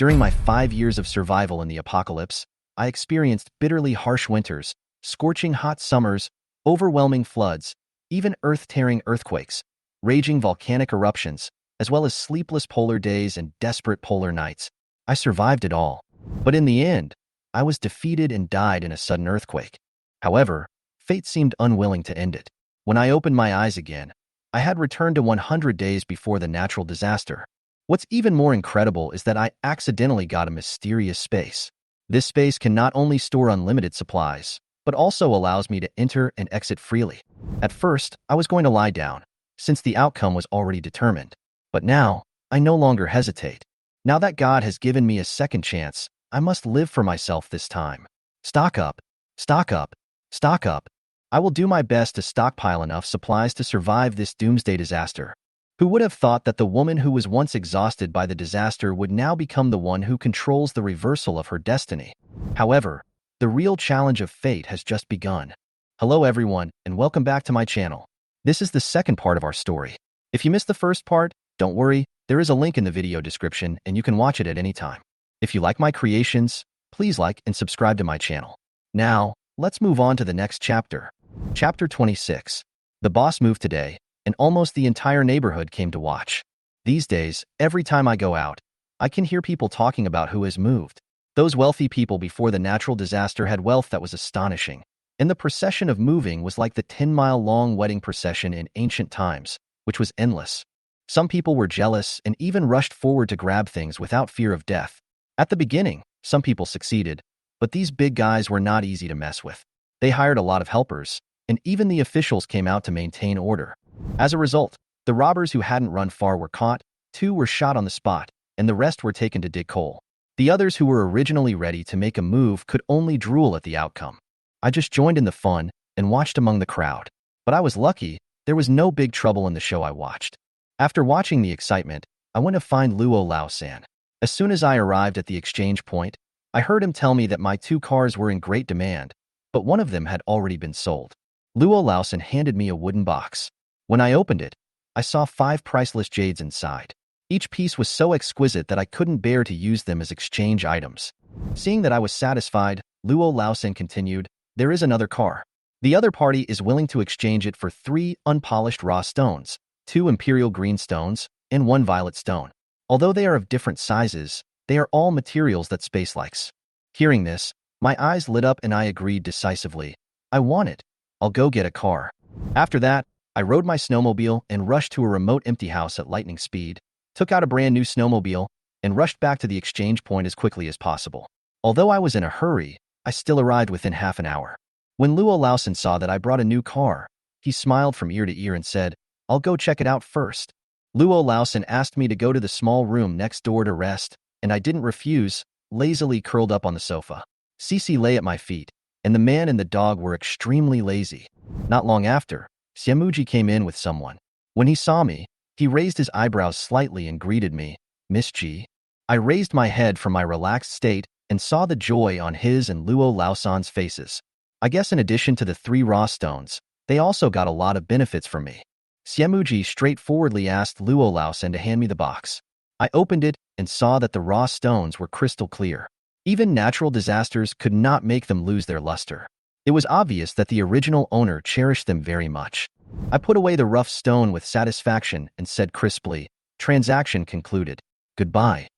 During my 5 years of survival in the apocalypse, I experienced bitterly harsh winters, scorching hot summers, overwhelming floods, even earth-tearing earthquakes, raging volcanic eruptions, as well as sleepless polar days and desperate polar nights. I survived it all. But in the end, I was defeated and died in a sudden earthquake. However, fate seemed unwilling to end it. When I opened my eyes again, I had returned to 100 days before the natural disaster. What's even more incredible is that I accidentally got a mysterious space. This space can not only store unlimited supplies, but also allows me to enter and exit freely. At first, I was going to lie down, since the outcome was already determined. But now, I no longer hesitate. Now that God has given me a second chance, I must live for myself this time. Stock up, stock up, stock up. I will do my best to stockpile enough supplies to survive this doomsday disaster. Who would have thought that the woman who was once exhausted by the disaster would now become the one who controls the reversal of her destiny? However, the real challenge of fate has just begun. Hello everyone, and welcome back to my channel. This is the second part of our story. If you missed the first part, don't worry, there is a link in the video description and you can watch it at any time. If you like my creations, please like and subscribe to my channel. Now, let's move on to the next chapter. Chapter 26. The boss moved today, and almost the entire neighborhood came to watch. These days, every time I go out, I can hear people talking about who has moved. Those wealthy people before the natural disaster had wealth that was astonishing, and the procession of moving was like the 10-mile-long wedding procession in ancient times, which was endless. Some people were jealous and even rushed forward to grab things without fear of death. At the beginning, some people succeeded, but these big guys were not easy to mess with. They hired a lot of helpers, and even the officials came out to maintain order. As a result, the robbers who hadn't run far were caught, 2 were shot on the spot, and the rest were taken to dig coal. The others who were originally ready to make a move could only drool at the outcome. I just joined in the fun and watched among the crowd. But I was lucky, there was no big trouble in the show I watched. After watching the excitement, I went to find Luo Lao-san. As soon as I arrived at the exchange point, I heard him tell me that my 2 cars were in great demand, but one of them had already been sold. Luo Lao-san handed me a wooden box. When I opened it, I saw 5 priceless jades inside. Each piece was so exquisite that I couldn't bear to use them as exchange items. Seeing that I was satisfied, Luo Lao-san continued, "There is another car. The other party is willing to exchange it for 3 unpolished raw stones, 2 imperial green stones, and 1 violet stone. Although they are of different sizes, they are all materials that space likes." Hearing this, my eyes lit up and I agreed decisively. I want it. I'll go get a car. After that, I rode my snowmobile and rushed to a remote empty house at lightning speed, took out a brand new snowmobile, and rushed back to the exchange point as quickly as possible. Although I was in a hurry, I still arrived within half an hour. When Luo Lao-san saw that I brought a new car, he smiled from ear to ear and said, "I'll go check it out first." Luo Lao-san asked me to go to the small room next door to rest, and I didn't refuse, lazily curled up on the sofa. Cece lay at my feet, and the man and the dog were extremely lazy. Not long after, Xiamuji came in with someone. When he saw me, he raised his eyebrows slightly and greeted me, "Miss G." I raised my head from my relaxed state and saw the joy on his and Luo Lao-san's faces. I guess in addition to the 3 raw stones, they also got a lot of benefits from me. Xiamuji straightforwardly asked Luo Lao-san to hand me the box. I opened it and saw that the raw stones were crystal clear. Even natural disasters could not make them lose their luster. It was obvious that the original owner cherished them very much. I put away the rough stone with satisfaction and said crisply, "Transaction concluded. Goodbye."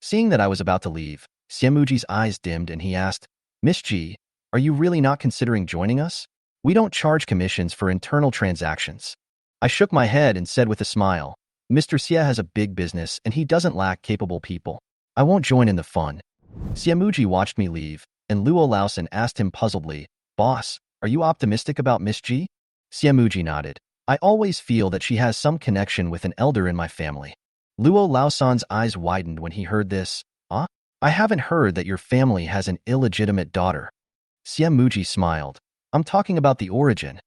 Seeing that I was about to leave, Xiamuji's eyes dimmed and he asked, "Miss G, are you really not considering joining us? We don't charge commissions for internal transactions." I shook my head and said with a smile, "Mr. Xie has a big business and he doesn't lack capable people. I won't join in the fun." Xiamuji watched me leave, and Luo Lao-san asked him puzzledly, "Boss, are you optimistic about Miss G?" Xiamuji nodded. "I always feel that she has some connection with an elder in my family." Luo Lao-san's eyes widened when he heard this. "Ah? I haven't heard that your family has an illegitimate daughter." Xiamuji smiled. "I'm talking about the origin."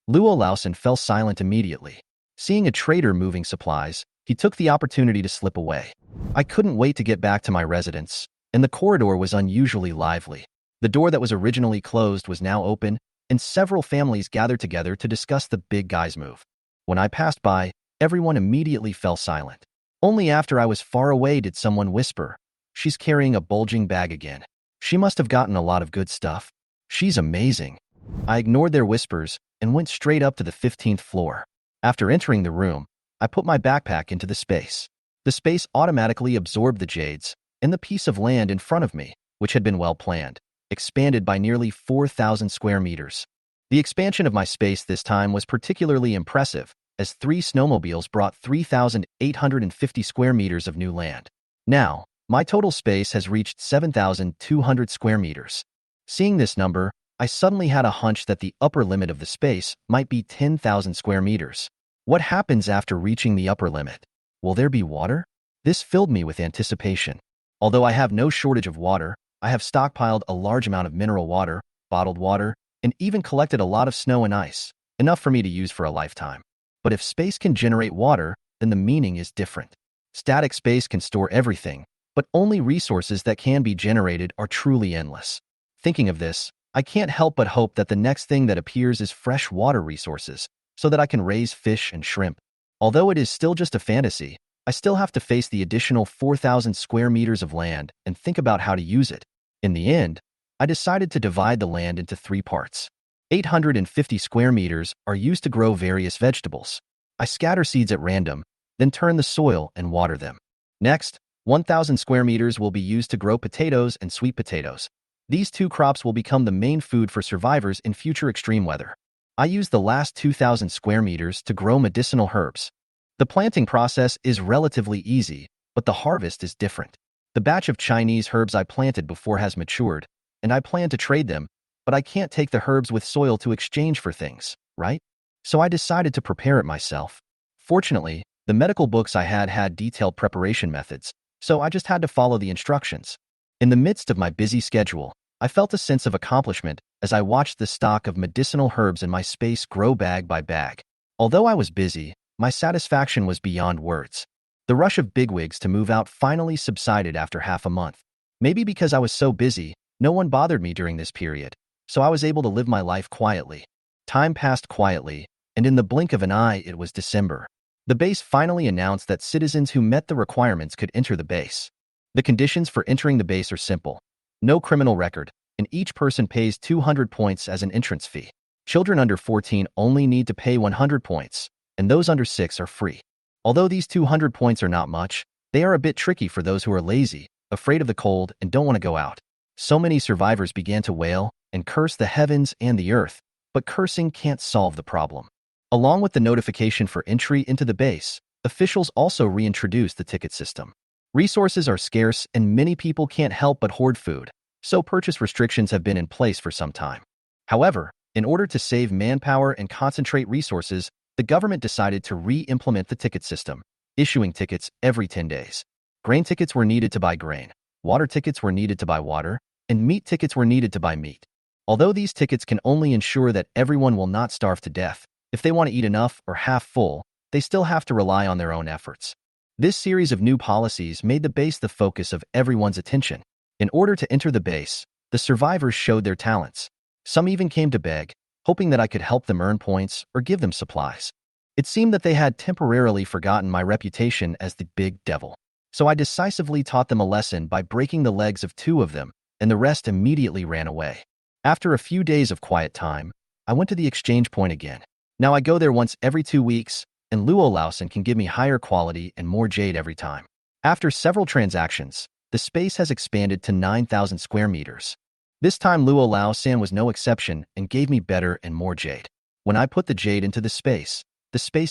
Luo Lao-san fell silent immediately. Seeing a trader moving supplies, he took the opportunity to slip away. I couldn't wait to get back to my residence, and the corridor was unusually lively. The door that was originally closed was now open, and several families gathered together to discuss the big guy's move. When I passed by, everyone immediately fell silent. Only after I was far away did someone whisper, She's carrying a bulging bag again. She must have gotten a lot of good stuff. She's amazing. I ignored their whispers and went straight up to the 15th floor. After entering the room, I put my backpack into the space. The space automatically absorbed the jades, and the piece of land in front of me, which had been well planned, expanded by nearly 4,000 square meters. The expansion of my space this time was particularly impressive, as 3 snowmobiles brought 3,850 square meters of new land. Now, my total space has reached 7,200 square meters. Seeing this number, I suddenly had a hunch that the upper limit of the space might be 10,000 square meters. What happens after reaching the upper limit? Will there be water? This filled me with anticipation. Although I have no shortage of water, I have stockpiled a large amount of mineral water, bottled water, and even collected a lot of snow and ice, enough for me to use for a lifetime. But if space can generate water, then the meaning is different. Static space can store everything, but only resources that can be generated are truly endless. Thinking of this, I can't help but hope that the next thing that appears is fresh water resources, so that I can raise fish and shrimp. Although it is still just a fantasy, I still have to face the additional 4,000 square meters of land and think about how to use it. In the end, I decided to divide the land into 3 parts. 850 square meters are used to grow various vegetables. I scatter seeds at random, then turn the soil and water them. Next, 1,000 square meters will be used to grow potatoes and sweet potatoes. These 2 crops will become the main food for survivors in future extreme weather. I use the last 2,000 square meters to grow medicinal herbs. The planting process is relatively easy, but the harvest is different. The batch of Chinese herbs I planted before has matured, and I plan to trade them, but I can't take the herbs with soil to exchange for things, right? So I decided to prepare it myself. Fortunately, the medical books I had detailed preparation methods, so I just had to follow the instructions. In the midst of my busy schedule, I felt a sense of accomplishment as I watched the stock of medicinal herbs in my space grow bag by bag. Although I was busy, my satisfaction was beyond words. The rush of bigwigs to move out finally subsided after half a month. Maybe because I was so busy, no one bothered me during this period, so I was able to live my life quietly. Time passed quietly, and in the blink of an eye it was December. The base finally announced that citizens who met the requirements could enter the base. The conditions for entering the base are simple. No criminal record, and each person pays 200 points as an entrance fee. Children under 14 only need to pay 100 points, and those under 6 are free. Although these 200 points are not much, they are a bit tricky for those who are lazy, afraid of the cold, and don't want to go out. So many survivors began to wail and curse the heavens and the earth, but cursing can't solve the problem. Along with the notification for entry into the base, officials also reintroduced the ticket system. Resources are scarce and many people can't help but hoard food, so purchase restrictions have been in place for some time. However, in order to save manpower and concentrate resources, the government decided to re-implement the ticket system, issuing tickets every 10 days. Grain tickets were needed to buy grain, water tickets were needed to buy water, and meat tickets were needed to buy meat. Although these tickets can only ensure that everyone will not starve to death, if they want to eat enough or half full, they still have to rely on their own efforts. This series of new policies made the base the focus of everyone's attention. In order to enter the base, the survivors showed their talents. Some even came to beg, hoping that I could help them earn points or give them supplies. It seemed that they had temporarily forgotten my reputation as the big devil. So I decisively taught them a lesson by breaking the legs of 2 of them, and the rest immediately ran away. After a few days of quiet time, I went to the exchange point again. Now I go there once every 2 weeks, and Luo Lausen can give me higher quality and more jade every time. After several transactions, the space has expanded to 9,000 square meters. This time Luo Lausen was no exception and gave me better and more jade. When I put the jade into the space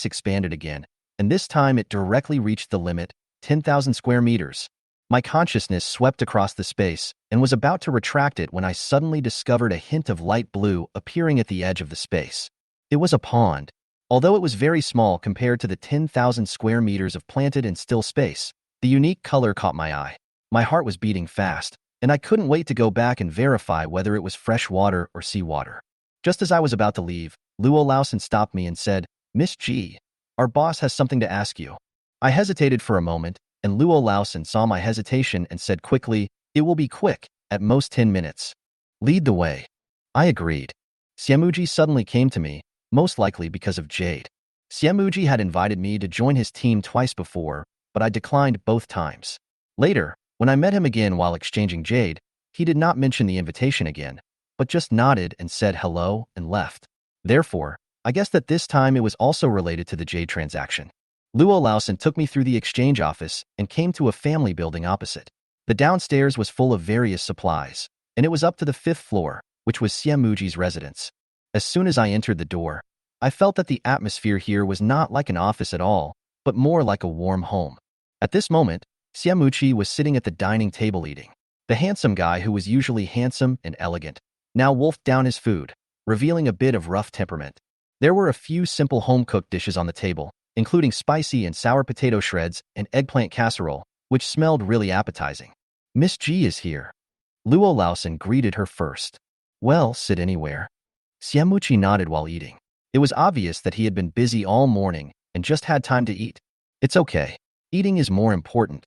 expanded again, and this time it directly reached the limit, 10,000 square meters. My consciousness swept across the space and was about to retract it when I suddenly discovered a hint of light blue appearing at the edge of the space. It was a pond. Although it was very small compared to the 10,000 square meters of planted and still space, the unique color caught my eye. My heart was beating fast, and I couldn't wait to go back and verify whether it was fresh water or seawater. Just as I was about to leave, Luo Lausen stopped me and said, "Miss G, our boss has something to ask you." I hesitated for a moment, and Luo Lausen saw my hesitation and said quickly, "It will be quick, at most 10 minutes. Lead the way." I agreed. Xiamuji suddenly came to me, most likely because of Jade. Xiamuji had invited me to join his team twice before, but I declined both times. Later, When I met him again while exchanging jade, he did not mention the invitation again, but just nodded and said hello and left. Therefore, I guess that this time it was also related to the jade transaction. Luo Laosen took me through the exchange office and came to a family building opposite. The downstairs was full of various supplies, and it was up to the 5th floor, which was Xiamuji's residence. As soon as I entered the door, I felt that the atmosphere here was not like an office at all, but more like a warm home. At this moment, Xiamuji was sitting at the dining table eating. The handsome guy who was usually handsome and elegant now wolfed down his food, revealing a bit of rough temperament. There were a few simple home-cooked dishes on the table, including spicy and sour potato shreds and eggplant casserole, which smelled really appetizing. Miss G is here. Luo Laosen greeted her first. Well, sit anywhere. Xiamuji nodded while eating. It was obvious that he had been busy all morning and just had time to eat. It's okay. Eating is more important.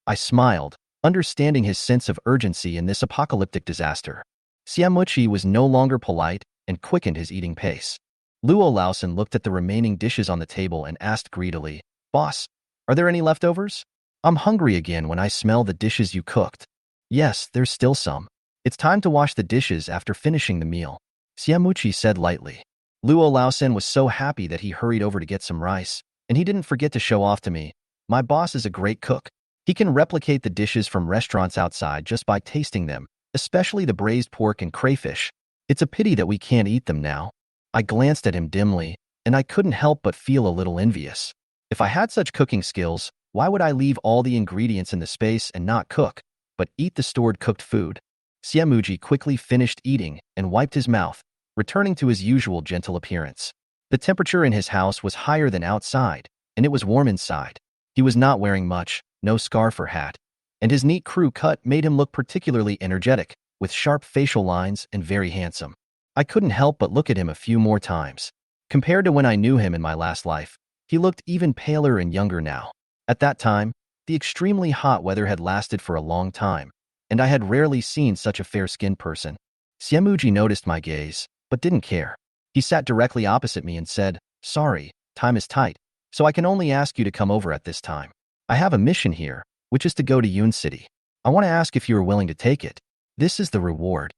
I smiled, understanding his sense of urgency in this apocalyptic disaster. Xiamuji was no longer polite and quickened his eating pace. Luo Laosen looked at the remaining dishes on the table and asked greedily, Boss, are there any leftovers? I'm hungry again when I smell the dishes you cooked. Yes, there's still some. It's time to wash the dishes after finishing the meal, Xiamuji said lightly. Luo Laosen was so happy that he hurried over to get some rice, and he didn't forget to show off to me. My boss is a great cook. He can replicate the dishes from restaurants outside just by tasting them, especially the braised pork and crayfish. It's a pity that we can't eat them now. I glanced at him dimly, and I couldn't help but feel a little envious. If I had such cooking skills, why would I leave all the ingredients in the space and not cook, but eat the stored cooked food? Xiamuji quickly finished eating and wiped his mouth, returning to his usual gentle appearance. The temperature in his house was higher than outside, and it was warm inside. He was not wearing much, no scarf or hat, and his neat crew cut made him look particularly energetic, with sharp facial lines and very handsome. I couldn't help but look at him a few more times. Compared to when I knew him in my last life, he looked even paler and younger now. At that time, the extremely hot weather had lasted for a long time, and I had rarely seen such a fair-skinned person. Xiamuji noticed my gaze, but didn't care. He sat directly opposite me and said, Sorry, time is tight, so I can only ask you to come over at this time. I have a mission here, which is to go to Yun City. I want to ask if you are willing to take it. This is the reward.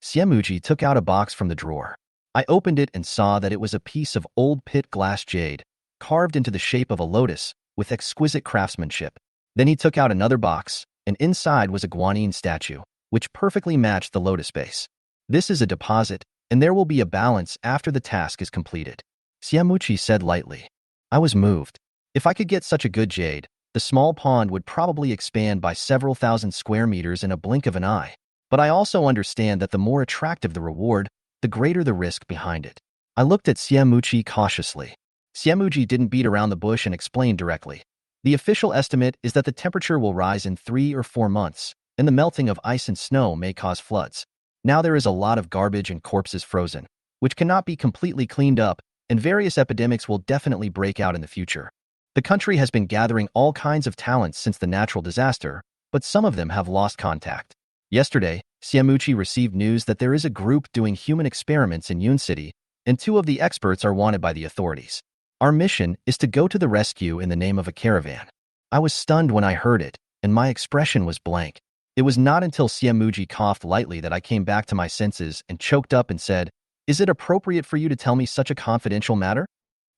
Xiamuji took out a box from the drawer. I opened it and saw that it was a piece of old pit glass jade, carved into the shape of a lotus, with exquisite craftsmanship. Then he took out another box, and inside was a guanyin statue, which perfectly matched the lotus base. This is a deposit, and there will be a balance after the task is completed, Xiamuji said lightly. I was moved. If I could get such a good jade, the small pond would probably expand by several thousand square meters in a blink of an eye. But I also understand that the more attractive the reward, the greater the risk behind it. I looked at Xiamuji cautiously. Xiamuji didn't beat around the bush and explained directly. The official estimate is that the temperature will rise in 3 or 4 months, and the melting of ice and snow may cause floods. Now there is a lot of garbage and corpses frozen, which cannot be completely cleaned up, and various epidemics will definitely break out in the future. The country has been gathering all kinds of talents since the natural disaster, but some of them have lost contact. Yesterday, Xiamuji received news that there is a group doing human experiments in Yun City, and 2 of the experts are wanted by the authorities. Our mission is to go to the rescue in the name of a caravan. I was stunned when I heard it, and my expression was blank. It was not until Xiamuji coughed lightly that I came back to my senses and choked up and said, Is it appropriate for you to tell me such a confidential matter?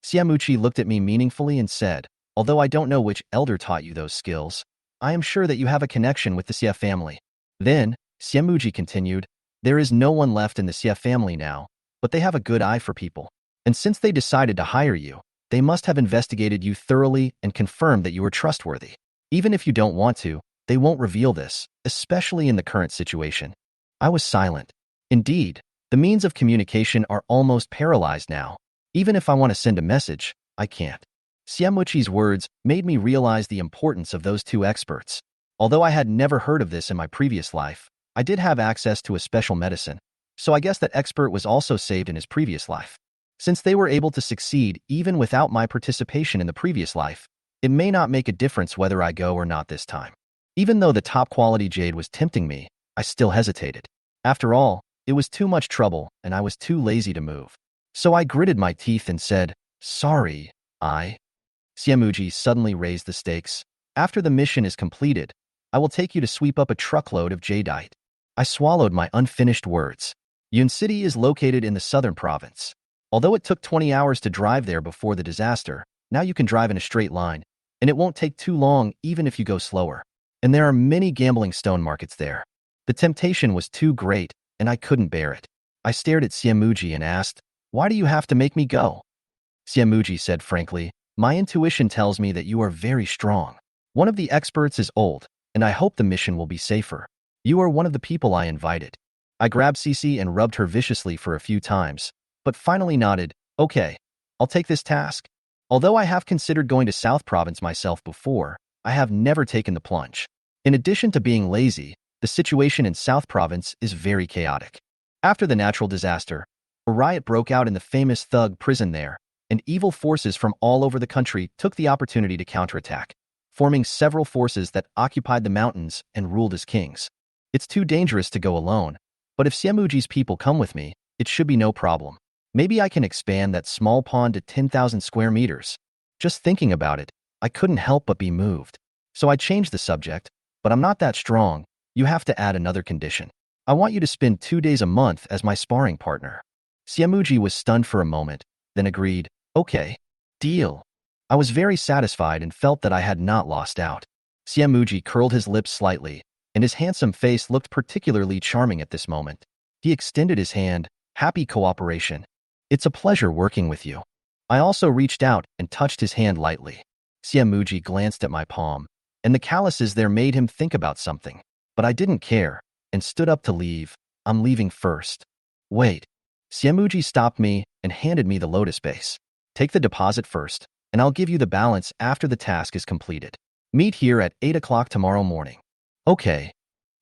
Xiamuji looked at me meaningfully and said, Although I don't know which elder taught you those skills, I am sure that you have a connection with the Xia family. Then, Xiamuji continued, There is no one left in the Xia family now, but they have a good eye for people. And since they decided to hire you, they must have investigated you thoroughly and confirmed that you are trustworthy. Even if you don't want to, they won't reveal this, especially in the current situation. I was silent. Indeed, the means of communication are almost paralyzed now. Even if I want to send a message, I can't. Xiamuji's words made me realize the importance of those 2 experts. Although I had never heard of this in my previous life, I did have access to a special medicine, so I guess that expert was also saved in his previous life. Since they were able to succeed even without my participation in the previous life, it may not make a difference whether I go or not this time. Even though the top-quality jade was tempting me, I still hesitated. After all, it was too much trouble and I was too lazy to move. So I gritted my teeth and said, Sorry, Xiamuji suddenly raised the stakes. After the mission is completed, I will take you to sweep up a truckload of jadeite. I swallowed my unfinished words. Yun City is located in the southern province. Although it took 20 hours to drive there before the disaster, now you can drive in a straight line, and it won't take too long even if you go slower. And there are many gambling stone markets there. The temptation was too great, and I couldn't bear it. I stared at Siamuji and asked, "Why do you have to make me go?" Siamuji said frankly, "My intuition tells me that you are very strong. One of the experts is old, and I hope the mission will be safer. You are one of the people I invited." I grabbed Cece and rubbed her viciously for a few times, but finally nodded, "Okay, I'll take this task." Although I have considered going to South Province myself before, I have never taken the plunge. In addition to being lazy, the situation in South Province is very chaotic. After the natural disaster, a riot broke out in the famous thug prison there, and evil forces from all over the country took the opportunity to counterattack, forming several forces that occupied the mountains and ruled as kings. It's too dangerous to go alone, but if Siamuji's people come with me, it should be no problem. Maybe I can expand that small pond to 10,000 square meters. Just thinking about it, I couldn't help but be moved. So I changed the subject, "But I'm not that strong. You have to add another condition. I want you to spend 2 days a month as my sparring partner." Siamuji was stunned for a moment, then agreed, "Okay, deal." I was very satisfied and felt that I had not lost out. Siamuji curled his lips slightly, and his handsome face looked particularly charming at this moment. He extended his hand, "Happy cooperation. It's a pleasure working with you." I also reached out and touched his hand lightly. Siamuji glanced at my palm, and the calluses there made him think about something. But I didn't care, and stood up to leave. "I'm leaving first." "Wait." Siamuji stopped me and handed me the lotus base. "Take the deposit first, and I'll give you the balance after the task is completed. Meet here at 8 o'clock tomorrow morning." "Okay."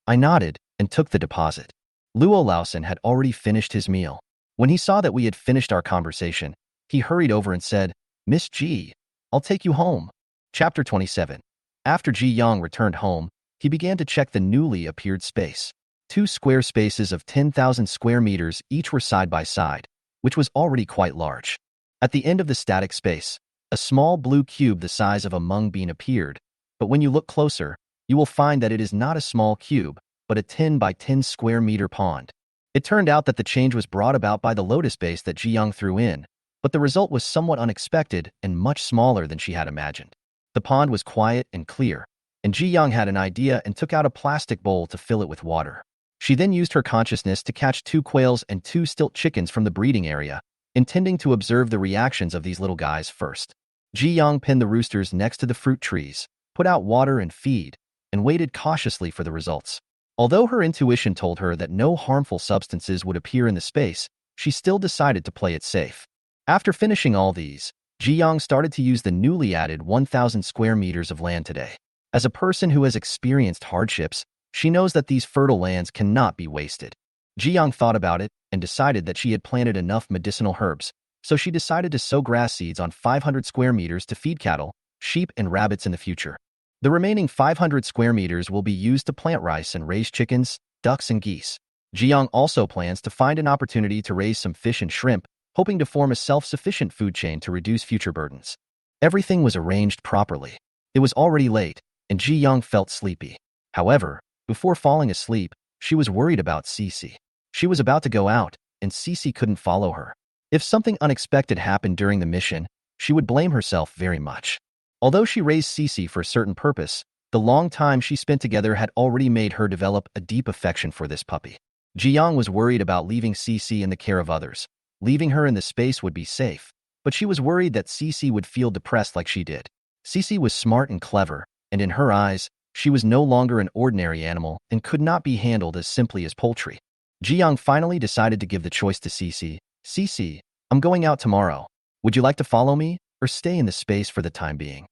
I nodded and took the deposit. Luo Lausen had already finished his meal. When he saw that we had finished our conversation, he hurried over and said, "Miss Ji, I'll take you home." Chapter 27. After Ji Yang returned home, he began to check the newly appeared space. 2 square spaces of 10,000 square meters each were side by side, which was already quite large. At the end of the static space, a small blue cube the size of a mung bean appeared, but when you look closer, you will find that it is not a small cube, but a 10 by 10 square meter pond. It turned out that the change was brought about by the lotus base that Ji Yang threw in, but the result was somewhat unexpected and much smaller than she had imagined. The pond was quiet and clear, and Ji Yang had an idea and took out a plastic bowl to fill it with water. She then used her consciousness to catch 2 quails and 2 stilt chickens from the breeding area, intending to observe the reactions of these little guys first. Ji Yang pinned the roosters next to the fruit trees, put out water and feed, and waited cautiously for the results. Although her intuition told her that no harmful substances would appear in the space, she still decided to play it safe. After finishing all these, Ji Yang started to use the newly added 1,000 square meters of land today. As a person who has experienced hardships, she knows that these fertile lands cannot be wasted. Ji Yang thought about it and decided that she had planted enough medicinal herbs, so she decided to sow grass seeds on 500 square meters to feed cattle, sheep, and rabbits in the future. The remaining 500 square meters will be used to plant rice and raise chickens, ducks, and geese. Ji Yang also plans to find an opportunity to raise some fish and shrimp, hoping to form a self-sufficient food chain to reduce future burdens. Everything was arranged properly. It was already late, and Ji Yang felt sleepy. However, before falling asleep, she was worried about Cece. She was about to go out, and Cece couldn't follow her. If something unexpected happened during the mission, she would blame herself very much. Although she raised Cece for a certain purpose, the long time she spent together had already made her develop a deep affection for this puppy. Ji Yang was worried about leaving Cece in the care of others. Leaving her in the space would be safe, but she was worried that Cece would feel depressed like she did. Cece was smart and clever, and in her eyes, she was no longer an ordinary animal and could not be handled as simply as poultry. Ji Yang finally decided to give the choice to Cece. "Cece, I'm going out tomorrow. Would you like to follow me, or stay in the space for the time being?"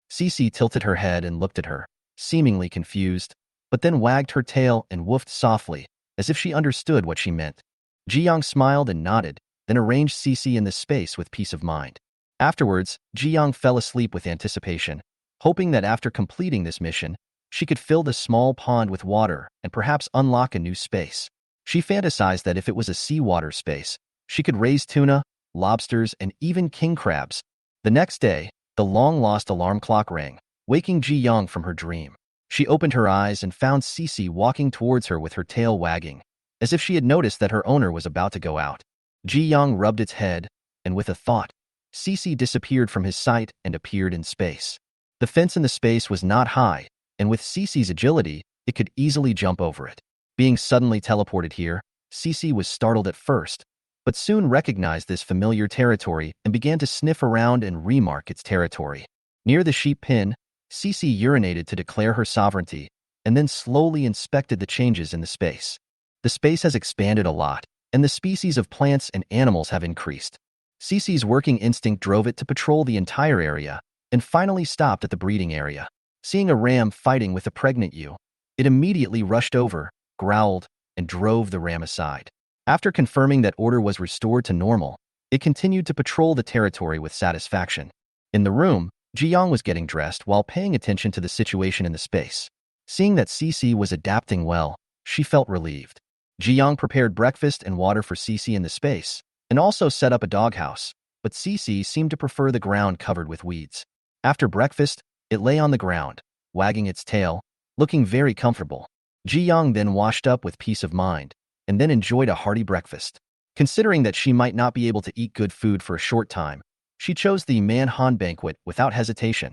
Cece tilted her head and looked at her, seemingly confused, but then wagged her tail and woofed softly, as if she understood what she meant. Ji Yang smiled and nodded, then arranged Cece in the space with peace of mind. Afterwards, Ji Yang fell asleep with anticipation, hoping that after completing this mission, she could fill the small pond with water and perhaps unlock a new space. She fantasized that if it was a seawater space, she could raise tuna, lobsters, and even king crabs. The next day, the long-lost alarm clock rang, waking Ji Yang from her dream. She opened her eyes and found Cece walking towards her with her tail wagging, as if she had noticed that her owner was about to go out. Ji Yang rubbed its head, and with a thought, Cece disappeared from his sight and appeared in space. The fence in the space was not high, and with Cece's agility, it could easily jump over it. Being suddenly teleported here, Cece was startled at first, but soon recognized this familiar territory and began to sniff around and remark its territory. Near the sheep pen, Cece urinated to declare her sovereignty, and then slowly inspected the changes in the space. The space has expanded a lot, and the species of plants and animals have increased. Cece's working instinct drove it to patrol the entire area, and finally stopped at the breeding area. Seeing a ram fighting with a pregnant ewe, it immediately rushed over, growled, and drove the ram aside. After confirming that order was restored to normal, it continued to patrol the territory with satisfaction. In the room, Ji Yang was getting dressed while paying attention to the situation in the space. Seeing that Cece was adapting well, she felt relieved. Ji Yang prepared breakfast and water for Cece in the space, and also set up a doghouse, but Cece seemed to prefer the ground covered with weeds. After breakfast, it lay on the ground, wagging its tail, looking very comfortable. Ji Yang then washed up with peace of mind, and then enjoyed a hearty breakfast. Considering that she might not be able to eat good food for a short time, she chose the manhwa banquet without hesitation.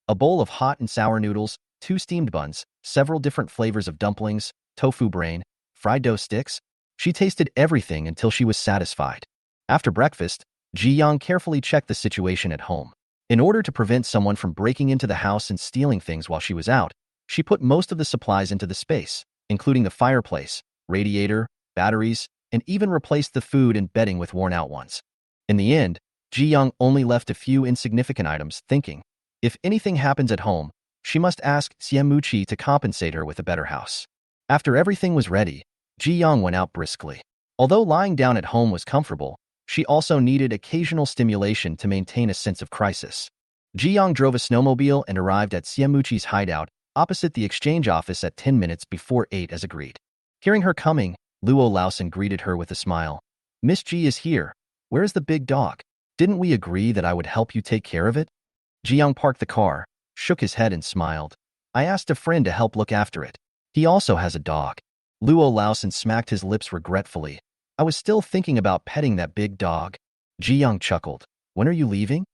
A bowl of hot and sour noodles, 2 steamed buns, several different flavors of dumplings, tofu brain, fried dough sticks. She tasted everything until she was satisfied. After breakfast, Ji Yang carefully checked the situation at home. In order to prevent someone from breaking into the house and stealing things while she was out, she put most of the supplies into the space, including the fireplace, radiator, batteries, and even replaced the food and bedding with worn-out ones. In the end, Ji Yang only left a few insignificant items, thinking, if anything happens at home, she must ask Xiamuqi to compensate her with a better house. After everything was ready, Ji Yang went out briskly. Although lying down at home was comfortable, she also needed occasional stimulation to maintain a sense of crisis. Ji Yang drove a snowmobile and arrived at Xiamuqi's hideout opposite the exchange office at 10 minutes before 8 as agreed. Hearing her coming, Luo Laosan greeted her with a smile. Miss Ji is here. Where is the big dog? Didn't we agree that I would help you take care of it? Ji Yang parked the car, shook his head and smiled. I asked a friend to help look after it. He also has a dog. Luo Laosan smacked his lips regretfully. I was still thinking about petting that big dog. Ji Yang chuckled. When are you leaving?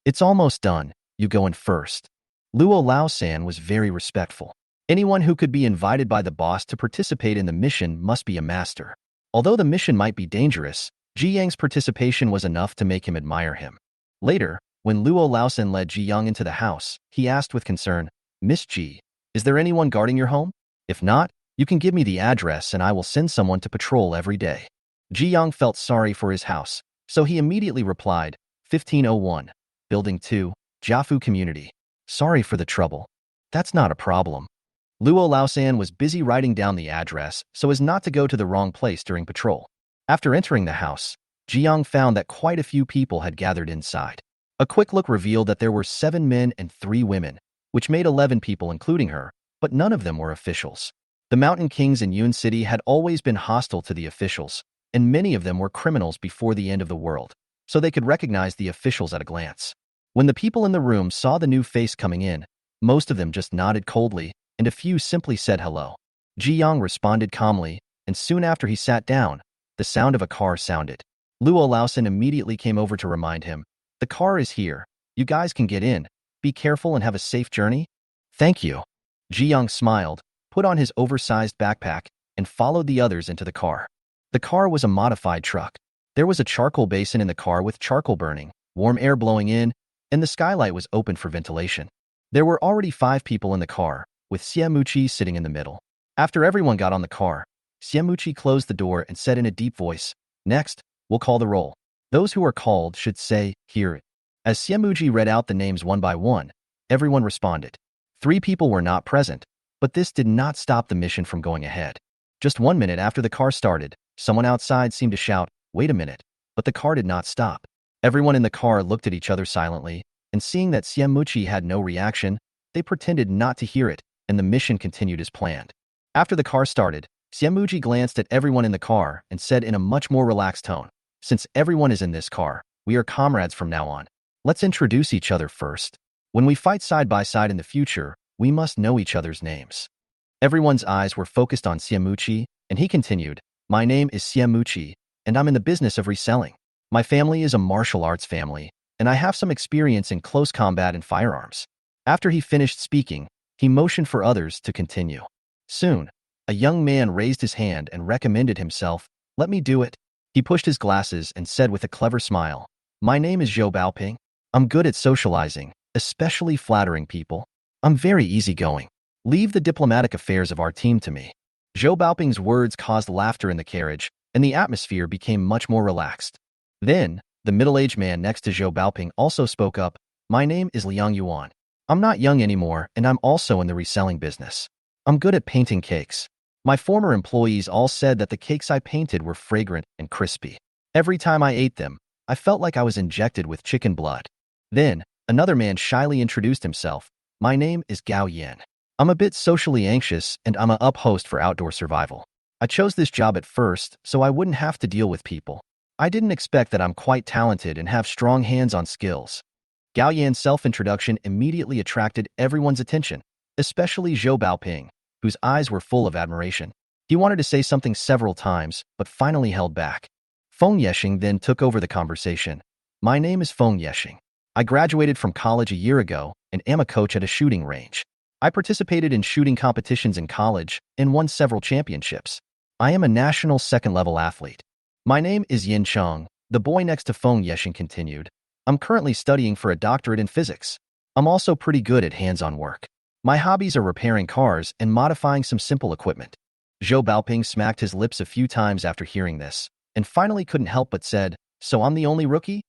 It's almost done. You go in first. Luo Laosan was very respectful. Anyone who could be invited by the boss to participate in the mission must be a master. Although the mission might be dangerous, Ji Yang's participation was enough to make him admire him. Later, when Luo Laosan led Ji Yang into the house, he asked with concern, Miss Ji, is there anyone guarding your home? If not, you can give me the address and I will send someone to patrol every day. Ji Yang felt sorry for his house, so he immediately replied, 1501, Building 2, Jiafu Community. Sorry for the trouble. That's not a problem. Luo Laosan was busy writing down the address so as not to go to the wrong place during patrol. After entering the house, Ji Yang found that quite a few people had gathered inside. A quick look revealed that there were 7 men and 3 women, which made 11 people including her, but none of them were officials. The Mountain Kings in Yun City had always been hostile to the officials, and many of them were criminals before the end of the world, so they could recognize the officials at a glance. When the people in the room saw the new face coming in, most of them just nodded coldly, and a few simply said hello. Ji Yang responded calmly, and soon after he sat down, the sound of a car sounded. Luo Laosan immediately came over to remind him, the car is here. You guys can get in. Be careful and have a safe journey. Thank you. Ji Yang smiled, put on his oversized backpack, and followed the others into the car. The car was a modified truck. There was a charcoal basin in the car with charcoal burning, warm air blowing in, and the skylight was open for ventilation. There were already 5 people in the car, with Xiamuqi sitting in the middle. After everyone got on the car, Xiamuqi closed the door and said in a deep voice, Next, we'll call the roll. Those who are called should say, Hear it. As Xiamuqi read out the names one by one, everyone responded. 3 people were not present, but this did not stop the mission from going ahead. Just 1 minute after the car started, someone outside seemed to shout, Wait a minute, but the car did not stop. Everyone in the car looked at each other silently, and seeing that Xiamuqi had no reaction, they pretended not to hear it, and the mission continued as planned. After the car started, Xiamuqi glanced at everyone in the car and said in a much more relaxed tone, Since everyone is in this car, we are comrades from now on. Let's introduce each other first. When we fight side by side in the future, we must know each other's names. Everyone's eyes were focused on Xiamuqi, and he continued, my name is Xiamuqi, and I'm in the business of reselling. My family is a martial arts family, and I have some experience in close combat and firearms. After he finished speaking, he motioned for others to continue. Soon, a young man raised his hand and recommended himself. Let me do it. He pushed his glasses and said with a clever smile, my name is Zhou Baoping. I'm good at socializing, especially flattering people. I'm very easygoing. Leave the diplomatic affairs of our team to me. Zhou Baoping's words caused laughter in the carriage, and the atmosphere became much more relaxed. Then, the middle-aged man next to Zhou Baoping also spoke up, my name is Liang Yuan. I'm not young anymore, and I'm also in the reselling business. I'm good at painting cakes. My former employees all said that the cakes I painted were fragrant and crispy. Every time I ate them, I felt like I was injected with chicken blood. Then, another man shyly introduced himself. My name is Gao Yan. I'm a bit socially anxious, and I'm a host for outdoor survival. I chose this job at first so I wouldn't have to deal with people. I didn't expect that I'm quite talented and have strong hands-on skills. Gao Yan's self-introduction immediately attracted everyone's attention, especially Zhou Baoping, whose eyes were full of admiration. He wanted to say something several times, but finally held back. Feng Yexing then took over the conversation. My name is Feng Yexing. I graduated from college a year ago and am a coach at a shooting range. I participated in shooting competitions in college and won several championships. I am a national second-level athlete. My name is Yin Cheng, the boy next to Feng Yexing continued. I'm currently studying for a doctorate in physics. I'm also pretty good at hands-on work. My hobbies are repairing cars and modifying some simple equipment. Zhou Baoping smacked his lips a few times after hearing this, and finally couldn't help but said, so I'm the only rookie?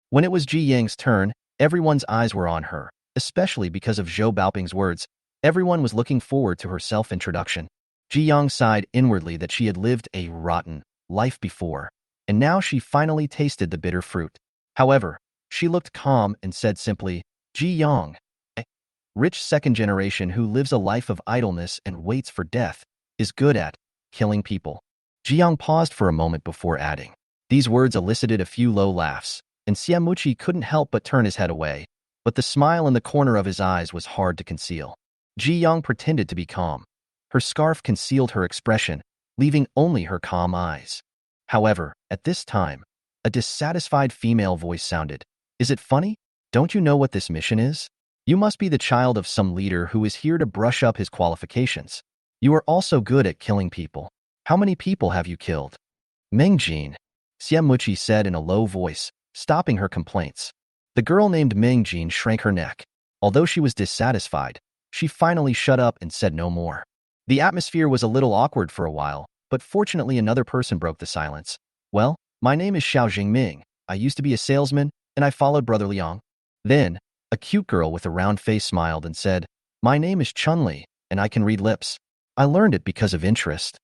When it was Ji Yang's turn, everyone's eyes were on her, especially because of Zhou Baoping's words. Everyone was looking forward to her self-introduction. Ji Yang sighed inwardly that she had lived a rotten life before, and now she finally tasted the bitter fruit. However, she looked calm and said simply, Ji Yang, a rich second generation who lives a life of idleness and waits for death, is good at killing people. Ji Yang paused for a moment before adding. These words elicited a few low laughs, and Xiamuqi couldn't help but turn his head away, but the smile in the corner of his eyes was hard to conceal. Ji Yang pretended to be calm. Her scarf concealed her expression, leaving only her calm eyes. However, at this time, a dissatisfied female voice sounded. Is it funny? Don't you know what this mission is? You must be the child of some leader who is here to brush up his qualifications. You are also good at killing people. How many people have you killed? Mengjin, Xiamuqi said in a low voice, stopping her complaints. The girl named Mengjin shrank her neck. Although she was dissatisfied, she finally shut up and said no more. The atmosphere was a little awkward for a while, but fortunately another person broke the silence. Well, my name is Xiao Jingming. I used to be a salesman, and I followed Brother Liang. Then, a cute girl with a round face smiled and said, my name is Chun-Li, and I can read lips. I learned it because of interest.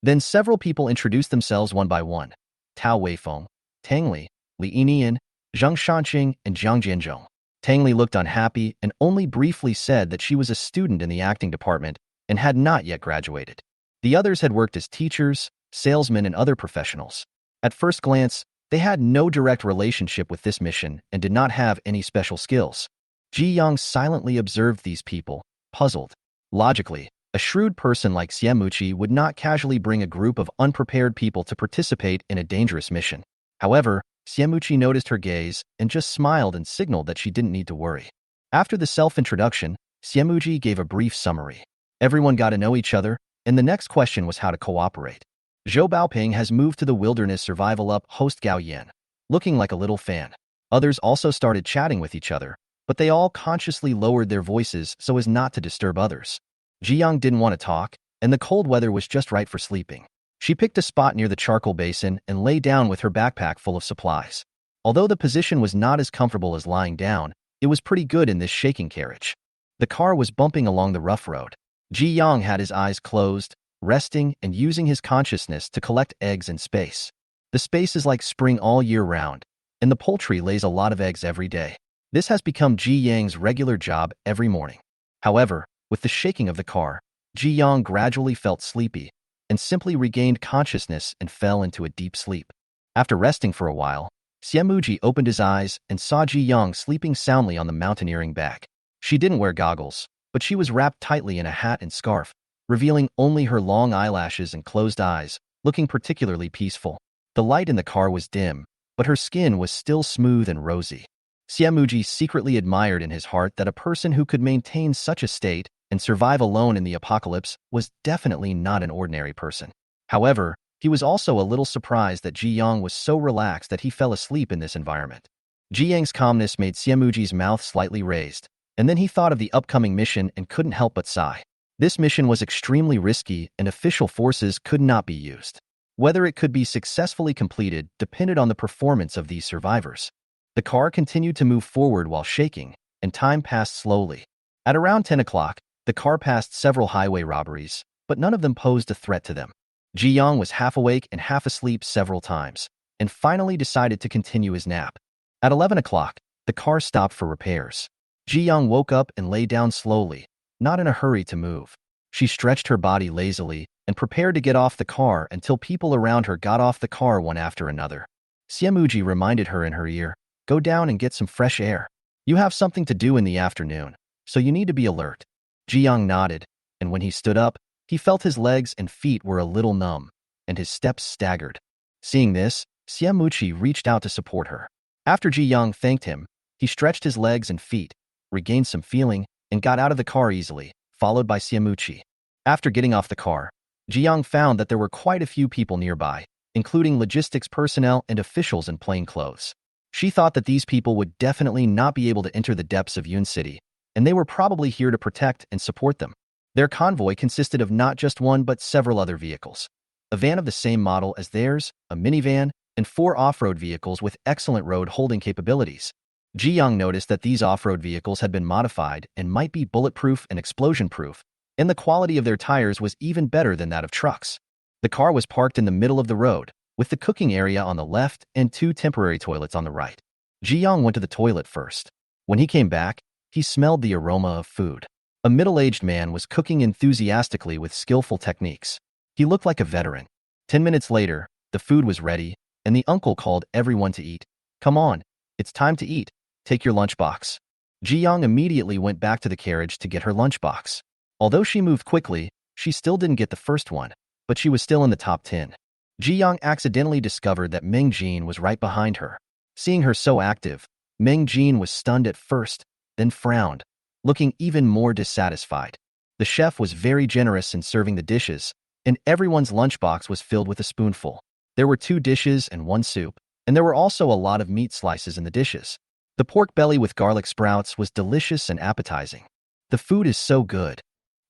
Then several people introduced themselves one by one. Tao Weifeng, Tang Li, Li Yinian, Zhang Shanqing, and Zhang Jianzhong. Tang Li looked unhappy and only briefly said that she was a student in the acting department and had not yet graduated. The others had worked as teachers, salesmen, and other professionals. At first glance, they had no direct relationship with this mission and did not have any special skills. Ji Yang silently observed these people, puzzled. Logically, a shrewd person like Xiamuqi would not casually bring a group of unprepared people to participate in a dangerous mission. However, Xiamuqi noticed her gaze and just smiled and signaled that she didn't need to worry. After the self-introduction, Xiamuqi gave a brief summary. Everyone got to know each other, and the next question was how to cooperate. Zhou Baoping has moved to the wilderness survival up host Gao Yan, looking like a little fan. Others also started chatting with each other, but they all consciously lowered their voices so as not to disturb others. Ji Yang didn't want to talk, and the cold weather was just right for sleeping. She picked a spot near the charcoal basin and lay down with her backpack full of supplies. Although the position was not as comfortable as lying down, it was pretty good in this shaking carriage. The car was bumping along the rough road. Ji Yang had his eyes closed, resting and using his consciousness to collect eggs in space. The space is like spring all year round, and the poultry lays a lot of eggs every day. This has become Ji Yang's regular job every morning. However, with the shaking of the car, Ji Yang gradually felt sleepy and simply regained consciousness and fell into a deep sleep. After resting for a while, Xiamuqi opened his eyes and saw Ji Yang sleeping soundly on the mountaineering bag. She didn't wear goggles, but she was wrapped tightly in a hat and scarf, revealing only her long eyelashes and closed eyes, looking particularly peaceful. The light in the car was dim, but her skin was still smooth and rosy. Siamuji secretly admired in his heart that a person who could maintain such a state and survive alone in the apocalypse was definitely not an ordinary person. However, he was also a little surprised that Ji Yang was so relaxed that he fell asleep in this environment. Ji Yang's calmness made Siamuji's mouth slightly raised, and then he thought of the upcoming mission and couldn't help but sigh. This mission was extremely risky and official forces could not be used. Whether it could be successfully completed depended on the performance of these survivors. The car continued to move forward while shaking, and time passed slowly. At around 10 o'clock, the car passed several highway robberies, but none of them posed a threat to them. Ji Yang was half awake and half asleep several times, and finally decided to continue his nap. At 11 o'clock, the car stopped for repairs. Ji Yang woke up and lay down slowly, not in a hurry to move. She stretched her body lazily and prepared to get off the car until people around her got off the car one after another. Siamuji reminded her in her ear, "Go down and get some fresh air. You have something to do in the afternoon, so you need to be alert." Ji Yang nodded, and when he stood up, he felt his legs and feet were a little numb, and his steps staggered. Seeing this, Siamuji reached out to support her. After Ji Yang thanked him, he stretched his legs and feet, regained some feeling, and got out of the car easily, followed by Siamuji. After getting off the car, Ji Yang found that there were quite a few people nearby, including logistics personnel and officials in plain clothes. She thought that these people would definitely not be able to enter the depths of Yun City, and they were probably here to protect and support them. Their convoy consisted of not just one but several other vehicles. A van of the same model as theirs, a minivan, and 4 off-road vehicles with excellent road-holding capabilities. Ji Yang noticed that these off-road vehicles had been modified and might be bulletproof and explosion-proof, and the quality of their tires was even better than that of trucks. The car was parked in the middle of the road, with the cooking area on the left and 2 temporary toilets on the right. Ji Yang went to the toilet first. When he came back, he smelled the aroma of food. A middle-aged man was cooking enthusiastically with skillful techniques. He looked like a veteran. 10 minutes later, the food was ready, and the uncle called everyone to eat. "Come on, it's time to eat. Take your lunchbox." Ji Yang immediately went back to the carriage to get her lunchbox. Although she moved quickly, she still didn't get the first one, but she was still in the top 10. Ji Yang accidentally discovered that Meng Jin was right behind her. Seeing her so active, Meng Jin was stunned at first, then frowned, looking even more dissatisfied. The chef was very generous in serving the dishes, and everyone's lunchbox was filled with a spoonful. There were 2 dishes and 1 soup, and there were also a lot of meat slices in the dishes. The pork belly with garlic sprouts was delicious and appetizing. "The food is so good,"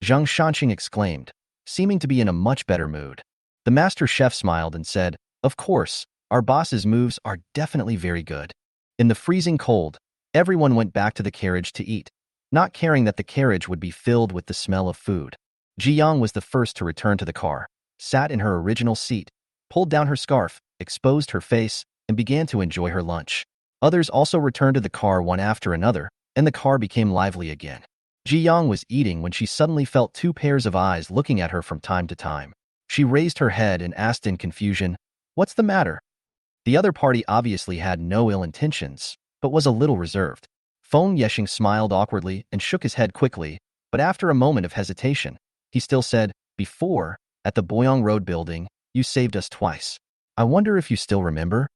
Zhang Shanqing exclaimed, seeming to be in a much better mood. The master chef smiled and said, "Of course, our boss's moves are definitely very good." In the freezing cold, everyone went back to the carriage to eat, not caring that the carriage would be filled with the smell of food. Ji Yang was the first to return to the car, sat in her original seat, pulled down her scarf, exposed her face, and began to enjoy her lunch. Others also returned to the car one after another, and the car became lively again. Ji Yang was eating when she suddenly felt 2 pairs of eyes looking at her from time to time. She raised her head and asked in confusion, "What's the matter?" The other party obviously had no ill intentions, but was a little reserved. Feng Yeshing smiled awkwardly and shook his head quickly, but after a moment of hesitation, he still said, "Before, at the Boyang Road building, you saved us twice. I wonder if you still remember?"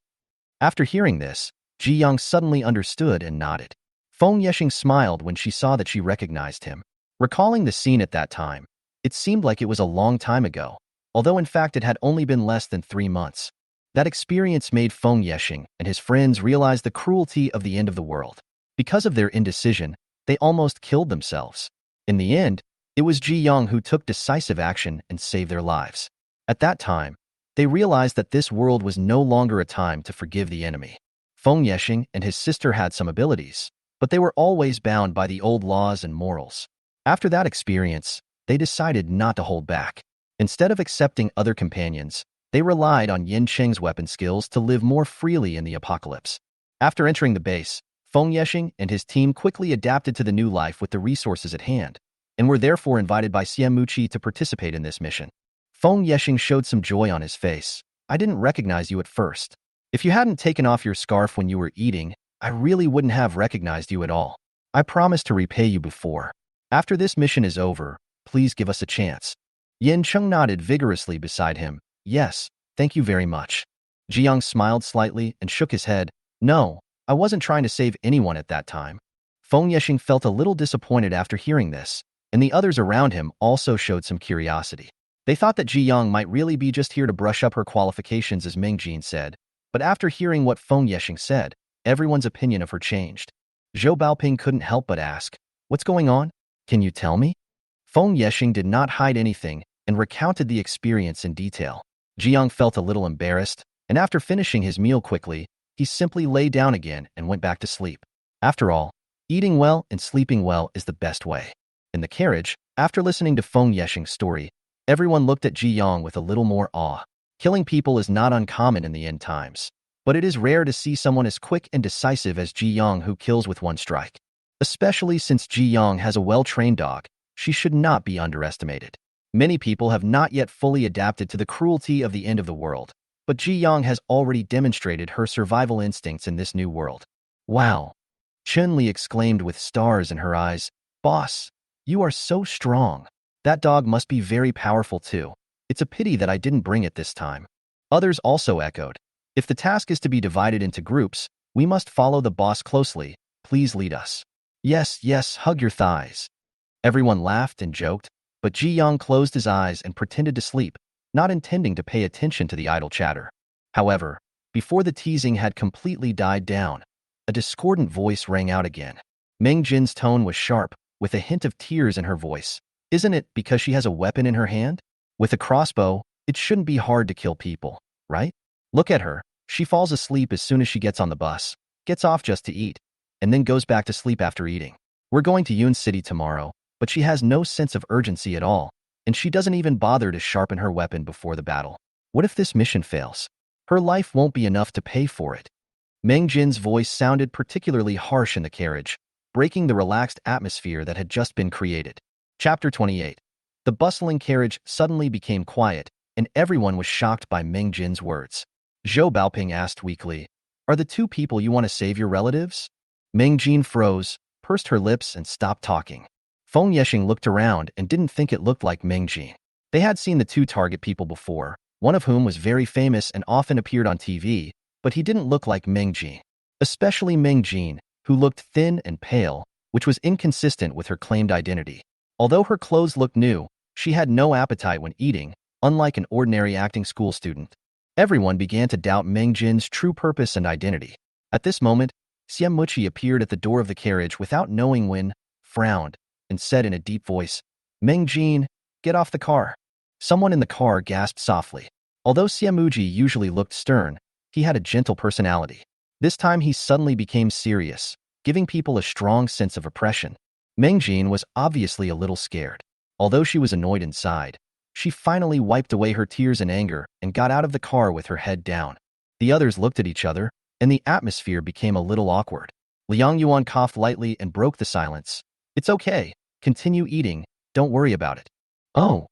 After hearing this, Ji Yang suddenly understood and nodded. Feng Yeshing smiled when she saw that she recognized him. Recalling the scene at that time, it seemed like it was a long time ago, although in fact it had only been less than 3 months. That experience made Feng Yeshing and his friends realize the cruelty of the end of the world. Because of their indecision, they almost killed themselves. In the end, it was Ji Yang who took decisive action and saved their lives. At that time, they realized that this world was no longer a time to forgive the enemy. Feng Yeshing and his sister had some abilities, but they were always bound by the old laws and morals. After that experience, they decided not to hold back. Instead of accepting other companions, they relied on Yin Cheng's weapon skills to live more freely in the apocalypse. After entering the base, Feng Yeshing and his team quickly adapted to the new life with the resources at hand, and were therefore invited by Siamuji to participate in this mission. Feng Yeshing showed some joy on his face. "I didn't recognize you at first. If you hadn't taken off your scarf when you were eating, I really wouldn't have recognized you at all. I promised to repay you before." After this mission is over, please give us a chance. Yin Cheng nodded vigorously beside him. Yes, thank you very much. Jiang smiled slightly and shook his head. No, I wasn't trying to save anyone at that time. Feng Yexing felt a little disappointed after hearing this, and the others around him also showed some curiosity. They thought that Ji Yang might really be just here to brush up her qualifications, as Meng Jin said, but after hearing what Feng Yexing said, everyone's opinion of her changed. Zhou Baoping couldn't help but ask, "What's going on? Can you tell me?" Feng Yexing did not hide anything and recounted the experience in detail. Jiang felt a little embarrassed, and after finishing his meal quickly, he simply lay down again and went back to sleep. After all, eating well and sleeping well is the best way. In the carriage, after listening to Feng Yexing's story, everyone looked at Ji Yang with a little more awe. Killing people is not uncommon in the end times, but it is rare to see someone as quick and decisive as Ji Yang who kills with one strike. Especially since Ji Yang has a well-trained dog, she should not be underestimated. Many people have not yet fully adapted to the cruelty of the end of the world, but Ji Yang has already demonstrated her survival instincts in this new world. Wow! Chun-Li exclaimed with stars in her eyes. Boss, you are so strong. That dog must be very powerful too. It's a pity that I didn't bring it this time. Others also echoed. If the task is to be divided into groups, we must follow the boss closely. Please lead us. Yes, yes, hug your thighs. Everyone laughed and joked, but Ji Yang closed his eyes and pretended to sleep, not intending to pay attention to the idle chatter. However, before the teasing had completely died down, a discordant voice rang out again. Meng Jin's tone was sharp, with a hint of tears in her voice. Isn't it because she has a weapon in her hand? With a crossbow, it shouldn't be hard to kill people, right? Look at her. She falls asleep as soon as she gets on the bus, gets off just to eat, and then goes back to sleep after eating. We're going to Yun City tomorrow, but she has no sense of urgency at all, and she doesn't even bother to sharpen her weapon before the battle. What if this mission fails? Her life won't be enough to pay for it. Meng Jin's voice sounded particularly harsh in the carriage, breaking the relaxed atmosphere that had just been created. Chapter 28. The bustling carriage suddenly became quiet, and everyone was shocked by Meng Jin's words. Zhou Baoping asked weakly, "Are the two people you want to save your relatives?" Meng Jin froze, pursed her lips, and stopped talking. Feng Yexing looked around and didn't think it looked like Meng Jin. They had seen the two target people before, one of whom was very famous and often appeared on TV, but he didn't look like Meng Jin. Especially Meng Jin, who looked thin and pale, which was inconsistent with her claimed identity. Although her clothes looked new, she had no appetite when eating, unlike an ordinary acting school student. Everyone began to doubt Meng Jin's true purpose and identity. At this moment, Xian Muqi appeared at the door of the carriage without knowing when, frowned, and said in a deep voice, "Meng Jin, get off the car." Someone in the car gasped softly. Although Xian Muqi usually looked stern, he had a gentle personality. This time he suddenly became serious, giving people a strong sense of oppression. Meng Jin was obviously a little scared. Although she was annoyed inside, she finally wiped away her tears in anger and got out of the car with her head down. The others looked at each other, and the atmosphere became a little awkward. Liang Yuan coughed lightly and broke the silence. "It's okay. Continue eating. Don't worry about it." "Oh."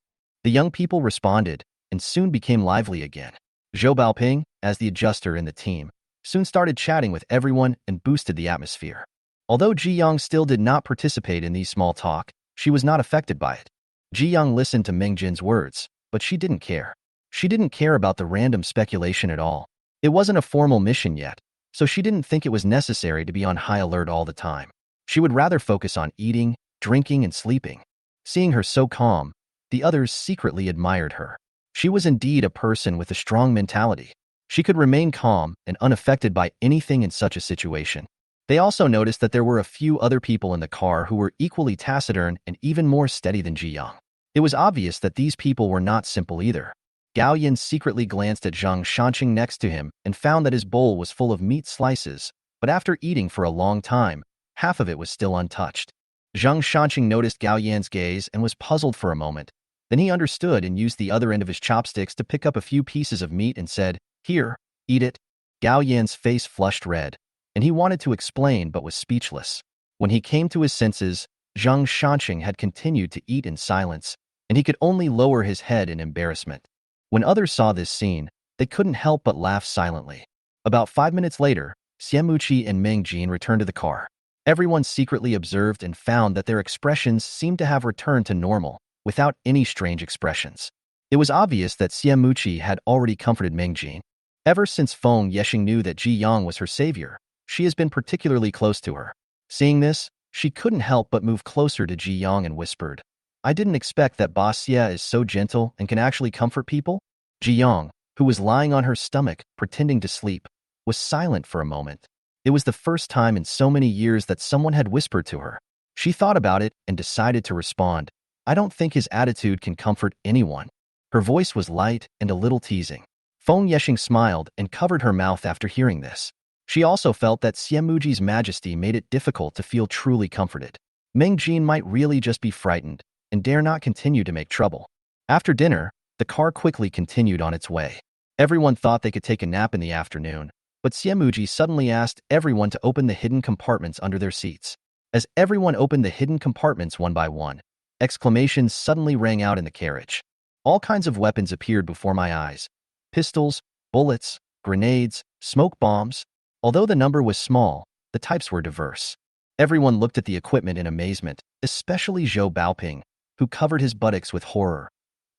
The young people responded, and soon became lively again. Zhou Baoping, as the adjuster in the team, soon started chatting with everyone and boosted the atmosphere. Although Ji Yang still did not participate in these small talk, she was not affected by it. Ji Yang listened to Meng Jin's words, but she didn't care. She didn't care about the random speculation at all. It wasn't a formal mission yet, so she didn't think it was necessary to be on high alert all the time. She would rather focus on eating, drinking, and sleeping. Seeing her so calm, the others secretly admired her. She was indeed a person with a strong mentality. She could remain calm and unaffected by anything in such a situation. They also noticed that there were a few other people in the car who were equally taciturn and even more steady than Ji Yang. It was obvious that these people were not simple either. Gao Yin secretly glanced at Zhang Shanqing next to him and found that his bowl was full of meat slices, but after eating for a long time, half of it was still untouched. Zhang Shanqing noticed Gao Yan's gaze and was puzzled for a moment. Then he understood and used the other end of his chopsticks to pick up a few pieces of meat and said, "Here, eat it." Gao Yan's face flushed red, and he wanted to explain but was speechless. When he came to his senses, Zhang Shanqing had continued to eat in silence, and he could only lower his head in embarrassment. When others saw this scene, they couldn't help but laugh silently. About 5 minutes later, Xian Muqi and Meng Jin returned to the car. Everyone secretly observed and found that their expressions seemed to have returned to normal, without any strange expressions. It was obvious that Xiamuqi had already comforted Mingjin. Ever since Feng Yexing knew that Ji Yang was her savior, she has been particularly close to her. Seeing this, she couldn't help but move closer to Ji Yang and whispered, "I didn't expect that Boss Xie is so gentle and can actually comfort people." Ji Yang, who was lying on her stomach, pretending to sleep, was silent for a moment. It was the first time in so many years that someone had whispered to her. She thought about it and decided to respond, "I don't think his attitude can comfort anyone." Her voice was light and a little teasing. Feng Yexing smiled and covered her mouth after hearing this. She also felt that Xiamuji's majesty made it difficult to feel truly comforted. Mingjin might really just be frightened and dare not continue to make trouble. After dinner, the car quickly continued on its way. Everyone thought they could take a nap in the afternoon, but Xiamuji suddenly asked everyone to open the hidden compartments under their seats. As everyone opened the hidden compartments one by one, exclamations suddenly rang out in the carriage. All kinds of weapons appeared before my eyes. Pistols, bullets, grenades, smoke bombs. Although the number was small, the types were diverse. Everyone looked at the equipment in amazement, especially Zhou Baoping, who covered his buttocks with horror.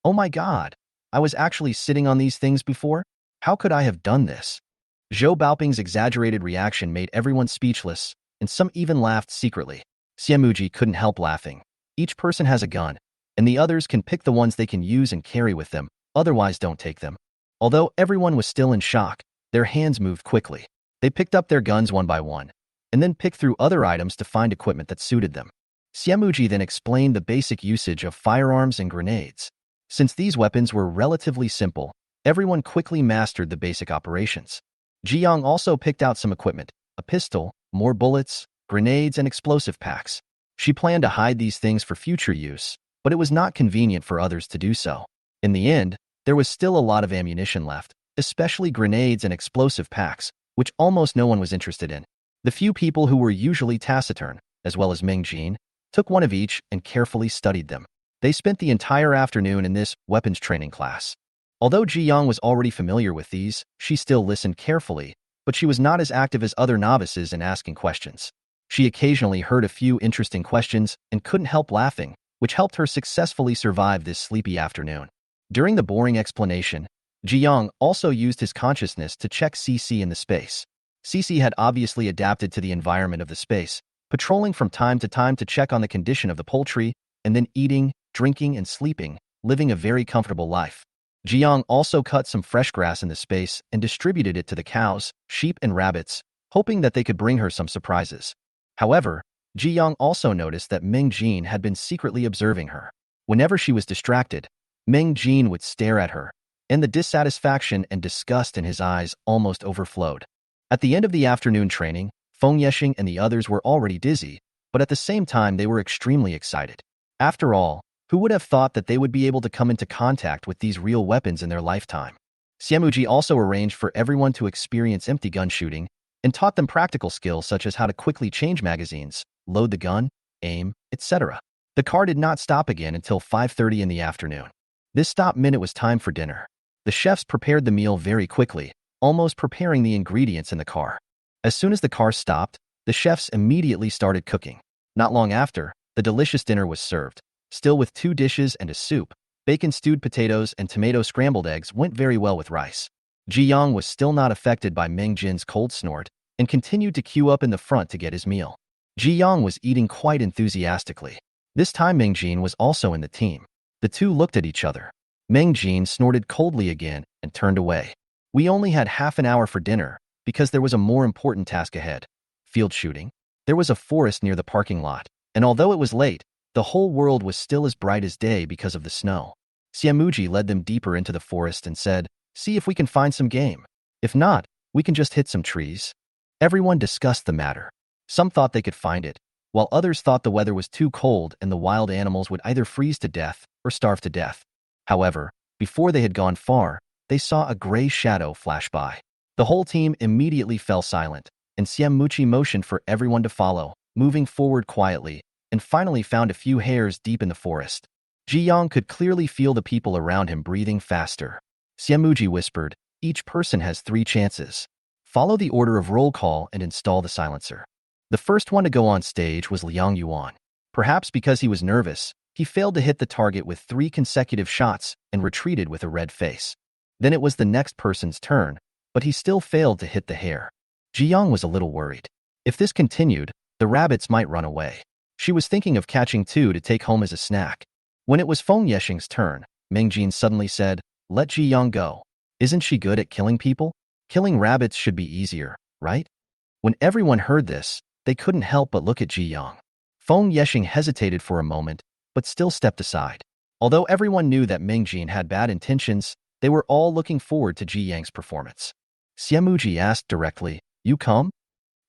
"Oh my god! I was actually sitting on these things before? How could I have done this?" Zhou Baoping's exaggerated reaction made everyone speechless, and some even laughed secretly. Xiamuji couldn't help laughing. Each person has a gun, and the others can pick the ones they can use and carry with them, otherwise don't take them. Although everyone was still in shock, their hands moved quickly. They picked up their guns one by one, and then picked through other items to find equipment that suited them. Xiamuji then explained the basic usage of firearms and grenades. Since these weapons were relatively simple, everyone quickly mastered the basic operations. Ji Yang also picked out some equipment, a pistol, more bullets, grenades, and explosive packs. She planned to hide these things for future use, but it was not convenient for others to do so. In the end, there was still a lot of ammunition left, especially grenades and explosive packs, which almost no one was interested in. The few people who were usually taciturn, as well as Mingjin, took one of each and carefully studied them. They spent the entire afternoon in this weapons training class. Although Ji Yang was already familiar with these, she still listened carefully, but she was not as active as other novices in asking questions. She occasionally heard a few interesting questions and couldn't help laughing, which helped her successfully survive this sleepy afternoon. During the boring explanation, Ji Yang also used his consciousness to check CC in the space. CC had obviously adapted to the environment of the space, patrolling from time to time to check on the condition of the poultry, and then eating, drinking, and sleeping, living a very comfortable life. Ji Yang also cut some fresh grass in the space and distributed it to the cows, sheep, and rabbits, hoping that they could bring her some surprises. However, Ji Yang also noticed that Ming Jin had been secretly observing her. Whenever she was distracted, Ming Jin would stare at her, and the dissatisfaction and disgust in his eyes almost overflowed. At the end of the afternoon training, Feng Yexing and the others were already dizzy, but at the same time they were extremely excited. After all, who would have thought that they would be able to come into contact with these real weapons in their lifetime? Xiamuji also arranged for everyone to experience empty gun shooting and taught them practical skills such as how to quickly change magazines, load the gun, aim, etc. The car did not stop again until 5:30 in the afternoon. This stop meant it was time for dinner. The chefs prepared the meal very quickly, almost preparing the ingredients in the car. As soon as the car stopped, the chefs immediately started cooking. Not long after, the delicious dinner was served. Still with 2 dishes and a soup, bacon stewed potatoes and tomato scrambled eggs went very well with rice. Ji Yang was still not affected by Ming Jin's cold snort and continued to queue up in the front to get his meal. Ji Yang was eating quite enthusiastically. This time Ming Jin was also in the team. The two looked at each other. Ming Jin snorted coldly again and turned away. We only had half an hour for dinner because there was a more important task ahead. Field shooting. There was a forest near the parking lot, and although it was late, the whole world was still as bright as day because of the snow. Xiamuji led them deeper into the forest and said, "See if we can find some game. If not, we can just hit some trees." Everyone discussed the matter. Some thought they could find it, while others thought the weather was too cold and the wild animals would either freeze to death or starve to death. However, before they had gone far, they saw a gray shadow flash by. The whole team immediately fell silent, and Xiamuji motioned for everyone to follow, moving forward quietly, and finally found a few hairs deep in the forest. Ji Yang could clearly feel the people around him breathing faster. Xiamuji whispered, "Each person has 3 chances. Follow the order of roll call and install the silencer." The first one to go on stage was Liang Yuan. Perhaps because he was nervous, he failed to hit the target with 3 consecutive shots and retreated with a red face. Then it was the next person's turn, but he still failed to hit the hare. Ji Yang was a little worried. If this continued, the rabbits might run away. She was thinking of catching 2 to take home as a snack. When it was Feng Yexing's turn, Meng Jin suddenly said, "Let Ji Yang go. Isn't she good at killing people? Killing rabbits should be easier, right?" When everyone heard this, they couldn't help but look at Ji Yang. Feng Yexing hesitated for a moment, but still stepped aside. Although everyone knew that Meng Jin had bad intentions, they were all looking forward to Ji Yang's performance. Xiamuji asked directly, "You come?"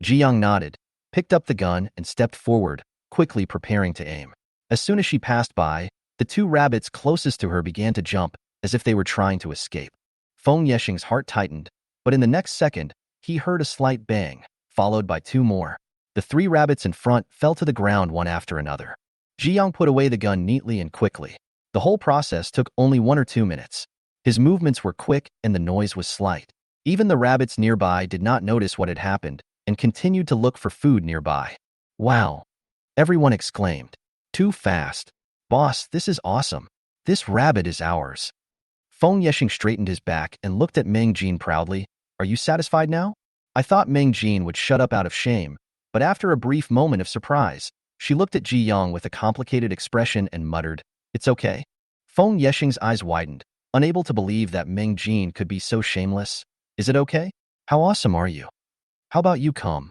Ji Yang nodded, picked up the gun, and stepped forward, quickly preparing to aim. As soon as she passed by, the 2 rabbits closest to her began to jump, as if they were trying to escape. Feng Yexing's heart tightened, but in the next second, he heard a slight bang, followed by 2 more. The 3 rabbits in front fell to the ground one after another. Ji Yang put away the gun neatly and quickly. The whole process took only 1 or 2 minutes. His movements were quick and the noise was slight. Even the rabbits nearby did not notice what had happened and continued to look for food nearby. "Wow!" everyone exclaimed. "Too fast. Boss, this is awesome. This rabbit is ours." Feng Yexing straightened his back and looked at Meng Jin proudly. "Are you satisfied now?" I thought Meng Jin would shut up out of shame, but after a brief moment of surprise, she looked at Ji Yang with a complicated expression and muttered, "It's okay." Feng Yexing's eyes widened, unable to believe that Meng Jin could be so shameless. "Is it okay? How awesome are you? How about you come?"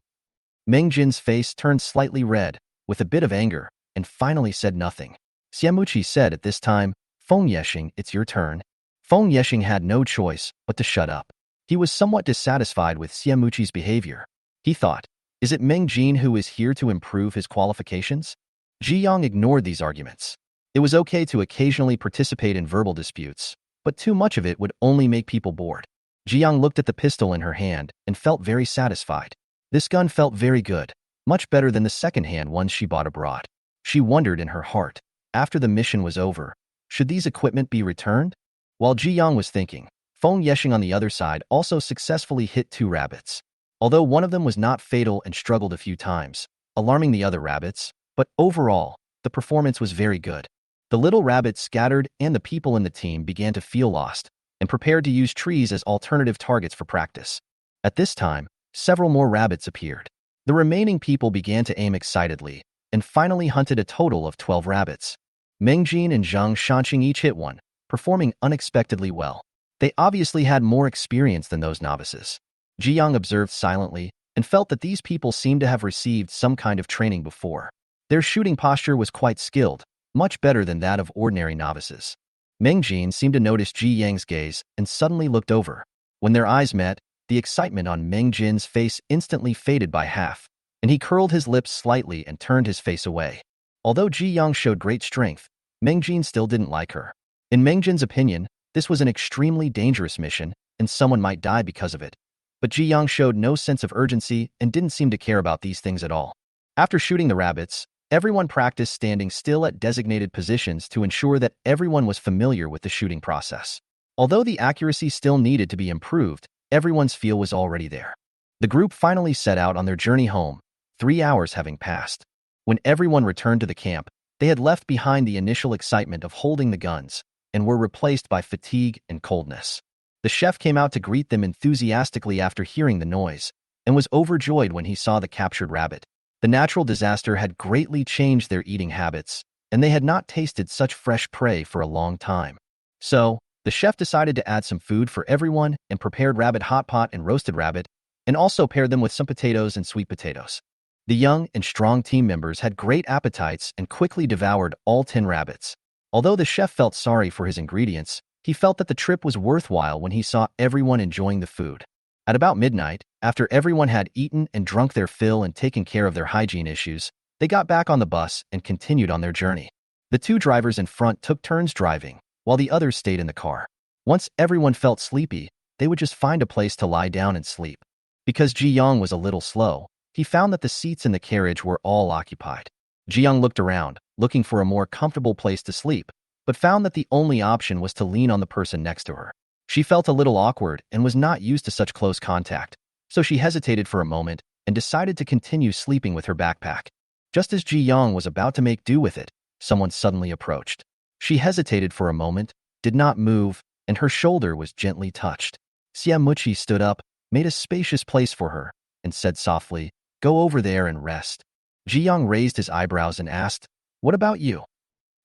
Meng Jin's face turned slightly red, with a bit of anger, and finally said nothing. Xiamuchi said at this time, "Feng Yexing, it's your turn." Feng Yexing had no choice but to shut up. He was somewhat dissatisfied with Xiamuchi's behavior. He thought, is it Meng Jin who is here to improve his qualifications? Ji Yang ignored these arguments. It was okay to occasionally participate in verbal disputes, but too much of it would only make people bored. Ji Yang looked at the pistol in her hand and felt very satisfied. This gun felt very good, much better than the second-hand ones she bought abroad. She wondered in her heart, after the mission was over, should these equipment be returned? While Ji Yang was thinking, Feng Yexing on the other side also successfully hit 2 rabbits. Although one of them was not fatal and struggled a few times, alarming the other rabbits, but overall, the performance was very good. The little rabbits scattered and the people in the team began to feel lost and prepared to use trees as alternative targets for practice. At this time, several more rabbits appeared. The remaining people began to aim excitedly and finally hunted a total of 12 rabbits. Meng Jin and Zhang Shanqing each hit one, performing unexpectedly well. They obviously had more experience than those novices. Ji Yang observed silently and felt that these people seemed to have received some kind of training before. Their shooting posture was quite skilled, much better than that of ordinary novices. Meng Jin seemed to notice Ji Yang's gaze and suddenly looked over. When their eyes met, the excitement on Meng Jin's face instantly faded by half, and he curled his lips slightly and turned his face away. Although Ji Yang showed great strength, Meng Jin still didn't like her. In Meng Jin's opinion, this was an extremely dangerous mission, and someone might die because of it. But Ji Yang showed no sense of urgency and didn't seem to care about these things at all. After shooting the rabbits, everyone practiced standing still at designated positions to ensure that everyone was familiar with the shooting process. Although the accuracy still needed to be improved, everyone's feel was already there. The group finally set out on their journey home, 3 hours having passed. When everyone returned to the camp, they had left behind the initial excitement of holding the guns and were replaced by fatigue and coldness. The chef came out to greet them enthusiastically after hearing the noise and was overjoyed when he saw the captured rabbit. The natural disaster had greatly changed their eating habits, and they had not tasted such fresh prey for a long time. So, the chef decided to add some food for everyone and prepared rabbit hot pot and roasted rabbit, and also paired them with some potatoes and sweet potatoes. The young and strong team members had great appetites and quickly devoured all 10 rabbits. Although the chef felt sorry for his ingredients, he felt that the trip was worthwhile when he saw everyone enjoying the food. At about midnight, after everyone had eaten and drunk their fill and taken care of their hygiene issues, they got back on the bus and continued on their journey. The 2 drivers in front took turns driving, while the others stayed in the car. Once everyone felt sleepy, they would just find a place to lie down and sleep. Because Ji Yang was a little slow, he found that the seats in the carriage were all occupied. Ji Yang looked around, looking for a more comfortable place to sleep, but found that the only option was to lean on the person next to her. She felt a little awkward and was not used to such close contact, so she hesitated for a moment and decided to continue sleeping with her backpack. Just as Ji Yang was about to make do with it, someone suddenly approached. She hesitated for a moment, did not move, and her shoulder was gently touched. Xiamuqi stood up, made a spacious place for her, and said softly, "Go over there and rest." Ji Yang raised his eyebrows and asked, "What about you?"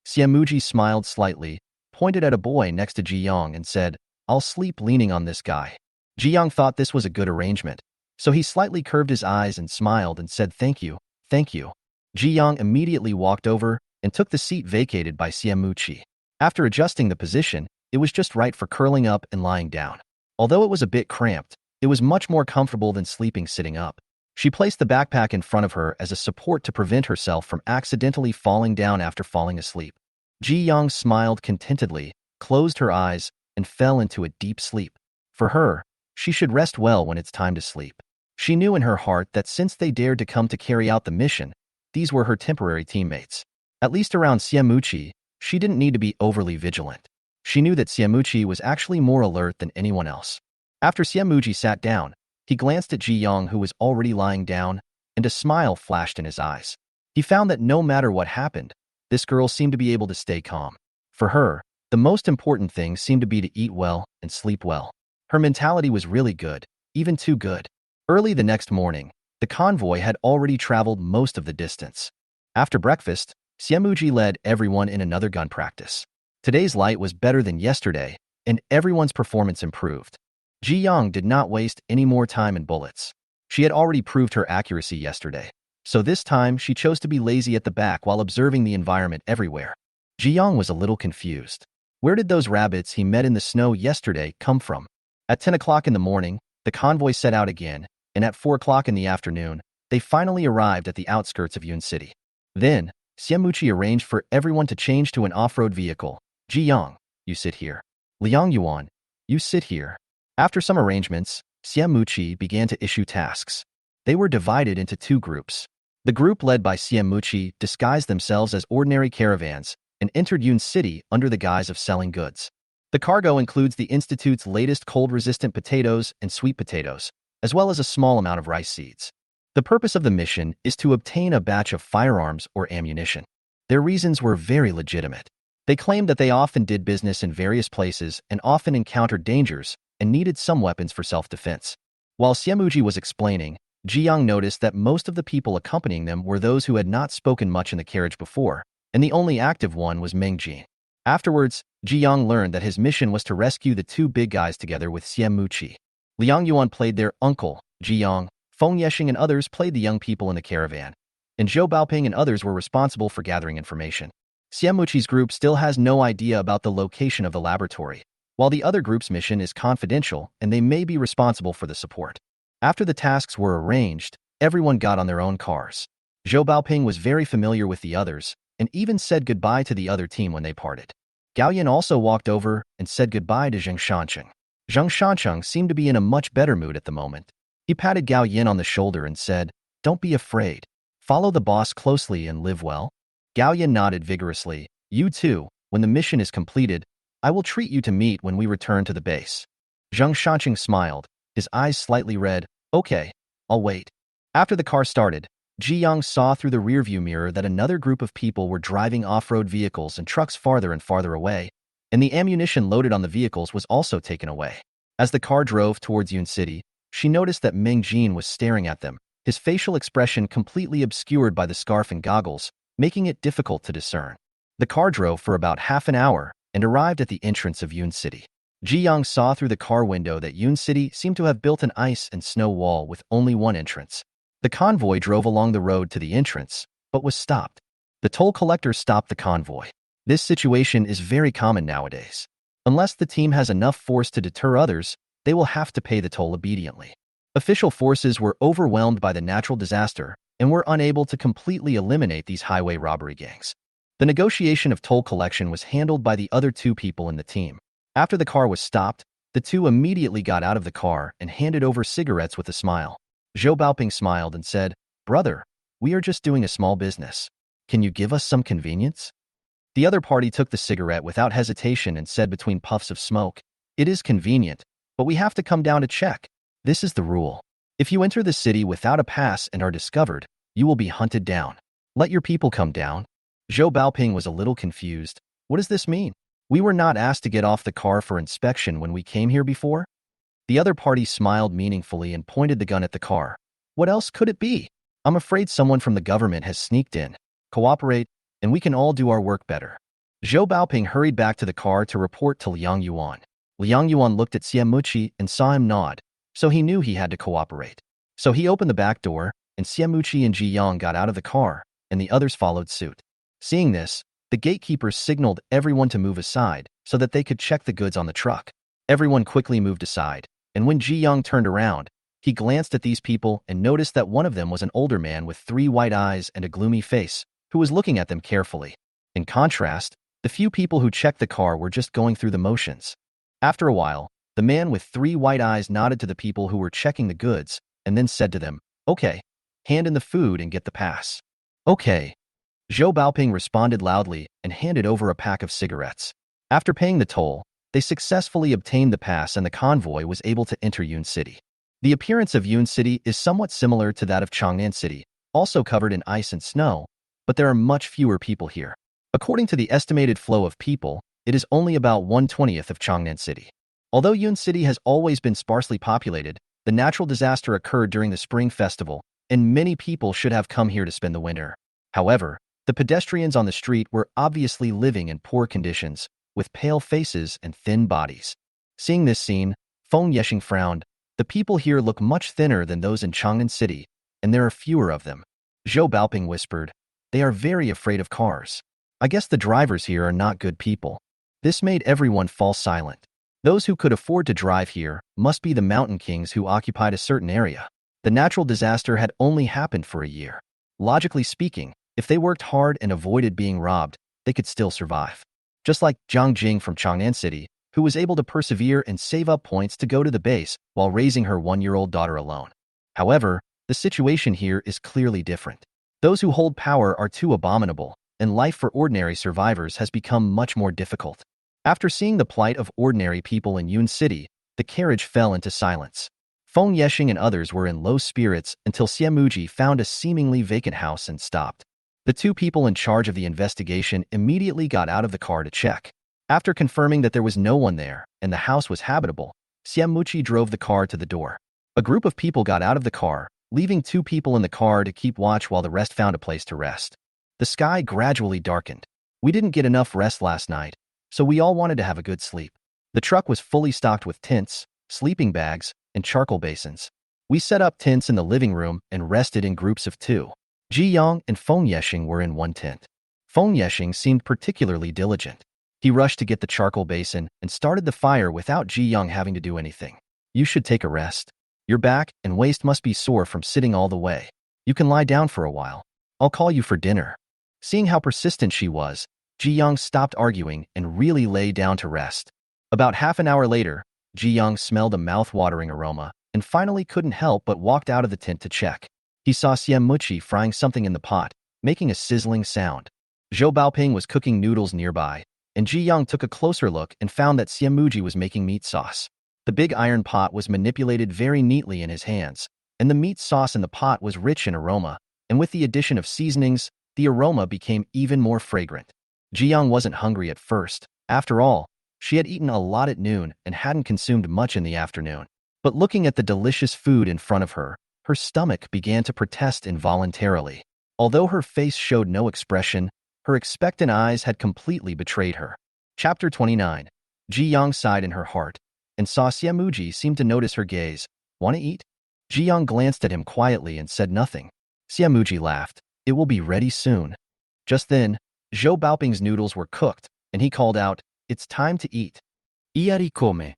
Xiamuji smiled slightly, pointed at a boy next to Ji Yang and said, "I'll sleep leaning on this guy." Ji Yang thought this was a good arrangement, so he slightly curved his eyes and smiled and said, "Thank you, thank you." Ji Yang immediately walked over and took the seat vacated by Xiamuqi. After adjusting the position, it was just right for curling up and lying down. Although it was a bit cramped, it was much more comfortable than sleeping sitting up. She placed the backpack in front of her as a support to prevent herself from accidentally falling down after falling asleep. Ji Yang smiled contentedly, closed her eyes, and fell into a deep sleep. For her, she should rest well when it's time to sleep. She knew in her heart that since they dared to come to carry out the mission, these were her temporary teammates. At least around Xiamuqi, she didn't need to be overly vigilant. She knew that Xiamuqi was actually more alert than anyone else. After Xiamuqi sat down, he glanced at Ji Yang, who was already lying down, and a smile flashed in his eyes. He found that no matter what happened, this girl seemed to be able to stay calm. For her, the most important thing seemed to be to eat well and sleep well. Her mentality was really good, even too good. Early the next morning, the convoy had already traveled most of the distance. After breakfast, Xiamuji led everyone in another gun practice. Today's light was better than yesterday, and everyone's performance improved. Ji Yang did not waste any more time in bullets. She had already proved her accuracy yesterday, so this time she chose to be lazy at the back while observing the environment everywhere. Ji Yang was a little confused. Where did those rabbits he met in the snow yesterday come from? At 10 o'clock in the morning, the convoy set out again, and at 4 o'clock in the afternoon, they finally arrived at the outskirts of Yun City. Then, Xiamuqi arranged for everyone to change to an off-road vehicle. Ji Yang, you sit here. Liang Yuan, you sit here. After some arrangements, Xiamuqi began to issue tasks. They were divided into two groups. The group led by Xiamuqi disguised themselves as ordinary caravans and entered Yun City under the guise of selling goods. The cargo includes the Institute's latest cold-resistant potatoes and sweet potatoes, as well as a small amount of rice seeds. The purpose of the mission is to obtain a batch of firearms or ammunition. Their reasons were very legitimate. They claimed that they often did business in various places and often encountered dangers and needed some weapons for self-defense. While Xiamuji was explaining, Ji Yang noticed that most of the people accompanying them were those who had not spoken much in the carriage before, and the only active one was Meng Jin. Afterwards, Ji Yang learned that his mission was to rescue the two big guys together with Xiamuqi. Liang Yuan played their uncle, Ji Yang, Feng Yeshing and others played the young people in the caravan, and Zhou Baoping and others were responsible for gathering information. Xiamuqi's group still has no idea about the location of the laboratory, while the other group's mission is confidential and they may be responsible for the support. After the tasks were arranged, everyone got on their own cars. Zhou Baoping was very familiar with the others and even said goodbye to the other team when they parted. Gao Yin also walked over and said goodbye to Zheng Shancheng. Zheng Shancheng seemed to be in a much better mood at the moment. He patted Gao Yin on the shoulder and said, "Don't be afraid. Follow the boss closely and live well." Gao Yin nodded vigorously. "You too, when the mission is completed, I will treat you to meet when we return to the base." Zheng Shancheng smiled, his eyes slightly red. "Okay, I'll wait." After the car started, Ji Yang saw through the rearview mirror that another group of people were driving off-road vehicles and trucks farther and farther away, and the ammunition loaded on the vehicles was also taken away. As the car drove towards Yun City, she noticed that Meng Jin was staring at them, his facial expression completely obscured by the scarf and goggles, making it difficult to discern. The car drove for about half an hour and arrived at the entrance of Yun City. Ji Yang saw through the car window that Yun City seemed to have built an ice and snow wall with only one entrance. The convoy drove along the road to the entrance, but was stopped. The toll collector stopped the convoy. This situation is very common nowadays. Unless the team has enough force to deter others, they will have to pay the toll obediently. Official forces were overwhelmed by the natural disaster and were unable to completely eliminate these highway robbery gangs. The negotiation of toll collection was handled by the other two people in the team. After the car was stopped, the two immediately got out of the car and handed over cigarettes with a smile. Zhou Baoping smiled and said, "Brother, we are just doing a small business. Can you give us some convenience?" The other party took the cigarette without hesitation and said between puffs of smoke, "It is convenient, but we have to come down to check. This is the rule." If you enter the city without a pass and are discovered, you will be hunted down. Let your people come down. Zhou Baoping was a little confused. What does this mean? We were not asked to get off the car for inspection when we came here before? The other party smiled meaningfully and pointed the gun at the car. What else could it be? I'm afraid someone from the government has sneaked in. Cooperate, and we can all do our work better. Zhou Baoping hurried back to the car to report to Liang Yuan. Liang Yuan looked at Xiamuqi and saw him nod, so he knew he had to cooperate. So he opened the back door, and Xiamuqi and Ji Yang got out of the car, and the others followed suit. Seeing this, the gatekeepers signaled everyone to move aside so that they could check the goods on the truck. Everyone quickly moved aside, and when Ji Yang turned around, he glanced at these people and noticed that one of them was an older man with 3 white eyes and a gloomy face, who was looking at them carefully. In contrast, the few people who checked the car were just going through the motions. After a while, the man with 3 white eyes nodded to the people who were checking the goods and then said to them, "Okay, hand in the food and get the pass." "Okay." Zhou Baoping responded loudly and handed over a pack of cigarettes. After paying the toll, they successfully obtained the pass and the convoy was able to enter Yun City. The appearance of Yun City is somewhat similar to that of Changnan City, also covered in ice and snow, but there are much fewer people here. According to the estimated flow of people, it is only about 1/20th of Changnan City. Although Yun City has always been sparsely populated, the natural disaster occurred during the Spring Festival, and many people should have come here to spend the winter. However, the pedestrians on the street were obviously living in poor conditions, with pale faces and thin bodies. Seeing this scene, Feng Yexing frowned. The people here look much thinner than those in Changnan City, and there are fewer of them. Zhou Baoping whispered, "They are very afraid of cars. I guess the drivers here are not good people." This made everyone fall silent. Those who could afford to drive here must be the mountain kings who occupied a certain area. The natural disaster had only happened for a year. Logically speaking, if they worked hard and avoided being robbed, they could still survive. Just like Zhang Jing from Changnan City, who was able to persevere and save up points to go to the base while raising her 1-year-old daughter alone. However, the situation here is clearly different. Those who hold power are too abominable, and life for ordinary survivors has become much more difficult. After seeing the plight of ordinary people in Yun City, the carriage fell into silence. Feng Yexing and others were in low spirits until Xiamuji found a seemingly vacant house and stopped. The 2 people in charge of the investigation immediately got out of the car to check. After confirming that there was no one there and the house was habitable, Xiamuqi drove the car to the door. A group of people got out of the car, leaving 2 people in the car to keep watch while the rest found a place to rest. The sky gradually darkened. We didn't get enough rest last night, so we all wanted to have a good sleep. The truck was fully stocked with tents, sleeping bags, and charcoal basins. We set up tents in the living room and rested in groups of 2. Ji Yang and Feng Yexing were in one tent. Feng Yexing seemed particularly diligent. He rushed to get the charcoal basin and started the fire without Ji Yang having to do anything. "You should take a rest. Your back and waist must be sore from sitting all the way. You can lie down for a while. I'll call you for dinner." Seeing how persistent she was, Ji Yang stopped arguing and really lay down to rest. About half an hour later, Ji Yang smelled a mouth-watering aroma and finally couldn't help but walked out of the tent to check. He saw Xiamuqi frying something in the pot, making a sizzling sound. Zhou Baoping was cooking noodles nearby, and Ji Yang took a closer look and found that Xiamuji was making meat sauce. The big iron pot was manipulated very neatly in his hands, and the meat sauce in the pot was rich in aroma, and with the addition of seasonings, the aroma became even more fragrant. Ji Yang wasn't hungry at first. After all, she had eaten a lot at noon and hadn't consumed much in the afternoon. But looking at the delicious food in front of her, her stomach began to protest involuntarily. Although her face showed no expression, her expectant eyes had completely betrayed her. Chapter 29. Ji Yang sighed in her heart and saw Xiamuji seem to notice her gaze. "Want to eat?" Ji Yang glanced at him quietly and said nothing. Xiamuji laughed. "It will be ready soon." Just then, Zhou Baoping's noodles were cooked, and he called out, "It's time to eat." "Iari come."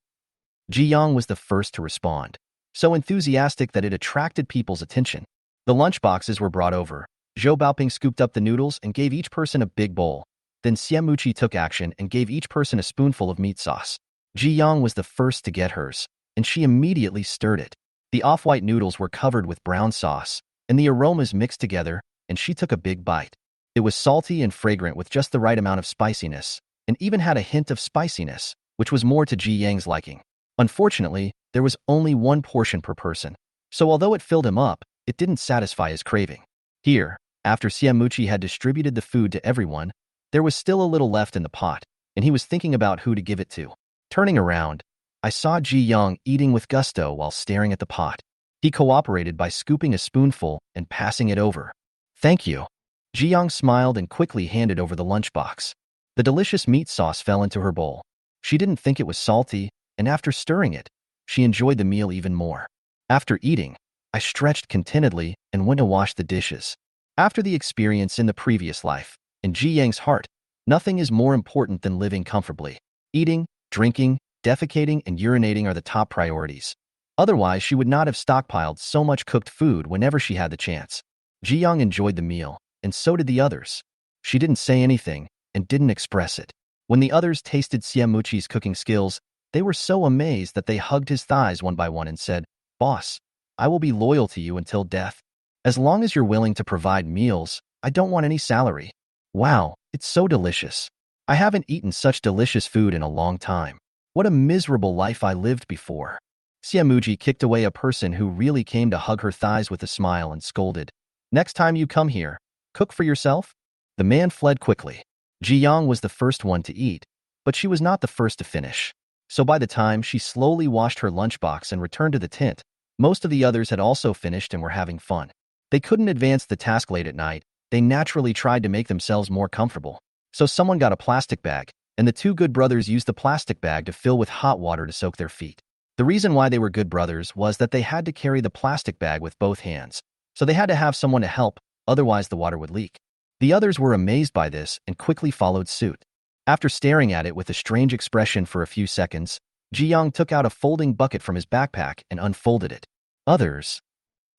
Ji Yang was the first to respond, so enthusiastic that it attracted people's attention. The lunchboxes were brought over. Zhou Baoping scooped up the noodles and gave each person a big bowl. Then Xiamuqi took action and gave each person a spoonful of meat sauce. Ji Yang was the first to get hers, and she immediately stirred it. The off-white noodles were covered with brown sauce, and the aromas mixed together, and she took a big bite. It was salty and fragrant with just the right amount of spiciness, and even had a hint of spiciness, which was more to Ji Yang's liking. Unfortunately, there was only one portion per person. So although it filled him up, it didn't satisfy his craving. Here, after Siamuchi had distributed the food to everyone, there was still a little left in the pot, and he was thinking about who to give it to. Turning around, I saw Ji Young eating with gusto while staring at the pot. He cooperated by scooping a spoonful and passing it over. Thank you. Ji Young smiled and quickly handed over the lunchbox. The delicious meat sauce fell into her bowl. She didn't think it was salty, and after stirring it, she enjoyed the meal even more. After eating, I stretched contentedly and went to wash the dishes. After the experience in the previous life, in Ji Yang's heart, nothing is more important than living comfortably. Eating, drinking, defecating, and urinating are the top priorities. Otherwise, she would not have stockpiled so much cooked food whenever she had the chance. Ji Young enjoyed the meal, and so did the others. She didn't say anything and didn't express it. When the others tasted Siamuchi's cooking skills, they were so amazed that they hugged his thighs one by one and said, "Boss, I will be loyal to you until death. As long as you're willing to provide meals, I don't want any salary." Wow, it's so delicious. I haven't eaten such delicious food in a long time. What a miserable life I lived before. Siamuchi kicked away a person who really came to hug her thighs with a smile and scolded, "Next time you come here, cook for yourself?" The man fled quickly. Ji Yang was the first one to eat, but she was not the first to finish. So by the time she slowly washed her lunchbox and returned to the tent, most of the others had also finished and were having fun. They couldn't advance the task late at night. They naturally tried to make themselves more comfortable. So someone got a plastic bag, and the two good brothers used the plastic bag to fill with hot water to soak their feet. The reason why they were good brothers was that they had to carry the plastic bag with both hands, so they had to have someone to help, otherwise the water would leak. The others were amazed by this and quickly followed suit. After staring at it with a strange expression for a few seconds, Ji Young took out a folding bucket from his backpack and unfolded it. Others.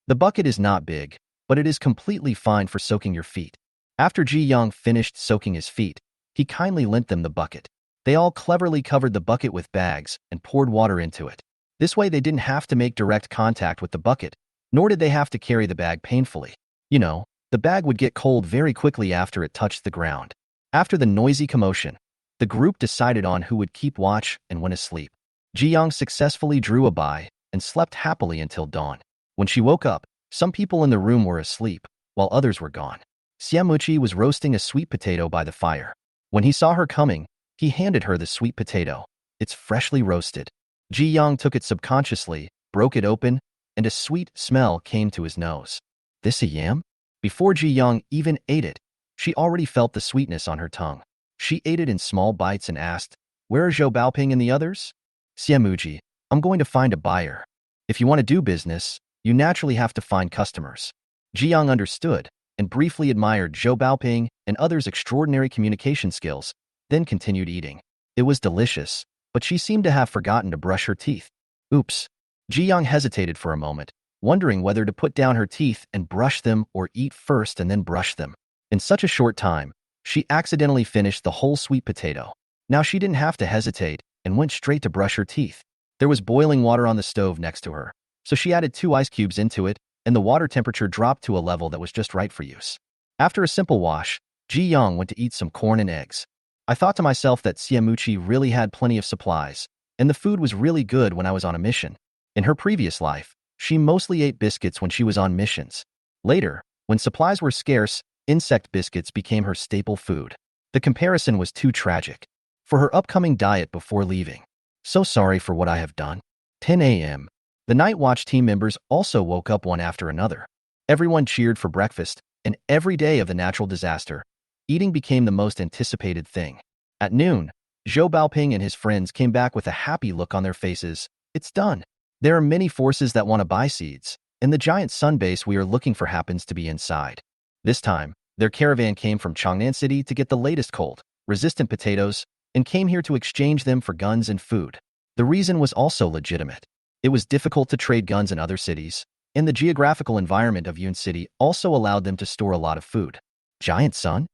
The bucket is not big, but it is completely fine for soaking your feet. After Ji Young finished soaking his feet, he kindly lent them the bucket. They all cleverly covered the bucket with bags and poured water into it. This way they didn't have to make direct contact with the bucket, nor did they have to carry the bag painfully. You know, the bag would get cold very quickly after it touched the ground. After the noisy commotion, the group decided on who would keep watch and went asleep. Ji Young successfully drew a bye and slept happily until dawn. When she woke up, some people in the room were asleep, while others were gone. Siamuchi was roasting a sweet potato by the fire. When he saw her coming, he handed her the sweet potato. It's freshly roasted. Ji Young took it subconsciously, broke it open, and a sweet smell came to his nose. This a yam? Before Ji Young even ate it, she already felt the sweetness on her tongue. She ate it in small bites and asked, "Where are Zhou Baoping and the others?" "Siamuchi, I'm going to find a buyer. If you want to do business, you naturally have to find customers." Ji Young understood and briefly admired Zhou Baoping and others' extraordinary communication skills, then continued eating. It was delicious, but she seemed to have forgotten to brush her teeth. Oops. Ji Young hesitated for a moment, wondering whether to put down her teeth and brush them or eat first and then brush them. In such a short time, she accidentally finished the whole sweet potato. Now she didn't have to hesitate and went straight to brush her teeth. There was boiling water on the stove next to her, so she added 2 ice cubes into it, and the water temperature dropped to a level that was just right for use. After a simple wash, Ji Young went to eat some corn and eggs. I thought to myself that Siamuchi really had plenty of supplies, and the food was really good when I was on a mission. In her previous life, she mostly ate biscuits when she was on missions. Later, when supplies were scarce, insect biscuits became her staple food. The comparison was too tragic. For her upcoming diet before leaving. So sorry for what I have done. 10 a.m. The night watch team members also woke up one after another. Everyone cheered for breakfast, and every day of the natural disaster, eating became the most anticipated thing. At noon, Zhou Baoping and his friends came back with a happy look on their faces. It's done. There are many forces that want to buy seeds, and the giant sun base we are looking for happens to be inside. This time, their caravan came from Changnan City to get the latest cold-resistant potatoes, and came here to exchange them for guns and food. The reason was also legitimate. It was difficult to trade guns in other cities, and the geographical environment of Yun City also allowed them to store a lot of food. Giant sun?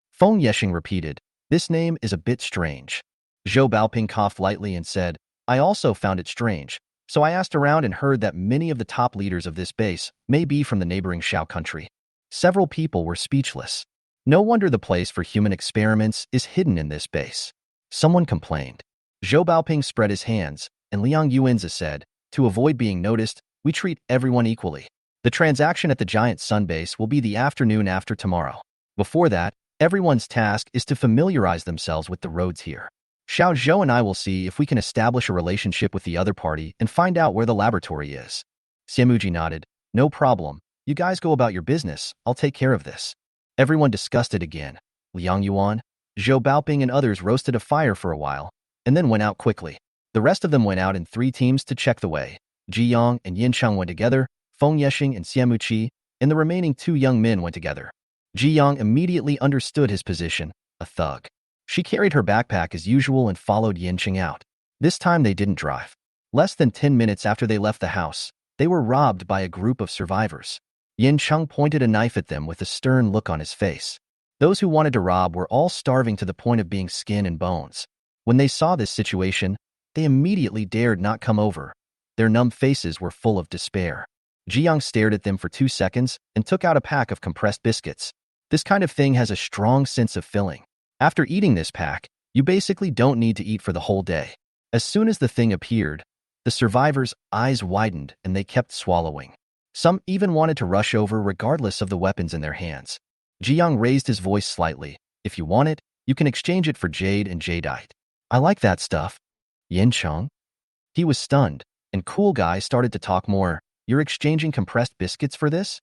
Feng Yeshing repeated. This name is a bit strange. Zhou Baoping coughed lightly and said, I also found it strange, so I asked around and heard that many of the top leaders of this base may be from the neighboring Shao country. Several people were speechless. No wonder the place for human experiments is hidden in this base. Someone complained. Zhou Baoping spread his hands, and Liang Yuanzi said, to avoid being noticed, We treat everyone equally. The transaction at the giant sun base will be the afternoon after tomorrow. Before that, everyone's task is to familiarize themselves with the roads here. Xiao Zhou and I will see if we can establish a relationship with the other party and find out where the laboratory is. Xiamuji nodded. No problem. You guys go about your business. I'll take care of this. Everyone discussed it again. Liang Yuan, Zhou Baoping and others roasted a fire for a while, and then went out quickly. The rest of them went out in 3 teams to check the way. Ji Yang and Yin Cheng went together, Feng Yexing and Xiamu Qi, and the remaining 2 young men went together. Ji Yang immediately understood his position, a thug. She carried her backpack as usual and followed Yin Cheng out. This time they didn't drive. Less than 10 minutes after they left the house, they were robbed by a group of survivors. Yin Cheng pointed a knife at them with a stern look on his face. Those who wanted to rob were all starving to the point of being skin and bones. When they saw this situation, they immediately dared not come over. Their numb faces were full of despair. Ji Yang stared at them for 2 seconds and took out a pack of compressed biscuits. This kind of thing has a strong sense of filling. After eating this pack, you basically don't need to eat for the whole day. As soon as the thing appeared, the survivors' eyes widened and they kept swallowing. Some even wanted to rush over regardless of the weapons in their hands. Ji Yang raised his voice slightly. If you want it, you can exchange it for jade and jadeite. I like that stuff. Yin Cheng? He was stunned, and Cool Guy started to talk more. You're exchanging compressed biscuits for this?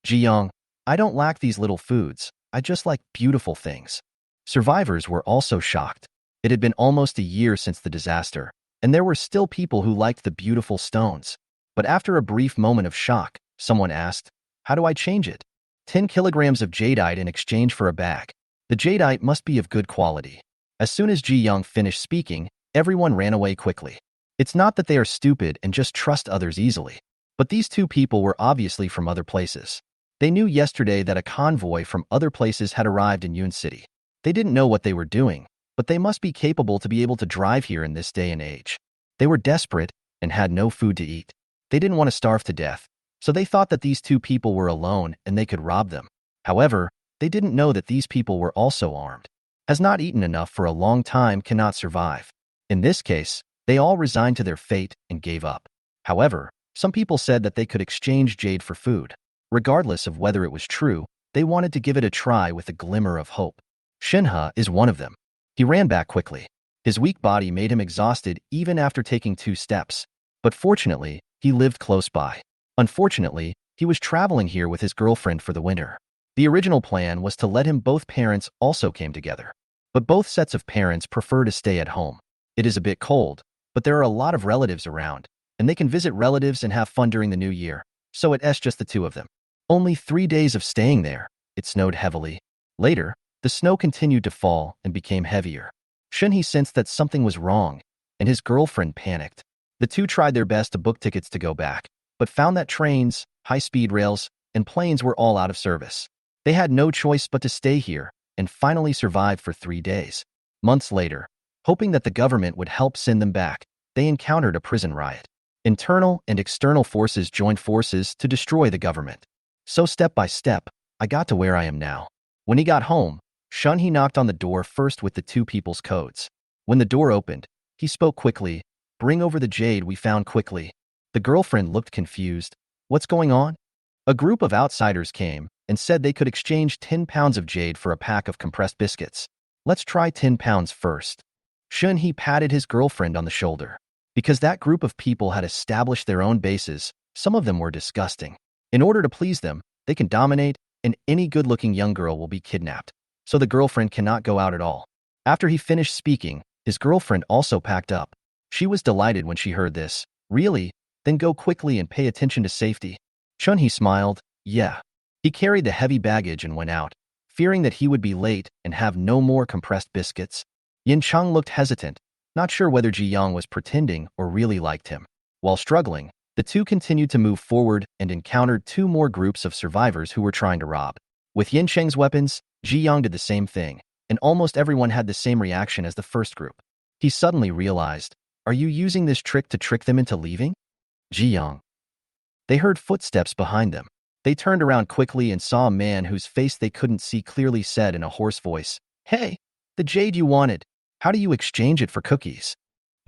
Ji Yang, I don't lack these little foods. I just like beautiful things. Survivors were also shocked. It had been almost a year since the disaster, and there were still people who liked the beautiful stones. But after a brief moment of shock, someone asked, how do I change it? 10 kilograms of jadeite in exchange for a bag. The jadeite must be of good quality. As soon as Ji Yang finished speaking, everyone ran away quickly. It's not that they are stupid and just trust others easily, but these 2 people were obviously from other places. They knew yesterday that a convoy from other places had arrived in Yun City. They didn't know what they were doing, but they must be capable to be able to drive here in this day and age. They were desperate and had no food to eat. They didn't want to starve to death, so they thought that these 2 people were alone and they could rob them. However, they didn't know that these people were also armed. Has not eaten enough for a long time cannot survive. In this case, they all resigned to their fate and gave up. However, some people said that they could exchange jade for food. Regardless of whether it was true, they wanted to give it a try with a glimmer of hope. Shinhe is one of them. He ran back quickly. His weak body made him exhausted even after taking 2 steps. But fortunately, he lived close by. Unfortunately, he was traveling here with his girlfriend for the winter. The original plan was to let him. Both parents also came together. But both sets of parents prefer to stay at home. It is a bit cold, but there are a lot of relatives around, and they can visit relatives and have fun during the new year, so it's just the 2 of them. Only 3 days of staying there. It snowed heavily. Later, the snow continued to fall and became heavier. Shinhe sensed that something was wrong, and his girlfriend panicked. The 2 tried their best to book tickets to go back, but found that trains, high-speed rails, and planes were all out of service. They had no choice but to stay here, and finally survived for 3 days. Months later, hoping that the government would help send them back, they encountered a prison riot. Internal and external forces joined forces to destroy the government. So step by step, I got to where I am now. When he got home, Shinhe knocked on the door first with the 2 people's codes. When the door opened, he spoke quickly. Bring over the jade we found quickly. The girlfriend looked confused. What's going on? A group of outsiders came and said they could exchange 10 pounds of jade for a pack of compressed biscuits. Let's try 10 pounds first. Shinhe patted his girlfriend on the shoulder. Because that group of people had established their own bases, some of them were disgusting. In order to please them, they can dominate, and any good-looking young girl will be kidnapped. So the girlfriend cannot go out at all. After he finished speaking, his girlfriend also packed up. She was delighted when she heard this. Really? Then go quickly and pay attention to safety. Shinhe smiled. Yeah. He carried the heavy baggage and went out, fearing that he would be late and have no more compressed biscuits. Yin Cheng looked hesitant, not sure whether Ji Yang was pretending or really liked him. While struggling, the 2 continued to move forward and encountered 2 more groups of survivors who were trying to rob. With Yin Cheng's weapons, Ji Yang did the same thing, and almost everyone had the same reaction as the first group. He suddenly realized, are you using this trick to trick them into leaving? Ji Yang. They heard footsteps behind them. They turned around quickly and saw a man whose face they couldn't see clearly said in a hoarse voice, Hey, the jade you wanted. How do you exchange it for cookies?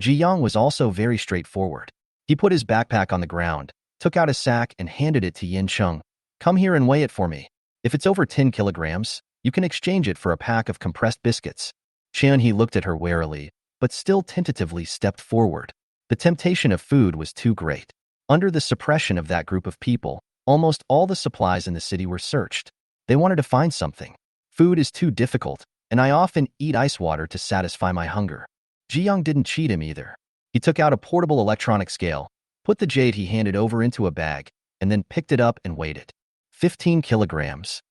Ji Yang was also very straightforward. He put his backpack on the ground, took out a sack and handed it to Yin Cheng. Come here and weigh it for me. If it's over 10 kilograms, you can exchange it for a pack of compressed biscuits. Qianhe looked at her warily, but still tentatively stepped forward. The temptation of food was too great. Under the suppression of that group of people, almost all the supplies in the city were searched. They wanted to find something. Food is too difficult, and I often eat ice water to satisfy my hunger. Jiang didn't cheat him either. He took out a portable electronic scale, put the jade he handed over into a bag, and then picked it up and weighed it. 15 kilograms.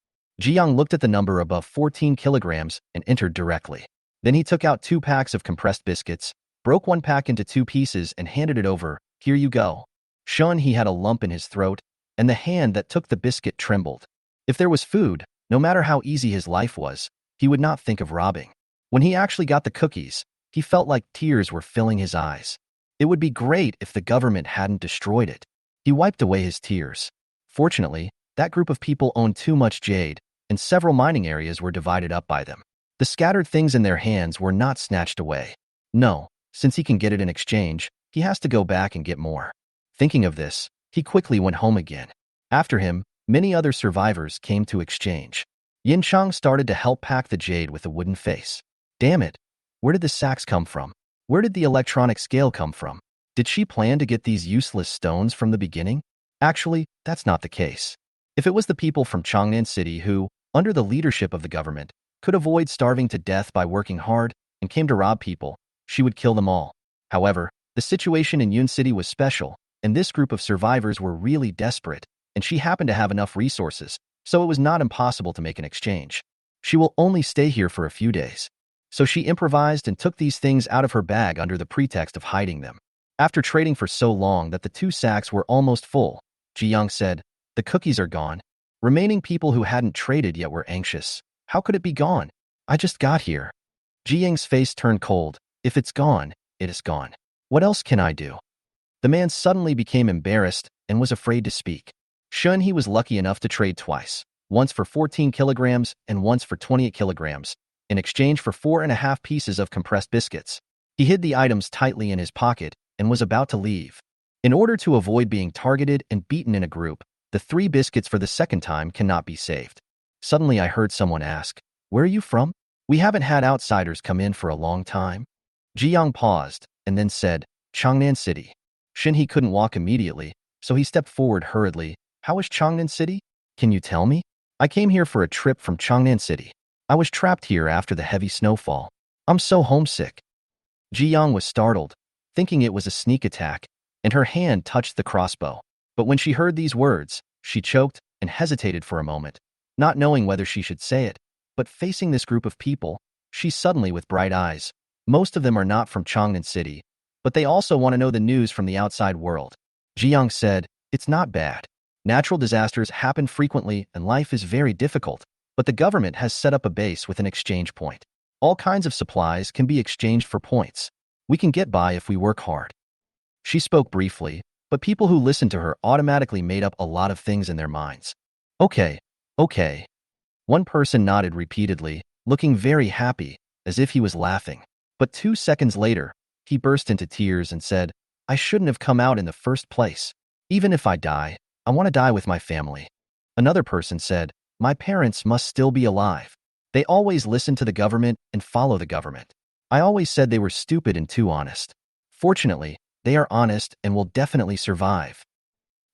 Jiang looked at the number above 14 kilograms and entered directly. Then he took out 2 packs of compressed biscuits, broke one pack into 2 pieces and handed it over. Here you go. Shun, he had a lump in his throat, and the hand that took the biscuit trembled. If there was food, no matter how easy his life was, he would not think of robbing. When he actually got the cookies, he felt like tears were filling his eyes. It would be great if the government hadn't destroyed it. He wiped away his tears. Fortunately, that group of people owned too much jade, and several mining areas were divided up by them. The scattered things in their hands were not snatched away. No, since he can get it in exchange, he has to go back and get more. Thinking of this, he quickly went home again. After him, many other survivors came to exchange. Yin Cheng started to help pack the jade with a wooden face. Damn it! Where did the sacks come from? Where did the electronic scale come from? Did she plan to get these useless stones from the beginning? Actually, that's not the case. If it was the people from Changnan City who, under the leadership of the government, could avoid starving to death by working hard and came to rob people, she would kill them all. However, the situation in Yun City was special, and this group of survivors were really desperate, and she happened to have enough resources, so it was not impossible to make an exchange. She will only stay here for a few days. So she improvised and took these things out of her bag under the pretext of hiding them. After trading for so long that the 2 sacks were almost full, Jiang said, "The cookies are gone." Remaining people who hadn't traded yet were anxious. How could it be gone? I just got here. Jiang's face turned cold. If it's gone, it is gone. What else can I do? The man suddenly became embarrassed and was afraid to speak. Shun, he was lucky enough to trade twice, once for 14 kilograms and once for 28 kilograms, in exchange for 4.5 pieces of compressed biscuits. He hid the items tightly in his pocket and was about to leave. In order to avoid being targeted and beaten in a group, the 3 biscuits for the second time cannot be saved. Suddenly I heard someone ask, "Where are you from? We haven't had outsiders come in for a long time." Jiang paused and then said, "Changnan City." Shinhe couldn't walk immediately, so he stepped forward hurriedly. "How is Changnan City? Can you tell me? I came here for a trip from Changnan City. I was trapped here after the heavy snowfall. I'm so homesick." Jiang was startled, thinking it was a sneak attack, and her hand touched the crossbow. But when she heard these words, she choked and hesitated for a moment, not knowing whether she should say it. But facing this group of people, she suddenly with bright eyes. Most of them are not from Changnan City, but they also want to know the news from the outside world. Jiang said, "It's not bad. Natural disasters happen frequently and life is very difficult, but the government has set up a base with an exchange point. All kinds of supplies can be exchanged for points. We can get by if we work hard." She spoke briefly, but people who listened to her automatically made up a lot of things in their minds. Okay. One person nodded repeatedly, looking very happy, as if he was laughing. But 2 seconds later, he burst into tears and said, "I shouldn't have come out in the first place. Even if I die, I want to die with my family." Another person said, "My parents must still be alive. They always listen to the government and follow the government. I always said they were stupid and too honest. Fortunately, they are honest and will definitely survive.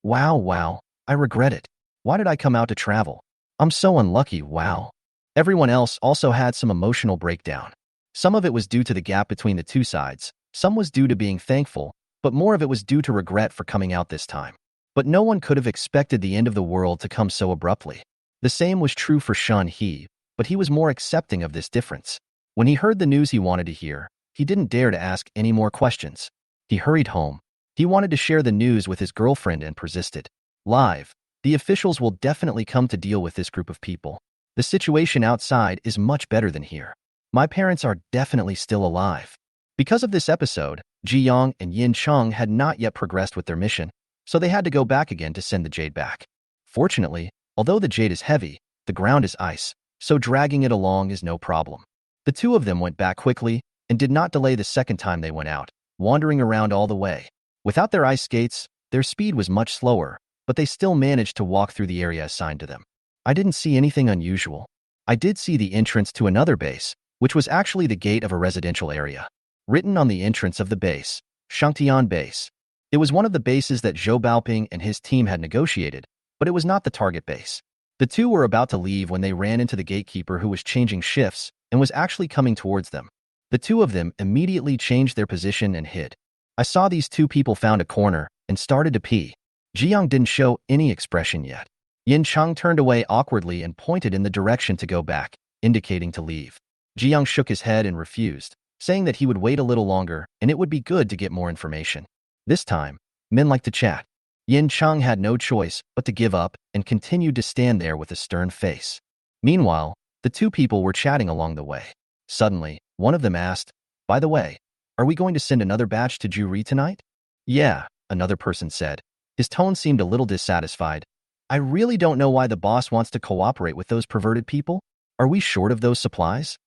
Wow, I regret it. Why did I come out to travel? I'm so unlucky, wow." Everyone else also had some emotional breakdown. Some of it was due to the gap between the 2 sides, some was due to being thankful, but more of it was due to regret for coming out this time. But no one could have expected the end of the world to come so abruptly. The same was true for Shun He, but he was more accepting of this difference. When he heard the news he wanted to hear, he didn't dare to ask any more questions. He hurried home. He wanted to share the news with his girlfriend and persisted. "Live. The officials will definitely come to deal with this group of people. The situation outside is much better than here. My parents are definitely still alive." Because of this episode, Jiang and Yin Cheng had not yet progressed with their mission, so they had to go back again to send the jade back. Fortunately, although the jade is heavy, the ground is ice, so dragging it along is no problem. The 2 of them went back quickly and did not delay the second time they went out, wandering around all the way. Without their ice skates, Their speed was much slower, but they still managed to walk through the area assigned to them. I didn't see anything unusual. I did see the entrance to another base, which was actually the gate of a residential area. Written on the entrance of the base, Shangtian Base. It was one of the bases that Zhou Baoping and his team had negotiated, but it was not the target base. The two were about to leave when they ran into the gatekeeper who was changing shifts and was actually coming towards them. The two of them immediately changed their position and hid. I saw these two people found a corner and started to pee. Jiang didn't show any expression yet. Yin Cheng turned away awkwardly and pointed in the direction to go back, indicating to leave. Jiang shook his head and refused, saying that he would wait a little longer and it would be good to get more information. This time, men like to chat. Yin Cheng had no choice but to give up and continued to stand there with a stern face. Meanwhile, the two people were chatting along the way. Suddenly, one of them asked, "By the way, are we going to send another batch to Juri tonight?" "Yeah," another person said. His tone seemed a little dissatisfied. "I really don't know why the boss wants to cooperate with those perverted people. Are we short of those supplies?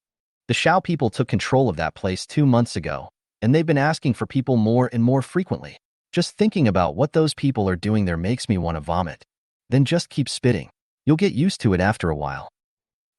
The Shao people took control of that place 2 months ago, and they've been asking for people more and more frequently. Just thinking about what those people are doing there makes me want to vomit. Then just keep spitting. You'll get used to it after a while."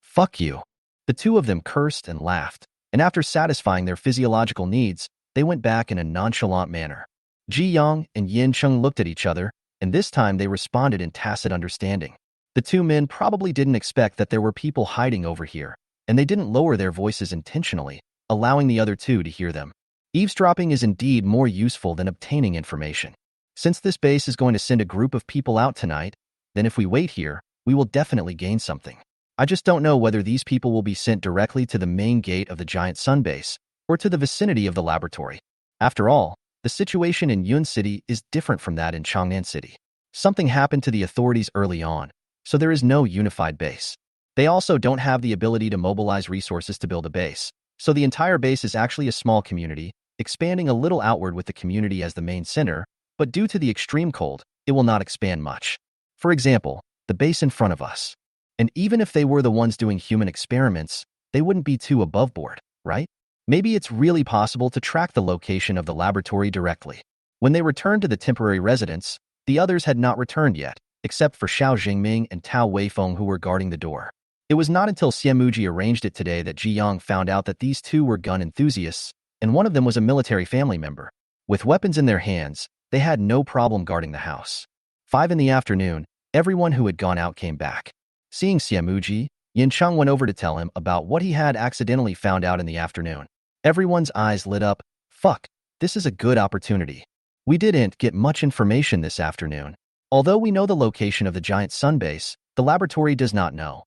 "Fuck you." The two of them cursed and laughed, and after satisfying their physiological needs, they went back in a nonchalant manner. Ji Yang and Yin Cheng looked at each other, and this time they responded in tacit understanding. The two men probably didn't expect that there were people hiding over here, and they didn't lower their voices intentionally, allowing the other two to hear them. Eavesdropping is indeed more useful than obtaining information. Since this base is going to send a group of people out tonight, then if we wait here, we will definitely gain something. I just don't know whether these people will be sent directly to the main gate of the giant sun base or to the vicinity of the laboratory. After all, the situation in Yun City is different from that in Changnan City. Something happened to the authorities early on, so there is no unified base. They also don't have the ability to mobilize resources to build a base, so the entire base is actually a small community, expanding a little outward with the community as the main center, but due to the extreme cold, it will not expand much. For example, the base in front of us. And even if they were the ones doing human experiments, they wouldn't be too above board, right? Maybe it's really possible to track the location of the laboratory directly. When they returned to the temporary residence, the others had not returned yet, except for Xiao Jingming and Tao Weifeng who were guarding the door. It was not until Xiamuji arranged it today that Ji Yang found out that these two were gun enthusiasts, and one of them was a military family member. With weapons in their hands, they had no problem guarding the house. 5 in the afternoon, everyone who had gone out came back. Seeing Xiamuji, Yin Cheng went over to tell him about what he had accidentally found out in the afternoon. Everyone's eyes lit up. Fuck, this is a good opportunity. We didn't get much information this afternoon. Although we know the location of the giant sun base, the laboratory does not know.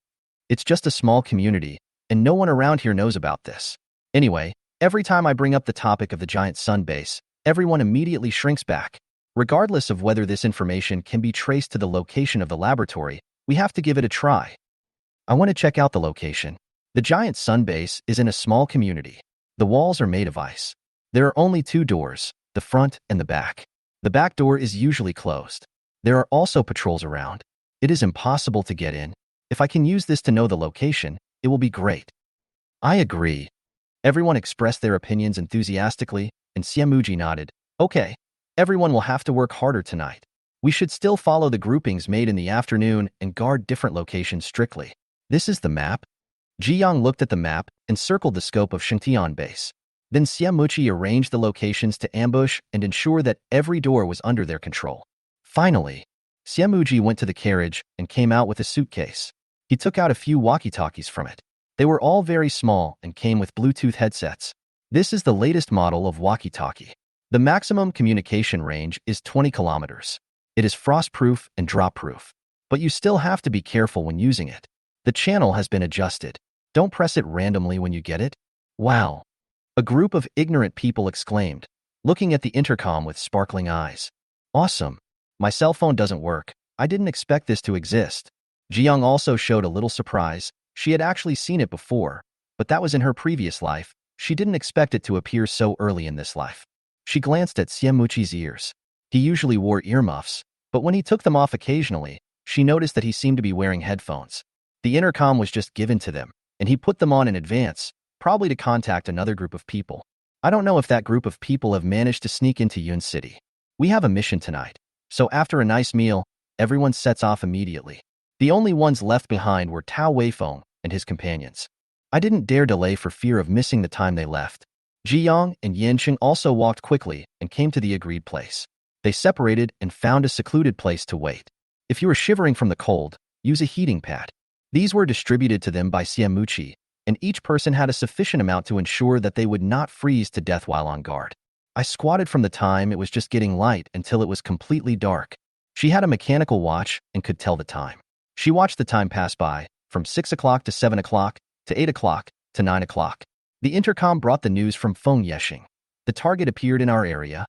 It's just a small community, and no one around here knows about this. Anyway, every time I bring up the topic of the giant sun base, everyone immediately shrinks back. Regardless of whether this information can be traced to the location of the laboratory, we have to give it a try. I want to check out the location. The giant sun base is in a small community. The walls are made of ice. There are only 2 doors, the front and the back. The back door is usually closed. There are also patrols around. It is impossible to get in. If I can use this to know the location, it will be great. I agree. Everyone expressed their opinions enthusiastically, and Xiamuji nodded. Okay, everyone will have to work harder tonight. We should still follow the groupings made in the afternoon and guard different locations strictly. This is the map. Ji Yang looked at the map and circled the scope of Shengtian base. Then Xiamuji arranged the locations to ambush and ensure that every door was under their control. Finally, Xiamuji went to the carriage and came out with a suitcase. He took out a few walkie-talkies from it. They were all very small and came with Bluetooth headsets. This is the latest model of walkie-talkie. The maximum communication range is 20 kilometers. It is frost-proof and drop-proof, but you still have to be careful when using it. The channel has been adjusted. Don't press it randomly when you get it. Wow! A group of ignorant people exclaimed, looking at the intercom with sparkling eyes. Awesome! My cell phone doesn't work. I didn't expect this to exist. Jiyoung also showed a little surprise. She had actually seen it before, but that was in her previous life. She didn't expect it to appear so early in this life. She glanced at Xiamuchi's ears. He usually wore earmuffs, but when he took them off occasionally, she noticed that he seemed to be wearing headphones. The intercom was just given to them, and he put them on in advance, probably to contact another group of people. I don't know if that group of people have managed to sneak into Yun City. We have a mission tonight. So after a nice meal, everyone sets off immediately. The only ones left behind were Tao Weifeng and his companions. I didn't dare delay for fear of missing the time they left. Ji Yang and Yin Cheng also walked quickly and came to the agreed place. They separated and found a secluded place to wait. If you were shivering from the cold, use a heating pad. These were distributed to them by Siamuchi, and each person had a sufficient amount to ensure that they would not freeze to death while on guard. I squatted from the time it was just getting light until it was completely dark. She had a mechanical watch and could tell the time. She watched the time pass by, from 6 o'clock to 7 o'clock, to 8 o'clock, to 9 o'clock. The intercom brought the news from Feng Yeshing. The target appeared in our area.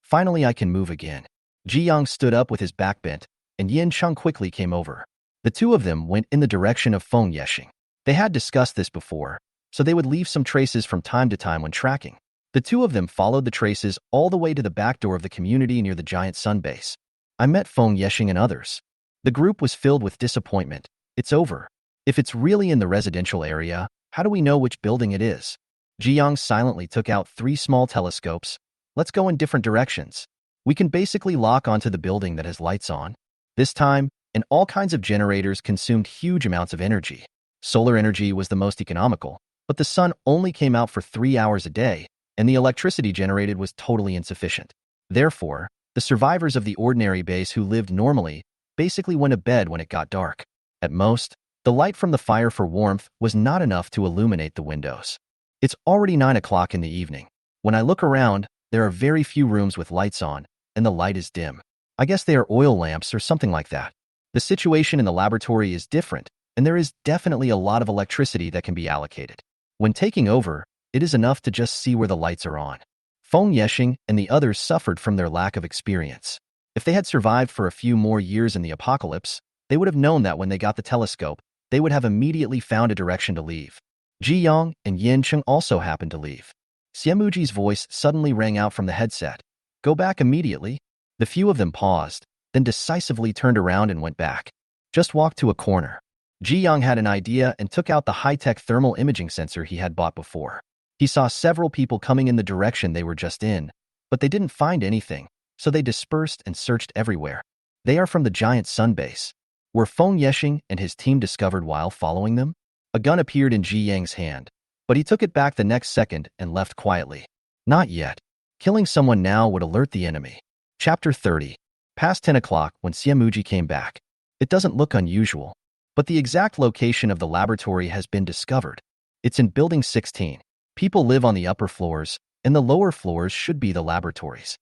Finally, I can move again. Ji Yang stood up with his back bent, and Yin Cheng quickly came over. The two of them went in the direction of Feng Yeshing. They had discussed this before, so they would leave some traces from time to time when tracking. The two of them followed the traces all the way to the back door of the community near the giant sun base. I met Feng Yeshing and others. The group was filled with disappointment. It's over. If it's really in the residential area, how do we know which building it is? Ji Yang silently took out 3 small telescopes. Let's go in different directions. We can basically lock onto the building that has lights on. This time, and all kinds of generators consumed huge amounts of energy. Solar energy was the most economical, but the sun only came out for 3 hours a day, and the electricity generated was totally insufficient. Therefore, the survivors of the ordinary base who lived normally basically went to bed when it got dark. At most, the light from the fire for warmth was not enough to illuminate the windows. It's already 9 o'clock in the evening. When I look around, there are very few rooms with lights on, and the light is dim. I guess they are oil lamps or something like that. The situation in the laboratory is different, and there is definitely a lot of electricity that can be allocated. When taking over, it is enough to just see where the lights are on. Feng Yeshing and the others suffered from their lack of experience. If they had survived for a few more years in the apocalypse, they would have known that when they got the telescope, they would have immediately found a direction to leave. Ji Yang and Yin Cheng also happened to leave. Siamuji's voice suddenly rang out from the headset. Go back immediately. The few of them paused, then decisively turned around and went back. Just walk to a corner. Ji Yang had an idea and took out the high-tech thermal imaging sensor he had bought before. He saw several people coming in the direction they were just in, but they didn't find anything, so they dispersed and searched everywhere. They are from the giant sun base. Were Feng Yeshing and his team discovered while following them? A gun appeared in Ji Yang's hand, but he took it back the next second and left quietly. Not yet. Killing someone now would alert the enemy. Chapter 30. Past 10 o'clock when Siamuji came back. It doesn't look unusual, but the exact location of the laboratory has been discovered. It's in Building 16. People live on the upper floors, and the lower floors should be the laboratories.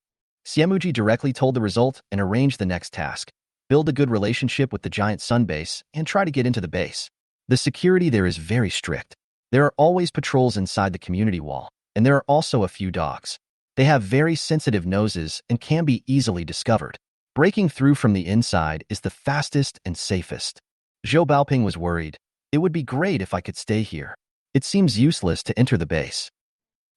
Siamuji directly told the result and arranged the next task. Build a good relationship with the giant sun base and try to get into the base. The security there is very strict. There are always patrols inside the community wall, and there are also a few dogs. They have very sensitive noses and can be easily discovered. Breaking through from the inside is the fastest and safest. Zhou Baoping was worried. It would be great if I could stay here. It seems useless to enter the base.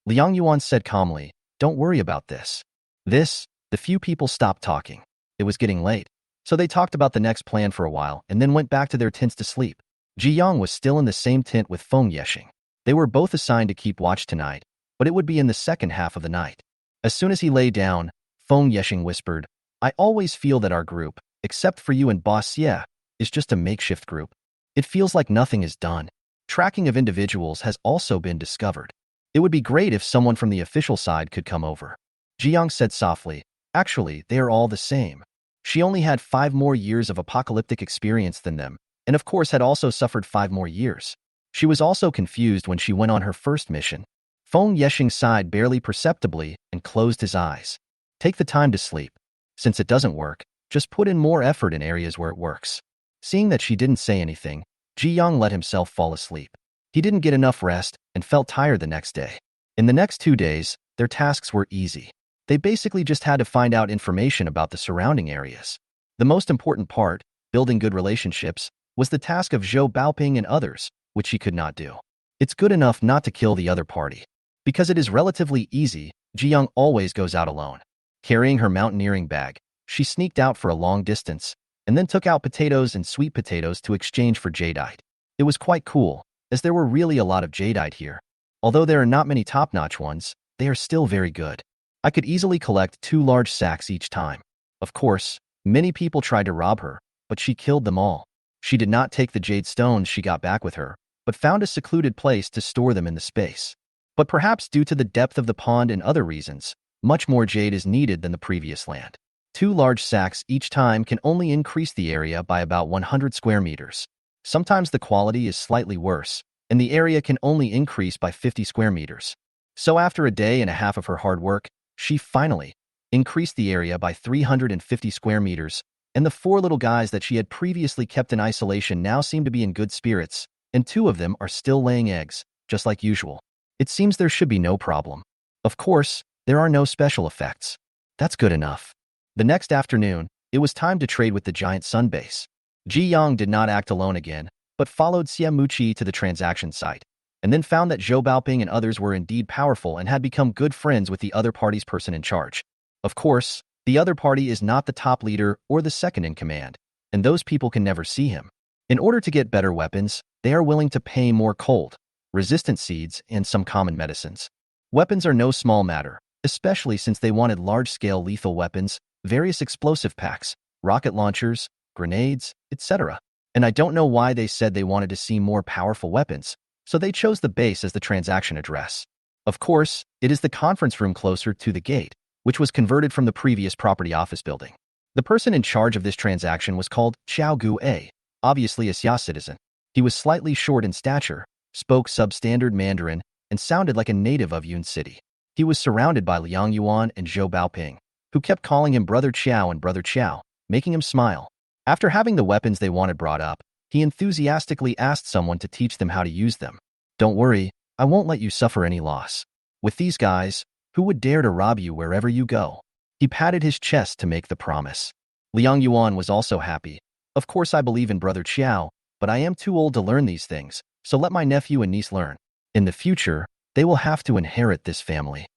Liang Yuan said calmly, don't worry about this. The few people stopped talking. It was getting late, so they talked about the next plan for a while and then went back to their tents to sleep. Ji Yang was still in the same tent with Feng Yeshing. They were both assigned to keep watch tonight, but it would be in the second half of the night. As soon as he lay down, Feng Yeshing whispered, I always feel that our group, except for you and Boss Ye, is just a makeshift group. It feels like nothing is done. Tracking of individuals has also been discovered. It would be great if someone from the official side could come over. Ji Yang said softly, actually, they are all the same. She only had 5 more years of apocalyptic experience than them, and of course had also suffered 5 more years. She was also confused when she went on her first mission. Feng Yeshing sighed barely perceptibly and closed his eyes. Take the time to sleep. Since it doesn't work, just put in more effort in areas where it works. Seeing that she didn't say anything, Ji Yang let himself fall asleep. He didn't get enough rest and felt tired the next day. In the next 2 days, their tasks were easy. They basically just had to find out information about the surrounding areas. The most important part, building good relationships, was the task of Zhou Baoping and others, which she could not do. It's good enough not to kill the other party. Because it is relatively easy, Ji Yang always goes out alone. Carrying her mountaineering bag, she sneaked out for a long distance, and then took out potatoes and sweet potatoes to exchange for jadeite. It was quite cool, as there were really a lot of jadeite here. Although there are not many top-notch ones, they are still very good. I could easily collect 2 large sacks each time. Of course, many people tried to rob her, but she killed them all. She did not take the jade stones she got back with her, but found a secluded place to store them in the space. But perhaps due to the depth of the pond and other reasons, much more jade is needed than the previous land. 2 large sacks each time can only increase the area by about 100 square meters. Sometimes the quality is slightly worse, and the area can only increase by 50 square meters. So after a day and a half of her hard work, she finally increased the area by 350 square meters, and the 4 little guys that she had previously kept in isolation now seem to be in good spirits, and 2 of them are still laying eggs, just like usual. It seems there should be no problem. Of course, there are no special effects. That's good enough. The next afternoon, it was time to trade with the giant sun base. Ji Yang did not act alone again, but followed Xiamuqi to the transaction site, and then found that Zhou Baoping and others were indeed powerful and had become good friends with the other party's person in charge. Of course, the other party is not the top leader or the second in command, and those people can never see him. In order to get better weapons, they are willing to pay more cold, resistant seeds, and some common medicines. Weapons are no small matter, especially since they wanted large-scale lethal weapons, various explosive packs, rocket launchers, grenades, etc. And I don't know why they said they wanted to see more powerful weapons, so they chose the base as the transaction address. Of course, it is the conference room closer to the gate, which was converted from the previous property office building. The person in charge of this transaction was called Xiao Gue, obviously a Xia citizen. He was slightly short in stature, spoke substandard Mandarin, and sounded like a native of Yun City. He was surrounded by Liang Yuan and Zhou Baoping, who kept calling him Brother Qiao and Brother Qiao, making him smile. After having the weapons they wanted brought up, he enthusiastically asked someone to teach them how to use them. Don't worry, I won't let you suffer any loss. With these guys, who would dare to rob you wherever you go? He patted his chest to make the promise. Liang Yuan was also happy. Of course I believe in Brother Qiao, but I am too old to learn these things, so let my nephew and niece learn. In the future, they will have to inherit this family.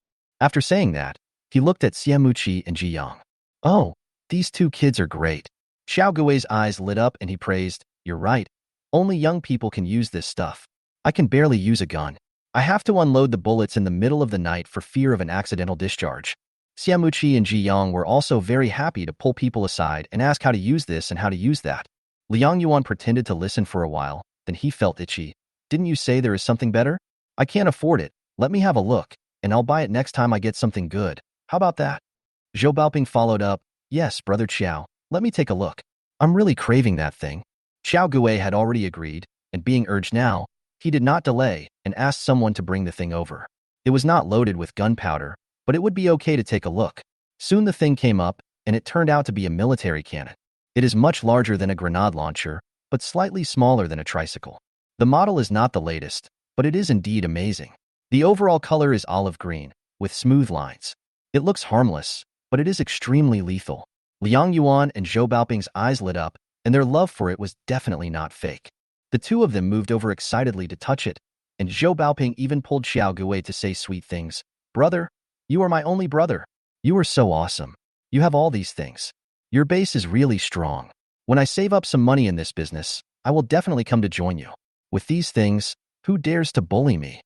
After saying that, he looked at Xiamuqi and Ji Yang. Oh, these 2 kids are great. Xiao Gui's eyes lit up and he praised, you're right. Only young people can use this stuff. I can barely use a gun. I have to unload the bullets in the middle of the night for fear of an accidental discharge. Xiamuqi and Ji Yang were also very happy to pull people aside and ask how to use this and how to use that. Liang Yuan pretended to listen for a while, then he felt itchy. Didn't you say there is something better? I can't afford it. Let me have a look, and I'll buy it next time I get something good. How about that? Zhou Baoping followed up, yes, Brother Qiao, let me take a look. I'm really craving that thing. Xiao Gue had already agreed, and being urged now, he did not delay and asked someone to bring the thing over. It was not loaded with gunpowder, but it would be okay to take a look. Soon the thing came up, and it turned out to be a military cannon. It is much larger than a grenade launcher, but slightly smaller than a tricycle. The model is not the latest, but it is indeed amazing. The overall color is olive green, with smooth lines. It looks harmless, but it is extremely lethal. Liang Yuan and Zhou Baoping's eyes lit up, and their love for it was definitely not fake. The 2 of them moved over excitedly to touch it, and Zhou Baoping even pulled Xiao Gue to say sweet things. Brother, you are my only brother. You are so awesome. You have all these things. Your base is really strong. When I save up some money in this business, I will definitely come to join you. With these things, who dares to bully me?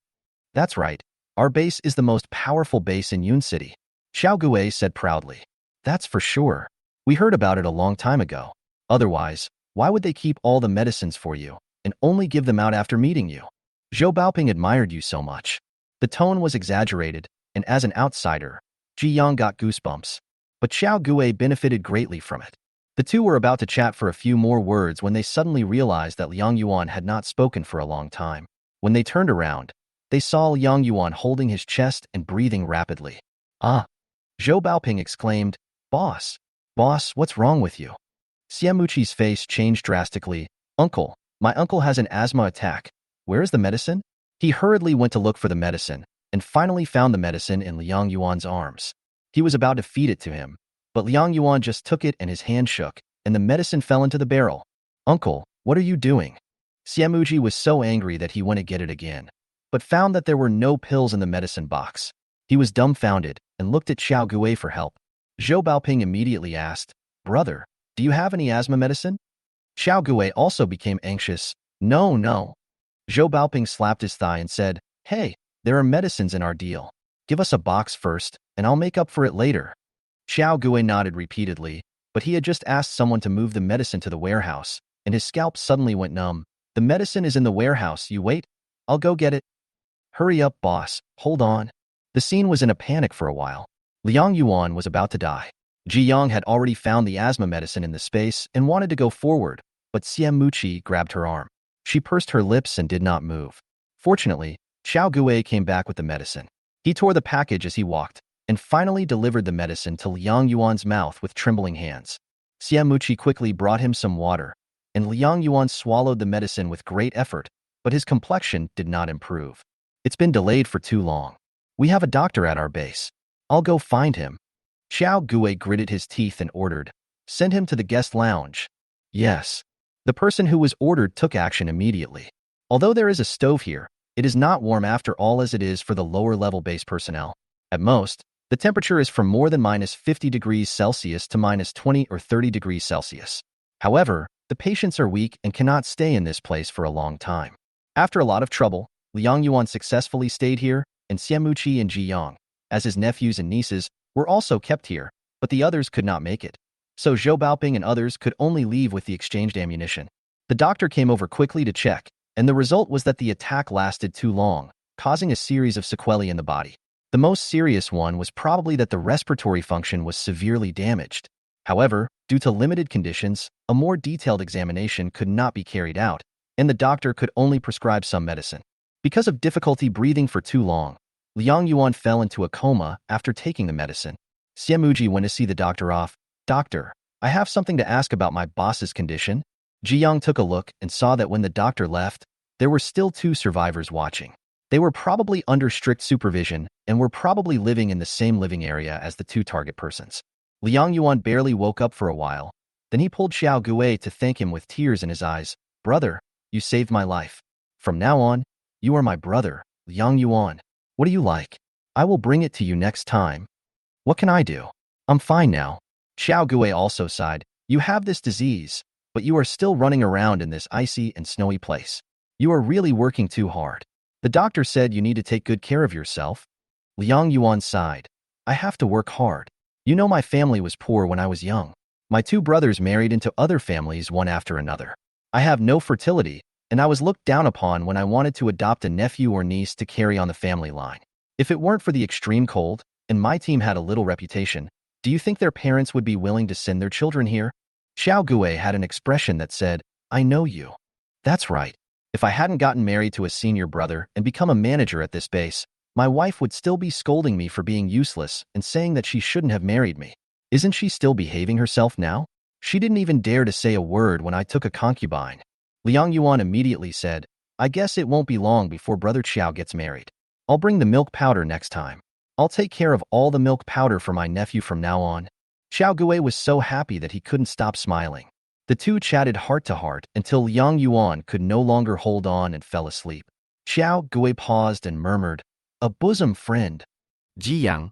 That's right. Our base is the most powerful base in Yun City. Xiao Gue said proudly. That's for sure. We heard about it a long time ago. Otherwise, why would they keep all the medicines for you and only give them out after meeting you? Zhou Baoping admired you so much. The tone was exaggerated, and as an outsider, Ji Yang got goosebumps. But Xiao Gue benefited greatly from it. The 2 were about to chat for a few more words when they suddenly realized that Liang Yuan had not spoken for a long time. When they turned around, they saw Liang Yuan holding his chest and breathing rapidly. Ah! Zhou Baoping exclaimed, Boss, what's wrong with you? Xiamuqi's face changed drastically. Uncle, my uncle has an asthma attack. Where is the medicine? He hurriedly went to look for the medicine, and finally found the medicine in Liang Yuan's arms. He was about to feed it to him, but Liang Yuan just took it and his hand shook, and the medicine fell into the barrel. Uncle, what are you doing? Xiamuqi was so angry that he went to get it again, but found that there were no pills in the medicine box. He was dumbfounded and looked at Xiao Gue for help. Zhou Baoping immediately asked, Brother, do you have any asthma medicine? Xiao Gue also became anxious. No. Zhou Baoping slapped his thigh and said, Hey, there are medicines in our deal. Give us a box first, and I'll make up for it later. Xiao Gue nodded repeatedly, but he had just asked someone to move the medicine to the warehouse, and his scalp suddenly went numb. The medicine is in the warehouse. You wait. I'll go get it. Hurry up, boss. Hold on. The scene was in a panic for a while. Liang Yuan was about to die. Ji Yang had already found the asthma medicine in the space and wanted to go forward, but Xian Muqi grabbed her arm. She pursed her lips and did not move. Fortunately, Xiao Gui came back with the medicine. He tore the package as he walked, and finally delivered the medicine to Liang Yuan's mouth with trembling hands. Xian Muqi quickly brought him some water, and Liang Yuan swallowed the medicine with great effort, but his complexion did not improve. It's been delayed for too long. We have a doctor at our base. I'll go find him. Xiao Gui gritted his teeth and ordered, send him to the guest lounge. Yes. The person who was ordered took action immediately. Although there is a stove here, it is not warm after all as it is for the lower-level base personnel. At most, the temperature is from more than -50 degrees Celsius to -20 or 30 degrees Celsius. However, the patients are weak and cannot stay in this place for a long time. After a lot of trouble, Liang Yuan successfully stayed here, and Xian Muqi and Ji Yang, as his nephews and nieces, were also kept here, but the others could not make it. So Zhou Baoping and others could only leave with the exchanged ammunition. The doctor came over quickly to check, and the result was that the attack lasted too long, causing a series of sequelae in the body. The most serious one was probably that the respiratory function was severely damaged. However, due to limited conditions, a more detailed examination could not be carried out, and the doctor could only prescribe some medicine. Because of difficulty breathing for too long, Liang Yuan fell into a coma after taking the medicine. Xian Muqi went to see the doctor off. Doctor, I have something to ask about my boss's condition. Ji Yang took a look and saw that when the doctor left, there were still 2 survivors watching. They were probably under strict supervision and were probably living in the same living area as the 2 target persons. Liang Yuan barely woke up for a while. Then he pulled Xiao Gui to thank him with tears in his eyes. Brother, you saved my life. From now on, you are my brother, Liang Yuan. What do you like? I will bring it to you next time. What can I do? I'm fine now. Xiao Gui also sighed. You have this disease, but you are still running around in this icy and snowy place. You are really working too hard. The doctor said you need to take good care of yourself. Liang Yuan sighed. I have to work hard. You know my family was poor when I was young. My 2 brothers married into other families one after another. I have no fertility, and I was looked down upon when I wanted to adopt a nephew or niece to carry on the family line. If it weren't for the extreme cold, and my team had a little reputation, do you think their parents would be willing to send their children here? Xiao Gui had an expression that said, I know you. That's right. If I hadn't gotten married to a senior brother and become a manager at this base, my wife would still be scolding me for being useless and saying that she shouldn't have married me. Isn't she still behaving herself now? She didn't even dare to say a word when I took a concubine. Liang Yuan immediately said, I guess it won't be long before Brother Qiao gets married. I'll bring the milk powder next time. I'll take care of all the milk powder for my nephew from now on. Xiao Gui was so happy that he couldn't stop smiling. The 2 chatted heart to heart until Liang Yuan could no longer hold on and fell asleep. Xiao Gui paused and murmured, a bosom friend. Ji Yang.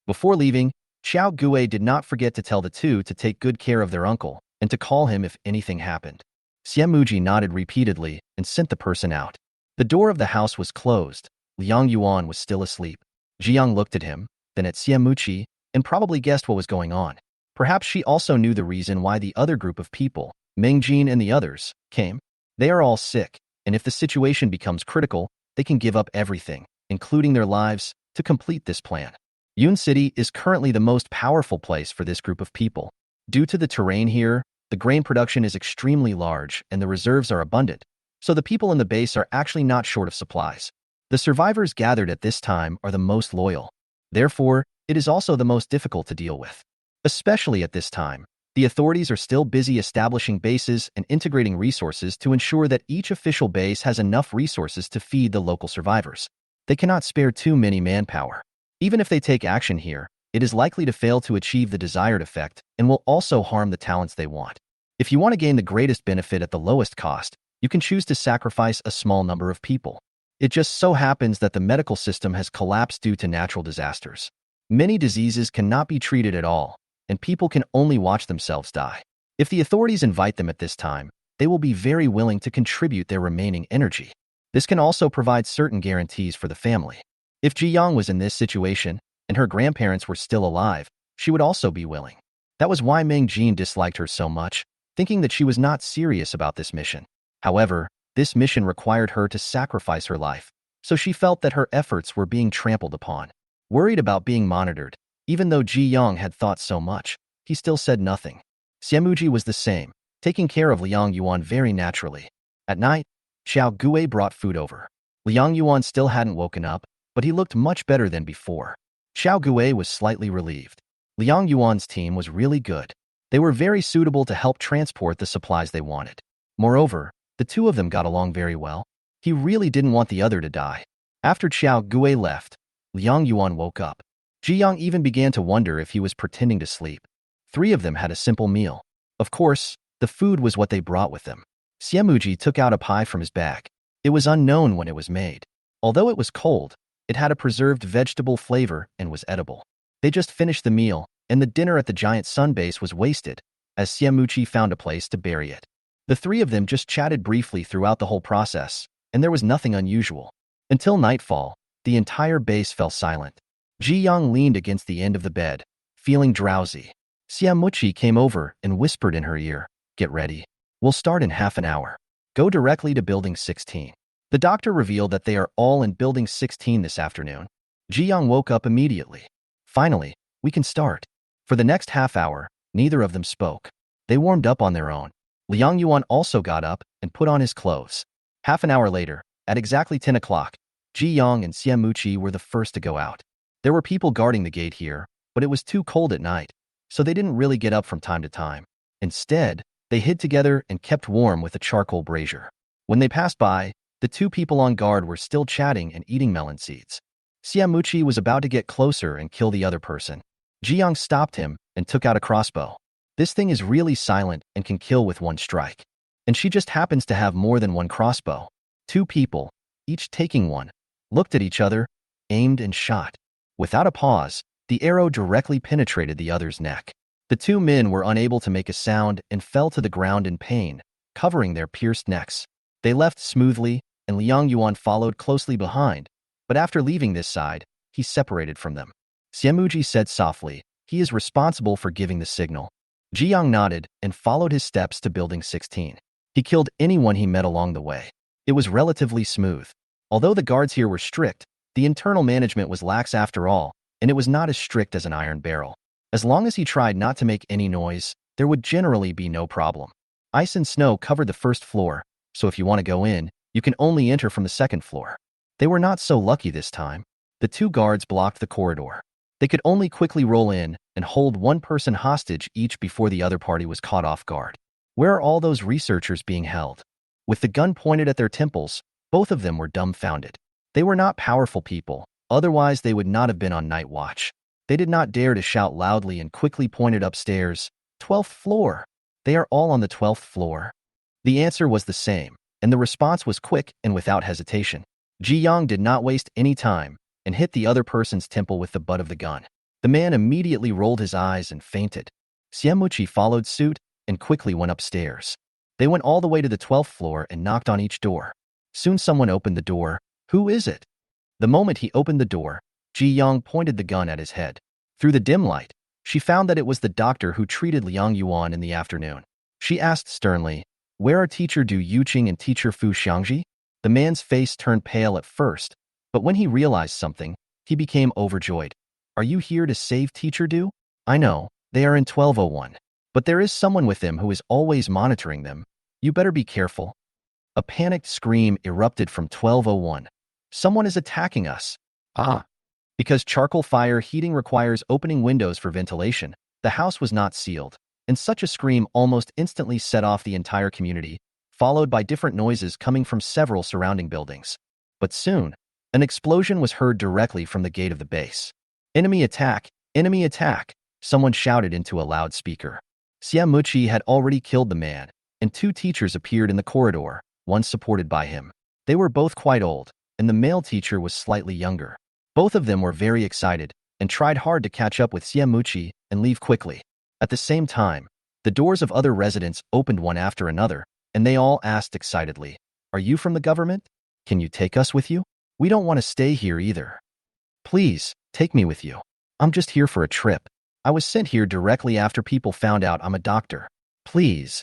Before leaving, Xiao Gui did not forget to tell the 2 to take good care of their uncle and to call him if anything happened. Xian Muqi nodded repeatedly and sent the person out. The door of the house was closed. Liang Yuan was still asleep. Ji Yang looked at him, then at Xian Muqi, and probably guessed what was going on. Perhaps she also knew the reason why the other group of people, Meng Jin and the others, came. They are all sick, and if the situation becomes critical, they can give up everything, including their lives, to complete this plan. Yun City is currently the most powerful place for this group of people. Due to the terrain here, the grain production is extremely large and the reserves are abundant, so the people in the base are actually not short of supplies. The survivors gathered at this time are the most loyal. Therefore, it is also the most difficult to deal with. Especially at this time, the authorities are still busy establishing bases and integrating resources to ensure that each official base has enough resources to feed the local survivors. They cannot spare too many manpower. Even if they take action here, it is likely to fail to achieve the desired effect and will also harm the talents they want. If you want to gain the greatest benefit at the lowest cost, you can choose to sacrifice a small number of people. It just so happens that the medical system has collapsed due to natural disasters. Many diseases cannot be treated at all, and people can only watch themselves die. If the authorities invite them at this time, they will be very willing to contribute their remaining energy. This can also provide certain guarantees for the family. If Ji Yang was in this situation, and her grandparents were still alive, she would also be willing. That was why Meng Jin disliked her so much, thinking that she was not serious about this mission. However, this mission required her to sacrifice her life, so she felt that her efforts were being trampled upon. Worried about being monitored, even though Ji Yang had thought so much, he still said nothing. Xiamuji was the same, taking care of Liang Yuan very naturally. At night, Xiao Gui brought food over. Liang Yuan still hadn't woken up, but he looked much better than before. Xiao Gui was slightly relieved. Liang Yuan's team was really good. They were very suitable to help transport the supplies they wanted. Moreover, the two of them got along very well. He really didn't want the other to die. After Xiao Gui left, Liang Yuan woke up. Ji Yang even began to wonder if he was pretending to sleep. Three of them had a simple meal. Of course, the food was what they brought with them. Xiamuji took out a pie from his bag. It was unknown when it was made. Although it was cold, it had a preserved vegetable flavor and was edible. They just finished the meal, and the dinner at the giant sun base was wasted, as Xiamuji found a place to bury it. The three of them just chatted briefly throughout the whole process, and there was nothing unusual. Until nightfall, the entire base fell silent. Ji Yang leaned against the end of the bed, feeling drowsy. Xiamuji came over and whispered in her ear, "Get ready. We'll start in half an hour. Go directly to Building 16. The doctor revealed that they are all in Building 16 this afternoon. Ji Yang woke up immediately. Finally, we can start. For the next half hour, neither of them spoke. They warmed up on their own. Liang Yuan also got up and put on his clothes. Half an hour later, at exactly 10 o'clock, Ji Yang and Xiamuji were the first to go out. There were people guarding the gate here, but it was too cold at night, so they didn't really get up from time to time. Instead, they hid together and kept warm with a charcoal brazier. When they passed by, the two people on guard were still chatting and eating melon seeds. Xiamuji was about to get closer and kill the other person. Ji Yang stopped him and took out a crossbow. This thing is really silent and can kill with one strike. And she just happens to have more than one crossbow. Two people, each taking one, looked at each other, aimed and shot. Without a pause, the arrow directly penetrated the other's neck. The two men were unable to make a sound and fell to the ground in pain, covering their pierced necks. They left smoothly, and Liang Yuan followed closely behind, but after leaving this side, he separated from them. Xiamuji said softly, "He is responsible for giving the signal." Ji Yang nodded and followed his steps to Building 16. He killed anyone he met along the way. It was relatively smooth. Although the guards here were strict, the internal management was lax after all, and it was not as strict as an iron barrel. As long as he tried not to make any noise, there would generally be no problem. Ice and snow covered the first floor, so if you want to go in, you can only enter from the second floor. They were not so lucky this time. The two guards blocked the corridor. They could only quickly roll in and hold one person hostage each before the other party was caught off guard. Where are all those researchers being held? With the gun pointed at their temples, both of them were dumbfounded. They were not powerful people, otherwise they would not have been on night watch. They did not dare to shout loudly and quickly pointed upstairs. 12th floor. They are all on the 12th floor. The answer was the same, and the response was quick and without hesitation. Ji Yang did not waste any time and hit the other person's temple with the butt of the gun. The man immediately rolled his eyes and fainted. Xiamuji followed suit and quickly went upstairs. They went all the way to the 12th floor and knocked on each door. Soon someone opened the door. "Who is it?" The moment he opened the door, Ji Yang pointed the gun at his head. Through the dim light, she found that it was the doctor who treated Liang Yuan in the afternoon. She asked sternly, "Where are Teacher Du Yuqing and Teacher Fu Xiangji?" The man's face turned pale at first, but when he realized something, he became overjoyed. "Are you here to save Teacher Du? I know, they are in 1201. But there is someone with them who is always monitoring them. You better be careful." A panicked scream erupted from 1201. "Someone is attacking us." Ah! Because charcoal fire heating requires opening windows for ventilation, the house was not sealed, and such a scream almost instantly set off the entire community, followed by different noises coming from several surrounding buildings. But soon, an explosion was heard directly from the gate of the base. "Enemy attack! Enemy attack!" someone shouted into a loudspeaker. Xiamuji had already killed the man, and two teachers appeared in the corridor, one supported by him. They were both quite old, and the male teacher was slightly younger. Both of them were very excited and tried hard to catch up with Xiamuji and leave quickly. At the same time, the doors of other residents opened one after another, and they all asked excitedly, "Are you from the government? Can you take us with you? We don't want to stay here either. Please, take me with you. I'm just here for a trip. I was sent here directly after people found out I'm a doctor. Please.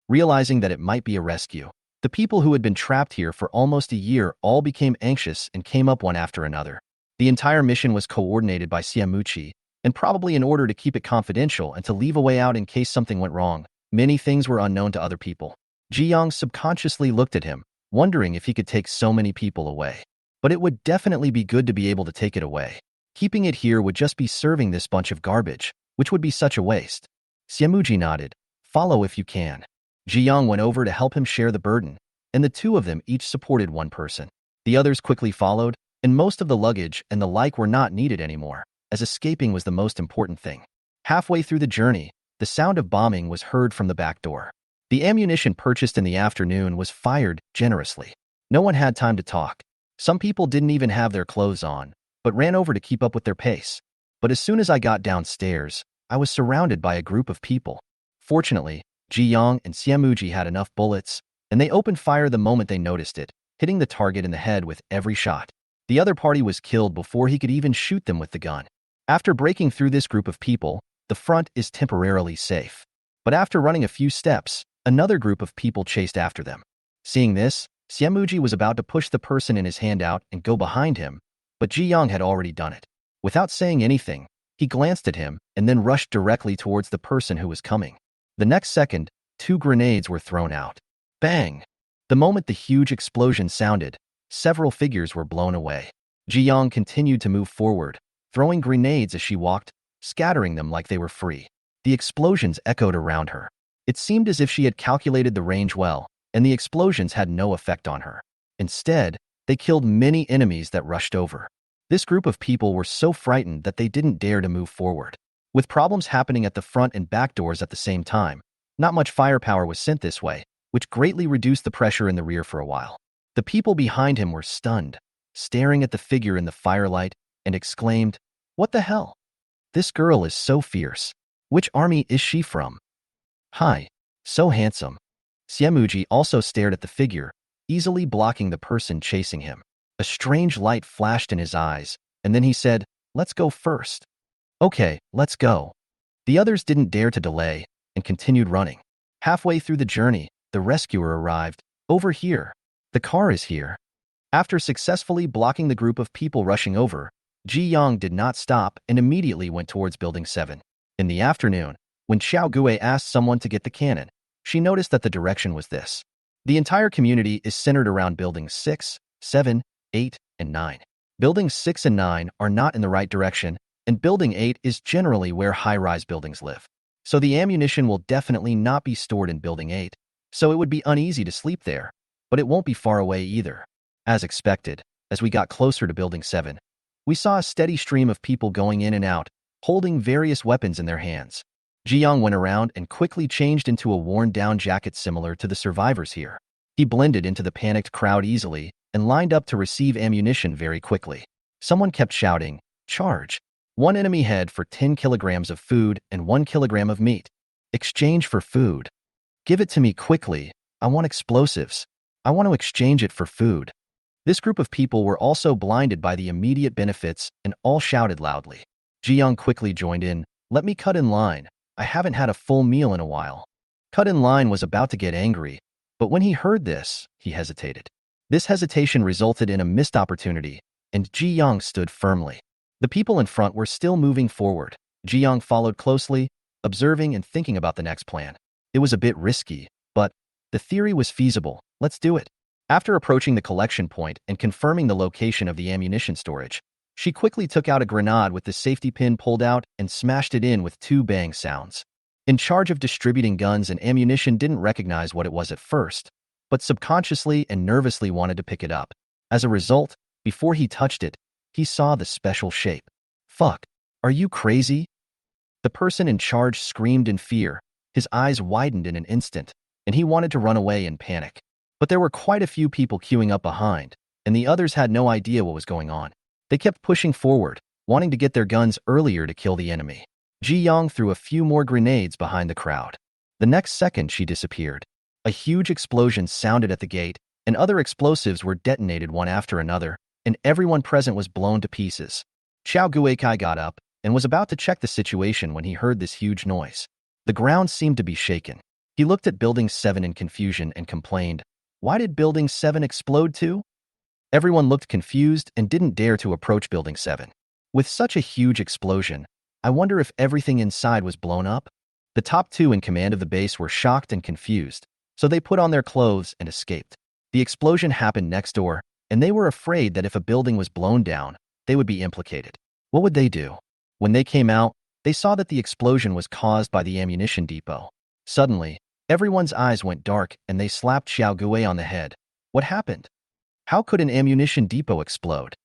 Realizing that it might be a rescue, the people who had been trapped here for almost a year all became anxious and came up one after another. The entire mission was coordinated by Siamuchi, and probably in order to keep it confidential and to leave a way out in case something went wrong. Many things were unknown to other people. Ji-young subconsciously looked at him, wondering if he could take so many people away. But it would definitely be good to be able to take it away. Keeping it here would just be serving this bunch of garbage, which would be such a waste. Siamuchi nodded. Follow if you can. Ji-young went over to help him share the burden, and the two of them each supported one person. The others quickly followed, and most of the luggage and the like were not needed anymore, as escaping was the most important thing. Halfway through the journey, the sound of bombing was heard from the back door. The ammunition purchased in the afternoon was fired generously. No one had time to talk. Some people didn't even have their clothes on, but ran over to keep up with their pace. But as soon as I got downstairs, I was surrounded by a group of people. Fortunately, Ji-young and Siamuji had enough bullets, and they opened fire the moment they noticed it, hitting the target in the head with every shot. The other party was killed before he could even shoot them with the gun. After breaking through this group of people, the front is temporarily safe. But after running a few steps, another group of people chased after them. Seeing this, Siamuji was about to push the person in his hand out and go behind him, but Ji-young had already done it. Without saying anything, he glanced at him and then rushed directly towards the person who was coming. The next second, 2 grenades were thrown out. Bang! The moment the huge explosion sounded, several figures were blown away. Ji-young continued to move forward, throwing grenades as she walked, scattering them like they were free. The explosions echoed around her. It seemed as if she had calculated the range well, and the explosions had no effect on her. Instead, they killed many enemies that rushed over. This group of people were so frightened that they didn't dare to move forward. With problems happening at the front and back doors at the same time, not much firepower was sent this way, which greatly reduced the pressure in the rear for a while. The people behind him were stunned, staring at the figure in the firelight, and exclaimed, "What the hell? This girl is so fierce. Which army is she from? Hi, so handsome." Siamuji also stared at the figure, easily blocking the person chasing him. A strange light flashed in his eyes, and then he said, "Let's go first." "Okay, let's go." The others didn't dare to delay, and continued running. Halfway through the journey, the rescuer arrived. "Over here. The car is here." After successfully blocking the group of people rushing over, Ji-young did not stop and immediately went towards Building 7. In the afternoon, when Xiao Gui asked someone to get the cannon, she noticed that the direction was this. The entire community is centered around Buildings 6, 7, 8, and 9. Buildings 6 and 9 are not in the right direction, and Building 8 is generally where high-rise buildings live. So the ammunition will definitely not be stored in Building 8, so it would be uneasy to sleep there, but it won't be far away either. As expected, as we got closer to Building 7, we saw a steady stream of people going in and out, holding various weapons in their hands. Ji-young went around and quickly changed into a worn-down jacket similar to the survivors here. He blended into the panicked crowd easily and lined up to receive ammunition very quickly. Someone kept shouting, "Charge! 1 enemy head for 10 kilograms of food and 1 kilogram of meat. Exchange for food. Give it to me quickly. I want explosives. I want to exchange it for food." This group of people were also blinded by the immediate benefits and all shouted loudly. Ji-young quickly joined in. "Let me cut in line. I haven't had a full meal in a while." Cut in line was about to get angry, but when he heard this, he hesitated. This hesitation resulted in a missed opportunity, and Ji-young stood firmly. The people in front were still moving forward. Ji-young followed closely, observing and thinking about the next plan. It was a bit risky, but the theory was feasible. Let's do it. After approaching the collection point and confirming the location of the ammunition storage, she quickly took out a grenade with the safety pin pulled out and smashed it in with 2 bang sounds. In charge of distributing guns and ammunition didn't recognize what it was at first, but subconsciously and nervously wanted to pick it up. As a result, before he touched it, he saw the special shape. "Fuck, are you crazy?" The person in charge screamed in fear. His eyes widened in an instant, and he wanted to run away in panic. But there were quite a few people queuing up behind, and the others had no idea what was going on. They kept pushing forward, wanting to get their guns earlier to kill the enemy. Ji-young threw a few more grenades behind the crowd. The next second, she disappeared. A huge explosion sounded at the gate, and other explosives were detonated one after another, and everyone present was blown to pieces. Xiao Guikai got up, and was about to check the situation when he heard this huge noise. The ground seemed to be shaken. He looked at Building 7 in confusion and complained, "Why did Building 7 explode too?" Everyone looked confused and didn't dare to approach Building 7. With such a huge explosion, I wonder if everything inside was blown up? The top two in command of the base were shocked and confused, so they put on their clothes and escaped. The explosion happened next door, and they were afraid that if a building was blown down, they would be implicated. What would they do? When they came out, they saw that the explosion was caused by the ammunition depot. Suddenly, everyone's eyes went dark and they slapped Xiao Gui on the head. What happened? How could an ammunition depot explode?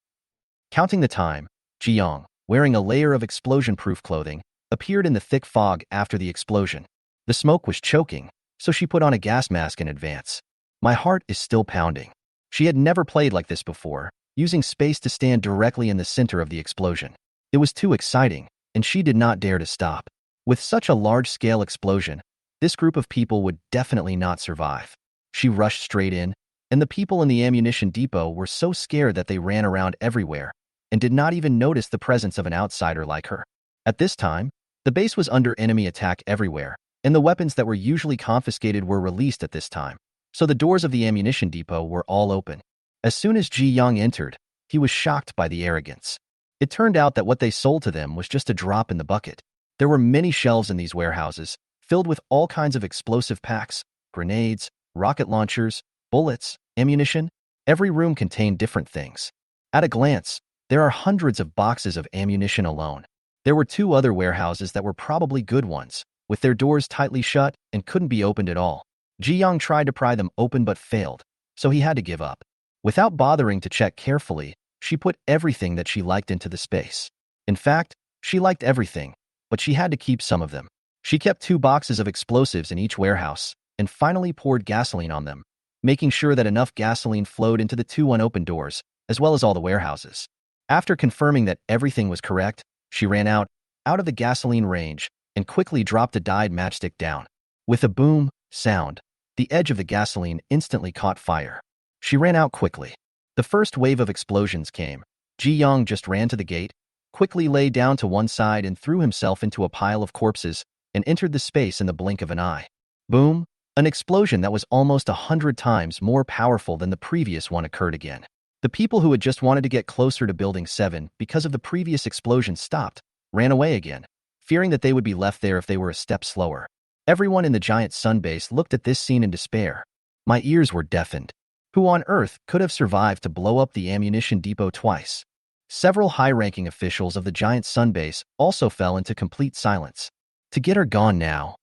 Counting the time, Jiang, wearing a layer of explosion-proof clothing, appeared in the thick fog after the explosion. The smoke was choking, so she put on a gas mask in advance. My heart is still pounding. She had never played like this before, using space to stand directly in the center of the explosion. It was too exciting, and she did not dare to stop. With such a large-scale explosion, this group of people would definitely not survive. She rushed straight in, and the people in the ammunition depot were so scared that they ran around everywhere and did not even notice the presence of an outsider like her. At this time, the base was under enemy attack everywhere, and the weapons that were usually confiscated were released at this time, so the doors of the ammunition depot were all open. As soon as Ji Yang entered, he was shocked by the arrogance. It turned out that what they sold to them was just a drop in the bucket. There were many shelves in these warehouses, filled with all kinds of explosive packs, grenades, rocket launchers, bullets, ammunition. Every room contained different things. At a glance, there are hundreds of boxes of ammunition alone. There were two other warehouses that were probably good ones, with their doors tightly shut and couldn't be opened at all. Ji Yang tried to pry them open but failed, so he had to give up. Without bothering to check carefully, she put everything that she liked into the space. In fact, she liked everything, but she had to keep some of them. She kept 2 boxes of explosives in each warehouse and finally poured gasoline on them, making sure that enough gasoline flowed into the 2 unopened doors, as well as all the warehouses. After confirming that everything was correct, she ran out of the gasoline range, and quickly dropped a dyed matchstick down. With a boom sound, the edge of the gasoline instantly caught fire. She ran out quickly. The first wave of explosions came. Ji Yang just ran to the gate, quickly lay down to one side and threw himself into a pile of corpses and entered the space in the blink of an eye. Boom! An explosion that was almost 100 times more powerful than the previous one occurred again. The people who had just wanted to get closer to Building 7 because of the previous explosion stopped, ran away again, fearing that they would be left there if they were a step slower. Everyone in the giant sun base looked at this scene in despair. My ears were deafened. Who on earth could have survived to blow up the ammunition depot twice? Several high-ranking officials of the giant sun base also fell into complete silence. To get her gone now.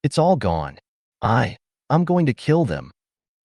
It's all gone. I'm going to kill them.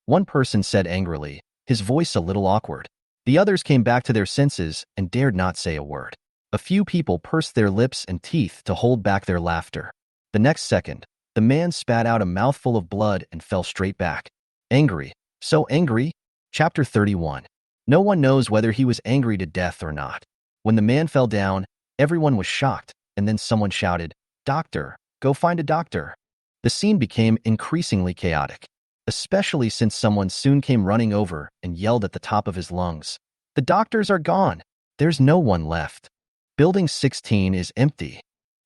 One person said angrily, his voice a little awkward. The others came back to their senses and dared not say a word. A few people pursed their lips and teeth to hold back their laughter. The next second, the man spat out a mouthful of blood and fell straight back. Angry. So angry? Chapter 31. No one knows whether he was angry to death or not. When the man fell down, everyone was shocked, and then someone shouted, "Doctor, go find a doctor." The scene became increasingly chaotic, especially since someone soon came running over and yelled at the top of his lungs, "The doctors are gone! There's no one left. Building 16 is empty."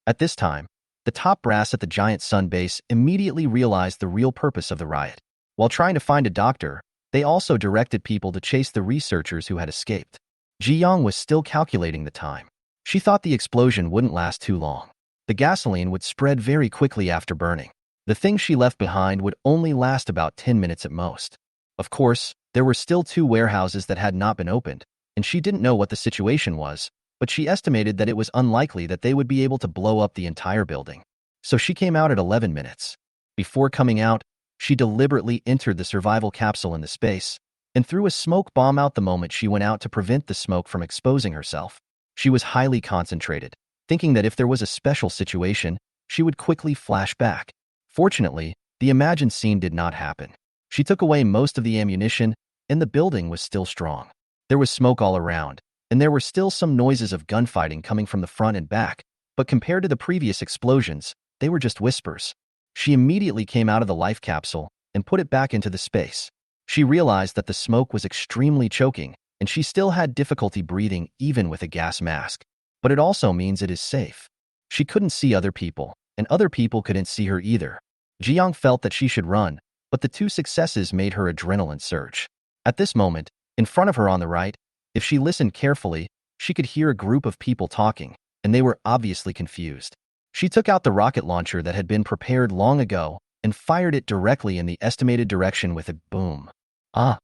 At this time, the top brass at the giant sun base immediately realized the real purpose of the riot. While trying to find a doctor, they also directed people to chase the researchers who had escaped. Ji Yang was still calculating the time. She thought the explosion wouldn't last too long. The gasoline would spread very quickly after burning. The things she left behind would only last about 10 minutes at most. Of course, there were still 2 warehouses that had not been opened, and she didn't know what the situation was, but she estimated that it was unlikely that they would be able to blow up the entire building. So she came out at 11 minutes. Before coming out, she deliberately entered the survival capsule in the space and threw a smoke bomb out the moment she went out to prevent the smoke from exposing herself. She was highly concentrated, thinking that if there was a special situation, she would quickly flash back. Fortunately, the imagined scene did not happen. She took away most of the ammunition, and the building was still strong. There was smoke all around, and there were still some noises of gunfighting coming from the front and back, but compared to the previous explosions, they were just whispers. She immediately came out of the life capsule and put it back into the space. She realized that the smoke was extremely choking, and she still had difficulty breathing even with a gas mask. but it also means it is safe. She couldn't see other people, and other people couldn't see her either. Ji-young felt that she should run, but the two successes made her adrenaline surge. At this moment, in front of her on the right, if she listened carefully, she could hear a group of people talking, and they were obviously confused. She took out the rocket launcher that had been prepared long ago and fired it directly in the estimated direction with a boom. Ah!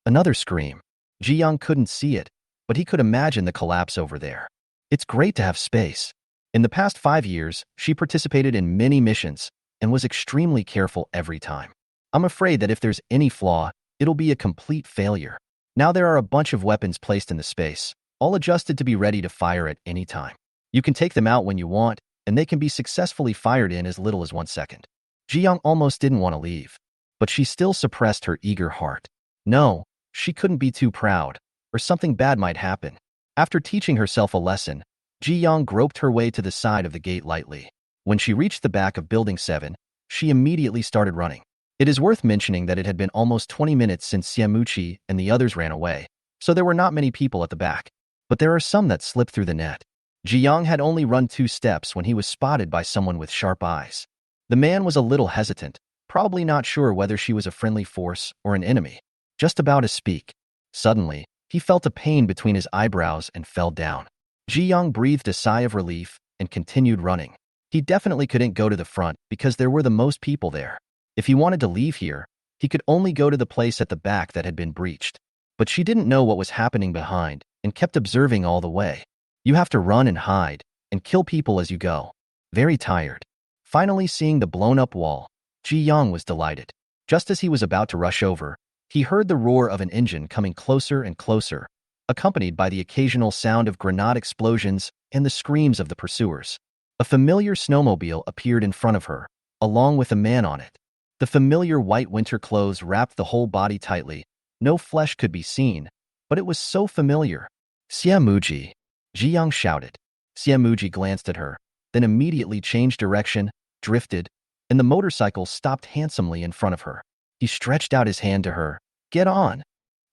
Another scream. Ji-young couldn't see it, but he could imagine the collapse over there. It's great to have space. In the past 5 years, she participated in many missions and was extremely careful every time. I'm afraid that if there's any flaw, it'll be a complete failure. Now there are a bunch of weapons placed in the space, all adjusted to be ready to fire at any time. You can take them out when you want, and they can be successfully fired in as little as 1 second. Ji-young almost didn't want to leave, but she still suppressed her eager heart. No, she couldn't be too proud, or something bad might happen. After teaching herself a lesson, Ji-young groped her way to the side of the gate lightly. When she reached the back of Building 7, she immediately started running. It is worth mentioning that it had been almost 20 minutes since Xiamuchi and the others ran away, so there were not many people at the back. But there are some that slipped through the net. Ji-young had only run 2 steps when he was spotted by someone with sharp eyes. The man was a little hesitant, probably not sure whether she was a friendly force or an enemy. Just about to speak. Suddenly, he felt a pain between his eyebrows and fell down. Ji-young breathed a sigh of relief and continued running. He definitely couldn't go to the front because there were the most people there. If he wanted to leave here, he could only go to the place at the back that had been breached. But she didn't know what was happening behind and kept observing all the way. You have to run and hide and kill people as you go. Very tired. Finally seeing the blown-up wall, Ji-young was delighted. Just as he was about to rush over, he heard the roar of an engine coming closer and closer, accompanied by the occasional sound of grenade explosions and the screams of the pursuers. A familiar snowmobile appeared in front of her, along with a man on it. The familiar white winter clothes wrapped the whole body tightly. No flesh could be seen, but it was so familiar. Xiamuji, Ji-young shouted. Xiamuji glanced at her, then immediately changed direction, drifted, and the motorcycle stopped handsomely in front of her. He stretched out his hand to her. Get on.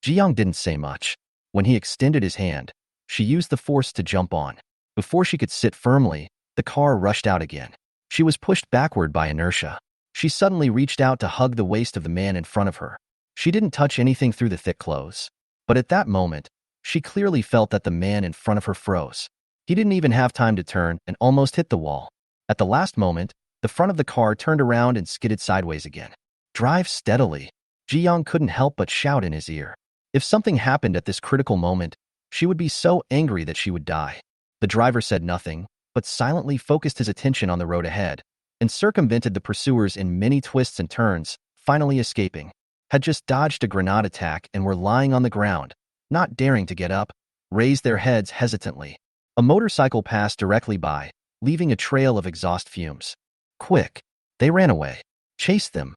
Ji-young didn't say much. When he extended his hand, she used the force to jump on. Before she could sit firmly, the car rushed out again. She was pushed backward by inertia. She suddenly reached out to hug the waist of the man in front of her. She didn't touch anything through the thick clothes. But at that moment, she clearly felt that the man in front of her froze. He didn't even have time to turn and almost hit the wall. At the last moment, the front of the car turned around and skidded sideways again. Drive steadily. Ji-young couldn't help but shout in his ear. If something happened at this critical moment, she would be so angry that she would die. The driver said nothing, but silently focused his attention on the road ahead, and circumvented the pursuers in many twists and turns, finally escaping. Had just dodged a grenade attack and were lying on the ground, not daring to get up, raised their heads hesitantly. A motorcycle passed directly by, leaving a trail of exhaust fumes. Quick! They ran away. Chased them.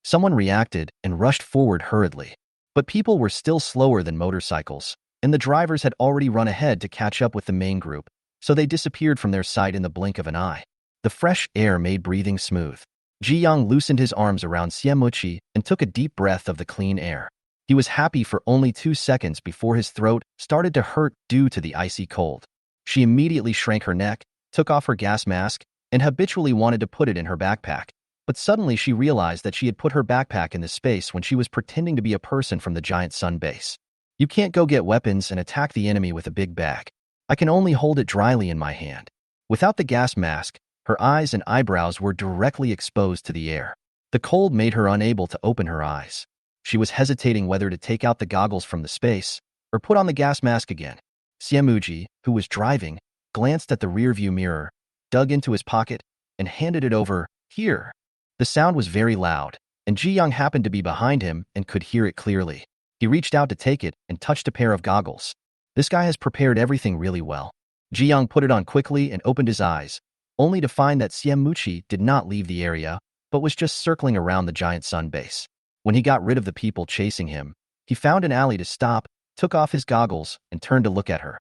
Someone reacted and rushed forward hurriedly. But people were still slower than motorcycles, and the drivers had already run ahead to catch up with the main group, so they disappeared from their sight in the blink of an eye. The fresh air made breathing smooth. Ji-young loosened his arms around Xiamuchi and took a deep breath of the clean air. He was happy for only 2 seconds before his throat started to hurt due to the icy cold. She immediately shrank her neck, took off her gas mask, and habitually wanted to put it in her backpack. But suddenly she realized that she had put her backpack in the space when she was pretending to be a person from the giant sun base. You can't go get weapons and attack the enemy with a big bag. I can only hold it dryly in my hand. Without the gas mask, her eyes and eyebrows were directly exposed to the air. The cold made her unable to open her eyes. She was hesitating whether to take out the goggles from the space or put on the gas mask again. Xiamuji, who was driving, glanced at the rearview mirror, dug into his pocket, and handed it over. Here. The sound was very loud, and Ji-young happened to be behind him and could hear it clearly. He reached out to take it and touched a pair of goggles. This guy has prepared everything really well. Ji-young put it on quickly and opened his eyes, only to find that Xiamuchi did not leave the area, but was just circling around the giant sun base. When he got rid of the people chasing him, he found an alley to stop, took off his goggles, and turned to look at her.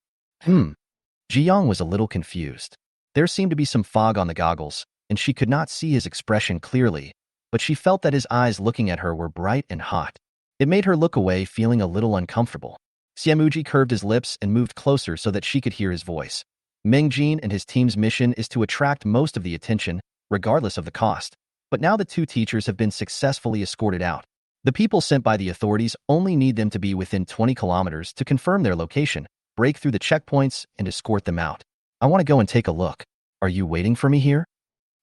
Ji-young was a little confused. There seemed to be some fog on the goggles, and she could not see his expression clearly, but she felt that his eyes looking at her were bright and hot. It made her look away, feeling a little uncomfortable. Xiamuji curved his lips and moved closer so that she could hear his voice. Mengjin and his team's mission is to attract most of the attention, regardless of the cost. But now the two teachers have been successfully escorted out. The people sent by the authorities only need them to be within 20 kilometers to confirm their location, break through the checkpoints, and escort them out. I want to go and take a look. Are you waiting for me here?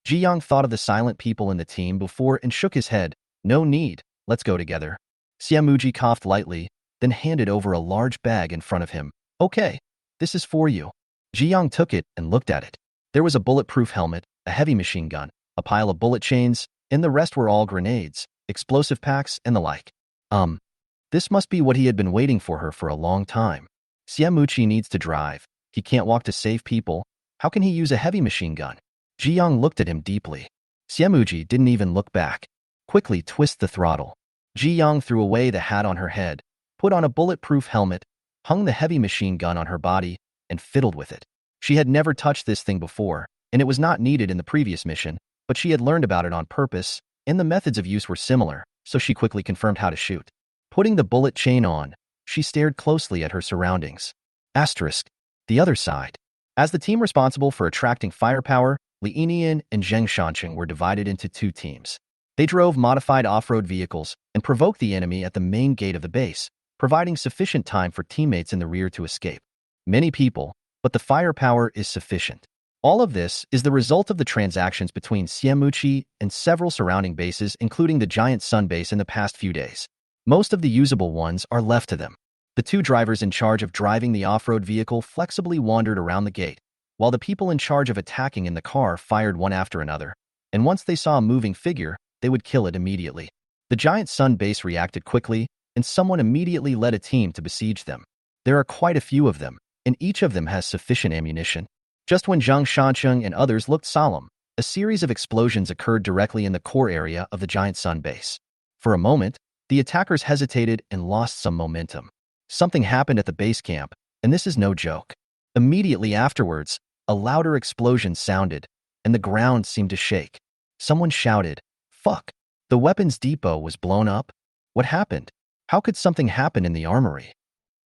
Ji Yang thought of the silent people in the team before and shook his head. No need, let's go together. Xiamuji coughed lightly, then handed over a large bag in front of him. Okay, this is for you. Ji Yang took it and looked at it. There was a bulletproof helmet, a heavy machine gun, a pile of bullet chains, and the rest were all grenades, explosive packs, and the like. This must be what he had been waiting for her for a long time. Xiamuji needs to drive. He can't walk to save people. How can he use a heavy machine gun? Ji Yang looked at him deeply. Xiamuji didn't even look back. Quickly twist the throttle. Ji Yang threw away the hat on her head, put on a bulletproof helmet, hung the heavy machine gun on her body, and fiddled with it. She had never touched this thing before, and it was not needed in the previous mission, but she had learned about it on purpose, and the methods of use were similar, so she quickly confirmed how to shoot. Putting the bullet chain on, she stared closely at her surroundings. Asterisk. The other side. As the team responsible for attracting firepower, Li Yinian and Zheng Shanqing were divided into two teams. They drove modified off-road vehicles and provoked the enemy at the main gate of the base, providing sufficient time for teammates in the rear to escape. Many people, but the firepower is sufficient. All of this is the result of the transactions between Xiamuji and several surrounding bases, including the giant sun base in the past few days. Most of the usable ones are left to them. The two drivers in charge of driving the off-road vehicle flexibly wandered around the gate, while the people in charge of attacking in the car fired one after another, and once they saw a moving figure, they would kill it immediately. The giant sun base reacted quickly, and someone immediately led a team to besiege them. There are quite a few of them, and each of them has sufficient ammunition. Just when Zheng Shanqing and others looked solemn, a series of explosions occurred directly in the core area of the giant sun base. For a moment, the attackers hesitated and lost some momentum. Something happened at the base camp, and this is no joke. Immediately afterwards, a louder explosion sounded, and the ground seemed to shake. Someone shouted, "Fuck! The weapons depot was blown up? What happened? How could something happen in the armory?"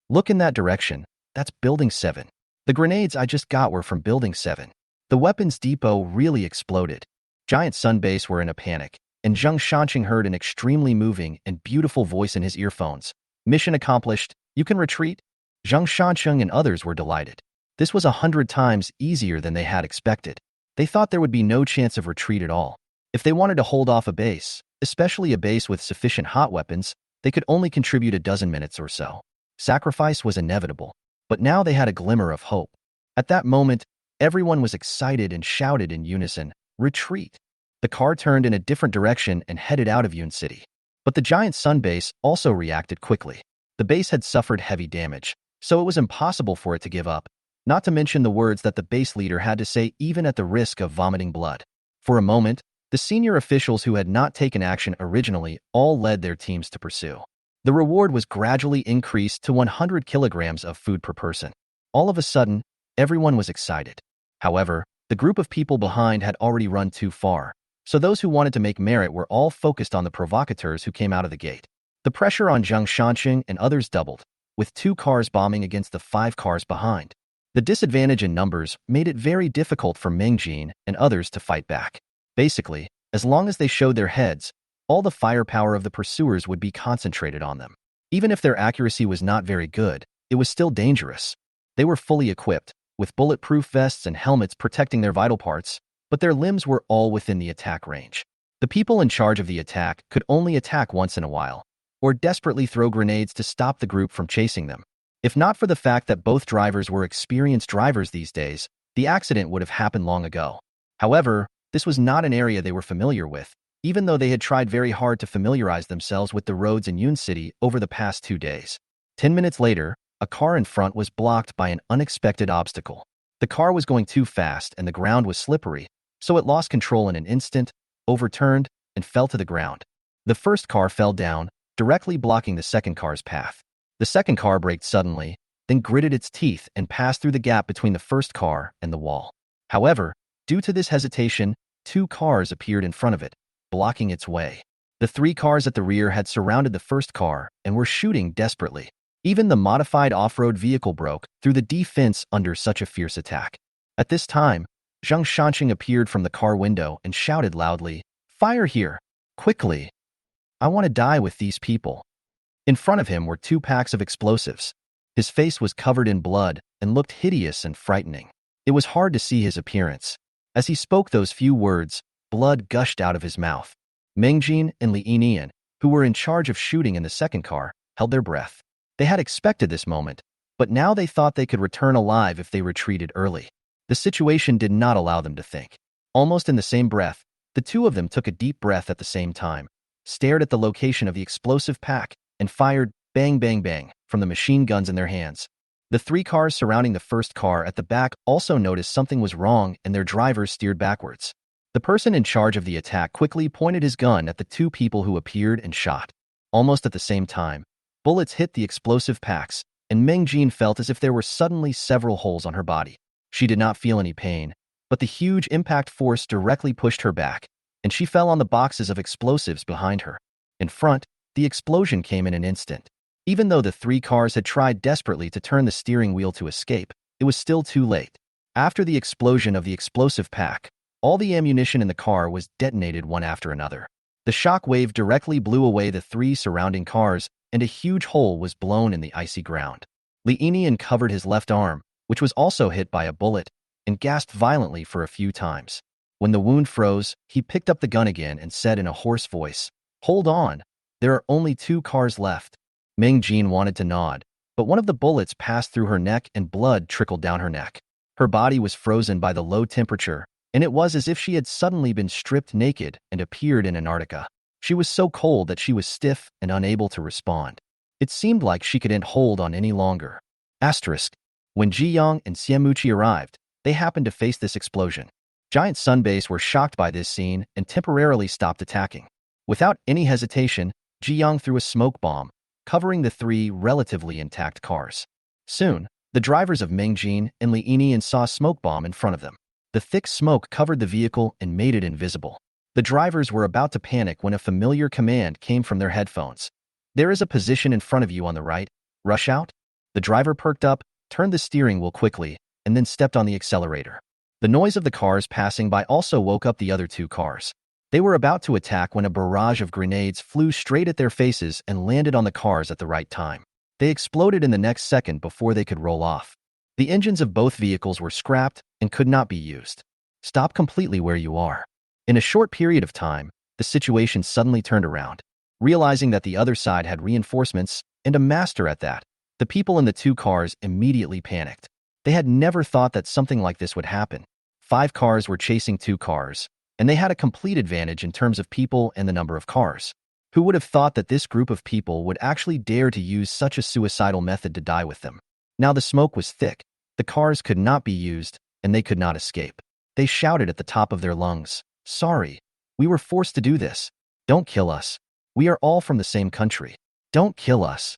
Look in that direction. That's Building 7. The grenades I just got were from Building 7. The weapons depot really exploded. Giant Sun Base were in a panic, and Zheng Shanqing heard an extremely moving and beautiful voice in his earphones. Mission accomplished. You can retreat. Zheng Shanqing and others were delighted. This was 100 times easier than they had expected. They thought there would be no chance of retreat at all. If they wanted to hold off a base, especially a base with sufficient hot weapons, they could only contribute a dozen minutes or so. Sacrifice was inevitable, but now they had a glimmer of hope. At that moment, everyone was excited and shouted in unison, "Retreat!" The car turned in a different direction and headed out of Yun City. But the giant sun base also reacted quickly. The base had suffered heavy damage, so it was impossible for it to give up, not to mention the words that the base leader had to say even at the risk of vomiting blood. For a moment, the senior officials who had not taken action originally all led their teams to pursue. The reward was gradually increased to 100 kilograms of food per person. All of a sudden, everyone was excited. However, the group of people behind had already run too far, so those who wanted to make merit were all focused on the provocateurs who came out of the gate. The pressure on Zheng Shanqing and others doubled, with 2 cars bombing against the 5 cars behind. The disadvantage in numbers made it very difficult for Mengjin and others to fight back. Basically, as long as they showed their heads, all the firepower of the pursuers would be concentrated on them. Even if their accuracy was not very good, it was still dangerous. They were fully equipped, with bulletproof vests and helmets protecting their vital parts, but their limbs were all within the attack range. The people in charge of the attack could only attack once in a while, or desperately throw grenades to stop the group from chasing them. If not for the fact that both drivers were experienced drivers these days, the accident would have happened long ago. However, this was not an area they were familiar with, even though they had tried very hard to familiarize themselves with the roads in Yun City over the past 2 days. 10 minutes later, a car in front was blocked by an unexpected obstacle. The car was going too fast and the ground was slippery, so it lost control in an instant, overturned, and fell to the ground. The first car fell down, directly blocking the second car's path. The second car braked suddenly, then gritted its teeth and passed through the gap between the first car and the wall. However, due to this hesitation, 2 cars appeared in front of it, blocking its way. The 3 cars at the rear had surrounded the first car and were shooting desperately. Even the modified off-road vehicle broke through the defense under such a fierce attack. At this time, Zhang Shanqing appeared from the car window and shouted loudly, "Fire here! Quickly! I want to die with these people." In front of him were 2 packs of explosives. His face was covered in blood and looked hideous and frightening. It was hard to see his appearance. As he spoke those few words, blood gushed out of his mouth. Meng Jin and Li Yinian, who were in charge of shooting in the second car, held their breath. They had expected this moment, but now they thought they could return alive if they retreated early. The situation did not allow them to think. Almost in the same breath, the 2 of them took a deep breath at the same time, stared at the location of the explosive pack, and fired bang bang bang from the machine guns in their hands. The 3 cars surrounding the first car at the back also noticed something was wrong and their drivers steered backwards. The person in charge of the attack quickly pointed his gun at the 2 people who appeared and shot. Almost at the same time, bullets hit the explosive packs, and Meng Jin felt as if there were suddenly several holes on her body. She did not feel any pain, but the huge impact force directly pushed her back, and she fell on the boxes of explosives behind her. In front, the explosion came in an instant. Even though the 3 cars had tried desperately to turn the steering wheel to escape, it was still too late. After the explosion of the explosive pack, all the ammunition in the car was detonated one after another. The shock wave directly blew away the 3 surrounding cars, and a huge hole was blown in the icy ground. Li Yinian covered his left arm, which was also hit by a bullet, and gasped violently for a few times. When the wound froze, he picked up the gun again and said in a hoarse voice, "Hold on, there are only 2 cars left." Meng Jin wanted to nod, but one of the bullets passed through her neck and blood trickled down her neck. Her body was frozen by the low temperature, and it was as if she had suddenly been stripped naked and appeared in Antarctica. She was so cold that she was stiff and unable to respond. It seemed like she couldn't hold on any longer. Asterisk. When Ji Yang and Xiamuqi arrived, they happened to face this explosion. Giant Sunbase were shocked by this scene and temporarily stopped attacking. Without any hesitation, Ji Yang threw a smoke bomb, covering the 3 relatively intact cars. Soon, the drivers of Meng Jin and Li Yinian saw a smoke bomb in front of them. The thick smoke covered the vehicle and made it invisible. The drivers were about to panic when a familiar command came from their headphones. "There is a position in front of you on the right. Rush out." The driver perked up, turned the steering wheel quickly, and then stepped on the accelerator. The noise of the cars passing by also woke up the other 2 cars. They were about to attack when a barrage of grenades flew straight at their faces and landed on the cars at the right time. They exploded in the next second before they could roll off. The engines of both vehicles were scrapped and could not be used. Stop completely where you are. In a short period of time, the situation suddenly turned around. Realizing that the other side had reinforcements, and a master at that, the people in the 2 cars immediately panicked. They had never thought that something like this would happen. 5 cars were chasing 2 cars, and they had a complete advantage in terms of people and the number of cars. Who would have thought that this group of people would actually dare to use such a suicidal method to die with them? Now the smoke was thick, the cars could not be used, and they could not escape. They shouted at the top of their lungs, "Sorry, we were forced to do this. Don't kill us. We are all from the same country. Don't kill us."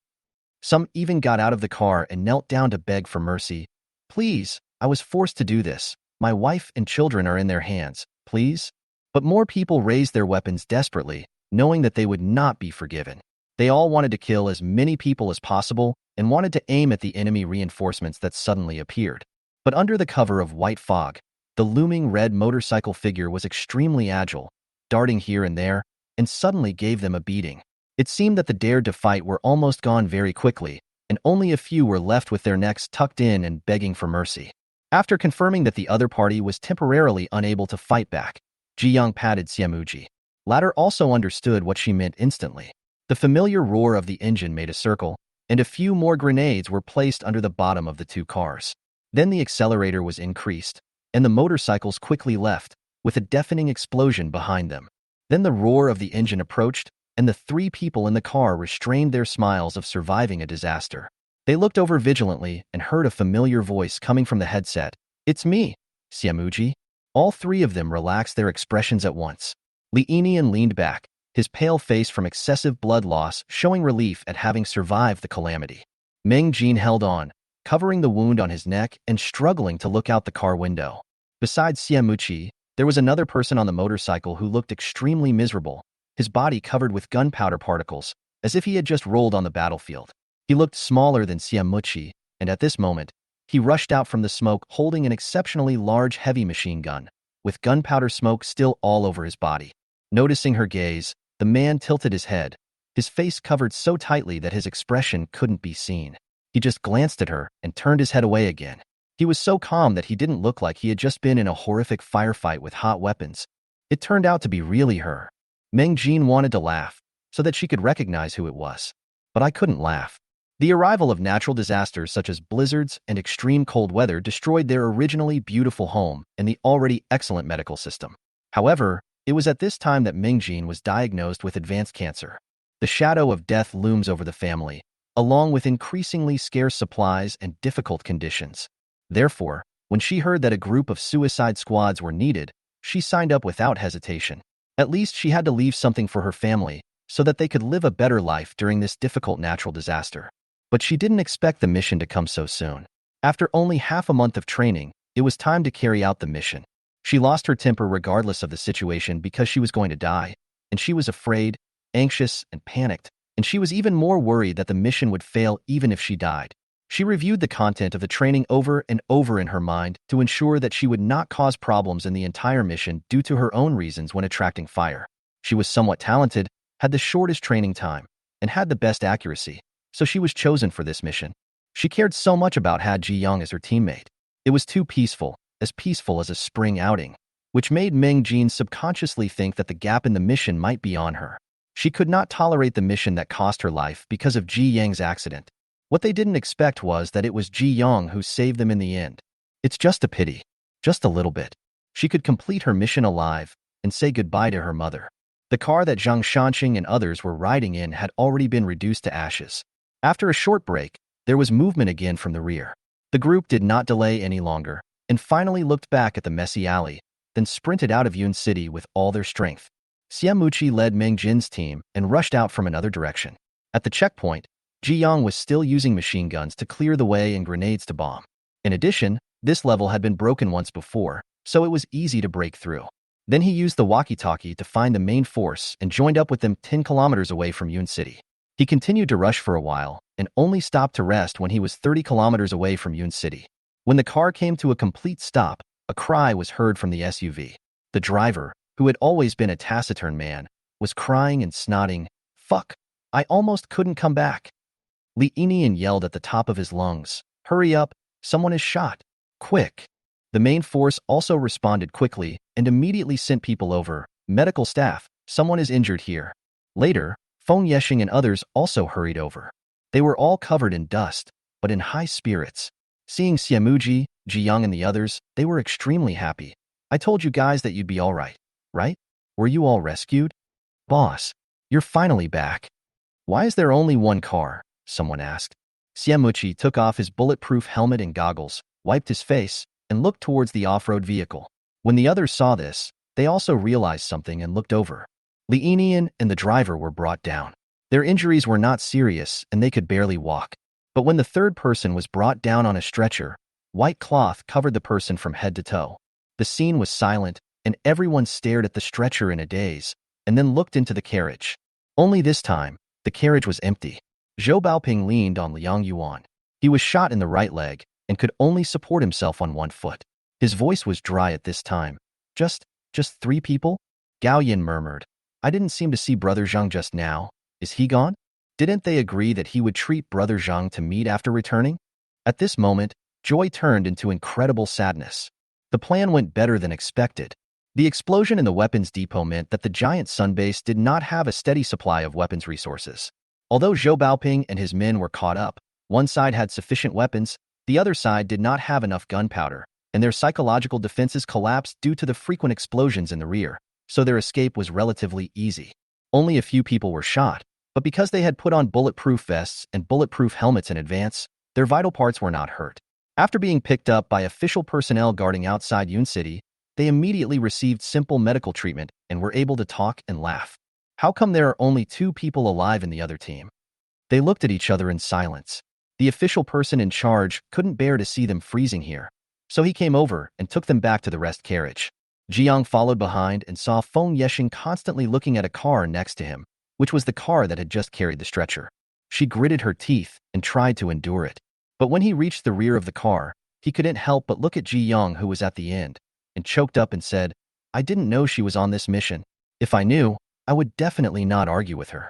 Some even got out of the car and knelt down to beg for mercy. "Please, I was forced to do this. My wife and children are in their hands. Please?" But more people raised their weapons desperately, knowing that they would not be forgiven. They all wanted to kill as many people as possible and wanted to aim at the enemy reinforcements that suddenly appeared. But under the cover of white fog, the looming red motorcycle figure was extremely agile, darting here and there, and suddenly gave them a beating. It seemed that the dared to fight were almost gone very quickly, and only a few were left with their necks tucked in and begging for mercy. After confirming that the other party was temporarily unable to fight back, Ji Yang patted Xiamuji. Latter also understood what she meant instantly. The familiar roar of the engine made a circle, and a few more grenades were placed under the bottom of the 2 cars. Then the accelerator was increased, and the motorcycles quickly left, with a deafening explosion behind them. Then the roar of the engine approached, and the 3 people in the car restrained their smiles of surviving a disaster. They looked over vigilantly and heard a familiar voice coming from the headset. "It's me, Xiamuji." All 3 of them relaxed their expressions at once. Li Yinian leaned back, his pale face from excessive blood loss showing relief at having survived the calamity. Meng Jin held on, covering the wound on his neck and struggling to look out the car window. Besides Xiamuji, there was another person on the motorcycle who looked extremely miserable, his body covered with gunpowder particles, as if he had just rolled on the battlefield. He looked smaller than Xiamuji, and at this moment, He rushed out from the smoke holding an exceptionally large heavy machine gun, with gunpowder smoke still all over his body. Noticing her gaze, the man tilted his head, his face covered so tightly that his expression couldn't be seen. He just glanced at her and turned his head away again. He was so calm that he didn't look like he had just been in a horrific firefight with hot weapons. It turned out to be really her. Meng Jin wanted to laugh, so that she could recognize who it was. But I couldn't laugh. The arrival of natural disasters such as blizzards and extreme cold weather destroyed their originally beautiful home and the already excellent medical system. However, it was at this time that Meng Jin was diagnosed with advanced cancer. The shadow of death looms over the family, along with increasingly scarce supplies and difficult conditions. Therefore, when she heard that a group of suicide squads were needed, she signed up without hesitation. At least she had to leave something for her family so that they could live a better life during this difficult natural disaster. But she didn't expect the mission to come so soon. After only half a month of training, it was time to carry out the mission. She lost her temper regardless of the situation because she was going to die, and she was afraid, anxious, and panicked, and she was even more worried that the mission would fail even if she died. She reviewed the content of the training over and over in her mind to ensure that she would not cause problems in the entire mission due to her own reasons when attracting fire. She was somewhat talented, had the shortest training time, and had the best accuracy, so she was chosen for this mission. She cared so much about Ha Ji-young as her teammate. It was too peaceful as a spring outing, which made Meng Jin subconsciously think that the gap in the mission might be on her. She could not tolerate the mission that cost her life because of Ji Yang's accident. What they didn't expect was that it was Ji Yang who saved them in the end. It's just a pity. Just a little bit. She could complete her mission alive and say goodbye to her mother. The car that Zhang Shanqing and others were riding in had already been reduced to ashes. After a short break, there was movement again from the rear. The group did not delay any longer and finally looked back at the messy alley, then sprinted out of Yun City with all their strength. Xiamuqi led Meng Jin's team and rushed out from another direction. At the checkpoint, Ji Yang was still using machine guns to clear the way and grenades to bomb. In addition, this level had been broken once before, so it was easy to break through. Then he used the walkie-talkie to find the main force and joined up with them 10 kilometers away from Yun City. He continued to rush for a while and only stopped to rest when he was 30 kilometers away from Yun City. When the car came to a complete stop, a cry was heard from the SUV. The driver, who had always been a taciturn man, was crying and snotting, "Fuck, I almost couldn't come back." Li Inian yelled at the top of his lungs, "Hurry up, someone is shot. Quick." The main force also responded quickly and immediately sent people over. "Medical staff, someone is injured here." Later, Feng Yeshing and others also hurried over. They were all covered in dust, but in high spirits. Seeing Xiamuji, Ji Yang and the others, they were extremely happy. "I told you guys that you'd be all right, right? Were you all rescued?" "Boss, you're finally back." "Why is there only one car?" someone asked. Xiamuqi took off his bulletproof helmet and goggles, wiped his face, and looked towards the off-road vehicle. When the others saw this, they also realized something and looked over. Li Inian and the driver were brought down. Their injuries were not serious and they could barely walk. But when the third person was brought down on a stretcher, white cloth covered the person from head to toe. The scene was silent, and everyone stared at the stretcher in a daze, and then looked into the carriage. Only this time, the carriage was empty. Zhou Baoping leaned on Liang Yuan. He was shot in the right leg and could only support himself on one foot. His voice was dry at this time. Just 3 people? Gao Yin murmured. "I didn't seem to see Brother Zhang just now. Is he gone? Didn't they agree that he would treat Brother Zhang to meat after returning?" At this moment, joy turned into incredible sadness. The plan went better than expected. The explosion in the weapons depot meant that the giant sun base did not have a steady supply of weapons resources. Although Zhou Baoping and his men were caught up, one side had sufficient weapons, the other side did not have enough gunpowder, and their psychological defenses collapsed due to the frequent explosions in the rear, so their escape was relatively easy. Only a few people were shot, but because they had put on bulletproof vests and bulletproof helmets in advance, their vital parts were not hurt. After being picked up by official personnel guarding outside Yun City, they immediately received simple medical treatment and were able to talk and laugh. How come there are only 2 people alive in the other team? They looked at each other in silence. The official person in charge couldn't bear to see them freezing here, so he came over and took them back to the rest carriage. Jiang followed behind and saw Feng Yeshing constantly looking at a car next to him, which was the car that had just carried the stretcher. She gritted her teeth and tried to endure it. But when he reached the rear of the car, he couldn't help but look at Ji Young, who was at the end, and choked up and said, "I didn't know she was on this mission. If I knew, I would definitely not argue with her."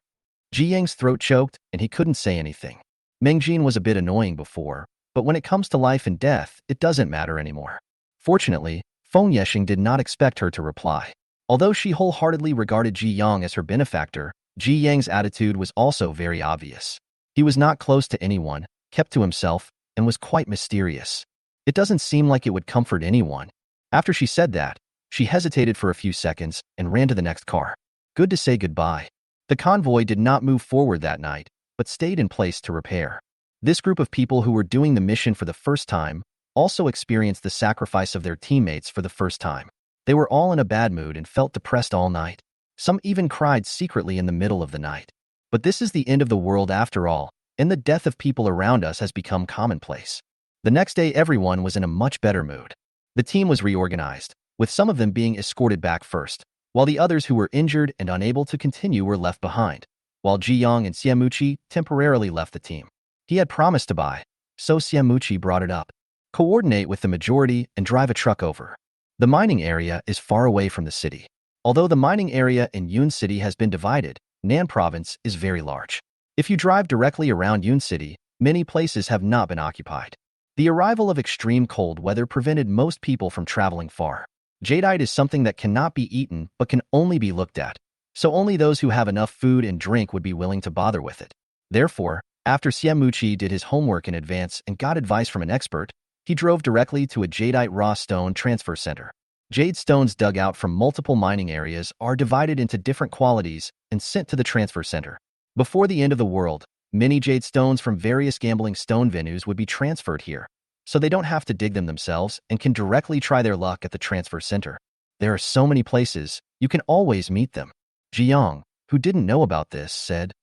Ji Yang's throat choked, and he couldn't say anything. Meng Jin was a bit annoying before, but when it comes to life and death, it doesn't matter anymore. Fortunately, Feng Yexing did not expect her to reply. Although she wholeheartedly regarded Ji Yang as her benefactor, Ji Yang's attitude was also very obvious. He was not close to anyone, kept to himself, and was quite mysterious. It doesn't seem like it would comfort anyone. After she said that, she hesitated for a few seconds and ran to the next car. Good to say goodbye. The convoy did not move forward that night, but stayed in place to repair. This group of people who were doing the mission for the first time also experienced the sacrifice of their teammates for the first time. They were all in a bad mood and felt depressed all night. Some even cried secretly in the middle of the night. But this is the end of the world after all, and the death of people around us has become commonplace. The next day, everyone was in a much better mood. The team was reorganized, with some of them being escorted back first, while the others who were injured and unable to continue were left behind, while Ji Yang and Xiamuqi temporarily left the team. He had promised to buy, so Xiamuqi brought it up. Coordinate with the majority and drive a truck over. The mining area is far away from the city. Although the mining area in Yun City has been divided, Nan Province is very large. If you drive directly around Yun City, many places have not been occupied. The arrival of extreme cold weather prevented most people from traveling far. Jadeite is something that cannot be eaten but can only be looked at, so only those who have enough food and drink would be willing to bother with it. Therefore, after Xiamuqi did his homework in advance and got advice from an expert, he drove directly to a jadeite raw stone transfer center. Jade stones dug out from multiple mining areas are divided into different qualities and sent to the transfer center. Before the end of the world, many jade stones from various gambling stone venues would be transferred here, so they don't have to dig them themselves and can directly try their luck at the transfer center. There are so many places, you can always meet them. Ji Yang, who didn't know about this, said,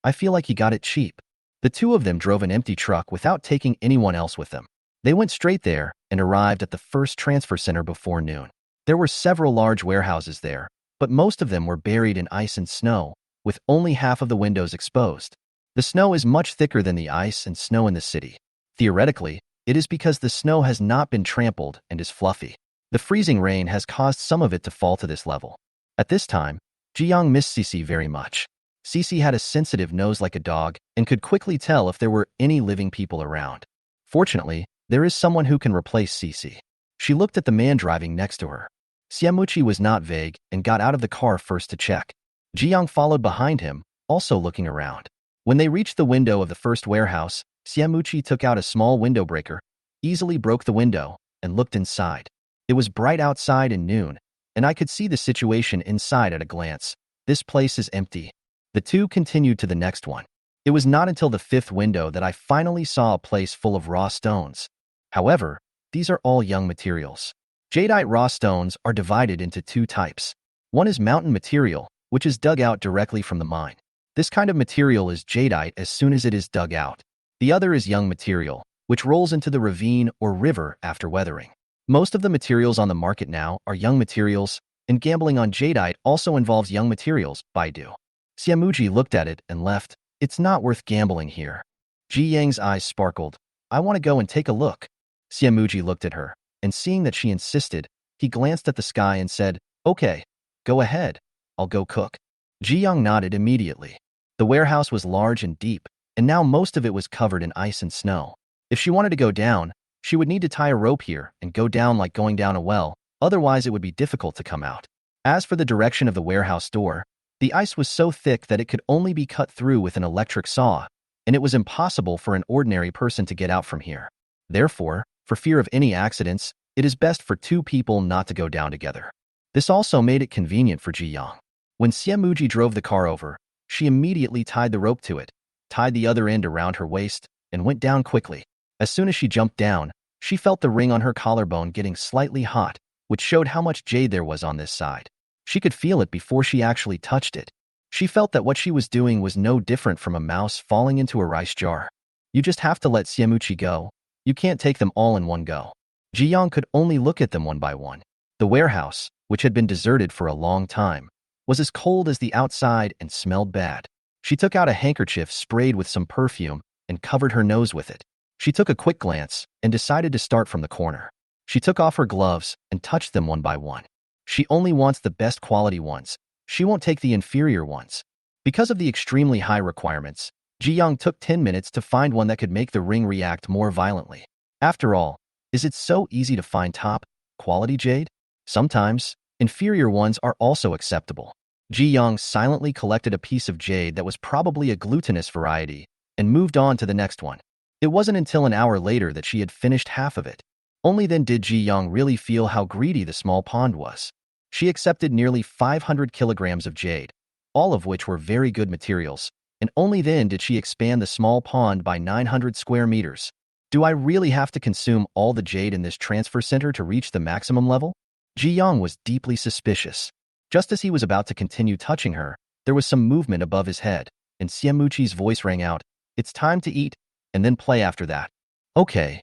"I feel like he got it cheap." The two of them drove an empty truck without taking anyone else with them. They went straight there and arrived at the first transfer center before noon. There were several large warehouses there, but most of them were buried in ice and snow, with only half of the windows exposed. The snow is much thicker than the ice and snow in the city. Theoretically, it is because the snow has not been trampled and is fluffy. The freezing rain has caused some of it to fall to this level. At this time, Ji Yang missed Cici very much. Cici had a sensitive nose like a dog and could quickly tell if there were any living people around. Fortunately, there is someone who can replace Cici. She looked at the man driving next to her. Xiamuqi was not vague and got out of the car first to check. Ji Yang followed behind him, also looking around. When they reached the window of the first warehouse, Xiamuqi took out a small window breaker, easily broke the window, and looked inside. It was bright outside and noon, and I could see the situation inside at a glance. This place is empty. The two continued to the next one. It was not until the fifth window that I finally saw a place full of raw stones. However, these are all young materials. Jadeite raw stones are divided into two types. One is mountain material, which is dug out directly from the mine. This kind of material is jadeite as soon as it is dug out. The other is young material, which rolls into the ravine or river after weathering. Most of the materials on the market now are young materials, and gambling on jadeite also involves young materials, Baidu. Xiamuqi looked at it and left. It's not worth gambling here. Ji Yang's eyes sparkled. I want to go and take a look. Xiamuqi looked at her, and seeing that she insisted, he glanced at the sky and said, "Okay, go ahead. I'll go cook." Ji Yang nodded immediately. The warehouse was large and deep, and now most of it was covered in ice and snow. If she wanted to go down, she would need to tie a rope here and go down like going down a well, otherwise it would be difficult to come out. As for the direction of the warehouse door, the ice was so thick that it could only be cut through with an electric saw, and it was impossible for an ordinary person to get out from here. Therefore, for fear of any accidents, it is best for two people not to go down together. This also made it convenient for Ji Yang. When Xiamuqi drove the car over, she immediately tied the rope to it, tied the other end around her waist, and went down quickly. As soon as she jumped down, she felt the ring on her collarbone getting slightly hot, which showed how much jade there was on this side. She could feel it before she actually touched it. She felt that what she was doing was no different from a mouse falling into a rice jar. You just have to let Xiamuqi go. You can't take them all in one go. Ji Yang could only look at them one by one. The warehouse, which had been deserted for a long time, was as cold as the outside and smelled bad. She took out a handkerchief sprayed with some perfume and covered her nose with it. She took a quick glance and decided to start from the corner. She took off her gloves and touched them one by one. She only wants the best quality ones. She won't take the inferior ones. Because of the extremely high requirements, Ji Young took 10 minutes to find one that could make the ring react more violently. After all, is it so easy to find top quality jade? Sometimes, inferior ones are also acceptable. Ji Young silently collected a piece of jade that was probably a glutinous variety and moved on to the next one. It wasn't until an hour later that she had finished half of it. Only then did Ji Young really feel how greedy the small pond was. She accepted nearly 500 kilograms of jade, all of which were very good materials, and only then did she expand the small pond by 900 square meters. Do I really have to consume all the jade in this transfer center to reach the maximum level? Ji Young was deeply suspicious. Just as he was about to continue touching her, there was some movement above his head, and Xiamuchi's voice rang out, "It's time to eat, and then play after that." "Okay,"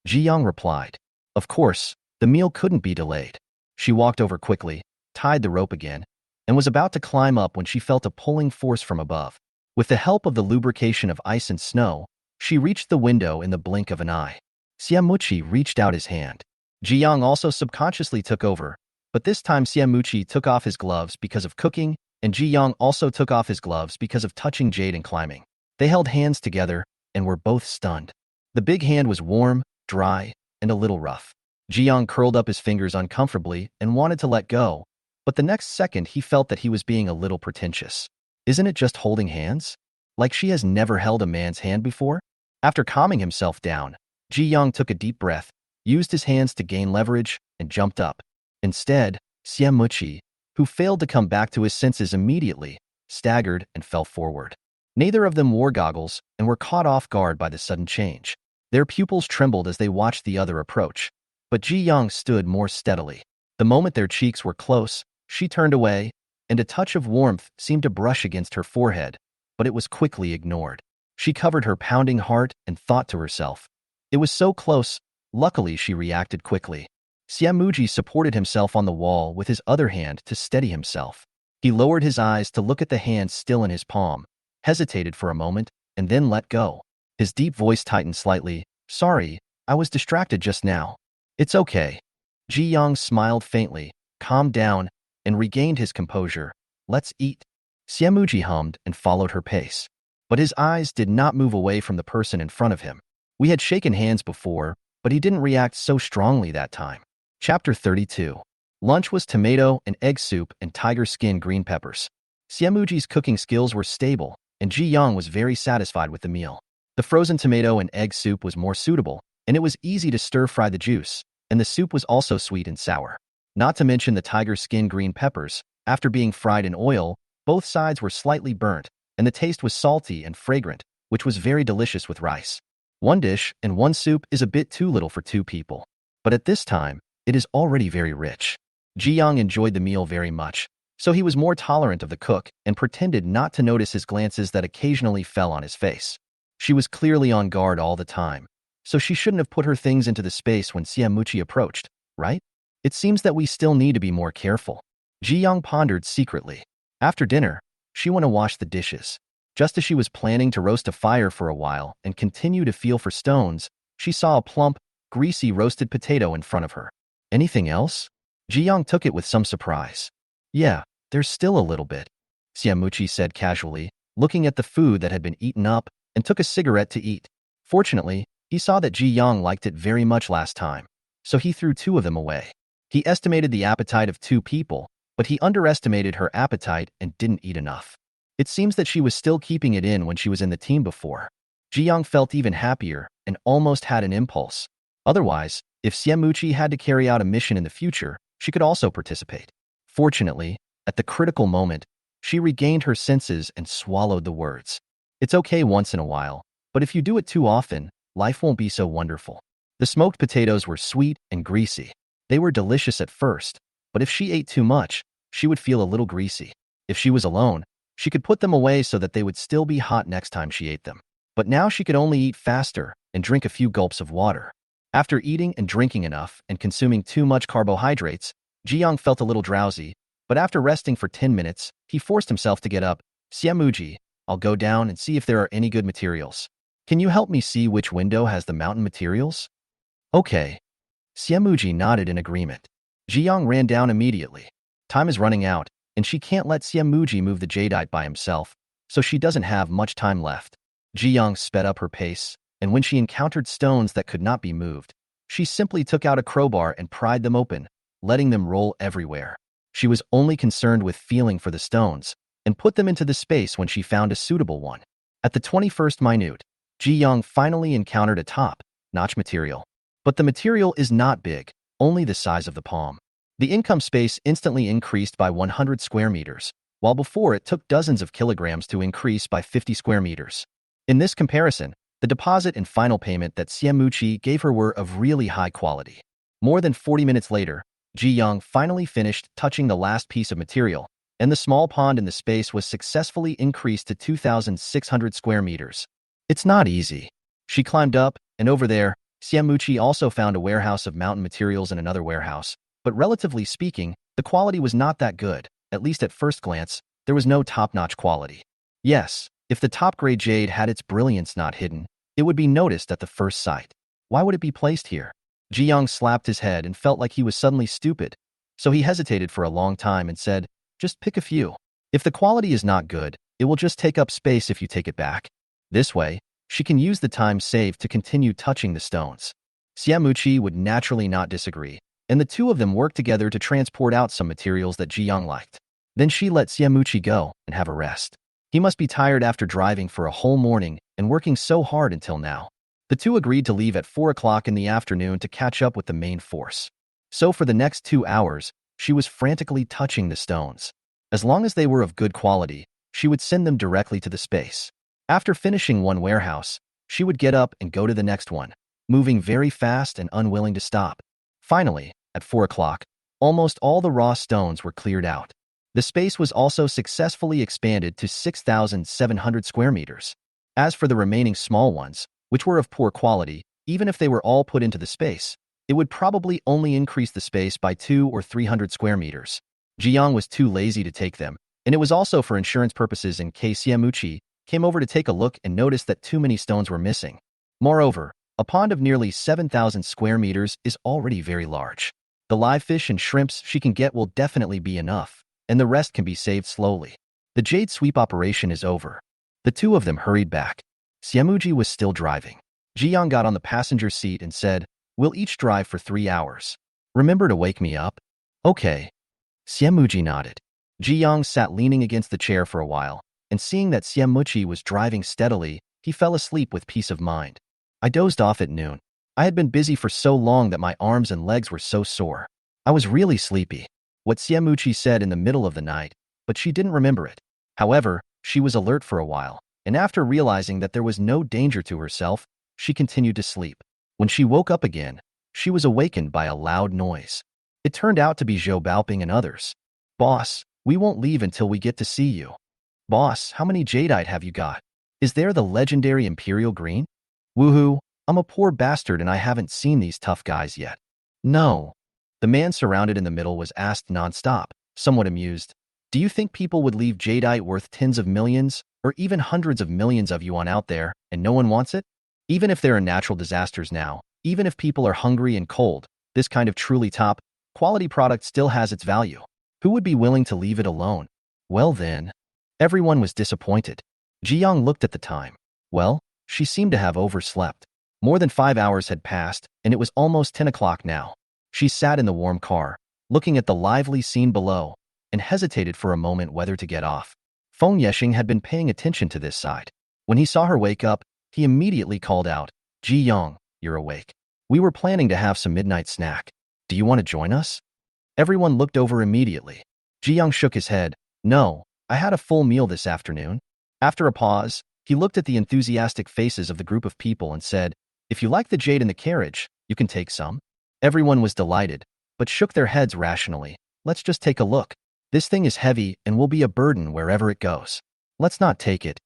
Ji Young replied. Of course, the meal couldn't be delayed. She walked over quickly, tied the rope again, and was about to climb up when she felt a pulling force from above. With the help of the lubrication of ice and snow, she reached the window in the blink of an eye. Xiamuchi reached out his hand. Ji Young also subconsciously took over, but this time Xiamuchi took off his gloves because of cooking, and Ji Young also took off his gloves because of touching jade and climbing. They held hands together and were both stunned. The big hand was warm, dry, and a little rough. Ji Young curled up his fingers uncomfortably and wanted to let go, but the next second he felt that he was being a little pretentious. Isn't it just holding hands? Like she has never held a man's hand before? After calming himself down, Ji Young took a deep breath, used his hands to gain leverage, and jumped up. Instead, Xiamuchi, who failed to come back to his senses immediately, staggered and fell forward. Neither of them wore goggles and were caught off guard by the sudden change. Their pupils trembled as they watched the other approach, but Ji Young stood more steadily. The moment their cheeks were close, she turned away, and a touch of warmth seemed to brush against her forehead, but it was quickly ignored. She covered her pounding heart and thought to herself, "It was so close." Luckily, she reacted quickly. Xiamuji supported himself on the wall with his other hand to steady himself. He lowered his eyes to look at the hand still in his palm, hesitated for a moment, and then let go. His deep voice tightened slightly. "Sorry, I was distracted just now." "It's okay." Ji Young smiled faintly, calmed down, and regained his composure. "Let's eat." Xiamuji hummed and followed her pace. But his eyes did not move away from the person in front of him. We had shaken hands before, but he didn't react so strongly that time. Chapter 32. Lunch was tomato and egg soup and tiger skin green peppers. Xiamuji's cooking skills were stable, and Ji Young was very satisfied with the meal. The frozen tomato and egg soup was more suitable, and it was easy to stir-fry the juice, and the soup was also sweet and sour. Not to mention the tiger skin green peppers. After being fried in oil, both sides were slightly burnt, and the taste was salty and fragrant, which was very delicious with rice. One dish and one soup is a bit too little for two people, but at this time, it is already very rich. Ji Young enjoyed the meal very much, so he was more tolerant of the cook and pretended not to notice his glances that occasionally fell on his face. She was clearly on guard all the time, so she shouldn't have put her things into the space when Xiamuchi approached, right? It seems that we still need to be more careful. Ji Young pondered secretly. After dinner, she went to wash the dishes. Just as she was planning to roast a fire for a while and continue to feel for stones, she saw a plump, greasy roasted potato in front of her. "Anything else?" Ji Young took it with some surprise. "Yeah, there's still a little bit," Xiamuchi said casually, looking at the food that had been eaten up, and took a cigarette to eat. Fortunately, he saw that Ji Young liked it very much last time, so he threw two of them away. He estimated the appetite of two people, but he underestimated her appetite and didn't eat enough. It seems that she was still keeping it in when she was in the team before. Ji Young felt even happier and almost had an impulse. Otherwise, if Xiamuchi had to carry out a mission in the future, she could also participate. Fortunately, at the critical moment, she regained her senses and swallowed the words. It's okay once in a while, but if you do it too often, life won't be so wonderful. The smoked potatoes were sweet and greasy. They were delicious at first, but if she ate too much, she would feel a little greasy. If she was alone, she could put them away so that they would still be hot next time she ate them. But now she could only eat faster and drink a few gulps of water. After eating and drinking enough and consuming too much carbohydrates, Ji Young felt a little drowsy, but after resting for 10 minutes, he forced himself to get up. "Xiamuji, I'll go down and see if there are any good materials." Can you help me see which window has the mountain materials? Okay. Xiamuji nodded in agreement. Jiang ran down immediately. Time is running out, and she can't let Xiamuji move the jadeite by himself, so she doesn't have much time left. Jiang sped up her pace, and when she encountered stones that could not be moved, she simply took out a crowbar and pried them open, letting them roll everywhere. She was only concerned with feeling for the stones, and put them into the space when she found a suitable one. At the 21st minute, Jiang finally encountered a top-notch material. But the material is not big, only the size of the palm. The income space instantly increased by 100 square meters, while before it took dozens of kilograms to increase by 50 square meters. In this comparison, the deposit and final payment that Xiamuji gave her were of really high quality. More than 40 minutes later, Jiang finally finished touching the last piece of material, and the small pond in the space was successfully increased to 2,600 square meters. It's not easy. She climbed up, and over there, Xiamuji also found a warehouse of mountain materials in another warehouse, but relatively speaking, the quality was not that good. At least at first glance, there was no top-notch quality. Yes, if the top-grade jade had its brilliance not hidden, it would be noticed at the first sight. Why would it be placed here? Jiang slapped his head and felt like he was suddenly stupid, so he hesitated for a long time and said, "Just pick a few. If the quality is not good, it will just take up space if you take it back." This way, she can use the time saved to continue touching the stones. Xiamuji would naturally not disagree, and the two of them worked together to transport out some materials that Jiang liked. Then she let Xiamuji go and have a rest. He must be tired after driving for a whole morning and working so hard until now. The two agreed to leave at 4 o'clock in the afternoon to catch up with the main force. So for the next 2 hours, she was frantically touching the stones. As long as they were of good quality, she would send them directly to the space. After finishing one warehouse, she would get up and go to the next one, moving very fast and unwilling to stop. Finally, at 4 o'clock, almost all the raw stones were cleared out. The space was also successfully expanded to 6,700 square meters. As for the remaining small ones, which were of poor quality, even if they were all put into the space, it would probably only increase the space by 200 or 300 square meters. Jiang was too lazy to take them, and it was also for insurance purposes in case Xiamuji came over to take a look and noticed that too many stones were missing. Moreover, a pond of nearly 7,000 square meters is already very large. The live fish and shrimps she can get will definitely be enough, and the rest can be saved slowly. The jade sweep operation is over. The two of them hurried back. Xiamuji was still driving. Jiang got on the passenger seat and said, "We'll each drive for 3 hours. Remember to wake me up?" "Okay." Xiamuji nodded. Jiang sat leaning against the chair for a while, and seeing that Xiamuji was driving steadily, he fell asleep with peace of mind. I dozed off at noon. I had been busy for so long that my arms and legs were so sore. I was really sleepy. What Xiamuji said in the middle of the night, but she didn't remember it. However, she was alert for a while, and after realizing that there was no danger to herself, she continued to sleep. When she woke up again, she was awakened by a loud noise. It turned out to be Zhou Baoping and others. "Boss, we won't leave until we get to see you." "Boss, how many jadeite have you got? Is there the legendary Imperial Green?" "Woohoo, I'm a poor bastard and I haven't seen these tough guys yet." "No." The man surrounded in the middle was asked non-stop, somewhat amused. "Do you think people would leave jadeite worth tens of millions, or even hundreds of millions of yuan out there, and no one wants it? Even if there are natural disasters now, even if people are hungry and cold, this kind of truly top-quality product still has its value. Who would be willing to leave it alone?" "Well then." Everyone was disappointed. Jiang looked at the time. Well, she seemed to have overslept. More than 5 hours had passed, and it was almost 10 o'clock now. She sat in the warm car, looking at the lively scene below, and hesitated for a moment whether to get off. Feng Yexing had been paying attention to this side. When he saw her wake up, he immediately called out, "Jiang, you're awake. We were planning to have some midnight snack. Do you want to join us?" Everyone looked over immediately. Jiang shook his head. "No, I had a full meal this afternoon." After a pause, he looked at the enthusiastic faces of the group of people and said, "If you like the jade in the carriage, you can take some." Everyone was delighted, but shook their heads rationally. "Let's just take a look. This thing is heavy and will be a burden wherever it goes. Let's not take it."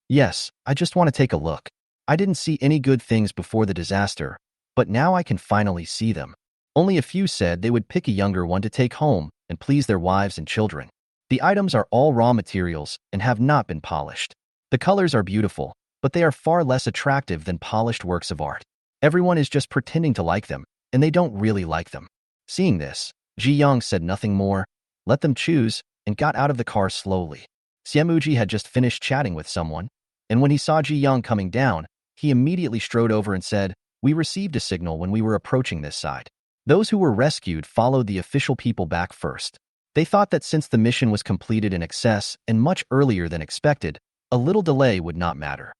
"Yes, I just want to take a look. I didn't see any good things before the disaster, but now I can finally see them." Only a few said they would pick a younger one to take home and please their wives and children. The items are all raw materials and have not been polished. The colors are beautiful, but they are far less attractive than polished works of art. Everyone is just pretending to like them, and they don't really like them. Seeing this, Ji Young said nothing more, let them choose, and got out of the car slowly. Xiamuji had just finished chatting with someone, and when he saw Ji Young coming down, he immediately strode over and said, "We received a signal when we were approaching this side." Those who were rescued followed the official people back first. They thought that since the mission was completed in excess and much earlier than expected, a little delay would not matter.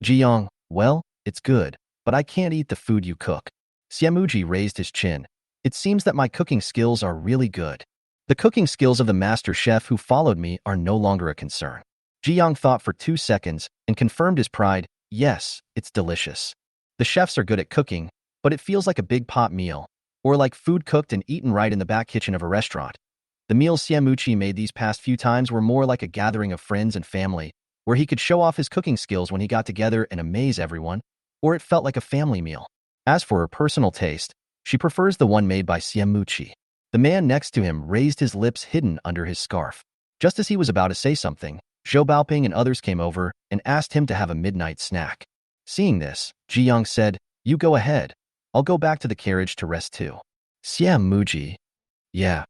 Ji Young, well, it's good, but I can't eat the food you cook. Xiamuji raised his chin. It seems that my cooking skills are really good. The cooking skills of the master chef who followed me are no longer a concern. Ji Young thought for 2 seconds and confirmed his pride, yes, it's delicious. The chefs are good at cooking, but it feels like a big pot meal, or like food cooked and eaten right in the back kitchen of a restaurant. The meals Xiamuji made these past few times were more like a gathering of friends and family, where he could show off his cooking skills when he got together and amaze everyone, or it felt like a family meal. As for her personal taste, she prefers the one made by Xiamuji. The man next to him raised his lips hidden under his scarf. Just as he was about to say something, Zhou Baoping and others came over and asked him to have a midnight snack. Seeing this, Ji Young said, "You go ahead. I'll go back to the carriage to rest too." Xiamuji. Yeah.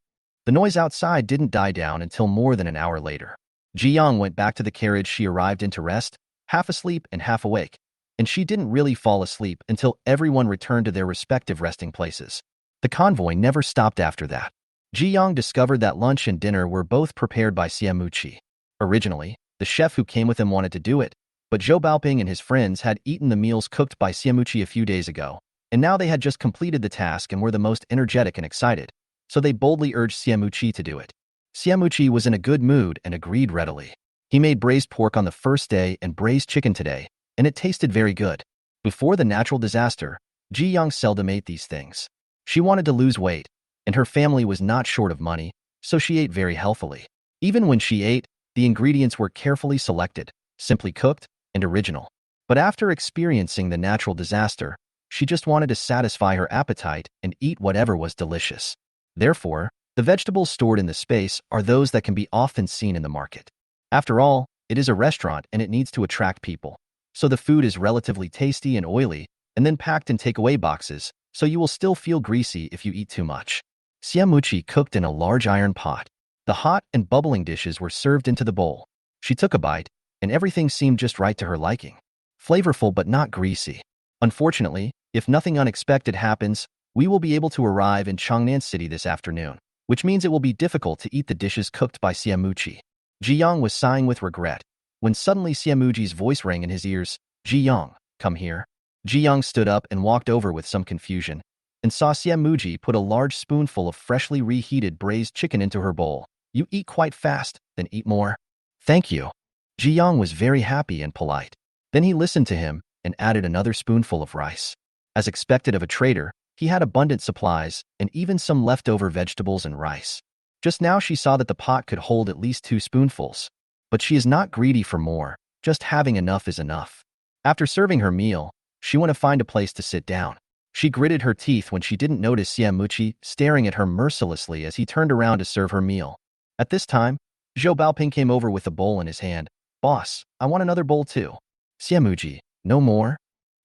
The noise outside didn't die down until more than an hour later. Ji Young went back to the carriage she arrived in to rest, half asleep and half awake, and she didn't really fall asleep until everyone returned to their respective resting places. The convoy never stopped after that. Ji Young discovered that lunch and dinner were both prepared by Xiamuji. Originally, the chef who came with him wanted to do it, but Zhou Baoping and his friends had eaten the meals cooked by Xiamuji a few days ago, and now they had just completed the task and were the most energetic and excited, so they boldly urged Xiamuji to do it. Xiamuji was in a good mood and agreed readily. He made braised pork on the first day and braised chicken today, and it tasted very good. Before the natural disaster, Ji Young seldom ate these things. She wanted to lose weight, and her family was not short of money, so she ate very healthily. Even when she ate, the ingredients were carefully selected, simply cooked, and original. But after experiencing the natural disaster, she just wanted to satisfy her appetite and eat whatever was delicious. Therefore, the vegetables stored in the space are those that can be often seen in the market. After all, it is a restaurant and it needs to attract people. So the food is relatively tasty and oily, and then packed in takeaway boxes, so you will still feel greasy if you eat too much. Xiamuji cooked in a large iron pot. The hot and bubbling dishes were served into the bowl. She took a bite, and everything seemed just right to her liking. Flavorful but not greasy. Unfortunately, if nothing unexpected happens, we will be able to arrive in Changnan City this afternoon, which means it will be difficult to eat the dishes cooked by Xiamuji. Ji Young was sighing with regret, when suddenly Xiamuji's voice rang in his ears, "Ji Young, come here." Ji Young stood up and walked over with some confusion, and saw Xiamuji put a large spoonful of freshly reheated braised chicken into her bowl. "You eat quite fast, then eat more." "Thank you." Ji Young was very happy and polite. Then he listened to him and added another spoonful of rice. As expected of a trader, he had abundant supplies and even some leftover vegetables and rice. Just now she saw that the pot could hold at least 2 spoonfuls. But she is not greedy for more, just having enough is enough. After serving her meal, she went to find a place to sit down. She gritted her teeth when she didn't notice Xiamuji staring at her mercilessly as he turned around to serve her meal. At this time, Zhou Baoping came over with a bowl in his hand. "Boss, I want another bowl too." "Xiamuji, no more?"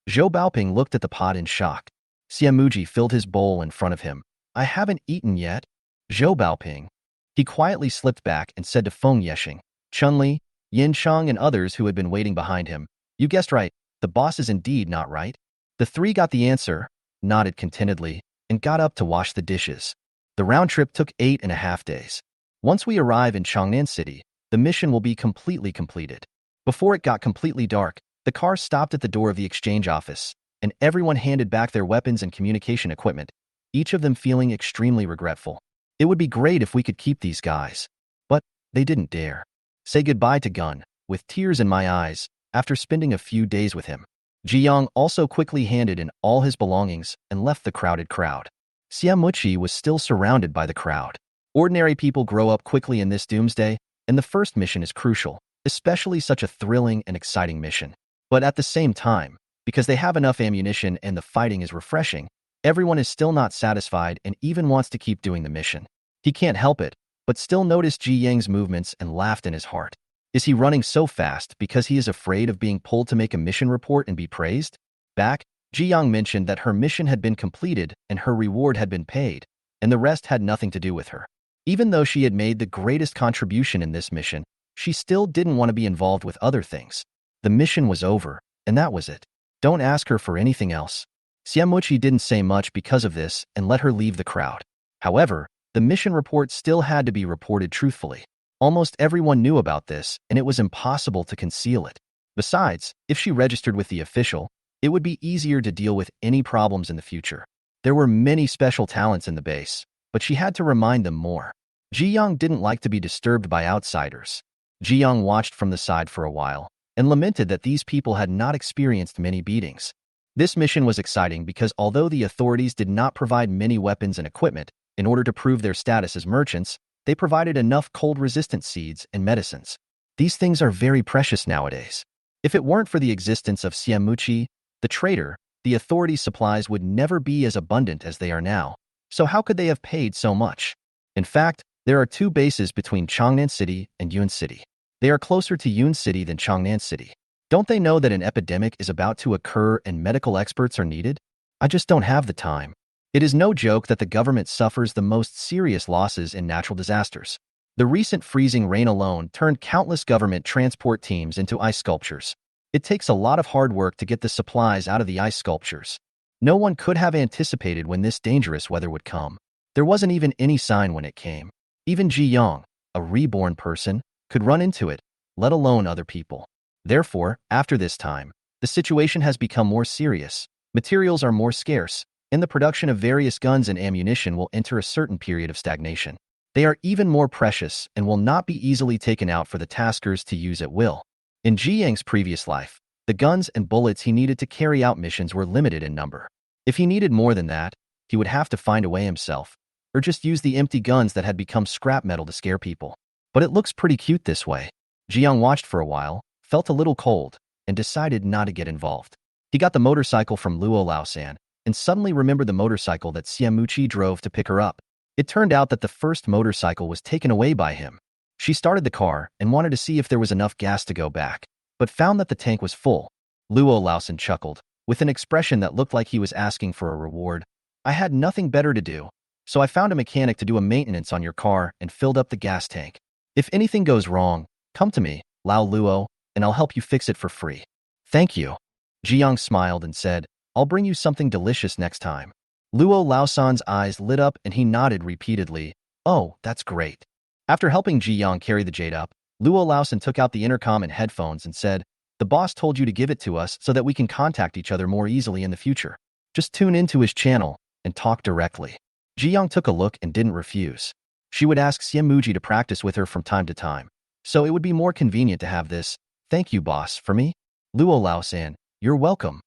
Zhou Baoping looked at the pot in shock. Xiamuji filled his bowl in front of him. "I haven't eaten yet." "Zhou Baoping." He quietly slipped back and said to Feng Yesheng, Chun-Li, Yin Chang and others who had been waiting behind him, "You guessed right, the boss is indeed not right." The three got the answer, nodded contentedly, and got up to wash the dishes. The round trip took 8.5 days. Once we arrive in Changnan City, the mission will be completely completed. Before it got completely dark, the car stopped at the door of the exchange office, and everyone handed back their weapons and communication equipment, each of them feeling extremely regretful. It would be great if we could keep these guys. But they didn't dare. Say goodbye to Gun, with tears in my eyes, after spending a few days with him. Ji Young also quickly handed in all his belongings and left the crowded crowd. Xiamuji was still surrounded by the crowd. Ordinary people grow up quickly in this doomsday, and the first mission is crucial, especially such a thrilling and exciting mission. But at the same time, because they have enough ammunition and the fighting is refreshing, everyone is still not satisfied and even wants to keep doing the mission. He can't help it, but still noticed Ji Yang's movements and laughed in his heart. Is he running so fast because he is afraid of being pulled to make a mission report and be praised? Back, Ji-young mentioned that her mission had been completed and her reward had been paid, and the rest had nothing to do with her. Even though she had made the greatest contribution in this mission, she still didn't want to be involved with other things. The mission was over, and that was it. Don't ask her for anything else. Xiamuchi didn't say much because of this and let her leave the crowd. However, the mission report still had to be reported truthfully. Almost everyone knew about this, and it was impossible to conceal it. Besides, if she registered with the official, it would be easier to deal with any problems in the future. There were many special talents in the base, but she had to remind them more. Ji-young didn't like to be disturbed by outsiders. Ji-young watched from the side for a while and lamented that these people had not experienced many beatings. This mission was exciting because although the authorities did not provide many weapons and equipment in order to prove their status as merchants, they provided enough cold-resistant seeds and medicines. These things are very precious nowadays. If it weren't for the existence of Xiamuchi, the trader, the authorities' supplies would never be as abundant as they are now. So how could they have paid so much? In fact, there are two bases between Changnan City and Yun City. They are closer to Yun City than Changnan City. Don't they know that an epidemic is about to occur and medical experts are needed? I just don't have the time. It is no joke that the government suffers the most serious losses in natural disasters. The recent freezing rain alone turned countless government transport teams into ice sculptures. It takes a lot of hard work to get the supplies out of the ice sculptures. No one could have anticipated when this dangerous weather would come. There wasn't even any sign when it came. Even Ji-young, a reborn person, could run into it, let alone other people. Therefore, after this time, the situation has become more serious. Materials are more scarce, and the production of various guns and ammunition will enter a certain period of stagnation. They are even more precious and will not be easily taken out for the taskers to use at will. In Ji-young's previous life, the guns and bullets he needed to carry out missions were limited in number. If he needed more than that, he would have to find a way himself, or just use the empty guns that had become scrap metal to scare people. But it looks pretty cute this way. Ji-young watched for a while, felt a little cold, and decided not to get involved. He got the motorcycle from Luo Lao-san, and suddenly remembered the motorcycle that Xiamuchi drove to pick her up. It turned out that the first motorcycle was taken away by him. She started the car and wanted to see if there was enough gas to go back, but found that the tank was full. Luo Lao-san chuckled, with an expression that looked like he was asking for a reward. I had nothing better to do, so I found a mechanic to do a maintenance on your car and filled up the gas tank. If anything goes wrong, come to me, Lao Luo, and I'll help you fix it for free. Thank you. Ji-young smiled and said, I'll bring you something delicious next time. Luo Lao-san's eyes lit up and he nodded repeatedly. Oh, that's great. After helping Ji-young carry the jade up, Luo Lao-san took out the intercom and headphones and said, the boss told you to give it to us so that we can contact each other more easily in the future. Just tune into his channel and talk directly. Ji-young took a look and didn't refuse. She would ask Xiamuchi to practice with her from time to time, so it would be more convenient to have this, thank you boss, for me. Luo Lao-san, you're welcome.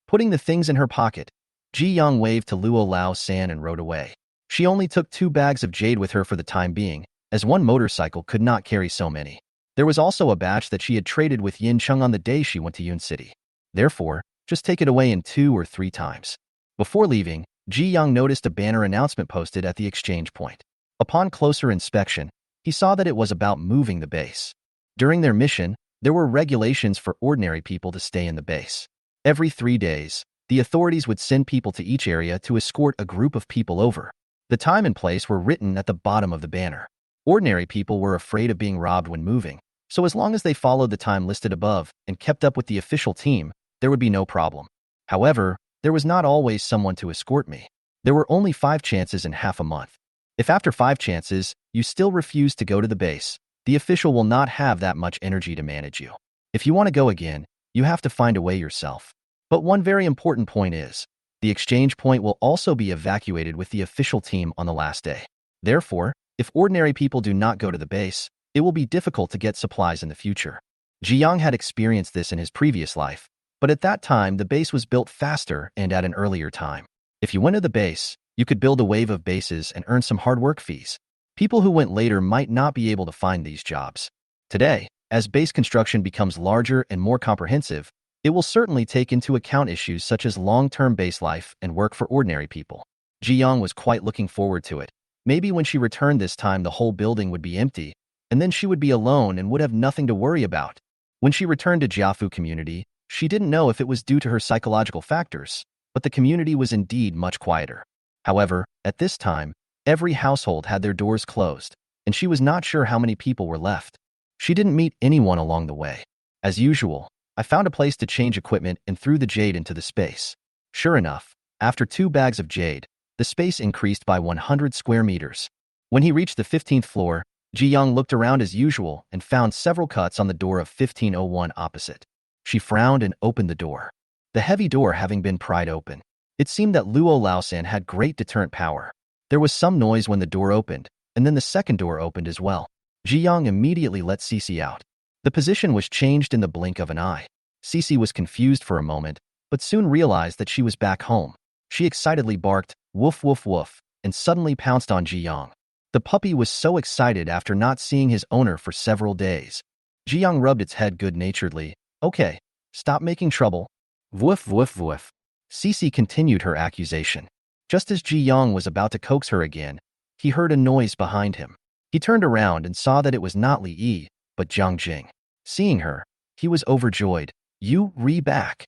Putting the things in her pocket, Ji-young waved to Luo Lao-san and rode away. She only took 2 bags of jade with her for the time being, as one motorcycle could not carry so many. There was also a batch that she had traded with Yin Chung on the day she went to Yun City. Therefore, just take it away in 2 or 3 times. Before leaving, Ji-young noticed a banner announcement posted at the exchange point. Upon closer inspection, he saw that it was about moving the base. During their mission, there were regulations for ordinary people to stay in the base. Every 3 days, the authorities would send people to each area to escort a group of people over. The time and place were written at the bottom of the banner. Ordinary people were afraid of being robbed when moving, so as long as they followed the time listed above and kept up with the official team, there would be no problem. However, there was not always someone to escort me. There were only 5 chances in half a month. If after 5 chances, you still refuse to go to the base, the official will not have that much energy to manage you. If you want to go again, you have to find a way yourself. But one very important point is, the exchange point will also be evacuated with the official team on the last day. Therefore, if ordinary people do not go to the base, it will be difficult to get supplies in the future. Ji-young had experienced this in his previous life, but at that time the base was built faster and at an earlier time. If you went to the base, you could build a wave of bases and earn some hard work fees. People who went later might not be able to find these jobs. Today, as base construction becomes larger and more comprehensive, it will certainly take into account issues such as long-term base life and work for ordinary people. Ji-young was quite looking forward to it. Maybe when she returned this time the whole building would be empty, and then she would be alone and would have nothing to worry about. When she returned to Jiafu community, she didn't know if it was due to her psychological factors, but the community was indeed much quieter. However, at this time, every household had their doors closed, and she was not sure how many people were left. She didn't meet anyone along the way. As usual, I found a place to change equipment and threw the jade into the space. Sure enough, after 2 bags of jade, the space increased by 100 square meters. When he reached the 15th floor, Ji Young looked around as usual and found several cuts on the door of 1501 opposite. She frowned and opened the door. The heavy door having been pried open, it seemed that Luo Laosan had great deterrent power. There was some noise when the door opened, and then the second door opened as well. Ji Young immediately let Cece out. The position was changed in the blink of an eye. Cece was confused for a moment, but soon realized that she was back home. She excitedly barked, "Woof woof woof," and suddenly pounced on Ji Young. The puppy was so excited after not seeing his owner for several days. Ji Young rubbed its head good-naturedly. "Okay, stop making trouble." "Woof woof woof." Cece continued her accusation. Just as Ji Young was about to coax her again, he heard a noise behind him. He turned around and saw that it was not Li Yi, but Jiang Jing. Seeing her, he was overjoyed. "You back."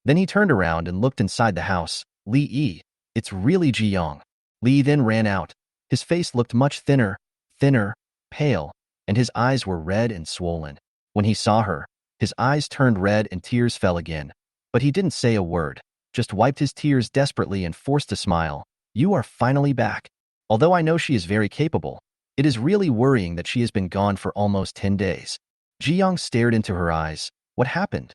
Then he turned around and looked inside the house. "Li Yi, it's really Ji Young." Li then ran out. His face looked much thinner, pale, and his eyes were red and swollen. When he saw her, his eyes turned red and tears fell again. But he didn't say a word, just wiped his tears desperately and forced a smile. "You are finally back. Although I know she is very capable, it is really worrying that she has been gone for almost 10 days. Ji Young stared into her eyes. "What happened?"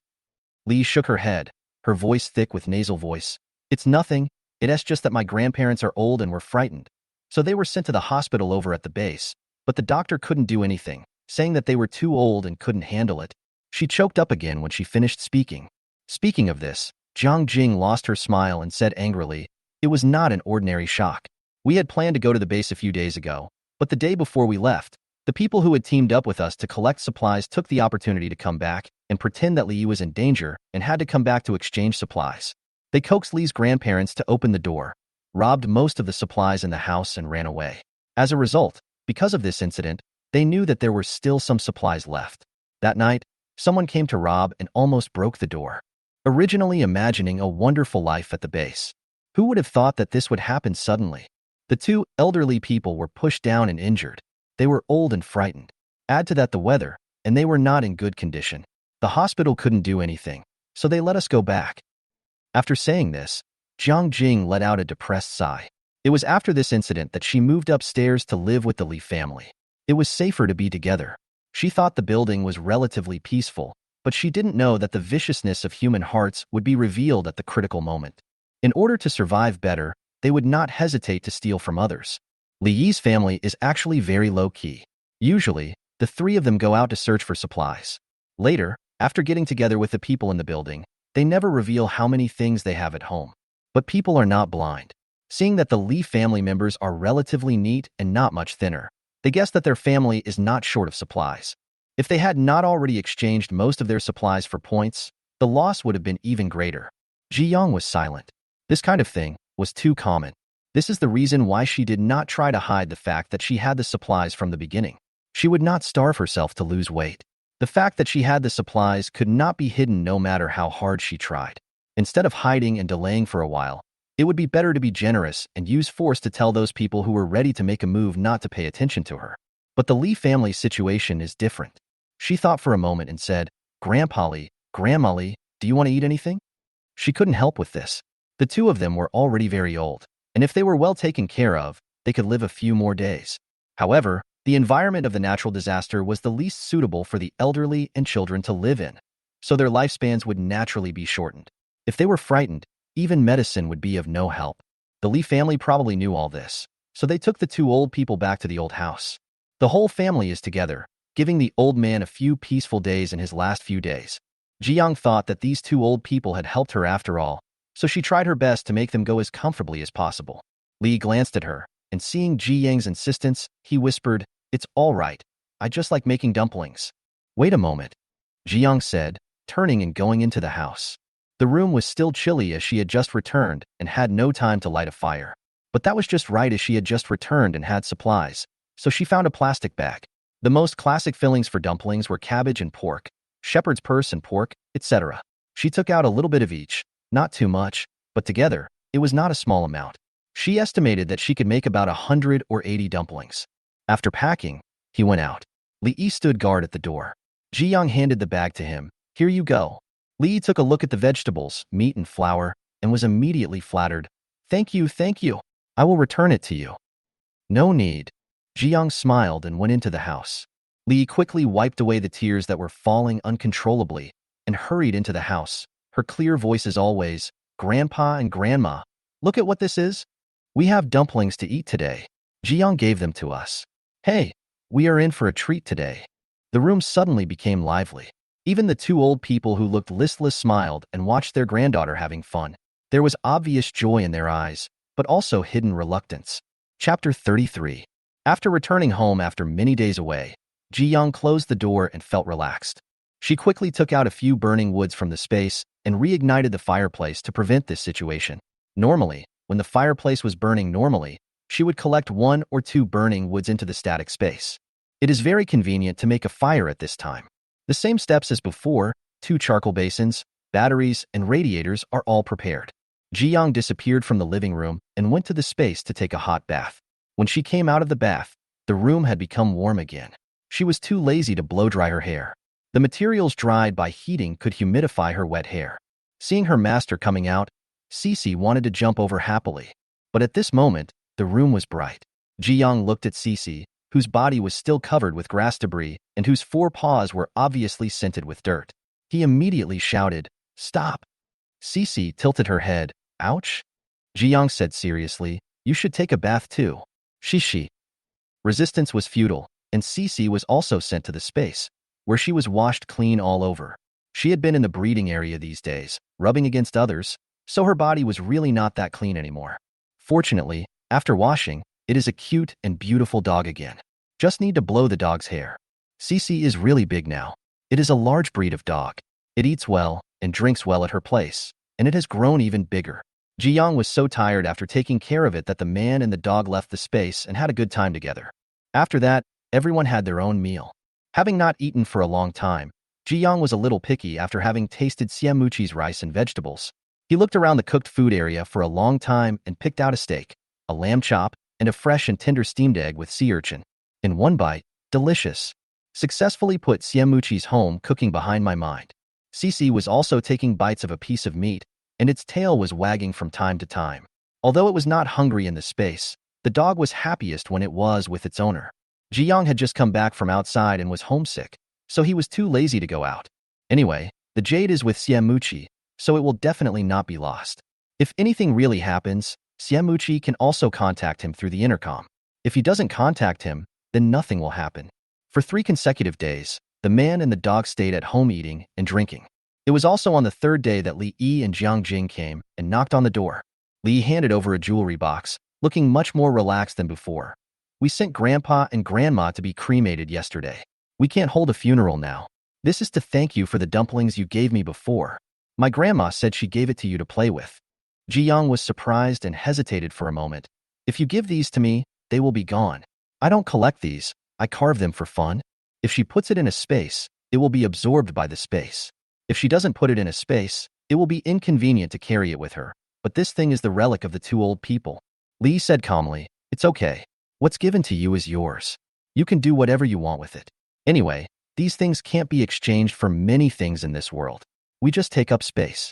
Li shook her head, her voice thick with nasal voice. "It's nothing. It's just that my grandparents are old and were frightened. So they were sent to the hospital over at the base, but the doctor couldn't do anything, saying that they were too old and couldn't handle it." She choked up again when she finished speaking. Speaking of this, Jiang Jing lost her smile and said angrily, "It was not an ordinary shock. We had planned to go to the base a few days ago, but the day before we left, the people who had teamed up with us to collect supplies took the opportunity to come back and pretend that Li was in danger and had to come back to exchange supplies. They coaxed Li's grandparents to open the door, robbed most of the supplies in the house and ran away. As a result, because of this incident, they knew that there were still some supplies left. That night, someone came to rob and almost broke the door. Originally imagining a wonderful life at the base. Who would have thought that this would happen suddenly? The 2 elderly people were pushed down and injured. They were old and frightened. Add to that the weather, and they were not in good condition. The hospital couldn't do anything, so they let us go back. After saying this, Jiang Jing let out a depressed sigh. It was after this incident that she moved upstairs to live with the Li family. It was safer to be together. She thought the building was relatively peaceful, but she didn't know that the viciousness of human hearts would be revealed at the critical moment. In order to survive better, they would not hesitate to steal from others. Li Yi's family is actually very low-key. Usually, the 3 of them go out to search for supplies. Later, after getting together with the people in the building, they never reveal how many things they have at home. But people are not blind. Seeing that the Li family members are relatively neat and not much thinner, they guess that their family is not short of supplies. If they had not already exchanged most of their supplies for points, the loss would have been even greater. Ji Young was silent. This kind of thing was too common. This is the reason why she did not try to hide the fact that she had the supplies from the beginning. She would not starve herself to lose weight. The fact that she had the supplies could not be hidden no matter how hard she tried. Instead of hiding and delaying for a while, it would be better to be generous and use force to tell those people who were ready to make a move not to pay attention to her. But the Li family's situation is different. She thought for a moment and said, "Grandpa Li, Grandma Li, do you want to eat anything?" She couldn't help with this. The 2 of them were already very old, and if they were well taken care of, they could live a few more days. However, the environment of the natural disaster was the least suitable for the elderly and children to live in, so their lifespans would naturally be shortened. If they were frightened, even medicine would be of no help. The Li family probably knew all this, so they took the 2 old people back to the old house. The whole family is together, giving the old man a few peaceful days in his last few days. Ji Young thought that these 2 old people had helped her after all, so she tried her best to make them go as comfortably as possible. Li glanced at her, and seeing Ji Yang's insistence, he whispered, "It's all right. I just like making dumplings." "Wait a moment," Ji Young said, turning and going into the house. The room was still chilly as she had just returned and had no time to light a fire. But that was just right as she had just returned and had supplies, so she found a plastic bag. The most classic fillings for dumplings were cabbage and pork, shepherd's purse and pork, etc. She took out a little bit of each, not too much, but together, it was not a small amount. She estimated that she could make about 100 or 80 dumplings. After packing, he went out. Li stood guard at the door. Ji Yang handed the bag to him. Here you go. Li took a look at the vegetables, meat and flour, and was immediately flattered. Thank you, thank you. I will return it to you. No need. Ji Yang smiled and went into the house. Li quickly wiped away the tears that were falling uncontrollably and hurried into the house, her clear voice as always. Grandpa and Grandma, look at what this is. We have dumplings to eat today. Ji Yang gave them to us. Hey, we are in for a treat today. The room suddenly became lively. Even the two old people who looked listless smiled and watched their granddaughter having fun. There was obvious joy in their eyes, but also hidden reluctance. Chapter 33. After returning home after many days away, Ji Yang closed the door and felt relaxed. She quickly took out a few burning woods from the space and reignited the fireplace to prevent this situation. Normally, when the fireplace was burning normally, she would collect 1 or 2 burning woods into the static space. It is very convenient to make a fire at this time. The same steps as before, 2 charcoal basins, batteries, and radiators are all prepared. Ji Yang disappeared from the living room and went to the space to take a hot bath. When she came out of the bath, the room had become warm again. She was too lazy to blow-dry her hair. The materials dried by heating could humidify her wet hair. Seeing her master coming out, Cece wanted to jump over happily. But at this moment, the room was bright. Ji Yang looked at Cece, whose body was still covered with grass debris and whose 4 paws were obviously scented with dirt. He immediately shouted, "Stop!" Cece tilted her head. "Ouch?" Ji Yang said seriously, "You should take a bath too." Shishi. Resistance was futile, and Cece was also sent to the space, where she was washed clean all over. She had been in the breeding area these days, rubbing against others, so her body was really not that clean anymore. Fortunately, after washing, it is a cute and beautiful dog again. Just need to blow the dog's hair. Cece is really big now. It is a large breed of dog. It eats well and drinks well at her place, and it has grown even bigger. Ji Yang was so tired after taking care of it that the man and the dog left the space and had a good time together. After that, everyone had their own meal. Having not eaten for a long time, Ji Yang was a little picky after having tasted Siamuchi's rice and vegetables. He looked around the cooked food area for a long time and picked out a steak, a lamb chop, and a fresh and tender steamed egg with sea urchin. In one bite, delicious. Successfully put Siamuchi's home cooking behind my mind. Cece was also taking bites of a piece of meat, and its tail was wagging from time to time. Although it was not hungry in the space, the dog was happiest when it was with its owner. Ji Yang had just come back from outside and was homesick, so he was too lazy to go out. Anyway, the jade is with Siamuchi, so it will definitely not be lost. If anything really happens, Siamuchi can also contact him through the intercom. If he doesn't contact him, then nothing will happen. For 3 consecutive days, the man and the dog stayed at home eating and drinking. It was also on the 3rd day that Li Yi and Jiang Jing came and knocked on the door. Li handed over a jewelry box, looking much more relaxed than before. We sent Grandpa and Grandma to be cremated yesterday. We can't hold a funeral now. This is to thank you for the dumplings you gave me before. My grandma said she gave it to you to play with. Ji Yang was surprised and hesitated for a moment. If you give these to me, they will be gone. I don't collect these, I carve them for fun. If she puts it in a space, it will be absorbed by the space. If she doesn't put it in a space, it will be inconvenient to carry it with her. But this thing is the relic of the 2 old people. Li said calmly, "It's okay. What's given to you is yours. You can do whatever you want with it. Anyway, these things can't be exchanged for many things in this world. We just take up space."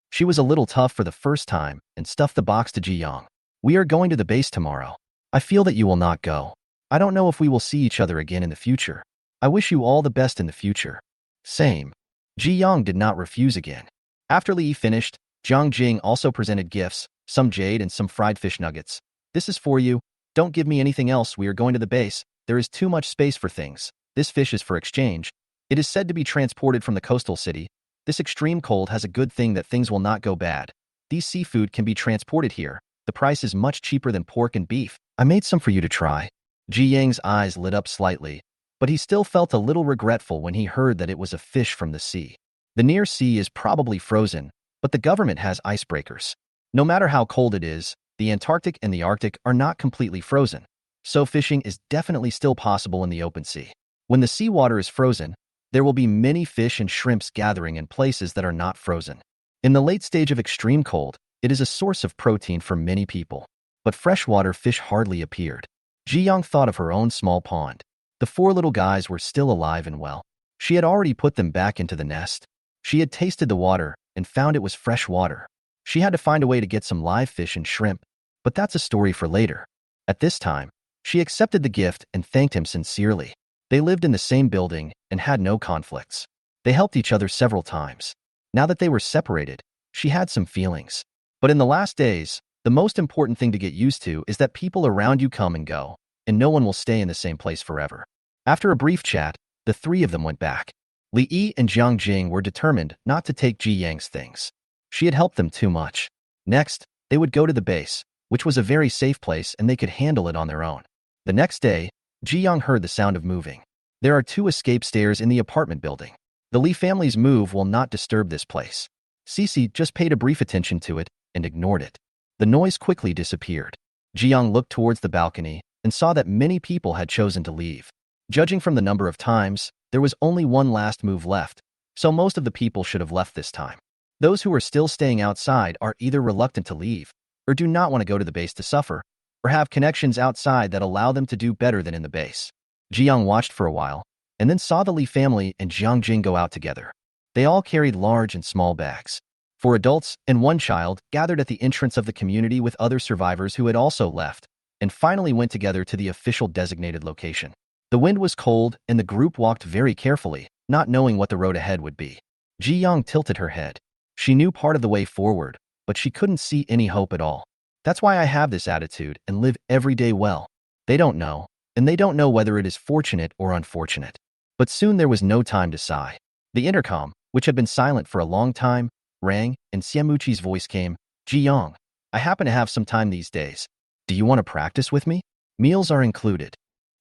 She was a little tough for the first time and stuffed the box to Ji Yang. "We are going to the base tomorrow. I feel that you will not go. I don't know if we will see each other again in the future. I wish you all the best in the future." Same. Ji Yang did not refuse again. After Li finished, Jiang Jing also presented gifts, some jade and some fried fish nuggets. "This is for you. Don't give me anything else. We are going to the base. There is too much space for things. This fish is for exchange. It is said to be transported from the coastal city. This extreme cold has a good thing that things will not go bad. These seafood can be transported here. The price is much cheaper than pork and beef. I made some for you to try." Ji Yang's eyes lit up slightly, but he still felt a little regretful when he heard that it was a fish from the sea. The near sea is probably frozen, but the government has icebreakers. No matter how cold it is, the Antarctic and the Arctic are not completely frozen, so fishing is definitely still possible in the open sea. When the seawater is frozen, there will be many fish and shrimps gathering in places that are not frozen. In the late stage of extreme cold, it is a source of protein for many people. But freshwater fish hardly appeared. Ji Young thought of her own small pond. The four little guys were still alive and well. She had already put them back into the nest. She had tasted the water and found it was fresh water. She had to find a way to get some live fish and shrimp, but that's a story for later. At this time, she accepted the gift and thanked him sincerely. They lived in the same building and had no conflicts. They helped each other several times. Now that they were separated, she had some feelings. But in the last days, the most important thing to get used to is that people around you come and go, and no one will stay in the same place forever. After a brief chat, the three of them went back. Li Yi and Jiang Jing were determined not to take Ji Yang's things. She had helped them too much. Next, they would go to the base, which was a very safe place and they could handle it on their own. The next day, Ji Young heard the sound of moving. There are 2 escape stairs in the apartment building. The Li family's move will not disturb this place. Cece just paid a brief attention to it and ignored it. The noise quickly disappeared. Ji Young looked towards the balcony and saw that many people had chosen to leave. Judging from the number of times, there was only one last move left, so most of the people should have left this time. Those who are still staying outside are either reluctant to leave, or do not want to go to the base to suffer, or have connections outside that allow them to do better than in the base. Ji Young watched for a while, and then saw the Li family and Jiang Jing go out together. They all carried large and small bags. 4 adults and 1 child gathered at the entrance of the community with other survivors who had also left, and finally went together to the official designated location. The wind was cold, and the group walked very carefully, not knowing what the road ahead would be. Ji Young tilted her head. She knew part of the way forward, but she couldn't see any hope at all. That's why I have this attitude and live every day well. They don't know, and they don't know whether it is fortunate or unfortunate. But soon there was no time to sigh. The intercom, which had been silent for a long time, rang, and Xiamuqi's voice came. Ji Young, I happen to have some time these days. Do you want to practice with me? Meals are included.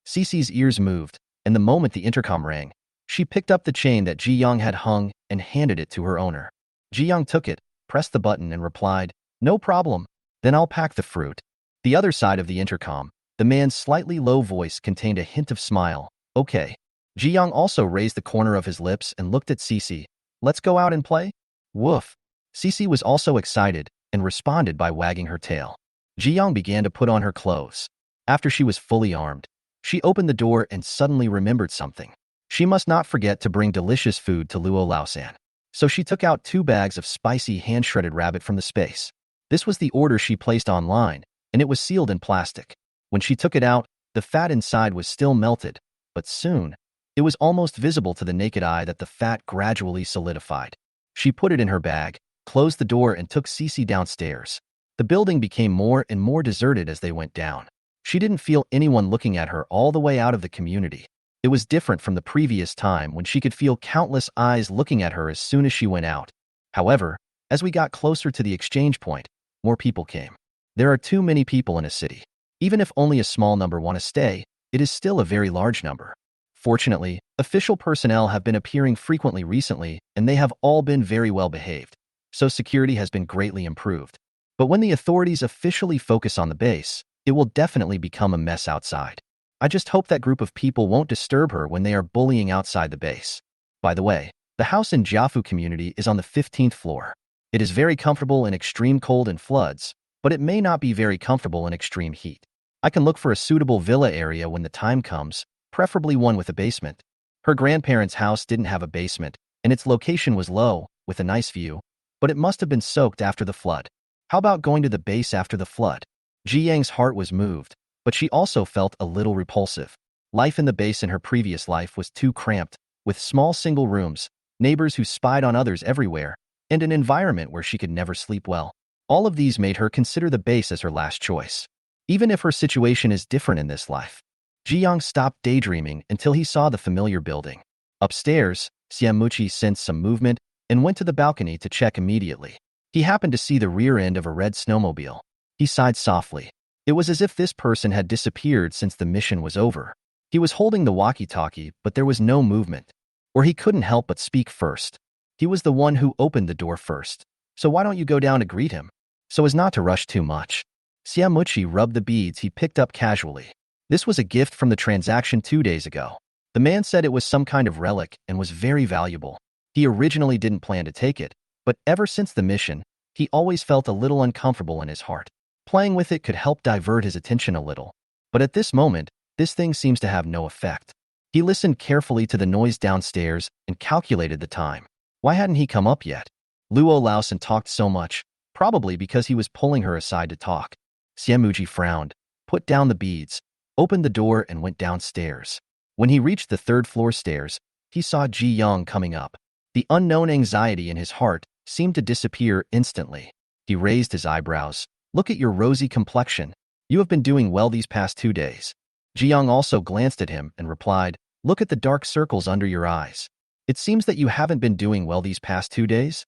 Cece's ears moved, and the moment the intercom rang, she picked up the chain that Ji Young had hung and handed it to her owner. Ji Young took it, pressed the button, and replied, "No problem. Then I'll pack the fruit." The other side of the intercom, the man's slightly low voice contained a hint of smile. Okay. Ji Young also raised the corner of his lips and looked at Cece. Let's go out and play? Woof. Cece was also excited and responded by wagging her tail. Ji Young began to put on her clothes. After she was fully armed, she opened the door and suddenly remembered something. She must not forget to bring delicious food to Luo Laosan. So she took out 2 bags of spicy hand-shredded rabbit from the space. This was the order she placed online, and it was sealed in plastic. When she took it out, the fat inside was still melted, but soon, it was almost visible to the naked eye that the fat gradually solidified. She put it in her bag, closed the door, and took Cece downstairs. The building became more and more deserted as they went down. She didn't feel anyone looking at her all the way out of the community. It was different from the previous time when she could feel countless eyes looking at her as soon as she went out. However, as we got closer to the exchange point, more people came. There are too many people in a city. Even if only a small number want to stay, it is still a very large number. Fortunately, official personnel have been appearing frequently recently, and they have all been very well behaved, so security has been greatly improved. But when the authorities officially focus on the base, it will definitely become a mess outside. I just hope that group of people won't disturb her when they are bullying outside the base. By the way, the house in Jiafu community is on the 15th floor. It is very comfortable in extreme cold and floods, but it may not be very comfortable in extreme heat. I can look for a suitable villa area when the time comes, preferably one with a basement. Her grandparents' house didn't have a basement, and its location was low, with a nice view, but it must have been soaked after the flood. How about going to the base after the flood? Ji Yang's heart was moved, but she also felt a little repulsive. Life in the base in her previous life was too cramped, with small single rooms, neighbors who spied on others everywhere, and an environment where she could never sleep well. All of these made her consider the base as her last choice. Even if her situation is different in this life. Ji Young stopped daydreaming until he saw the familiar building. Upstairs, Xiamuqi sensed some movement and went to the balcony to check immediately. He happened to see the rear end of a red snowmobile. He sighed softly. It was as if this person had disappeared since the mission was over. He was holding the walkie-talkie, but there was no movement. Or he couldn't help but speak first. He was the one who opened the door first. So why don't you go down to greet him? So as not to rush too much. Xiamuqi rubbed the beads he picked up casually. This was a gift from the transaction 2 days ago. The man said it was some kind of relic and was very valuable. He originally didn't plan to take it, but ever since the mission, he always felt a little uncomfortable in his heart. Playing with it could help divert his attention a little. But at this moment, this thing seems to have no effect. He listened carefully to the noise downstairs and calculated the time. Why hadn't he come up yet? Luo Laosan talked so much, probably because he was pulling her aside to talk. Xiamuji frowned, put down the beads, opened the door and went downstairs. When he reached the third-floor stairs, he saw Ji Yang coming up. The unknown anxiety in his heart seemed to disappear instantly. He raised his eyebrows. Look at your rosy complexion. You have been doing well these past 2 days. Ji Yang also glanced at him and replied, look at the dark circles under your eyes. It seems that you haven't been doing well these past 2 days?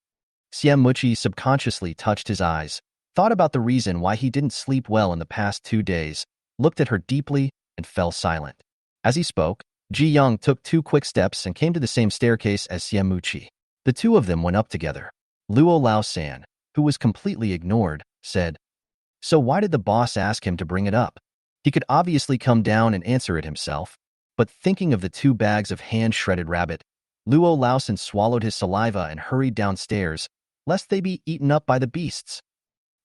Xiamuji subconsciously touched his eyes, thought about the reason why he didn't sleep well in the past 2 days, looked at her deeply, and fell silent. As he spoke, Ji Yang took 2 quick steps and came to the same staircase as Xiamuji. The two of them went up together. Luo Laosan, who was completely ignored, said, so why did the boss ask him to bring it up? He could obviously come down and answer it himself. But thinking of the 2 bags of hand-shredded rabbit, Luo Laosan swallowed his saliva and hurried downstairs, lest they be eaten up by the beasts.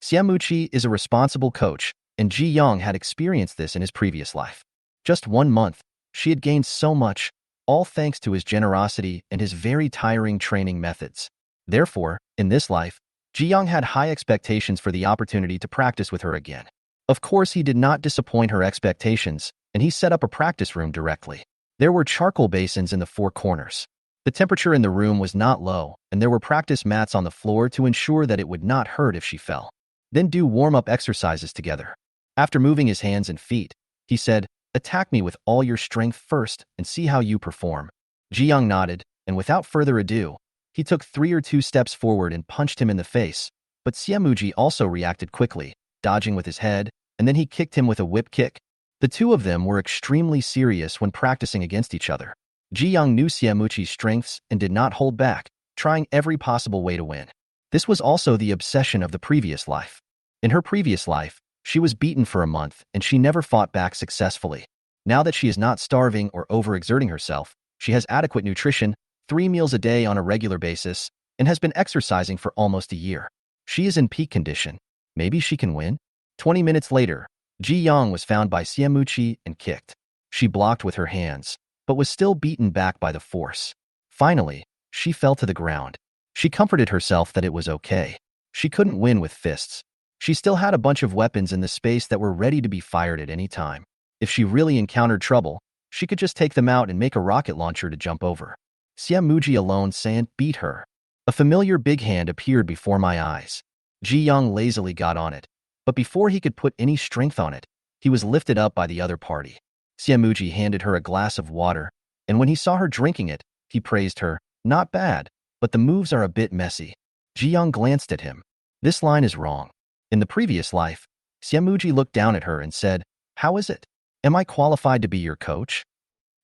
Xiamuji is a responsible coach, and Ji Yang had experienced this in his previous life. Just 1 month, she had gained so much, all thanks to his generosity and his very tiring training methods. Therefore, in this life, Ji Yang had high expectations for the opportunity to practice with her again. Of course, he did not disappoint her expectations, and he set up a practice room directly. There were charcoal basins in the 4 corners. The temperature in the room was not low, and there were practice mats on the floor to ensure that it would not hurt if she fell. Then do warm-up exercises together. After moving his hands and feet, he said, attack me with all your strength first and see how you perform. Ji Yang nodded, and without further ado, he took 3 or 2 steps forward and punched him in the face, but Xiamuji also reacted quickly, dodging with his head, and then he kicked him with a whip kick. The two of them were extremely serious when practicing against each other. Ji Yang knew Xiamuji's strengths and did not hold back, trying every possible way to win. This was also the obsession of the previous life. In her previous life, she was beaten for a month and she never fought back successfully. Now that she is not starving or overexerting herself, she has adequate nutrition, 3 meals a day on a regular basis, and has been exercising for almost a year. She is in peak condition. Maybe she can win? 20 minutes later, Ji Yang was found by Xiamuji and kicked. She blocked with her hands, but was still beaten back by the force. Finally, she fell to the ground. She comforted herself that it was okay. She couldn't win with fists. She still had a bunch of weapons in the space that were ready to be fired at any time. If she really encountered trouble, she could just take them out and make a rocket launcher to jump over. Xiamuji alone beat her. A familiar big hand appeared before my eyes. Ji Yang lazily got on it, but before he could put any strength on it, he was lifted up by the other party. Xiamuji handed her a glass of water, and when he saw her drinking it, he praised her. Not bad, but the moves are a bit messy. Ji Yang glanced at him. This line is wrong. In the previous life, Xiamuji looked down at her and said, how is it? Am I qualified to be your coach?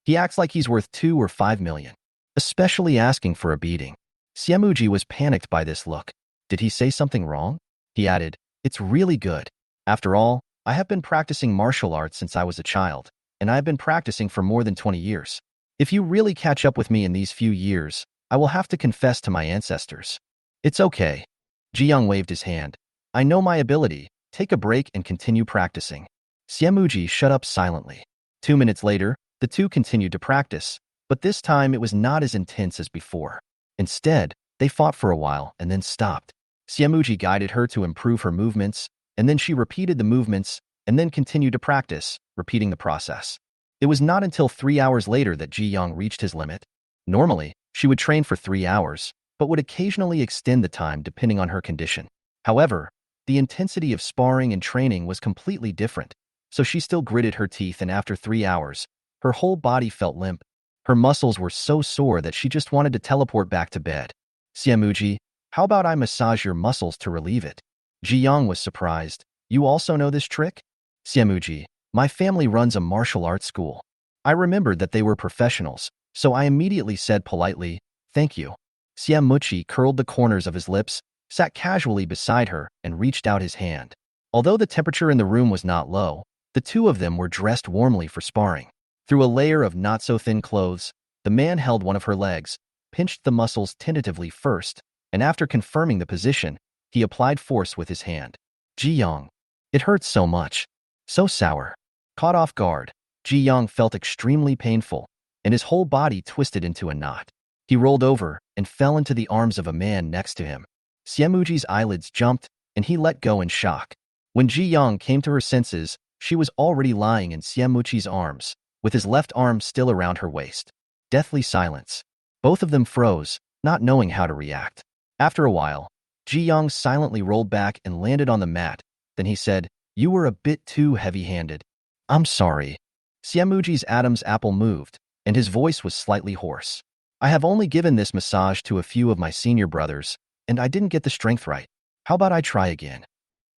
He acts like he's worth 2 or 5 million, especially asking for a beating. Xiamuji was panicked by this look. Did he say something wrong? He added, it's really good. After all, I have been practicing martial arts since I was a child, and I have been practicing for more than 20 years. If you really catch up with me in these few years, I will have to confess to my ancestors. It's okay. Ji Yang waved his hand. I know my ability. Take a break and continue practicing. Xiamuji shut up silently. 2 minutes later, the two continued to practice, but this time it was not as intense as before. Instead, they fought for a while and then stopped. Xiamuji guided her to improve her movements, and then she repeated the movements and then continued to practice, repeating the process. It was not until 3 hours later that Ji Yang reached his limit. Normally, she would train for 3 hours, but would occasionally extend the time depending on her condition. However, the intensity of sparring and training was completely different, so she still gritted her teeth, and after 3 hours, her whole body felt limp. Her muscles were so sore that she just wanted to teleport back to bed. Xiamuji, how about I massage your muscles to relieve it? Ji Yang was surprised. You also know this trick? Xiamuji, my family runs a martial arts school. I remembered that they were professionals, so I immediately said politely, thank you. Xiamuji curled the corners of his lips, sat casually beside her, and reached out his hand. Although the temperature in the room was not low, the two of them were dressed warmly for sparring. Through a layer of not-so-thin clothes, the man held one of her legs, pinched the muscles tentatively first, and after confirming the position, he applied force with his hand. Ji Yong. It hurts so much. So sour. Caught off guard, Ji Yong felt extremely painful, and his whole body twisted into a knot. He rolled over and fell into the arms of a man next to him. Xiamuji's eyelids jumped, and he let go in shock. When Ji Yong came to her senses, she was already lying in Xiamuji's arms, with his left arm still around her waist. Deathly silence. Both of them froze, not knowing how to react. After a while, Ji Yong silently rolled back and landed on the mat. Then he said, "You were a bit too heavy-handed. I'm sorry." Xiamuji's Adam's apple moved, and his voice was slightly hoarse. "I have only given this massage to a few of my senior brothers, and I didn't get the strength right. How about I try again?"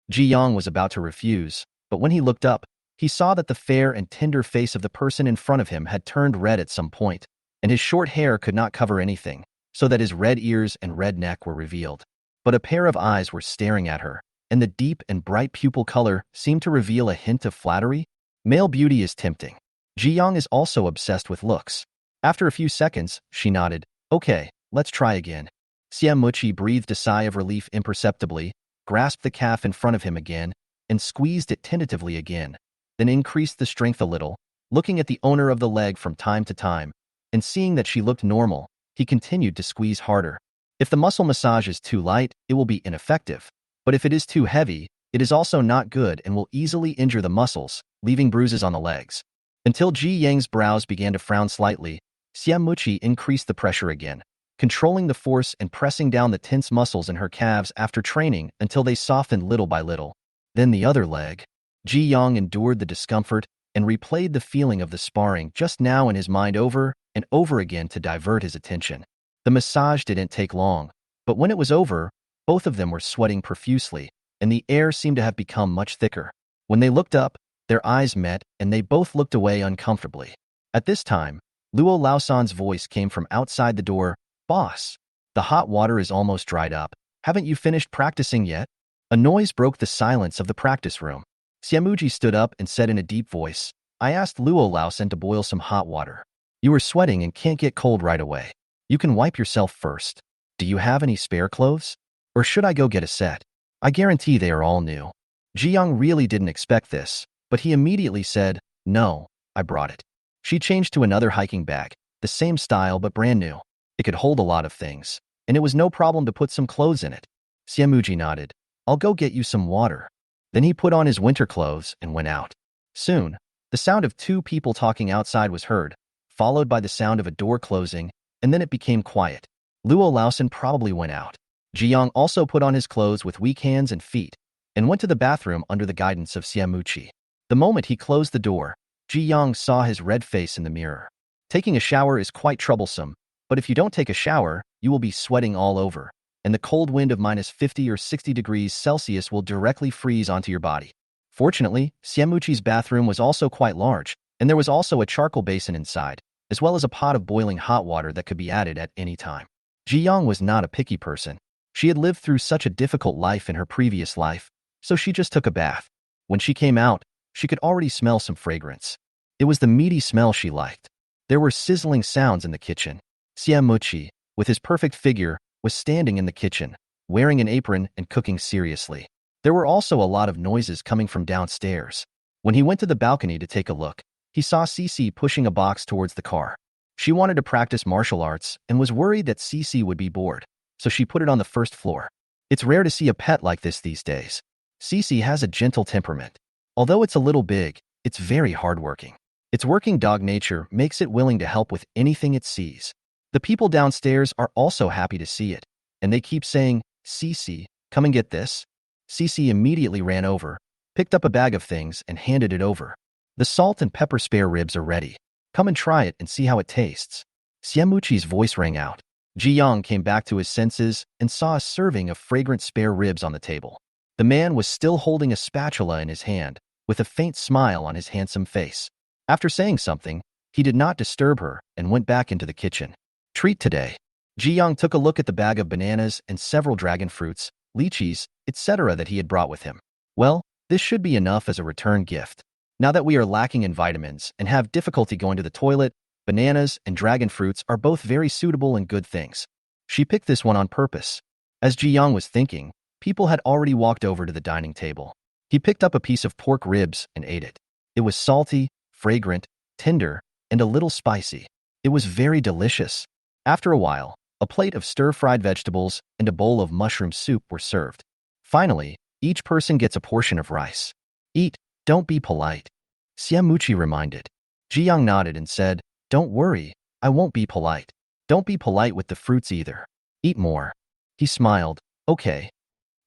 Ji Yong was about to refuse, but when he looked up, he saw that the fair and tender face of the person in front of him had turned red at some point, and his short hair could not cover anything, so that his red ears and red neck were revealed. But a pair of eyes were staring at her, and the deep and bright pupil color seemed to reveal a hint of flattery. Male beauty is tempting. Ji Yong is also obsessed with looks. After a few seconds, she nodded. "Okay, let's try again." Xiamuchi breathed a sigh of relief imperceptibly, grasped the calf in front of him again, and squeezed it tentatively again, then increased the strength a little, looking at the owner of the leg from time to time, and seeing that she looked normal, he continued to squeeze harder. If the muscle massage is too light, it will be ineffective, but if it is too heavy, it is also not good and will easily injure the muscles, leaving bruises on the legs. Until Ji Yang's brows began to frown slightly, Xiamuchi increased the pressure again, controlling the force and pressing down the tense muscles in her calves after training until they softened little by little. Then the other leg. Ji Yong endured the discomfort and replayed the feeling of the sparring just now in his mind over and over again to divert his attention. The massage didn't take long, but when it was over, both of them were sweating profusely, and the air seemed to have become much thicker. When they looked up, their eyes met, and they both looked away uncomfortably. At this time, Luo Laosan's voice came from outside the door. "Boss, the hot water is almost dried up. Haven't you finished practicing yet?" A noise broke the silence of the practice room. Xiamuji stood up and said in a deep voice, "I asked Luo Laosan to boil some hot water. You were sweating and can't get cold right away. You can wipe yourself first. Do you have any spare clothes? Or should I go get a set? I guarantee they are all new." Ji Yong really didn't expect this, but he immediately said, "No, I brought it." She changed to another hiking bag, the same style but brand new. It could hold a lot of things, and it was no problem to put some clothes in it. Xiamuji nodded. "I'll go get you some water." Then he put on his winter clothes and went out. Soon, the sound of two people talking outside was heard, followed by the sound of a door closing, and then it became quiet. Luo Laosan probably went out. Ji Yong also put on his clothes with weak hands and feet, and went to the bathroom under the guidance of Xiamuchi. The moment he closed the door, Ji Yong saw his red face in the mirror. Taking a shower is quite troublesome, but if you don't take a shower, you will be sweating all over, and the cold wind of -50 or 60 degrees Celsius will directly freeze onto your body. Fortunately, Xiamuchi's bathroom was also quite large, and there was also a charcoal basin inside, as well as a pot of boiling hot water that could be added at any time. Ji Yong was not a picky person. She had lived through such a difficult life in her previous life, so she just took a bath. When she came out, she could already smell some fragrance. It was the meaty smell she liked. There were sizzling sounds in the kitchen. Xiamuchi, with his perfect figure, was standing in the kitchen, wearing an apron and cooking seriously. There were also a lot of noises coming from downstairs. When he went to the balcony to take a look, he saw Cece pushing a box towards the car. She wanted to practice martial arts and was worried that Cece would be bored, so she put it on the first floor. It's rare to see a pet like this these days. Cece has a gentle temperament. Although it's a little big, it's very hardworking. Its working dog nature makes it willing to help with anything it sees. The people downstairs are also happy to see it, and they keep saying, "Cece, come and get this." Cece immediately ran over, picked up a bag of things, and handed it over. "The salt and pepper spare ribs are ready. Come and try it and see how it tastes." Xiamuchi's voice rang out. Ji Yong came back to his senses and saw a serving of fragrant spare ribs on the table. The man was still holding a spatula in his hand, with a faint smile on his handsome face. After saying something, he did not disturb her and went back into the kitchen. Treat today. Ji Yong took a look at the bag of bananas and several dragon fruits, lychees, etc. that he had brought with him. Well, this should be enough as a return gift. Now that we are lacking in vitamins and have difficulty going to the toilet, bananas and dragon fruits are both very suitable and good things. She picked this one on purpose. As Ji Yang was thinking, people had already walked over to the dining table. He picked up a piece of pork ribs and ate it. It was salty, fragrant, tender, and a little spicy. It was very delicious. After a while, a plate of stir-fried vegetables and a bowl of mushroom soup were served. Finally, each person gets a portion of rice. Eat, don't be polite. Siamuchi reminded. Ji Yang nodded and said, don't worry, I won't be polite. Don't be polite with the fruits either. Eat more. He smiled. Okay.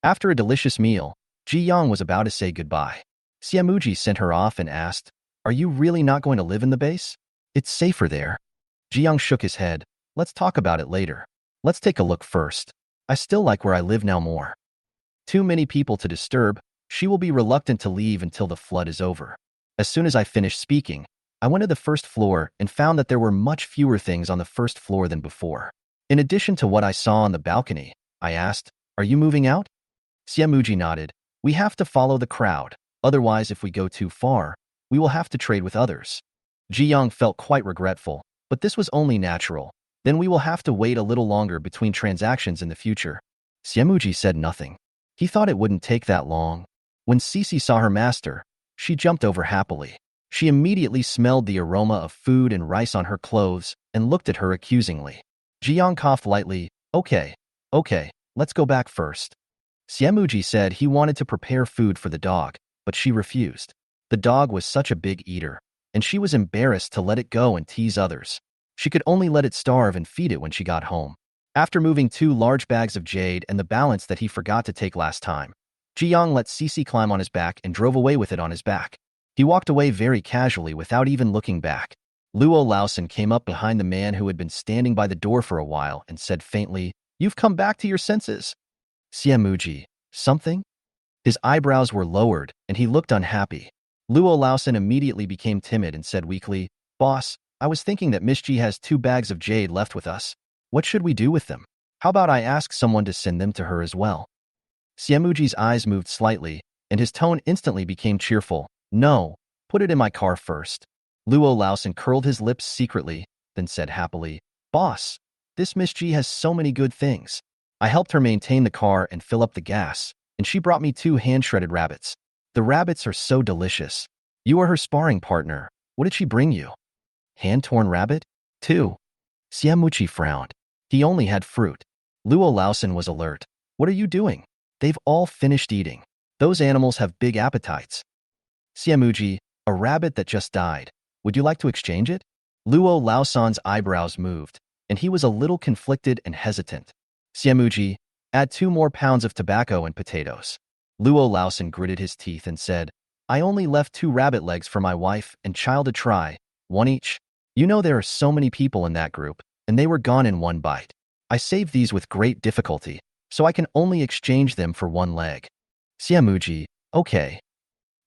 After a delicious meal, Ji Yang was about to say goodbye. Siamuji sent her off and asked, are you really not going to live in the base? It's safer there. Ji Yang shook his head. Let's talk about it later. Let's take a look first. I still like where I live now more. Too many people to disturb. She will be reluctant to leave until the flood is over. As soon as I finished speaking, I went to the first floor and found that there were much fewer things on the first floor than before. In addition to what I saw on the balcony, I asked, are you moving out? Siamuji nodded. We have to follow the crowd. Otherwise, if we go too far, we will have to trade with others. Ji Yang felt quite regretful, but this was only natural. Then we will have to wait a little longer between transactions in the future. Siamuji said nothing. He thought it wouldn't take that long. When Cece saw her master, she jumped over happily. She immediately smelled the aroma of food and rice on her clothes and looked at her accusingly. Ji Yang coughed lightly. Okay, let's go back first. Siamuji said he wanted to prepare food for the dog, but she refused. The dog was such a big eater, and she was embarrassed to let it go and tease others. She could only let it starve and feed it when she got home. After moving 2 large bags of jade and the balance that he forgot to take last time, Ji Yang let Cece climb on his back and drove away with it on his back. He walked away very casually without even looking back. Luo Laosan came up behind the man who had been standing by the door for a while and said faintly, You've come back to your senses. Siamuji, something? His eyebrows were lowered and he looked unhappy. Luo Laosan immediately became timid and said weakly, Boss, I was thinking that Miss Ji has 2 bags of jade left with us. What should we do with them? How about I ask someone to send them to her as well? Siamuji's eyes moved slightly, and his tone instantly became cheerful. No, put it in my car first. Luo Laosan curled his lips secretly, then said happily, Boss, this Miss Ji has so many good things. I helped her maintain the car and fill up the gas, and she brought me 2 hand-shredded rabbits. The rabbits are so delicious. You are her sparring partner. What did she bring you? Hand-torn rabbit? 2. Siamuchi frowned. He only had fruit. Luo Laosan was alert. What are you doing? They've all finished eating. Those animals have big appetites. Siamuji, a rabbit that just died. Would you like to exchange it? Luo Laosan's eyebrows moved, and he was a little conflicted and hesitant. Siamuji, add 2 more pounds of tobacco and potatoes. Luo Laosan gritted his teeth and said, I only left 2 rabbit legs for my wife and child to try, 1 each. You know there are so many people in that group, and they were gone in 1 bite. I saved these with great difficulty, so I can only exchange them for 1 leg. Siamuji, okay.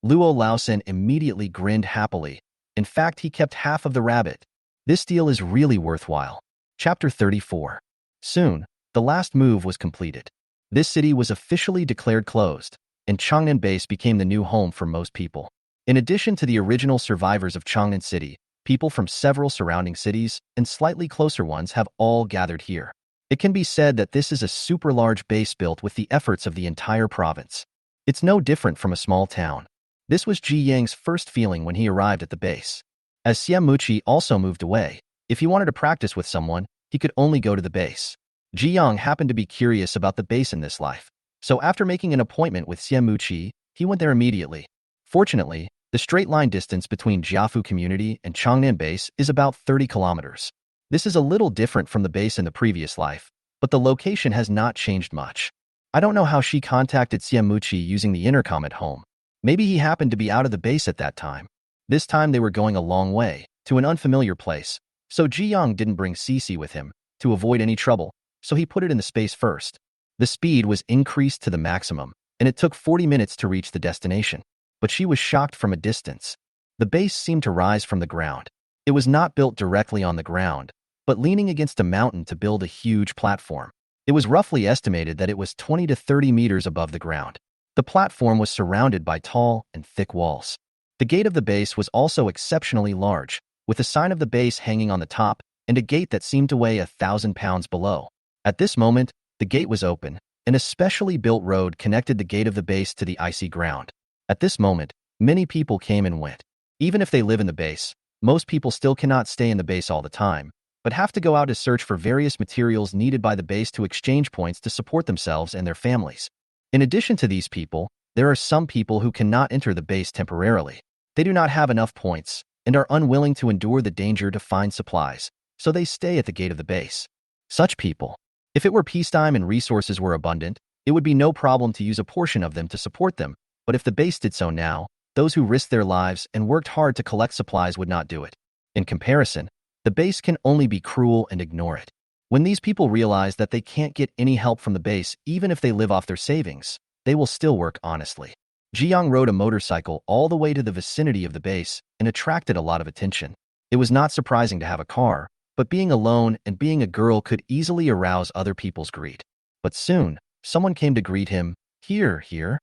Luo Laosan immediately grinned happily. In fact, he kept half of the rabbit. This deal is really worthwhile. Chapter 34. Soon, the last move was completed. This city was officially declared closed, and Changnan Base became the new home for most people. In addition to the original survivors of Changnan City, people from several surrounding cities and slightly closer ones have all gathered here. It can be said that this is a super large base built with the efforts of the entire province. It's no different from a small town. This was Ji Yang's first feeling when he arrived at the base. As Siamuchi also moved away, if he wanted to practice with someone, he could only go to the base. Ji Yang happened to be curious about the base in this life, so after making an appointment with Siamuchi, he went there immediately. Fortunately, the straight line distance between Jiafu Community and Changnan Base is about 30 kilometers. This is a little different from the base in the previous life, but the location has not changed much. I don't know how she contacted Siamuchi using the intercom at home. Maybe he happened to be out of the base at that time. This time they were going a long way, to an unfamiliar place, so Ji Yang didn't bring Cece with him, to avoid any trouble, so he put it in the space first. The speed was increased to the maximum, and it took 40 minutes to reach the destination. But she was shocked from a distance. The base seemed to rise from the ground. It was not built directly on the ground, but leaning against a mountain to build a huge platform. It was roughly estimated that it was 20 to 30 meters above the ground. The platform was surrounded by tall and thick walls. The gate of the base was also exceptionally large, with a sign of the base hanging on the top and a gate that seemed to weigh 1,000 pounds below. At this moment, the gate was open, and a specially built road connected the gate of the base to the icy ground. At this moment, many people came and went. Even if they live in the base, most people still cannot stay in the base all the time, but have to go out to search for various materials needed by the base to exchange points to support themselves and their families. In addition to these people, there are some people who cannot enter the base temporarily. They do not have enough points and are unwilling to endure the danger to find supplies, so they stay at the gate of the base. Such people, if it were peacetime and resources were abundant, it would be no problem to use a portion of them to support them, but if the base did so now, those who risked their lives and worked hard to collect supplies would not do it. In comparison, the base can only be cruel and ignore it. When these people realize that they can't get any help from the base even if they live off their savings, they will still work honestly. Jiyoung rode a motorcycle all the way to the vicinity of the base and attracted a lot of attention. It was not surprising to have a car, but being alone and being a girl could easily arouse other people's greed. But soon, someone came to greet him. Here.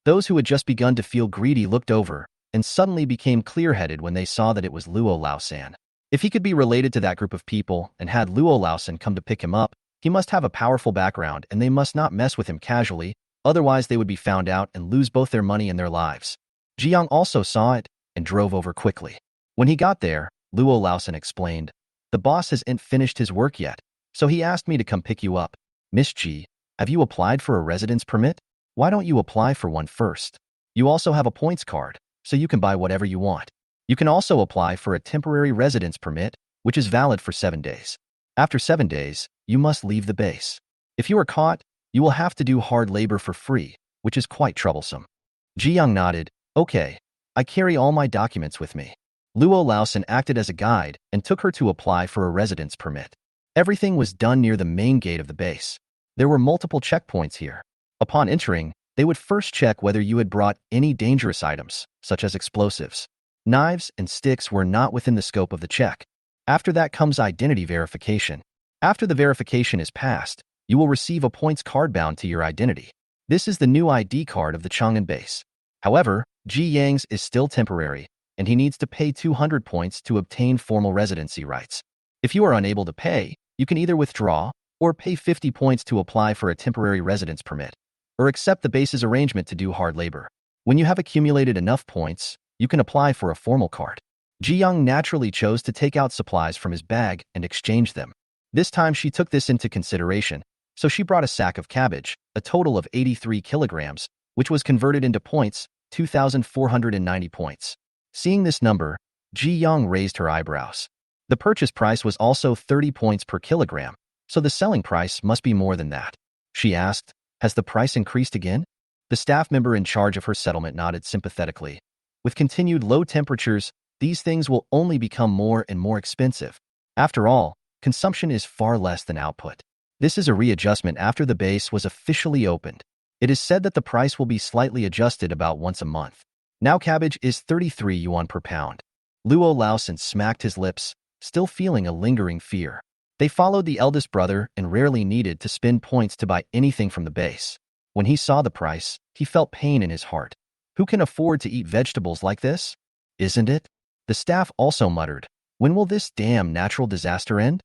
Those who had just begun to feel greedy looked over and suddenly became clear-headed when they saw that it was Luo Laosan. If he could be related to that group of people and had Luo Laosan come to pick him up, he must have a powerful background and they must not mess with him casually, otherwise they would be found out and lose both their money and their lives. Jiyoung also saw it and drove over quickly. When he got there, Luo Laosan explained, "The boss hasn't finished his work yet, so he asked me to come pick you up. Miss Ji, have you applied for a residence permit? Why don't you apply for one first? You also have a points card, so you can buy whatever you want. You can also apply for a temporary residence permit, which is valid for 7 days. After 7 days, you must leave the base. If you are caught, you will have to do hard labor for free, which is quite troublesome." Jiyoung nodded. "Okay, I carry all my documents with me." Luo Laosan acted as a guide and took her to apply for a residence permit. Everything was done near the main gate of the base. There were multiple checkpoints here. Upon entering, they would first check whether you had brought any dangerous items, such as explosives. Knives and sticks were not within the scope of the check. After that comes identity verification. After the verification is passed, you will receive a points card bound to your identity. This is the new ID card of the Chang'an base. However, Ji Yang's is still temporary, and he needs to pay 200 points to obtain formal residency rights. If you are unable to pay, you can either withdraw or pay 50 points to apply for a temporary residence permit, or accept the base's arrangement to do hard labor. When you have accumulated enough points, you can apply for a formal card. Jiyoung naturally chose to take out supplies from his bag and exchange them. This time she took this into consideration, so she brought a sack of cabbage, a total of 83 kilograms, which was converted into points, 2,490 points. Seeing this number, Jiyoung raised her eyebrows. The purchase price was also 30 points per kilogram, so the selling price must be more than that. She asked, "Has the price increased again?" The staff member in charge of her settlement nodded sympathetically. With continued low temperatures, these things will only become more and more expensive. After all, consumption is far less than output. This is a readjustment after the base was officially opened. It is said that the price will be slightly adjusted about once a month. Now cabbage is 33 yuan per pound. Luo Laosan smacked his lips, still feeling a lingering fear. They followed the eldest brother and rarely needed to spend points to buy anything from the base. When he saw the price, he felt pain in his heart. Who can afford to eat vegetables like this? Isn't it? The staff also muttered, "When will this damn natural disaster end?"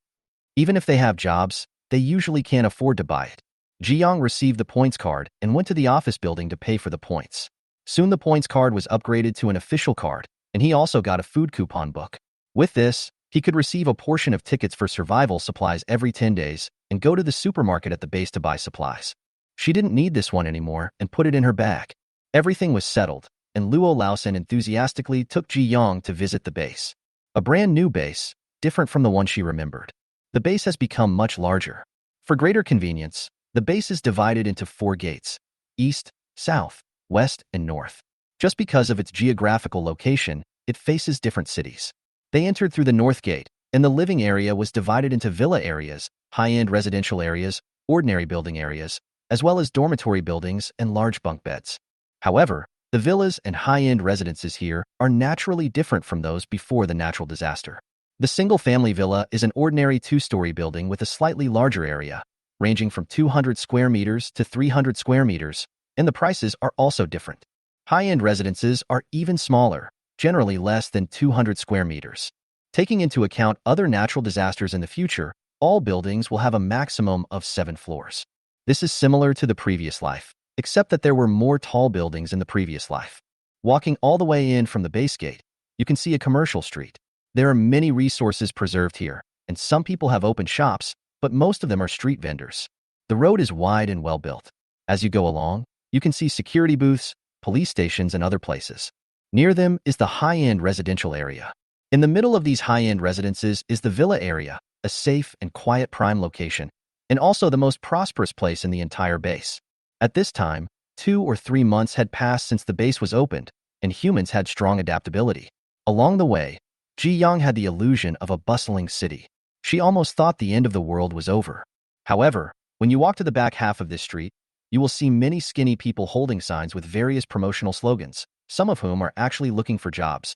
Even if they have jobs, they usually can't afford to buy it. Jiyoung received the points card and went to the office building to pay for the points. Soon the points card was upgraded to an official card, and he also got a food coupon book. With this, he could receive a portion of tickets for survival supplies every 10 days and go to the supermarket at the base to buy supplies. She didn't need this one anymore and put it in her bag. Everything was settled, and Luo Laosan enthusiastically took Jiyoung to visit the base. A brand new base, different from the one she remembered. The base has become much larger. For greater convenience, the base is divided into 4 gates: east, south, west, and north. Just because of its geographical location, it faces different cities. They entered through the north gate, and the living area was divided into villa areas, high-end residential areas, ordinary building areas, as well as dormitory buildings and large bunk beds. However, the villas and high-end residences here are naturally different from those before the natural disaster. The single-family villa is an ordinary 2-story building with a slightly larger area, ranging from 200 square meters to 300 square meters, and the prices are also different. High-end residences are even smaller, generally less than 200 square meters. Taking into account other natural disasters in the future, all buildings will have a maximum of 7 floors. This is similar to the previous life, except that there were more tall buildings in the previous life. Walking all the way in from the base gate, you can see a commercial street. There are many resources preserved here, and some people have open shops, but most of them are street vendors. The road is wide and well built. As you go along, you can see security booths, police stations, and other places. Near them is the high-end residential area. In the middle of these high-end residences is the villa area, a safe and quiet prime location, and also the most prosperous place in the entire base. At this time, 2 or 3 months had passed since the base was opened, and humans had strong adaptability. Along the way, Ji Yang had the illusion of a bustling city. She almost thought the end of the world was over. However, when you walk to the back half of this street, you will see many skinny people holding signs with various promotional slogans, some of whom are actually looking for jobs.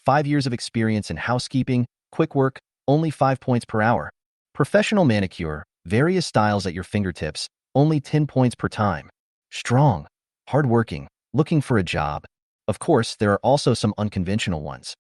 5 years of experience in housekeeping, quick work, only 5 points per hour. Professional manicure, various styles at your fingertips, only 10 points per time. Strong, hardworking, looking for a job. Of course, there are also some unconventional ones.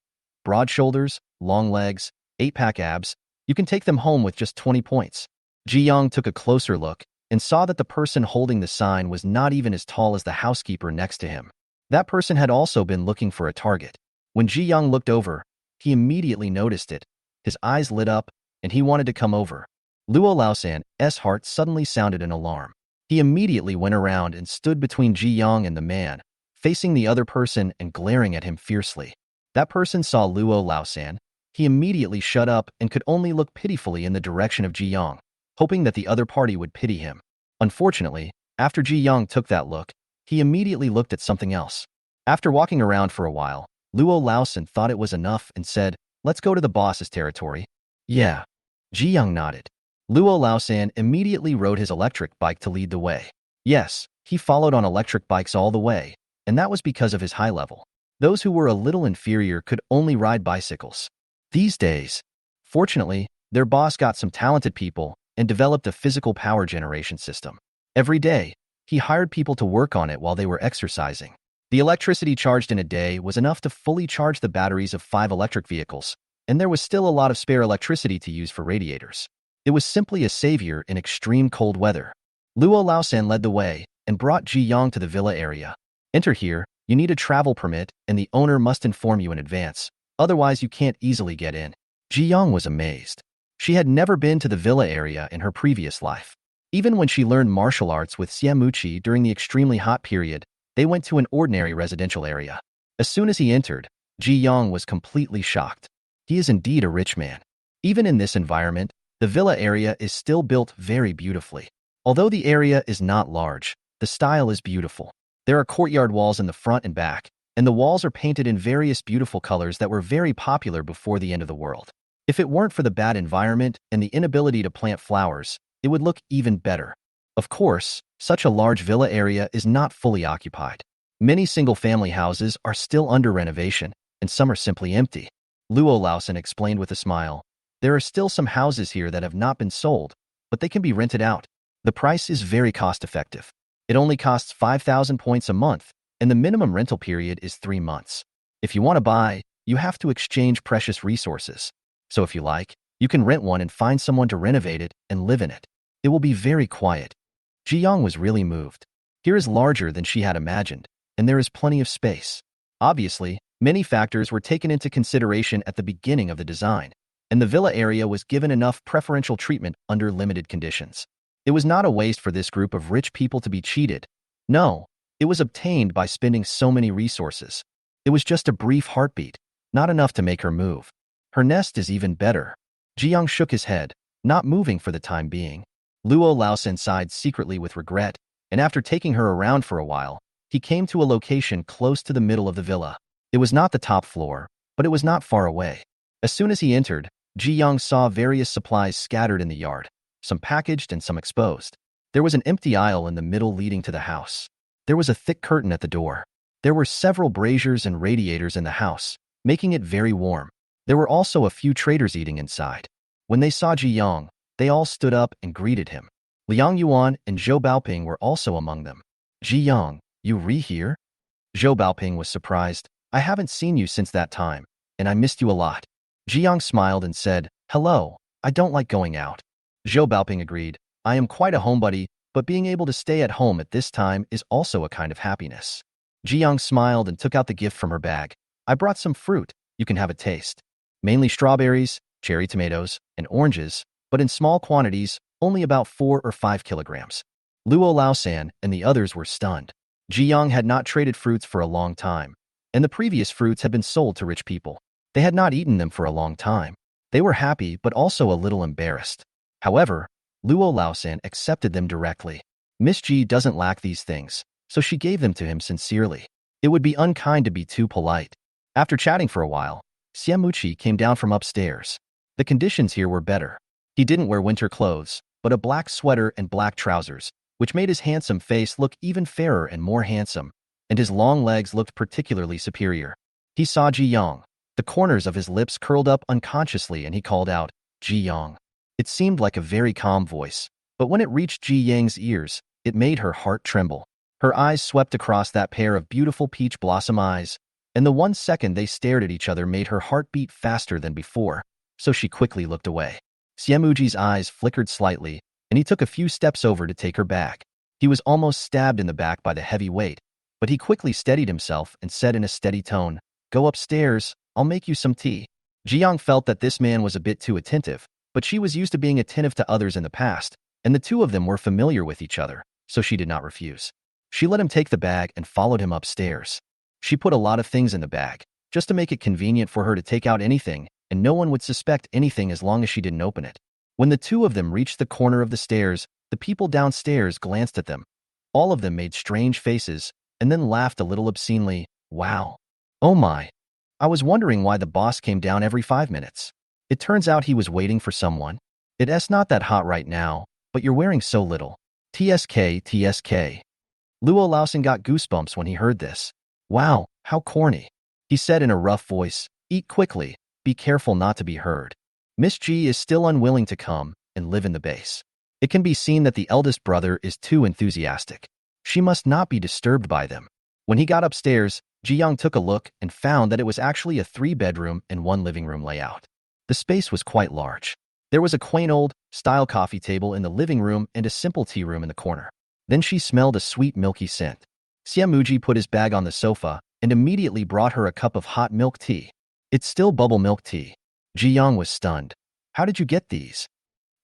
Broad shoulders, long legs, 8-pack abs. You can take them home with just 20 points. Ji Yang took a closer look and saw that the person holding the sign was not even as tall as the housekeeper next to him. That person had also been looking for a target. When Ji Yang looked over, he immediately noticed it. His eyes lit up, and he wanted to come over. Luo Laosan's heart suddenly sounded an alarm. He immediately went around and stood between Ji Yang and the man, facing the other person and glaring at him fiercely. That person saw Luo Laosan. He immediately shut up and could only look pitifully in the direction of Ji Yang, hoping that the other party would pity him. Unfortunately, after Ji Yang took that look, he immediately looked at something else. After walking around for a while, Luo Laosan thought it was enough and said, "Let's go to the boss's territory." "Yeah." Ji Yang nodded. Luo Laosan immediately rode his electric bike to lead the way. Yes, he followed on electric bikes all the way, and that was because of his high level. Those who were a little inferior could only ride bicycles. These days, fortunately, their boss got some talented people and developed a physical power generation system. Every day, he hired people to work on it while they were exercising. The electricity charged in a day was enough to fully charge the batteries of 5 electric vehicles, and there was still a lot of spare electricity to use for radiators. It was simply a savior in extreme cold weather. Luo Laosan led the way and brought Ji Yang to the villa area. Enter here, you need a travel permit, and the owner must inform you in advance. Otherwise, you can't easily get in. Ji Yang was amazed. She had never been to the villa area in her previous life. Even when she learned martial arts with Xiamuqi during the extremely hot period, they went to an ordinary residential area. As soon as he entered, Ji Yang was completely shocked. He is indeed a rich man. Even in this environment, the villa area is still built very beautifully. Although the area is not large, the style is beautiful. There are courtyard walls in the front and back, and the walls are painted in various beautiful colors that were very popular before the end of the world. If it weren't for the bad environment and the inability to plant flowers, it would look even better. Of course, such a large villa area is not fully occupied. Many single-family houses are still under renovation, and some are simply empty. Luo Laosan explained with a smile. There are still some houses here that have not been sold, but they can be rented out. The price is very cost-effective. It only costs 5,000 points a month, and the minimum rental period is 3 months. If you want to buy, you have to exchange precious resources. So if you like, you can rent one and find someone to renovate it and live in it. It will be very quiet. Ji Yang was really moved. Here is larger than she had imagined, and there is plenty of space. Obviously, many factors were taken into consideration at the beginning of the design, and the villa area was given enough preferential treatment under limited conditions. It was not a waste for this group of rich people to be cheated. No, it was obtained by spending so many resources. It was just a brief heartbeat, not enough to make her move. Her nest is even better. Ji Yang shook his head, not moving for the time being. Luo Laosan sighed secretly with regret, and after taking her around for a while, he came to a location close to the middle of the villa. It was not the top floor, but it was not far away. As soon as he entered, Ji Yang saw various supplies scattered in the yard, some packaged and some exposed. There was an empty aisle in the middle leading to the house. There was a thick curtain at the door. There were several braziers and radiators in the house, making it very warm. There were also a few traders eating inside. When they saw Ji Yang, they all stood up and greeted him. Liang Yuan and Zhou Baoping were also among them. "Ji Yang, you here?" Zhou Baoping was surprised. I haven't seen you since that time, and I missed you a lot. Jiang smiled and said, hello, I don't like going out. Zhou Baoping agreed, I am quite a homebody, but being able to stay at home at this time is also a kind of happiness. Jiang smiled and took out the gift from her bag. I brought some fruit, you can have a taste. Mainly strawberries, cherry tomatoes, and oranges, but in small quantities, only about 4 or 5 kilograms. Luo Laosan and the others were stunned. Jiang had not traded fruits for a long time, and the previous fruits had been sold to rich people. They had not eaten them for a long time. They were happy but also a little embarrassed. However, Luo Laosan accepted them directly. Miss Ji doesn't lack these things, so she gave them to him sincerely. It would be unkind to be too polite. After chatting for a while, Xiamuqi came down from upstairs. The conditions here were better. He didn't wear winter clothes, but a black sweater and black trousers, which made his handsome face look even fairer and more handsome, and his long legs looked particularly superior. He saw Ji Yang. The corners of his lips curled up unconsciously and he called out, Ji Yang. It seemed like a very calm voice, but when it reached Ji Yang's ears, it made her heart tremble. Her eyes swept across that pair of beautiful peach blossom eyes, and the 1 second they stared at each other made her heart beat faster than before, so she quickly looked away. Xiamuji's eyes flickered slightly, and he took a few steps over to take her back. He was almost stabbed in the back by the heavy weight, but he quickly steadied himself and said in a steady tone, Go upstairs, I'll make you some tea. Jiang felt that this man was a bit too attentive, but she was used to being attentive to others in the past, and the two of them were familiar with each other, so she did not refuse. She let him take the bag and followed him upstairs. She put a lot of things in the bag, just to make it convenient for her to take out anything, and no one would suspect anything as long as she didn't open it. When the two of them reached the corner of the stairs, the people downstairs glanced at them. All of them made strange faces, and then laughed a little obscenely. Wow. Oh my. I was wondering why the boss came down every 5 minutes. It turns out he was waiting for someone. It's not that hot right now, but you're wearing so little. TSK, TSK. Luo Laosan got goosebumps when he heard this. Wow, how corny. He said in a rough voice, Eat quickly, be careful not to be heard. Miss Ji is still unwilling to come and live in the base. It can be seen that the eldest brother is too enthusiastic. She must not be disturbed by them. When he got upstairs, Jiang took a look and found that it was actually a 3-bedroom and 1 living room layout. The space was quite large. There was a quaint old-style coffee table in the living room and a simple tea room in the corner. Then she smelled a sweet milky scent. Xiamuji put his bag on the sofa and immediately brought her a cup of hot milk tea. It's still bubble milk tea. Jiang was stunned. How did you get these?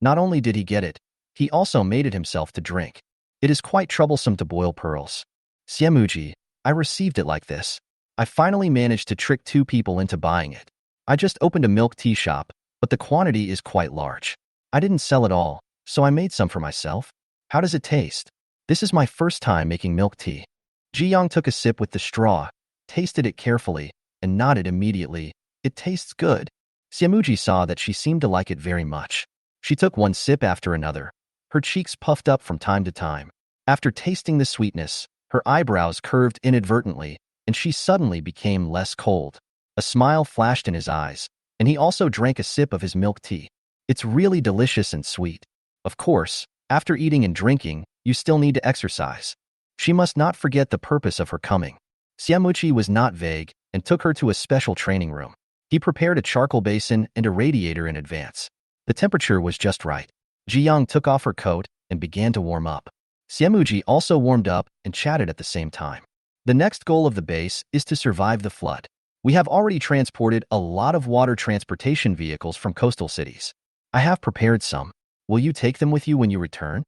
Not only did he get it, he also made it himself to drink. It is quite troublesome to boil pearls. Xiamuji, I received it like this. I finally managed to trick 2 people into buying it. I just opened a milk tea shop, but the quantity is quite large. I didn't sell it all, so I made some for myself. How does it taste? This is my first time making milk tea. Jiang took a sip with the straw, tasted it carefully, and nodded immediately. It tastes good. Xiamuji saw that she seemed to like it very much. She took 1 sip after another. Her cheeks puffed up from time to time. After tasting the sweetness, her eyebrows curved inadvertently, and she suddenly became less cold. A smile flashed in his eyes, and he also drank a sip of his milk tea. It's really delicious and sweet. Of course, after eating and drinking, you still need to exercise. She must not forget the purpose of her coming. Xiamuqi was not vague and took her to a special training room. He prepared a charcoal basin and a radiator in advance. The temperature was just right. Jiang took off her coat and began to warm up. Xiamuji also warmed up and chatted at the same time. The next goal of the base is to survive the flood. We have already transported a lot of water transportation vehicles from coastal cities. I have prepared some. Will you take them with you when you return?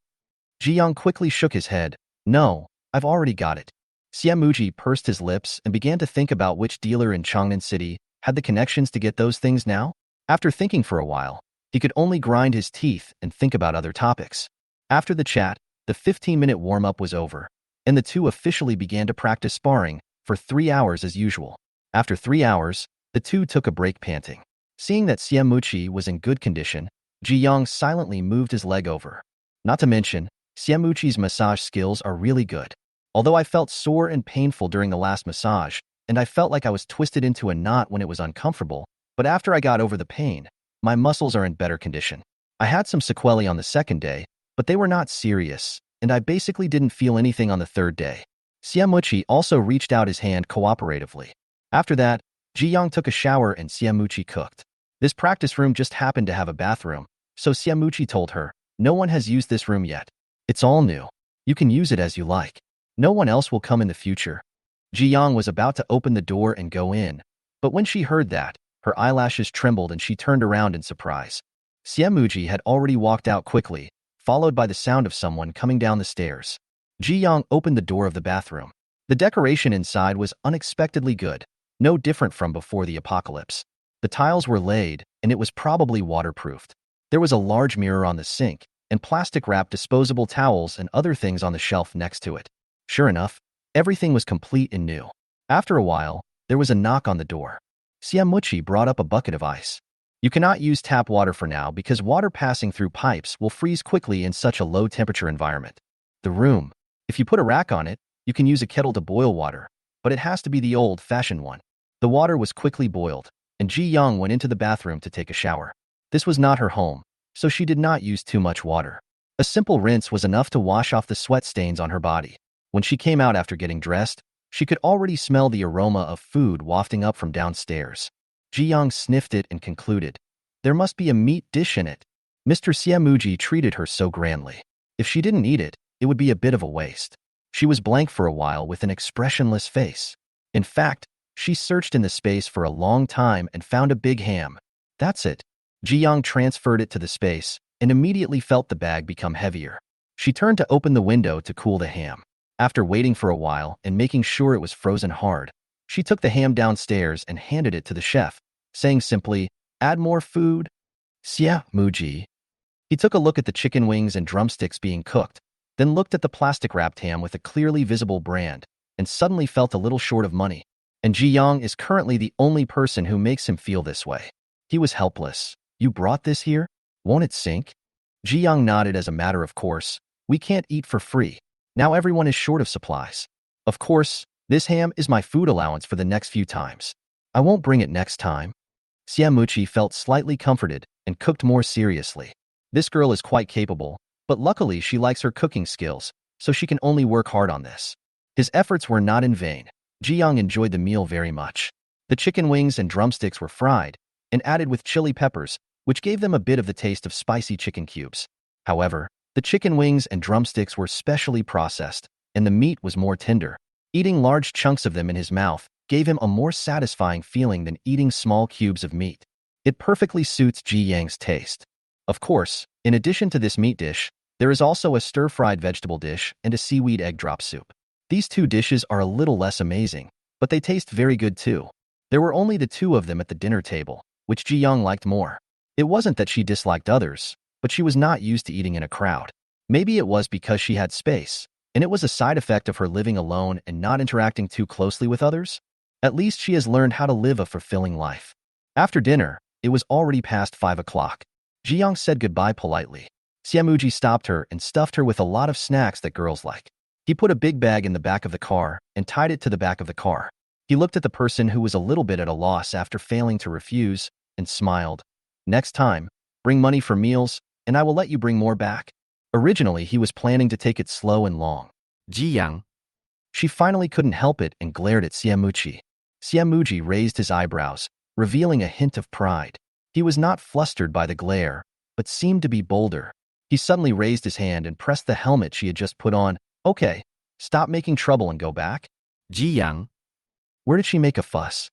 Jiang quickly shook his head. No, I've already got it. Xiamuji pursed his lips and began to think about which dealer in Changnan City had the connections to get those things now. After thinking for a while, he could only grind his teeth and think about other topics. After the chat, the 15-minute warm-up was over, and the two officially began to practice sparring for 3 hours as usual. After 3 hours, the two took a break panting. Seeing that Xiamuqi was in good condition, Jiang silently moved his leg over. Not to mention, Xiamuqi's massage skills are really good. Although I felt sore and painful during the last massage, and I felt like I was twisted into a knot when it was uncomfortable, but after I got over the pain, my muscles are in better condition. I had some sequelae on the 2nd day, but they were not serious, and I basically didn't feel anything on the 3rd day. Xiamuqi also reached out his hand cooperatively. After that, Ji-young took a shower and Siamuchi cooked. This practice room just happened to have a bathroom, so Siamuchi told her, "No one has used this room yet. It's all new. You can use it as you like. No one else will come in the future." Ji-young was about to open the door and go in, but when she heard that, her eyelashes trembled and she turned around in surprise. Siamuji had already walked out quickly, followed by the sound of someone coming down the stairs. Ji-young opened the door of the bathroom. The decoration inside was unexpectedly good, no different from before the apocalypse. The tiles were laid, and it was probably waterproofed. There was a large mirror on the sink, and plastic-wrapped disposable towels and other things on the shelf next to it. Sure enough, everything was complete and new. After a while, there was a knock on the door. Siamuchi brought up a bucket of ice. "You cannot use tap water for now because water passing through pipes will freeze quickly in such a low-temperature environment. The room, if you put a rack on it, you can use a kettle to boil water, but it has to be the old-fashioned one." The water was quickly boiled, and Ji-young went into the bathroom to take a shower. This was not her home, so she did not use too much water. A simple rinse was enough to wash off the sweat stains on her body. When she came out after getting dressed, she could already smell the aroma of food wafting up from downstairs. Ji-young sniffed it and concluded, "There must be a meat dish in it." Mr. Siamuji treated her so grandly. If she didn't eat it, it would be a bit of a waste. She was blank for a while with an expressionless face. In fact, she searched in the space for a long time and found a big ham. "That's it." Ji-young transferred it to the space and immediately felt the bag become heavier. She turned to open the window to cool the ham. After waiting for a while and making sure it was frozen hard, she took the ham downstairs and handed it to the chef, saying simply, "Add more food." Siamuji. He took a look at the chicken wings and drumsticks being cooked, then looked at the plastic-wrapped ham with a clearly visible brand, and suddenly felt a little short of money. And Ji-young is currently the only person who makes him feel this way. He was helpless. "You brought this here? Won't it sink?" Ji-young nodded as a matter of course. "We can't eat for free. Now everyone is short of supplies. Of course, this ham is my food allowance for the next few times. I won't bring it next time." Siamuchi felt slightly comforted and cooked more seriously. This girl is quite capable, but luckily she likes her cooking skills, so she can only work hard on this. His efforts were not in vain. Ji-young enjoyed the meal very much. The chicken wings and drumsticks were fried and added with chili peppers, which gave them a bit of the taste of spicy chicken cubes. However, the chicken wings and drumsticks were specially processed, and the meat was more tender. Eating large chunks of them in his mouth gave him a more satisfying feeling than eating small cubes of meat. It perfectly suits Ji-young's taste. Of course, in addition to this meat dish, there is also a stir-fried vegetable dish and a seaweed egg drop soup. These two dishes are a little less amazing, but they taste very good too. There were only the two of them at the dinner table, which Ji-young liked more. It wasn't that she disliked others, but she was not used to eating in a crowd. Maybe it was because she had space, and it was a side effect of her living alone and not interacting too closely with others. At least she has learned how to live a fulfilling life. After dinner, it was already past 5 o'clock. Ji-young said goodbye politely. Siamuji stopped her and stuffed her with a lot of snacks that girls like. He put a big bag in the back of the car and tied it to the back of the car. He looked at the person who was a little bit at a loss after failing to refuse and smiled. "Next time, bring money for meals, and I will let you bring more back." Originally, he was planning to take it slow and long. "Ji-young." She finally couldn't help it and glared at Siamuchi. Siamuji raised his eyebrows, revealing a hint of pride. He was not flustered by the glare, but seemed to be bolder. He suddenly raised his hand and pressed the helmet she had just put on. "Okay, stop making trouble and go back." "Ji-young." Where did she make a fuss?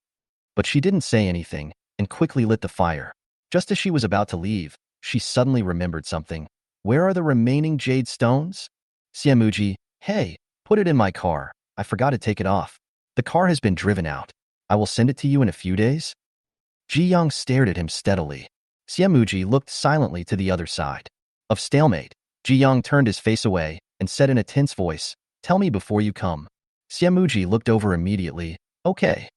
But she didn't say anything and quickly lit the fire. Just as she was about to leave, she suddenly remembered something. "Where are the remaining jade stones?" Siamuji, "Hey, put it in my car. I forgot to take it off. The car has been driven out. I will send it to you in a few days." Ji-young stared at him steadily. Siamuji looked silently to the other side. Of stalemate, Ji-young turned his face away and said in a tense voice, "Tell me before you come." Siamuji looked over immediately. "Okay."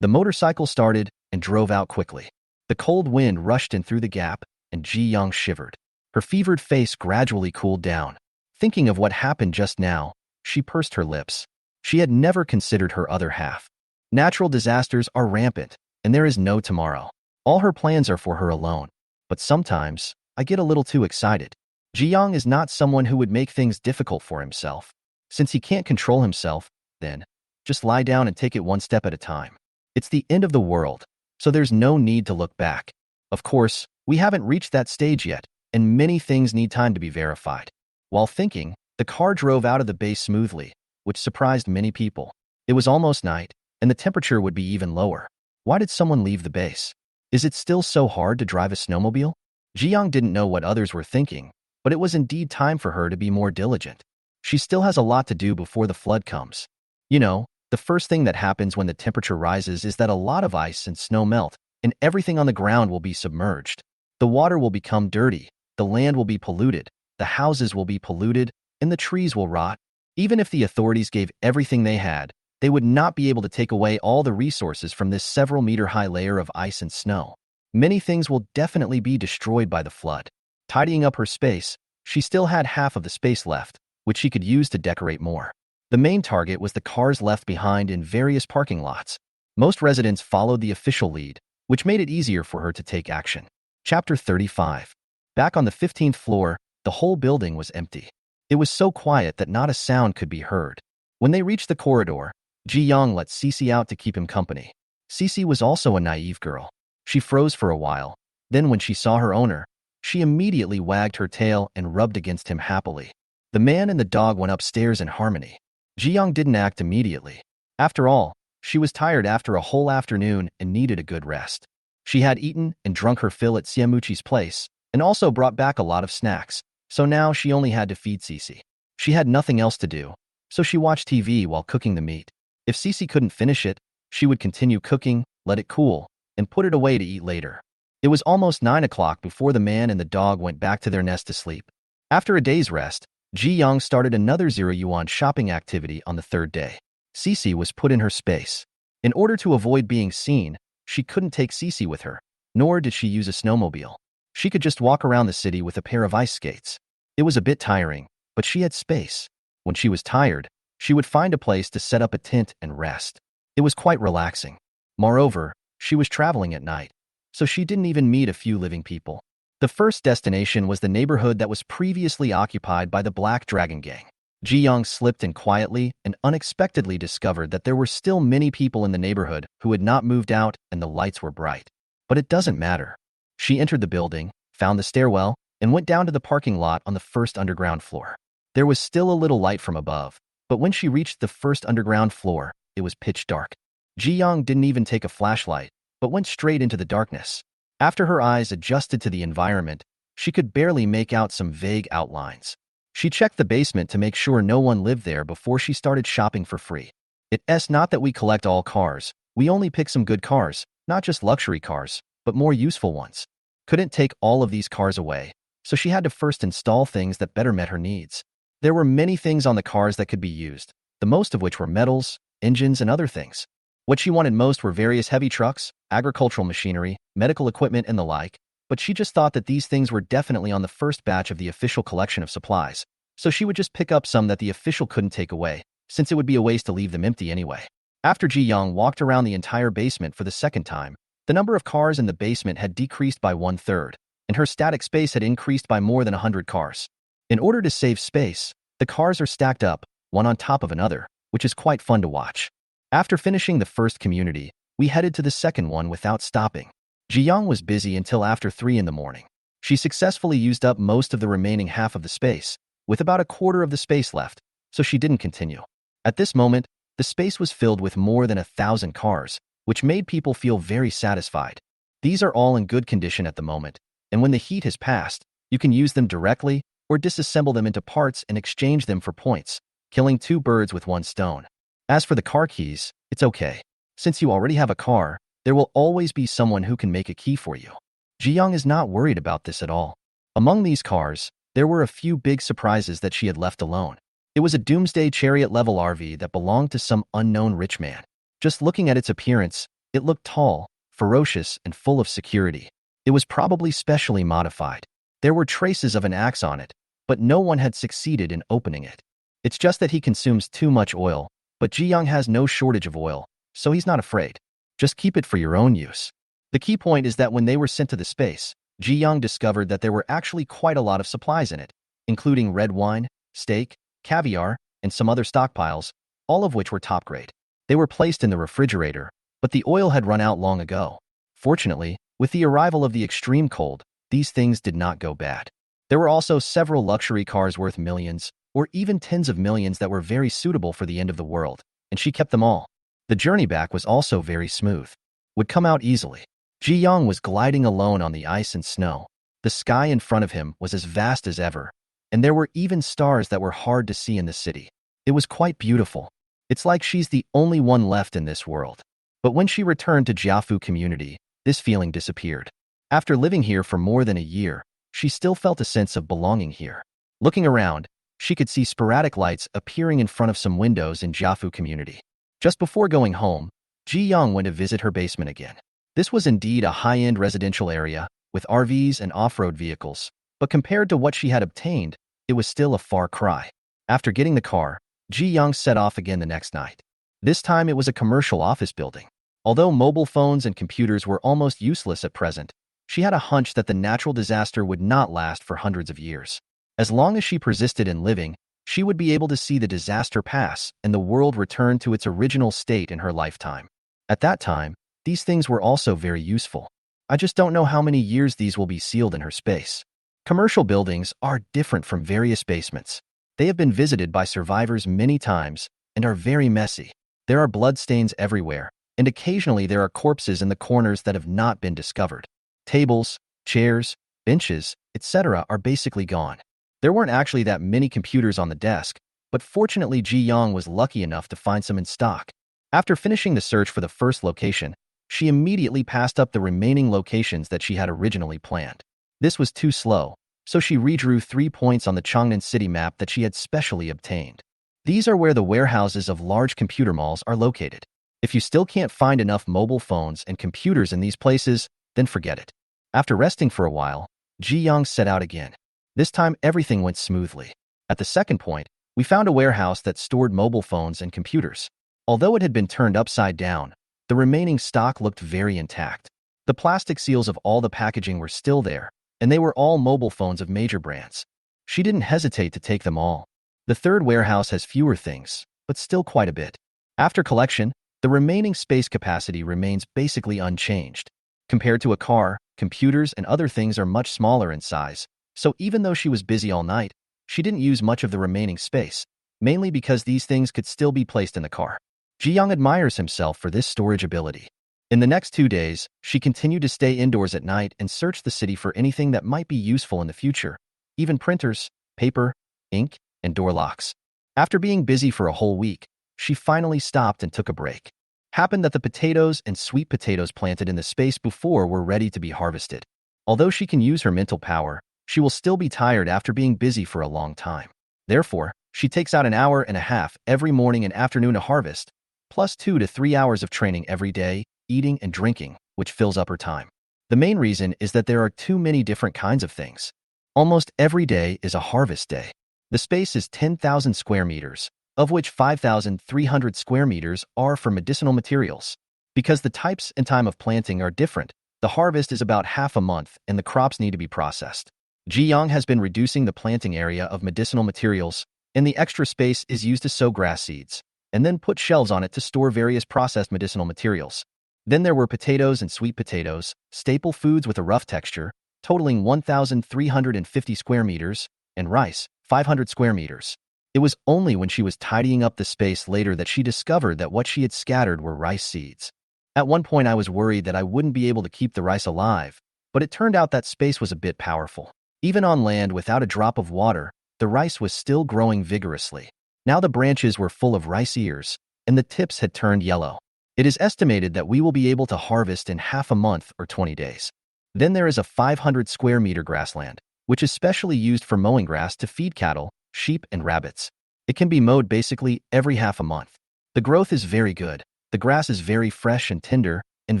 The motorcycle started and drove out quickly. The cold wind rushed in through the gap, and Ji-young shivered. Her fevered face gradually cooled down. Thinking of what happened just now, she pursed her lips. She had never considered her other half. Natural disasters are rampant, and there is no tomorrow. All her plans are for her alone. But sometimes, I get a little too excited. Ji-young is not someone who would make things difficult for himself. Since he can't control himself, then, just lie down and take it one step at a time. It's the end of the world, so there's no need to look back. Of course, we haven't reached that stage yet, and many things need time to be verified. While thinking, the car drove out of the base smoothly, which surprised many people. It was almost night, and the temperature would be even lower. Why did someone leave the base? Is it still so hard to drive a snowmobile? Jiyoung didn't know what others were thinking, but it was indeed time for her to be more diligent. She still has a lot to do before the flood comes. You know, the first thing that happens when the temperature rises is that a lot of ice and snow melt, and everything on the ground will be submerged. The water will become dirty, the land will be polluted, the houses will be polluted, and the trees will rot. Even if the authorities gave everything they had, they would not be able to take away all the resources from this several-meter-high layer of ice and snow. Many things will definitely be destroyed by the flood. Tidying up her space, she still had half of the space left, which she could use to decorate more. The main target was the cars left behind in various parking lots. Most residents followed the official lead, which made it easier for her to take action. Chapter 35. Back on the 15th floor, the whole building was empty. It was so quiet that not a sound could be heard. When they reached the corridor, Ji-young let Cece out to keep him company. Cece was also a naive girl. She froze for a while. Then when she saw her owner, she immediately wagged her tail and rubbed against him happily. The man and the dog went upstairs in harmony. Ji-young didn't act immediately. After all, she was tired after a whole afternoon and needed a good rest. She had eaten and drunk her fill at Siamuchi's place, and also brought back a lot of snacks, so now she only had to feed Cece. She had nothing else to do, so she watched TV while cooking the meat. If Cece couldn't finish it, she would continue cooking, let it cool, and put it away to eat later. It was almost 9 o'clock before the man and the dog went back to their nest to sleep. After a day's rest, Ji-young started another zero-yuan shopping activity on the third day. Cece was put in her space. In order to avoid being seen, she couldn't take Cece with her, nor did she use a snowmobile. She could just walk around the city with a pair of ice skates. It was a bit tiring, but she had space. When she was tired, she would find a place to set up a tent and rest. It was quite relaxing. Moreover, she was traveling at night, so she didn't even meet a few living people. The first destination was the neighborhood that was previously occupied by the Black Dragon Gang. Ji-young slipped in quietly and unexpectedly discovered that there were still many people in the neighborhood who had not moved out and the lights were bright. But it doesn't matter. She entered the building, found the stairwell, and went down to the parking lot on the first underground floor. There was still a little light from above, but when she reached the first underground floor, it was pitch dark. Ji-young didn't even take a flashlight, but went straight into the darkness. After her eyes adjusted to the environment, she could barely make out some vague outlines. She checked the basement to make sure no one lived there before she started shopping for free. It's not that we collect all cars, we only pick some good cars, not just luxury cars, but more useful ones. Couldn't take all of these cars away, so she had to first install things that better met her needs. There were many things on the cars that could be used, the most of which were metals, engines, and other things. What she wanted most were various heavy trucks, agricultural machinery, medical equipment, and the like, but she just thought that these things were definitely on the first batch of the official collection of supplies, so she would just pick up some that the official couldn't take away, since it would be a waste to leave them empty anyway. After Ji-young walked around the entire basement for the second time, the number of cars in the basement had decreased by 1/3, and her static space had increased by more than 100 cars. In order to save space, the cars are stacked up, one on top of another, which is quite fun to watch. After finishing the first community, we headed to the second one without stopping. Ji-young was busy until after 3 in the morning. She successfully used up most of the remaining half of the space, with about a quarter of the space left, so she didn't continue. At this moment, the space was filled with more than 1,000 cars, which made people feel very satisfied. These are all in good condition at the moment, and when the heat has passed, you can use them directly or disassemble them into parts and exchange them for points, killing 2 birds with 1 stone. As for the car keys, it's okay. Since you already have a car, there will always be someone who can make a key for you. Ji-young is not worried about this at all. Among these cars, there were a few big surprises that she had left alone. It was a doomsday chariot-level RV that belonged to some unknown rich man. Just looking at its appearance, it looked tall, ferocious, and full of security. It was probably specially modified. There were traces of an axe on it, but no one had succeeded in opening it. It's just that he consumes too much oil, but Ji-young has no shortage of oil, so he's not afraid. Just keep it for your own use. The key point is that when they were sent to the space, Ji-young discovered that there were actually quite a lot of supplies in it, including red wine, steak, caviar, and some other stockpiles, all of which were top grade. They were placed in the refrigerator, but the oil had run out long ago. Fortunately, with the arrival of the extreme cold, these things did not go bad. There were also several luxury cars worth millions, or even tens of millions that were very suitable for the end of the world, and she kept them all. The journey back was also very smooth. Would come out easily. Ji Young was gliding alone on the ice and snow. The sky in front of him was as vast as ever, and there were even stars that were hard to see in the city. It was quite beautiful. It's like she's the only one left in this world. But when she returned to Jiafu community, this feeling disappeared. After living here for more than a year, she still felt a sense of belonging here. Looking around, she could see sporadic lights appearing in front of some windows in Jiafu community. Just before going home, Ji Young went to visit her basement again. This was indeed a high-end residential area with RVs and off-road vehicles, but compared to what she had obtained, it was still a far cry. After getting the car, Ji Young set off again the next night. This time it was a commercial office building. Although mobile phones and computers were almost useless at present, she had a hunch that the natural disaster would not last for hundreds of years. As long as she persisted in living, she would be able to see the disaster pass and the world return to its original state in her lifetime. At that time, these things were also very useful. I just don't know how many years these will be sealed in her space. Commercial buildings are different from various basements. They have been visited by survivors many times and are very messy. There are bloodstains everywhere, and occasionally there are corpses in the corners that have not been discovered. Tables, chairs, benches, etc. are basically gone. There weren't actually that many computers on the desk, but fortunately Ji Young was lucky enough to find some in stock. After finishing the search for the first location, she immediately passed up the remaining locations that she had originally planned. This was too slow, so she redrew 3 points on the Changnan city map that she had specially obtained. These are where the warehouses of large computer malls are located. If you still can't find enough mobile phones and computers in these places, then forget it. After resting for a while, Ji Young set out again. This time everything went smoothly. At the second point, we found a warehouse that stored mobile phones and computers. Although it had been turned upside down, the remaining stock looked very intact. The plastic seals of all the packaging were still there, and they were all mobile phones of major brands. She didn't hesitate to take them all. The third warehouse has fewer things, but still quite a bit. After collection, the remaining space capacity remains basically unchanged. Compared to a car, computers and other things are much smaller in size, so even though she was busy all night, she didn't use much of the remaining space, mainly because these things could still be placed in the car. Ji Young admires himself for this storage ability. In the next 2 days, she continued to stay indoors at night and search the city for anything that might be useful in the future, even printers, paper, ink, and door locks. After being busy for a whole week, she finally stopped and took a break. Happened that the potatoes and sweet potatoes planted in the space before were ready to be harvested. Although she can use her mental power, she will still be tired after being busy for a long time. Therefore, she takes out an hour and a half every morning and afternoon to harvest, plus 2 to 3 hours of training every day, eating and drinking, which fills up her time. The main reason is that there are too many different kinds of things. Almost every day is a harvest day. The space is 10,000 square meters, of which 5,300 square meters are for medicinal materials. Because the types and time of planting are different, the harvest is about half a month and the crops need to be processed. Ji Young has been reducing the planting area of medicinal materials, and the extra space is used to sow grass seeds, and then put shelves on it to store various processed medicinal materials. Then there were potatoes and sweet potatoes, staple foods with a rough texture, totaling 1,350 square meters, and rice, 500 square meters. It was only when she was tidying up the space later that she discovered that what she had scattered were rice seeds. At one point I was worried that I wouldn't be able to keep the rice alive, but it turned out that space was a bit powerful. Even on land without a drop of water, the rice was still growing vigorously. Now the branches were full of rice ears, and the tips had turned yellow. It is estimated that we will be able to harvest in half a month or 20 days. Then there is a 500 square meter grassland, which is specially used for mowing grass to feed cattle, sheep, and rabbits. It can be mowed basically every half a month. The growth is very good. The grass is very fresh and tender, and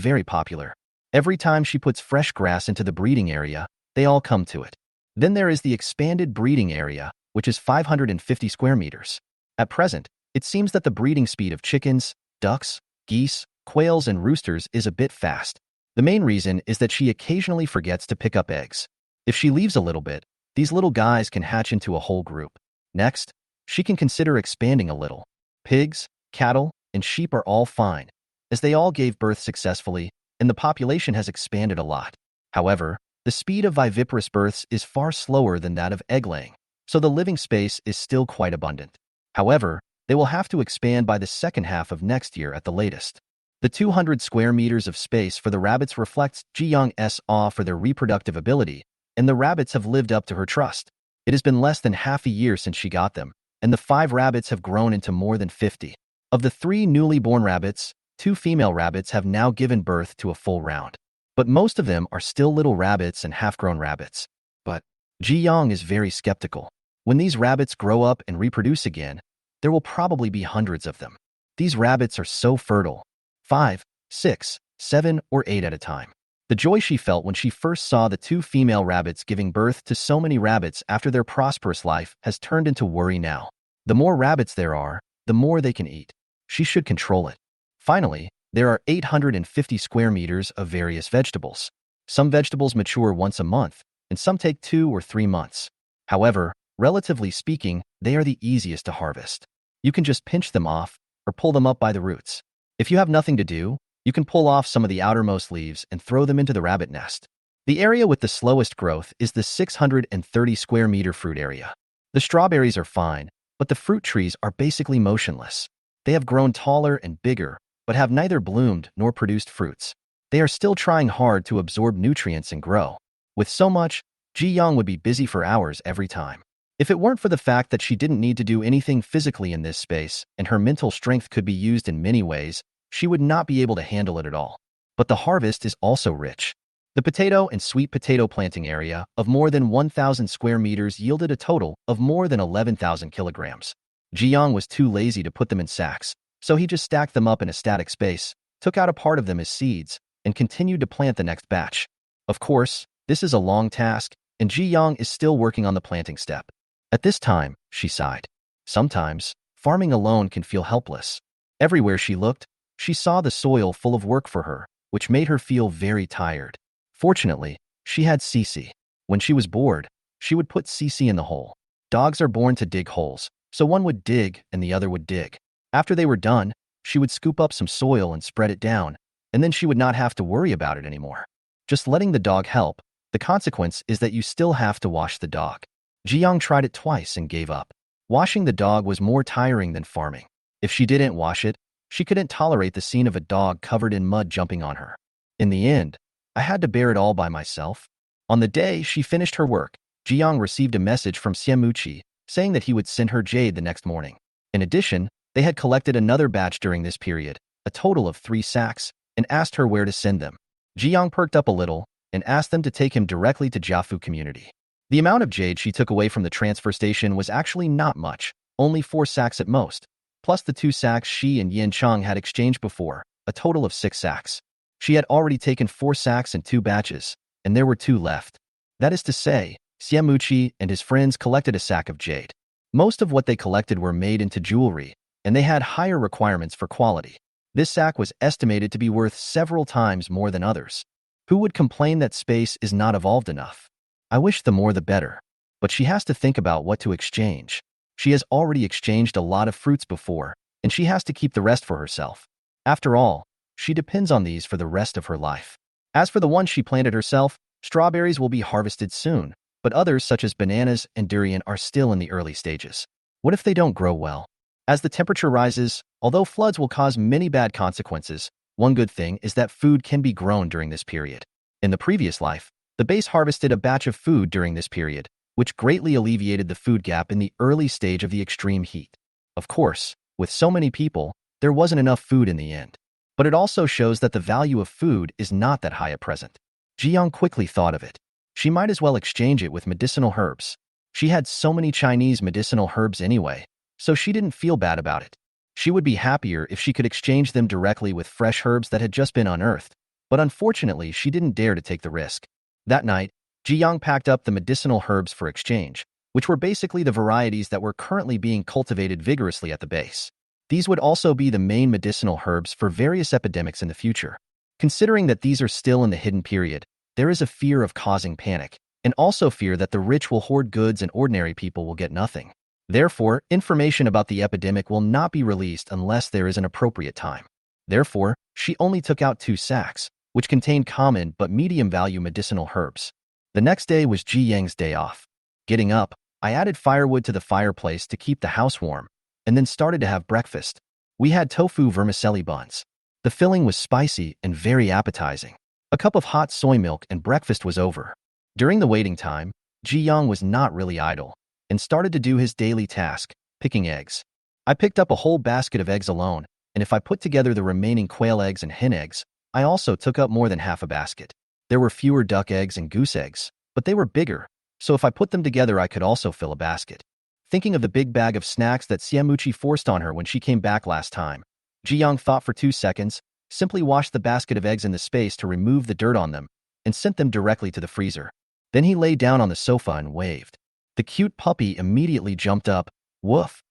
very popular. Every time she puts fresh grass into the breeding area, they all come to it. Then there is the expanded breeding area, which is 550 square meters. At present, it seems that the breeding speed of chickens, ducks, geese, quails, and roosters is a bit fast. The main reason is that she occasionally forgets to pick up eggs. If she leaves a little bit, these little guys can hatch into a whole group. Next, she can consider expanding a little. Pigs, cattle, and sheep are all fine, as they all gave birth successfully, and the population has expanded a lot. However, the speed of viviparous births is far slower than that of egg-laying, so the living space is still quite abundant. However, they will have to expand by the second half of next year at the latest. The 200 square meters of space for the rabbits reflects Ji Young's awe for their reproductive ability, and the rabbits have lived up to her trust. It has been less than half a year since she got them, and the 5 rabbits have grown into more than 50. Of the 3 newly born rabbits, 2 female rabbits have now given birth to a full round. But most of them are still little rabbits and half-grown rabbits. But Ji Young is very skeptical. When these rabbits grow up and reproduce again, there will probably be hundreds of them. These rabbits are so fertile. 5, 6, 7, or 8 at a time. The joy she felt when she first saw the 2 female rabbits giving birth to so many rabbits after their prosperous life has turned into worry now. The more rabbits there are, the more they can eat. She should control it. Finally, there are 850 square meters of various vegetables. Some vegetables mature once a month, and some take 2 or 3 months. However, relatively speaking, they are the easiest to harvest. You can just pinch them off or pull them up by the roots. If you have nothing to do, you can pull off some of the outermost leaves and throw them into the rabbit nest. The area with the slowest growth is the 630 square meter fruit area. The strawberries are fine, but the fruit trees are basically motionless. They have grown taller and bigger, but have neither bloomed nor produced fruits. They are still trying hard to absorb nutrients and grow. With so much, Ji Young would be busy for hours every time. If it weren't for the fact that she didn't need to do anything physically in this space and her mental strength could be used in many ways, she would not be able to handle it at all. But the harvest is also rich. The potato and sweet potato planting area of more than 1,000 square meters yielded a total of more than 11,000 kilograms. Ji Young was too lazy to put them in sacks, so he just stacked them up in a static space, took out a part of them as seeds, and continued to plant the next batch. Of course, this is a long task, and Ji Young is still working on the planting step. At this time, she sighed. Sometimes, farming alone can feel helpless. Everywhere she looked, she saw the soil full of work for her, which made her feel very tired. Fortunately, she had Cece. When she was bored, she would put Cece in the hole. Dogs are born to dig holes, so one would dig and the other would dig. After they were done, she would scoop up some soil and spread it down, and then she would not have to worry about it anymore. Just letting the dog help, the consequence is that you still have to wash the dog. Ji Young tried it twice and gave up. Washing the dog was more tiring than farming. If she didn't wash it, she couldn't tolerate the scene of a dog covered in mud jumping on her. In the end, I had to bear it all by myself. On the day she finished her work, Ji Young received a message from Xiamuqi saying that he would send her jade the next morning. In addition, they had collected another batch during this period, a total of 3 sacks, and asked her where to send them. Ji Young perked up a little and asked them to take him directly to Jiafu community. The amount of jade she took away from the transfer station was actually not much, only 4 sacks at most, plus the 2 sacks she and Yin Chang had exchanged before, a total of 6 sacks. She had already taken 4 sacks in 2 batches, and there were 2 left. That is to say, Xiamuqi and his friends collected a sack of jade. Most of what they collected were made into jewelry, and they had higher requirements for quality. This sack was estimated to be worth several times more than others. Who would complain that space is not evolved enough? I wish the more the better. But she has to think about what to exchange. She has already exchanged a lot of fruits before, and she has to keep the rest for herself. After all, she depends on these for the rest of her life. As for the ones she planted herself, strawberries will be harvested soon, but others such as bananas and durian are still in the early stages. What if they don't grow well? As the temperature rises, although floods will cause many bad consequences, one good thing is that food can be grown during this period. In the previous life, the base harvested a batch of food during this period, which greatly alleviated the food gap in the early stage of the extreme heat. Of course, with so many people, there wasn't enough food in the end. But it also shows that the value of food is not that high at present. Ji Young quickly thought of it. She might as well exchange it with medicinal herbs. She had so many Chinese medicinal herbs anyway, so she didn't feel bad about it. She would be happier if she could exchange them directly with fresh herbs that had just been unearthed, but unfortunately she didn't dare to take the risk. That night, Ji Young packed up the medicinal herbs for exchange, which were basically the varieties that were currently being cultivated vigorously at the base. These would also be the main medicinal herbs for various epidemics in the future. Considering that these are still in the hidden period, there is a fear of causing panic, and also fear that the rich will hoard goods and ordinary people will get nothing. Therefore, information about the epidemic will not be released unless there is an appropriate time. Therefore, she only took out 2 sacks, which contained common but medium-value medicinal herbs. The next day was Ji Yang's day off. Getting up, I added firewood to the fireplace to keep the house warm, and then started to have breakfast. We had tofu vermicelli buns. The filling was spicy and very appetizing. A cup of hot soy milk and breakfast was over. During the waiting time, Ji Yang was not really idle, and started to do his daily task, picking eggs. I picked up a whole basket of eggs alone, and if I put together the remaining quail eggs and hen eggs, I also took up more than half a basket. There were fewer duck eggs and goose eggs, but they were bigger, so if I put them together I could also fill a basket. Thinking of the big bag of snacks that Xiamuchi forced on her when she came back last time, Ji Yang thought for 2 seconds, simply washed the basket of eggs in the space to remove the dirt on them, and sent them directly to the freezer. Then he lay down on the sofa and waved. The cute puppy immediately jumped up. Woof.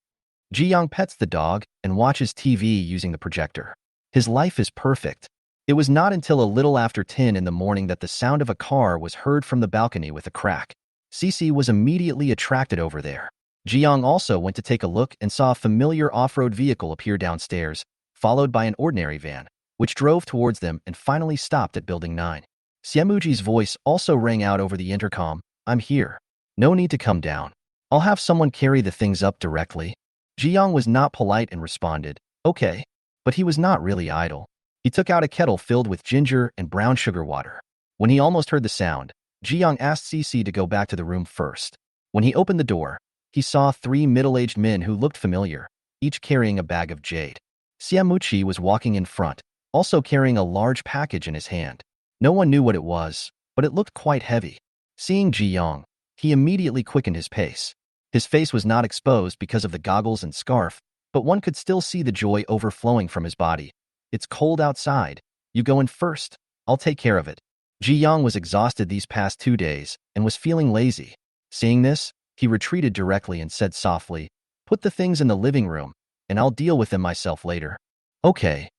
Ji Yang pets the dog and watches TV using the projector. His life is perfect. It was not until a little after 10 in the morning that the sound of a car was heard from the balcony with a crack. Cici was immediately attracted over there. Ji Yang also went to take a look and saw a familiar off-road vehicle appear downstairs, followed by an ordinary van, which drove towards them and finally stopped at Building 9. Xiamuji's voice also rang out over the intercom. I'm here. No need to come down. I'll have someone carry the things up directly. Ji Yang was not polite and responded, okay, but he was not really idle. He took out a kettle filled with ginger and brown sugar water. When he almost heard the sound, Ji Yang asked Cici to go back to the room first. When he opened the door, he saw 3 middle-aged men who looked familiar, each carrying a bag of jade. Xiamuchi was walking in front, also carrying a large package in his hand. No one knew what it was, but it looked quite heavy. Seeing Ji Yang, he immediately quickened his pace. His face was not exposed because of the goggles and scarf, but one could still see the joy overflowing from his body. It's cold outside. You go in first. I'll take care of it. Ji Yang was exhausted these past 2 days and was feeling lazy. Seeing this, he retreated directly and said softly, put the things in the living room, and I'll deal with them myself later. Okay.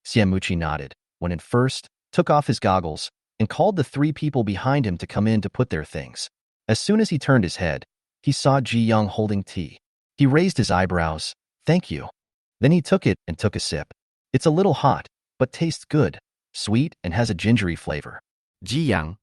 Xiamuchi nodded, went in first, took off his goggles, and called the 3 people behind him to come in to put their things. As soon as he turned his head, he saw Ji Yang holding tea. He raised his eyebrows. Thank you. Then he took it and took a sip. It's a little hot, but tastes good, sweet, and has a gingery flavor. Ji Yang.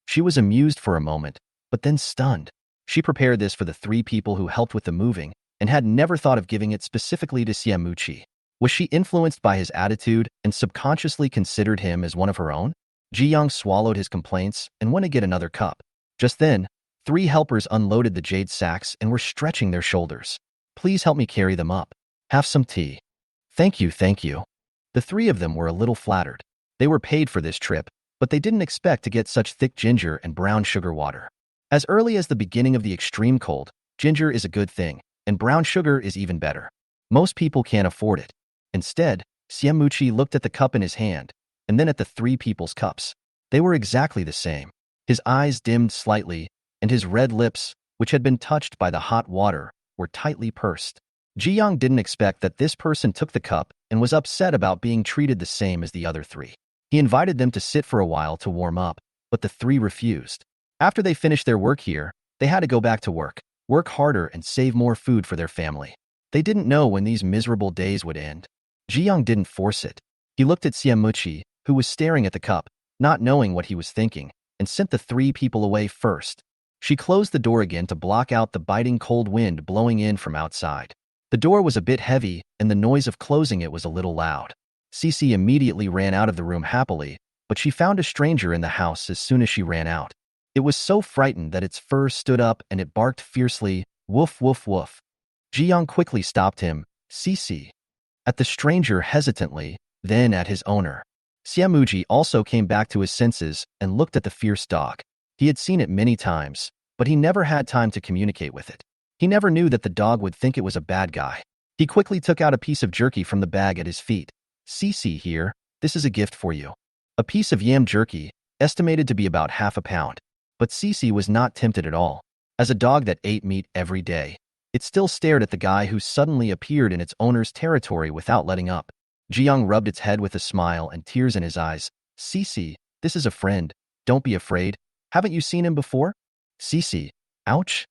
She was amused for a moment, but then stunned. She prepared this for the 3 people who helped with the moving and had never thought of giving it specifically to Xiamuchi. Was she influenced by his attitude and subconsciously considered him as one of her own? Ji Yang swallowed his complaints and went to get another cup. Just then, 3 helpers unloaded the jade sacks and were stretching their shoulders. Please help me carry them up. Have some tea. Thank you, thank you. The 3 of them were a little flattered. They were paid for this trip, but they didn't expect to get such thick ginger and brown sugar water. As early as the beginning of the extreme cold, ginger is a good thing, and brown sugar is even better. Most people can't afford it. Instead, Xiamuchi looked at the cup in his hand, and then at the 3 people's cups. They were exactly the same. His eyes dimmed slightly, and his red lips, which had been touched by the hot water, were tightly pursed. Ji Yang didn't expect that this person took the cup and was upset about being treated the same as the other 3. He invited them to sit for a while to warm up, but the 3 refused. After they finished their work here, they had to go back to work harder and save more food for their family. They didn't know when these miserable days would end. Ji Yang didn't force it. He looked at Xiamuchi, who was staring at the cup, not knowing what he was thinking, and sent the 3 people away first. She closed the door again to block out the biting cold wind blowing in from outside. The door was a bit heavy, and the noise of closing it was a little loud. Cici immediately ran out of the room happily, but she found a stranger in the house as soon as she ran out. It was so frightened that its fur stood up and it barked fiercely, woof woof woof. Ji Yang quickly stopped him, Cici. At the stranger hesitantly, then at his owner. Xiamuji also came back to his senses and looked at the fierce dog. He had seen it many times, but he never had time to communicate with it. He never knew that the dog would think it was a bad guy. He quickly took out a piece of jerky from the bag at his feet. Cici here, this is a gift for you. A piece of yam jerky, estimated to be about half a pound. But Cici was not tempted at all. As a dog that ate meat every day, it still stared at the guy who suddenly appeared in its owner's territory without letting up. Ji Yang rubbed its head with a smile and tears in his eyes. Cici, this is a friend. Don't be afraid. Haven't you seen him before? Cici, ouch.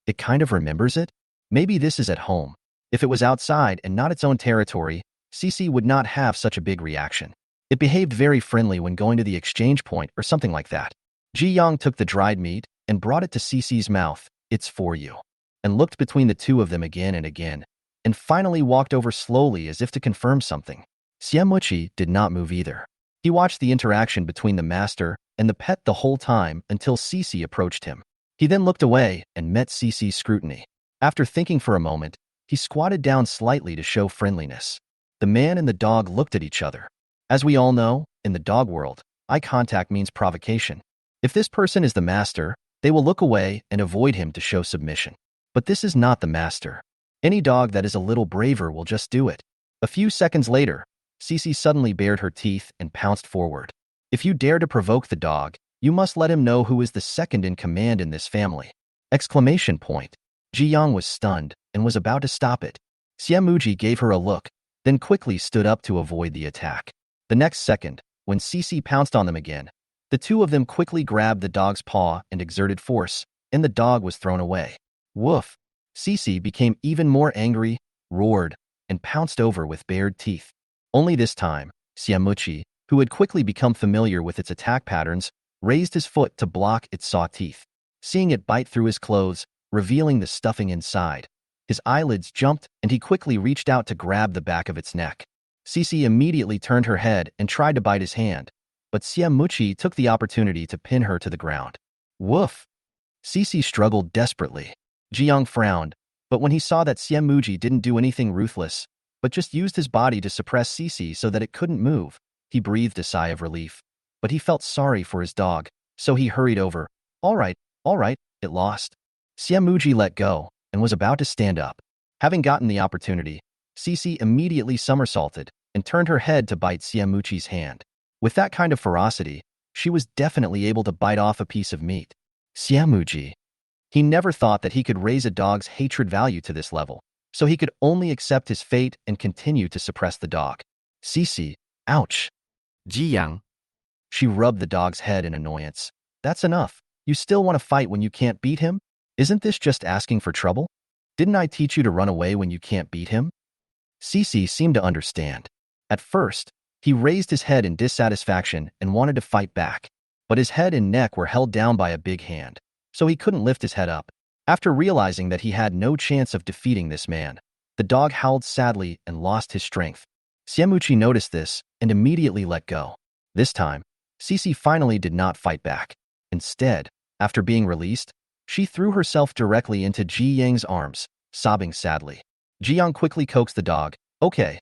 It kind of remembers it? Maybe this is at home. If it was outside and not its own territory, Cece would not have such a big reaction. It behaved very friendly when going to the exchange point or something like that. Ji Yang took the dried meat and brought it to Cece's mouth. "It's for you," and looked between the two of them again and finally walked over slowly as if to confirm something. Xiamuchi did not move either. He watched the interaction between the master and the pet the whole time until Cece approached him. He then looked away and met Cece's scrutiny. After thinking for a moment, he squatted down slightly to show friendliness. The man and the dog looked at each other. As we all know, in the dog world, eye contact means provocation. If this person is the master, they will look away and avoid him to show submission. But this is not the master. Any dog that is a little braver will just do it. A few seconds later, Cece suddenly bared her teeth and pounced forward. If you dare to provoke the dog, you must let him know who is the second in command in this family. Exclamation point. Ji Yang was stunned and was about to stop it. Xiamuji gave her a look, then quickly stood up to avoid the attack. The next second, when Cece pounced on them again, the two of them quickly grabbed the dog's paw and exerted force, and the dog was thrown away. Woof! Cece became even more angry, roared, and pounced over with bared teeth. Only this time, Xiamuchi, who had quickly become familiar with its attack patterns, raised his foot to block its saw teeth. Seeing it bite through his clothes, revealing the stuffing inside, his eyelids jumped and he quickly reached out to grab the back of its neck. Cece immediately turned her head and tried to bite his hand, but Xiamuchi took the opportunity to pin her to the ground. Woof! Cece struggled desperately. Jiang frowned, but when he saw that Xiamuji didn't do anything ruthless, but just used his body to suppress Cece so that it couldn't move, he breathed a sigh of relief. But he felt sorry for his dog, so he hurried over. All right, it lost. Xiamuji let go and was about to stand up. Having gotten the opportunity, Cece immediately somersaulted and turned her head to bite Xiamuchi's hand. With that kind of ferocity, she was definitely able to bite off a piece of meat. Xiamuji. He never thought that he could raise a dog's hatred value to this level, so he could only accept his fate and continue to suppress the dog. Cece, ouch. Ji Yang. She rubbed the dog's head in annoyance. That's enough. You still want to fight when you can't beat him? Isn't this just asking for trouble? Didn't I teach you to run away when you can't beat him? Cece seemed to understand. At first, he raised his head in dissatisfaction and wanted to fight back, but his head and neck were held down by a big hand, so he couldn't lift his head up. After realizing that he had no chance of defeating this man, the dog howled sadly and lost his strength. Xiamuchi noticed this and immediately let go. This time, Cece finally did not fight back. Instead, after being released, she threw herself directly into Ji Yang's arms, sobbing sadly. Ji Yang quickly coaxed the dog. Okay.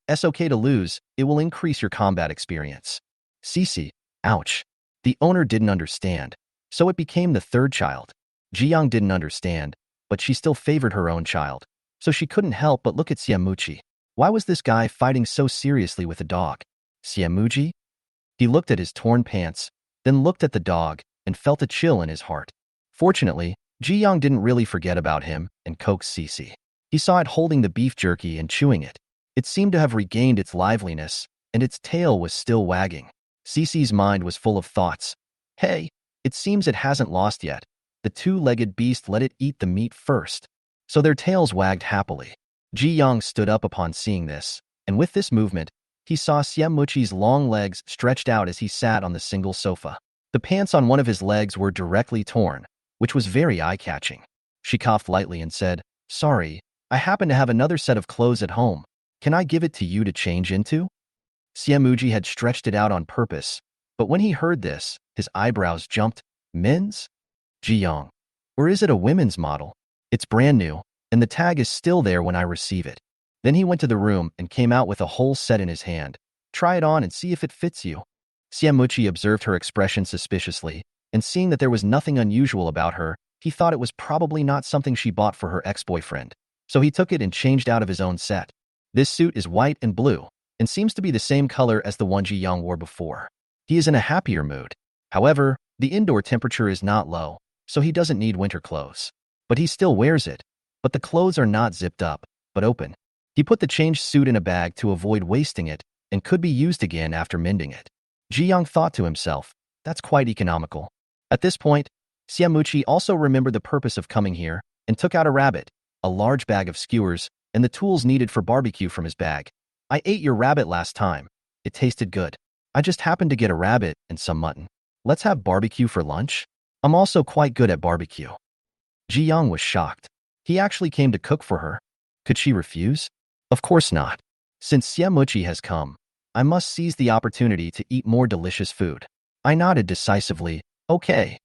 It's okay to lose. It will increase your combat experience. Cece, ouch. The owner didn't understand, so it became the third child. Ji Yang didn't understand, but she still favored her own child, so she couldn't help but look at Xiamuchi. Why was this guy fighting so seriously with a dog? Xiamuji? He looked at his torn pants, then looked at the dog and felt a chill in his heart. Fortunately, Ji Yang didn't really forget about him and coaxed Cece. He saw it holding the beef jerky and chewing it. It seemed to have regained its liveliness, and its tail was still wagging. Cece's mind was full of thoughts. Hey, it seems it hasn't lost yet. The two-legged beast let it eat the meat first, so their tails wagged happily. Ji Yang stood up upon seeing this, and with this movement, he saw Xiamuchi's long legs stretched out as he sat on the single sofa. The pants on one of his legs were directly torn, which was very eye-catching. She coughed lightly and said, Sorry, I happen to have another set of clothes at home. Can I give it to you to change into? Xiamuji had stretched it out on purpose, but when he heard this, his eyebrows jumped. Men's? Ji Yang. Or is it a women's model? It's brand new, and the tag is still there when I receive it. Then he went to the room and came out with a whole set in his hand. Try it on and see if it fits you. Xiamuchi observed her expression suspiciously, and seeing that there was nothing unusual about her, he thought it was probably not something she bought for her ex-boyfriend. So he took it and changed out of his own set. This suit is white and blue, and seems to be the same color as the one Ji Yang wore before. He is in a happier mood. However, the indoor temperature is not low, so he doesn't need winter clothes. But he still wears it. But the clothes are not zipped up, but open. He put the changed suit in a bag to avoid wasting it, and could be used again after mending it. Ji Yang thought to himself, that's quite economical. At this point, Xiamuchi also remembered the purpose of coming here, and took out a rabbit, a large bag of skewers, and the tools needed for barbecue from his bag. I ate your rabbit last time. It tasted good. I just happened to get a rabbit and some mutton. Let's have barbecue for lunch? I'm also quite good at barbecue. Ji Young was shocked. He actually came to cook for her. Could she refuse? Of course not. Since Xie has come, I must seize the opportunity to eat more delicious food. I nodded decisively. Okay.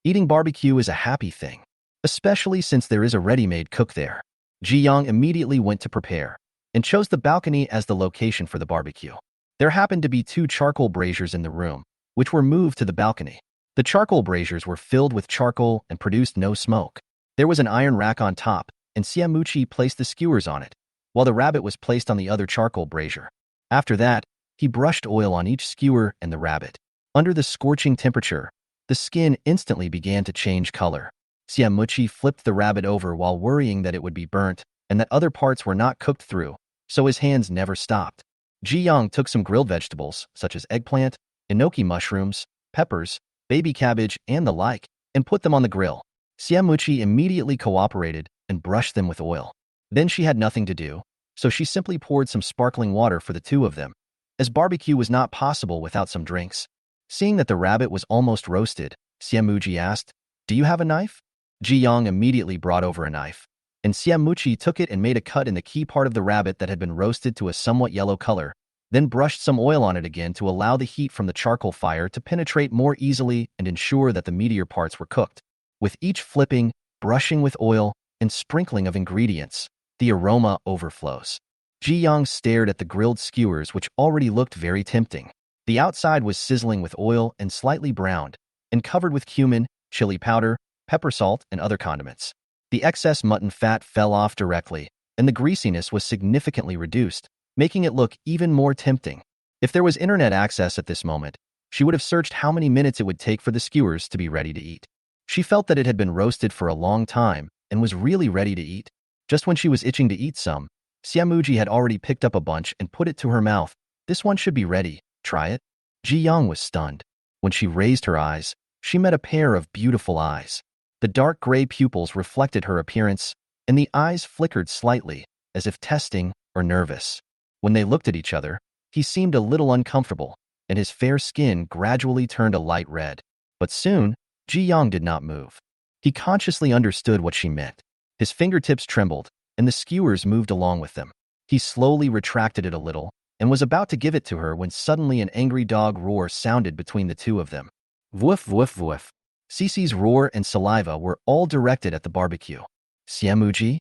Eating barbecue is a happy thing, especially since there is a ready-made cook there. Ji Young immediately went to prepare and chose the balcony as the location for the barbecue. There happened to be 2 charcoal braziers in the room, which were moved to the balcony. The charcoal braziers were filled with charcoal and produced no smoke. There was an iron rack on top, and Xie placed the skewers on it, while the rabbit was placed on the other charcoal brazier. After that, he brushed oil on each skewer and the rabbit. Under the scorching temperature, the skin instantly began to change color. Xie flipped the rabbit over while worrying that it would be burnt and that other parts were not cooked through, so his hands never stopped. Ji Young took some grilled vegetables, such as eggplant, enoki mushrooms, peppers, baby cabbage, and the like, and put them on the grill. Xie immediately cooperated and brushed them with oil. Then she had nothing to do, so she simply poured some sparkling water for the 2 of them, as barbecue was not possible without some drinks. Seeing that the rabbit was almost roasted, Xie asked, "Do you have a knife?" Ji Young immediately brought over a knife, and Xie took it and made a cut in the key part of the rabbit that had been roasted to a somewhat yellow color, then brushed some oil on it again to allow the heat from the charcoal fire to penetrate more easily and ensure that the meatier parts were cooked. With each flipping, brushing with oil, and sprinkling of ingredients, the aroma overflows. Ji Young stared at the grilled skewers, which already looked very tempting. The outside was sizzling with oil and slightly browned, and covered with cumin, chili powder, pepper salt, and other condiments. The excess mutton fat fell off directly, and the greasiness was significantly reduced, making it look even more tempting. If there was internet access at this moment, she would have searched how many minutes it would take for the skewers to be ready to eat. She felt that it had been roasted for a long time and was really ready to eat. Just when she was itching to eat some, Xie had already picked up a bunch and put it to her mouth. "This one should be ready. Try it." Ji Young was stunned. When she raised her eyes, she met a pair of beautiful eyes. The dark gray pupils reflected her appearance, and the eyes flickered slightly, as if testing or nervous. When they looked at each other, he seemed a little uncomfortable, and his fair skin gradually turned a light red. But soon, Ji Young did not move. He consciously understood what she meant. His fingertips trembled, and the skewers moved along with them. He slowly retracted it a little, and was about to give it to her when suddenly an angry dog roar sounded between the 2 of them. Woof, woof, woof. Cece's roar and saliva were all directed at the barbecue. Xie?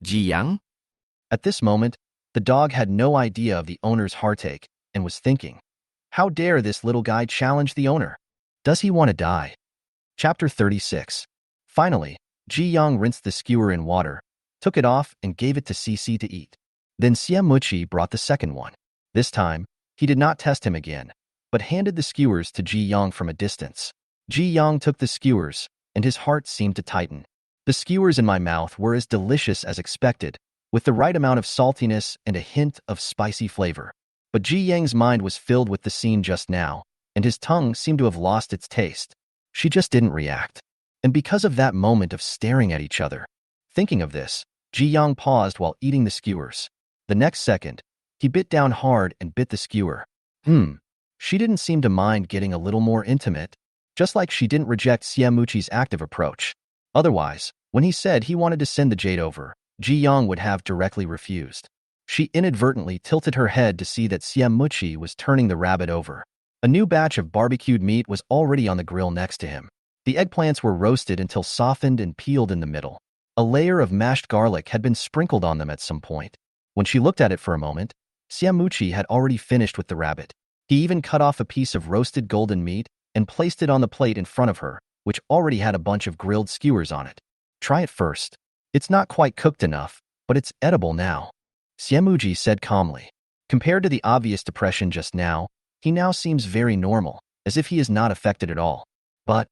Ji Young? At this moment, the dog had no idea of the owner's heartache and was thinking, how dare this little guy challenge the owner? Does he want to die? Chapter 36. Finally, Ji Young rinsed the skewer in water, took it off, and gave it to Cece to eat. Then Xie brought the second one. This time, he did not test him again, but handed the skewers to Ji Young from a distance. Ji Young took the skewers, and his heart seemed to tighten. The skewers in my mouth were as delicious as expected, with the right amount of saltiness and a hint of spicy flavor. But Ji Young's mind was filled with the scene just now, and his tongue seemed to have lost its taste. She just didn't react. And because of that moment of staring at each other, thinking of this, Ji Young paused while eating the skewers. The next second, he bit down hard and bit the skewer. She didn't seem to mind getting a little more intimate, just like she didn't reject Xie active approach. Otherwise, when he said he wanted to send the jade over, Ji Young would have directly refused. She inadvertently tilted her head to see that Xie was turning the rabbit over. A new batch of barbecued meat was already on the grill next to him. The eggplants were roasted until softened and peeled in the middle. A layer of mashed garlic had been sprinkled on them at some point. When she looked at it for a moment, Xie had already finished with the rabbit. He even cut off a piece of roasted golden meat and placed it on the plate in front of her, which already had a bunch of grilled skewers on it. "Try it first. It's not quite cooked enough, but it's edible now," Xie said calmly. Compared to the obvious depression just now, he now seems very normal, as if he is not affected at all. But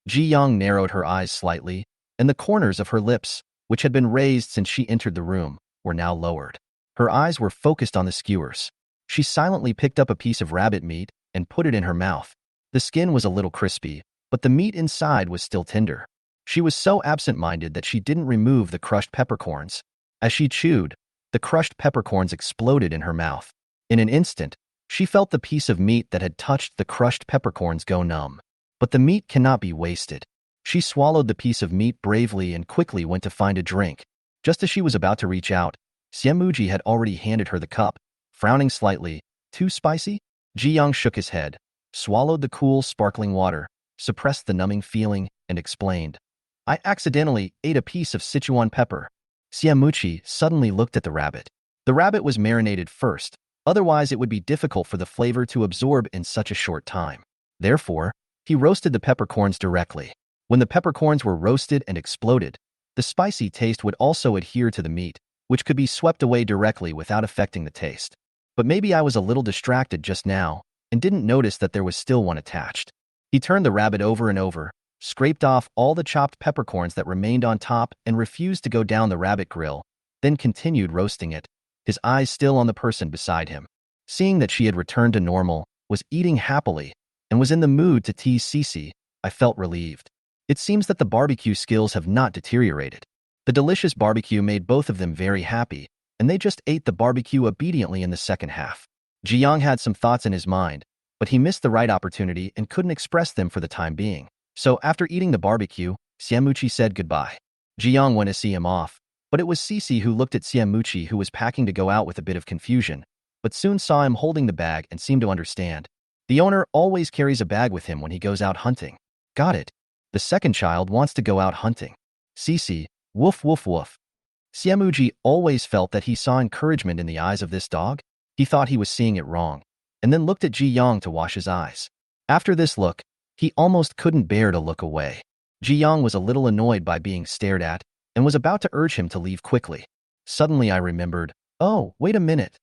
Ji Young narrowed her eyes slightly, and the corners of her lips, which had been raised since she entered the room, were now lowered. Her eyes were focused on the skewers. She silently picked up a piece of rabbit meat and put it in her mouth. The skin was a little crispy, but the meat inside was still tender. She was so absent-minded that she didn't remove the crushed peppercorns. As she chewed, The crushed peppercorns exploded in her mouth. In an instant, she felt the piece of meat that had touched the crushed peppercorns go numb. But the meat cannot be wasted. She swallowed the piece of meat bravely and quickly went to find a drink. Just as she was about to reach out, Xiamuji had already handed her the cup. Frowning slightly, "Too spicy?" Ji Yang shook his head, swallowed the cool, sparkling water, suppressed the numbing feeling, and explained, "I accidentally ate a piece of Sichuan pepper." Xiamuji suddenly looked at the rabbit. The rabbit was marinated first, otherwise it would be difficult for the flavor to absorb in such a short time. Therefore, he roasted the peppercorns directly. When the peppercorns were roasted and exploded, the spicy taste would also adhere to the meat, which could be swept away directly without affecting the taste. But maybe I was a little distracted just now and didn't notice that there was still one attached. He turned the rabbit over and over, scraped off all the chopped peppercorns that remained on top and refused to go down the rabbit grill, then continued roasting it, his eyes still on the person beside him. Seeing that she had returned to normal, was eating happily, and was in the mood to tease Cece, I felt relieved. It seems that the barbecue skills have not deteriorated. The delicious barbecue made both of them very happy, and they just ate the barbecue obediently in the second half. Ji Yang had some thoughts in his mind, but he missed the right opportunity and couldn't express them for the time being. So after eating the barbecue, Xiamuji said goodbye. Ji Yang went to see him off, but it was Cece who looked at Xiamuji, who was packing to go out with a bit of confusion, but soon saw him holding the bag and seemed to understand. The owner always carries a bag with him when he goes out hunting. Got it. The second child wants to go out hunting. Cece, woof woof woof. Xiamuji always felt that he saw encouragement in the eyes of this dog. He thought he was seeing it wrong, and then looked at Ji Yang to wash his eyes. After this look, he almost couldn't bear to look away. Ji Yang was a little annoyed by being stared at, and was about to urge him to leave quickly. Suddenly I remembered, "Oh, wait a minute."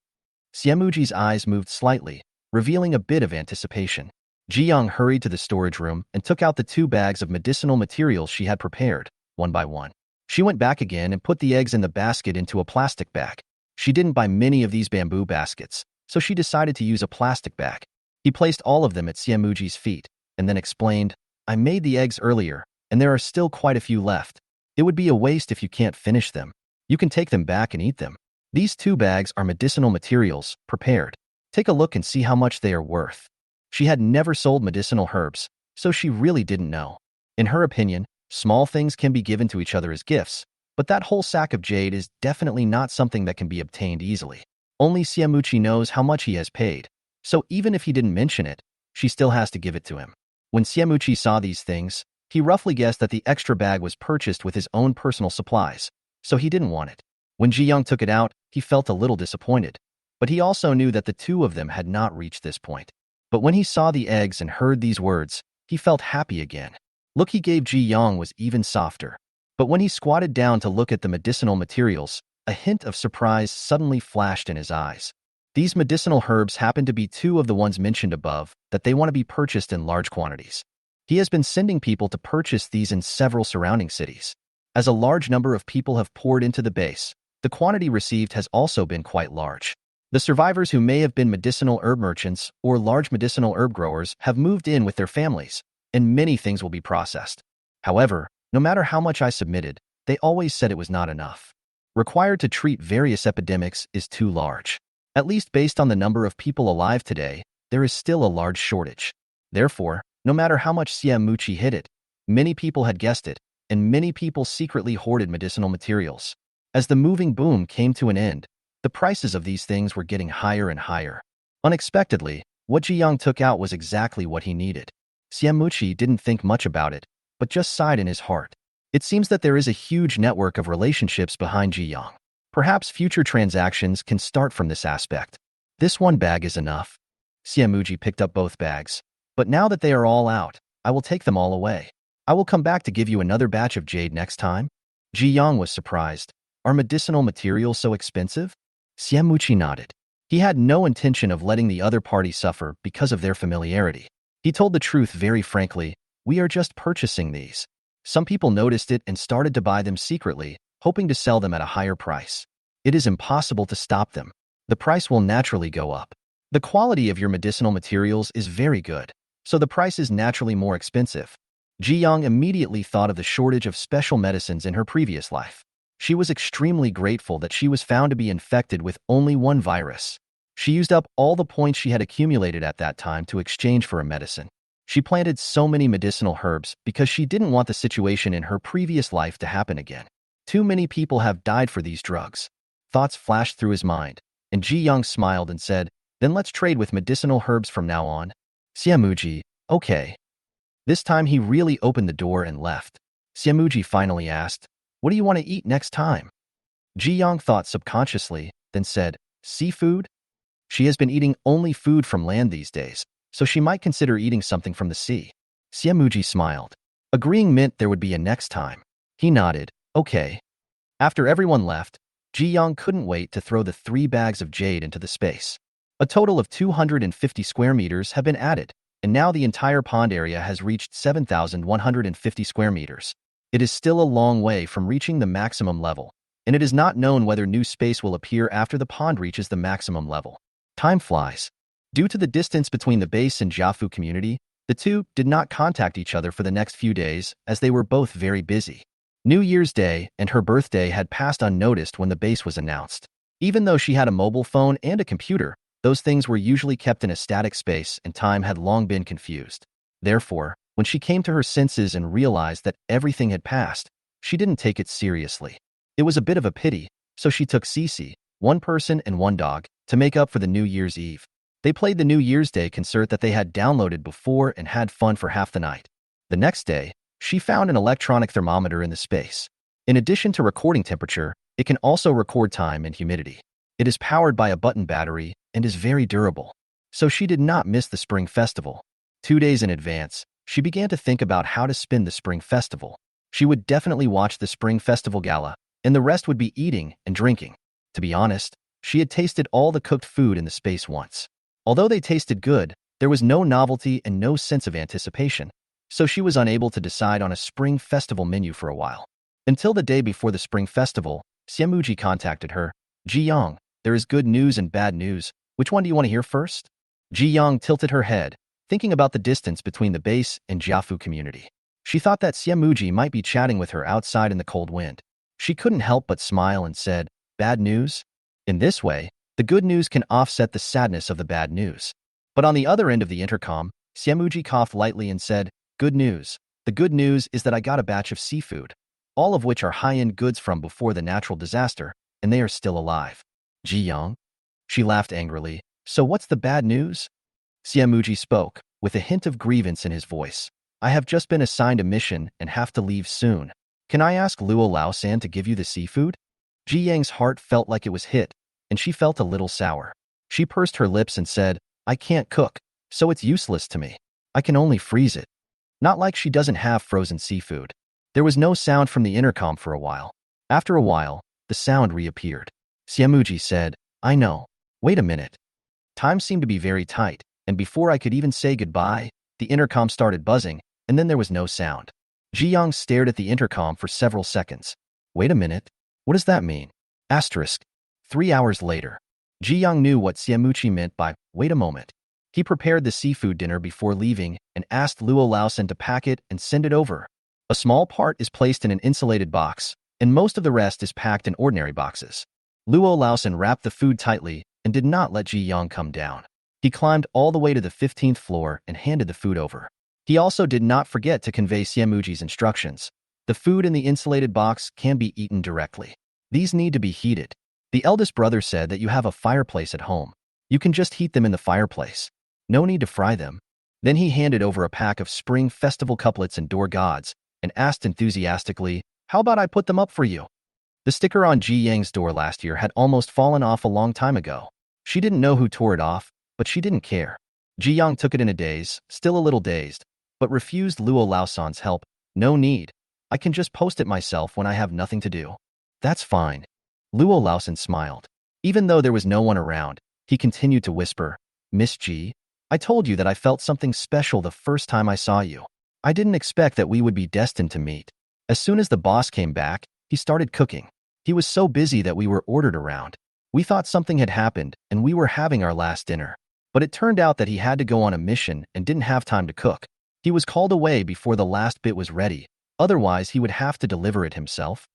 Xiamuji's eyes moved slightly, revealing a bit of anticipation. Ji Yang hurried to the storage room and took out the 2 bags of medicinal materials she had prepared, one by one. She went back again and put the eggs in the basket into a plastic bag. She didn't buy many of these bamboo baskets, so she decided to use a plastic bag. He placed all of them at Xiamuji's feet, and then explained, "I made the eggs earlier, and there are still quite a few left. It would be a waste if you can't finish them. You can take them back and eat them. These 2 bags are medicinal materials, prepared. Take a look and see how much they are worth." She had never sold medicinal herbs, so she really didn't know. In her opinion, small things can be given to each other as gifts, but that whole sack of jade is definitely not something that can be obtained easily. Only Xiamuji knows how much he has paid, so even if he didn't mention it, she still has to give it to him. When Xiamuji saw these things, he roughly guessed that the extra bag was purchased with his own personal supplies, so he didn't want it. When Ji Yang took it out, he felt a little disappointed, but he also knew that the 2 of them had not reached this point. But when he saw the eggs and heard these words, he felt happy again. Look he gave Ji Yang was even softer. But when he squatted down to look at the medicinal materials, a hint of surprise suddenly flashed in his eyes. These medicinal herbs happen to be 2 of the ones mentioned above, that they want to be purchased in large quantities. He has been sending people to purchase these in several surrounding cities. As a large number of people have poured into the base, the quantity received has also been quite large. The survivors who may have been medicinal herb merchants or large medicinal herb growers have moved in with their families, and many things will be processed. However, no matter how much I submitted, they always said it was not enough. Required to treat various epidemics is too large. At least based on the number of people alive today, there is still a large shortage. Therefore, no matter how much Xiamuji hid it, many people had guessed it, and many people secretly hoarded medicinal materials. As the moving boom came to an end, the prices of these things were getting higher and higher. Unexpectedly, what Ji Yang took out was exactly what he needed. Xiamuji didn't think much about it, but just sighed in his heart. It seems that there is a huge network of relationships behind Ji Yang. Perhaps future transactions can start from this aspect. This 1 bag is enough. Xiamuji picked up both bags. But now that they are all out, I will take them all away. I will come back to give you another batch of jade next time. Ji Yang was surprised. Are medicinal materials so expensive? Xiamuji nodded. He had no intention of letting the other party suffer because of their familiarity. He told the truth very frankly, "We are just purchasing these." Some people noticed it and started to buy them secretly, hoping to sell them at a higher price. It is impossible to stop them. The price will naturally go up. The quality of your medicinal materials is very good, so the price is naturally more expensive. Ji Yang immediately thought of the shortage of special medicines in her previous life. She was extremely grateful that she was found to be infected with only one virus. She used up all the points she had accumulated at that time to exchange for a medicine. She planted so many medicinal herbs because she didn't want the situation in her previous life to happen again. Too many people have died for these drugs. Thoughts flashed through his mind, and Ji Young smiled and said, then let's trade with medicinal herbs from now on. Xiamuji, okay. This time he really opened the door and left. Xiamuji finally asked, what do you want to eat next time? Ji Young thought subconsciously, then said, seafood? She has been eating only food from land these days, so she might consider eating something from the sea. Xiamuji smiled. Agreeing meant there would be a next time. He nodded, okay. After everyone left, Ji Young couldn't wait to throw the 3 bags of jade into the space. A total of 250 square meters have been added, and now the entire pond area has reached 7,150 square meters. It is still a long way from reaching the maximum level, and it is not known whether new space will appear after the pond reaches the maximum level. Time flies. Due to the distance between the base and Jiafu community, the two did not contact each other for the next few days as they were both very busy. New Year's Day and her birthday had passed unnoticed when the base was announced. Even though she had a mobile phone and a computer, those things were usually kept in a static space and time had long been confused. Therefore, when she came to her senses and realized that everything had passed, she didn't take it seriously. It was a bit of a pity, so she took Cece, one person and one dog, to make up for the New Year's Eve. They played the New Year's Day concert that they had downloaded before and had fun for half the night. The next day, she found an electronic thermometer in the space. In addition to recording temperature, it can also record time and humidity. It is powered by a button battery and is very durable. So she did not miss the Spring Festival. 2 days in advance, she began to think about how to spend the Spring Festival. She would definitely watch the Spring Festival Gala, and the rest would be eating and drinking. To be honest, she had tasted all the cooked food in the space once. Although they tasted good, there was no novelty and no sense of anticipation, so she was unable to decide on a Spring Festival menu for a while. Until the day before the Spring Festival, Xiamuji contacted her. Ji Young, there is good news and bad news. Which one do you want to hear first? Ji Young tilted her head, thinking about the distance between the base and Jiafu community. She thought that Xiamuji might be chatting with her outside in the cold wind. She couldn't help but smile and said, bad news? In this way, the good news can offset the sadness of the bad news. But on the other end of the intercom, Xiamuji coughed lightly and said, good news. The good news is that I got a batch of seafood, all of which are high-end goods from before the natural disaster, and they are still alive. Ji Young? She laughed angrily. So what's the bad news? Xiamuji spoke, with a hint of grievance in his voice. I have just been assigned a mission and have to leave soon. Can I ask Luo Lao-san to give you the seafood? Ji Yang's heart felt like it was hit, and she felt a little sour. She pursed her lips and said, I can't cook, so it's useless to me. I can only freeze it. Not like she doesn't have frozen seafood. There was no sound from the intercom for a while. After a while, the sound reappeared. Xiamuji said, I know. Wait a minute. Time seemed to be very tight, and before I could even say goodbye, the intercom started buzzing, and then there was no sound. Ji Young stared at the intercom for several seconds. Wait a minute. What does that mean? Asterisk. 3 hours later. Ji Young knew what Xiamuji meant by, wait a moment. He prepared the seafood dinner before leaving and asked Luo Lao-san to pack it and send it over. A small part is placed in an insulated box, and most of the rest is packed in ordinary boxes. Luo Lao-san wrapped the food tightly and did not let Ji Young come down. He climbed all the way to the 15th floor and handed the food over. He also did not forget to convey Xiamuji's instructions. The food in the insulated box can be eaten directly. These need to be heated. The eldest brother said that you have a fireplace at home. You can just heat them in the fireplace. No need to fry them. Then he handed over a pack of Spring Festival couplets and door gods and asked enthusiastically, how about I put them up for you? The sticker on Ji Yang's door last year had almost fallen off a long time ago. She didn't know who tore it off, but she didn't care. Ji Yang took it in a daze, still a little dazed, but refused Luo Lao-san's help. No need. I can just post it myself when I have nothing to do. That's fine. Luo Lao-san smiled. Even though there was no one around, he continued to whisper, Miss Ji, I told you that I felt something special the first time I saw you. I didn't expect that we would be destined to meet. As soon as the boss came back, he started cooking. He was so busy that we were ordered around. We thought something had happened and we were having our last dinner. But it turned out that he had to go on a mission and didn't have time to cook. He was called away before the last bit was ready. Otherwise, he would have to deliver it himself.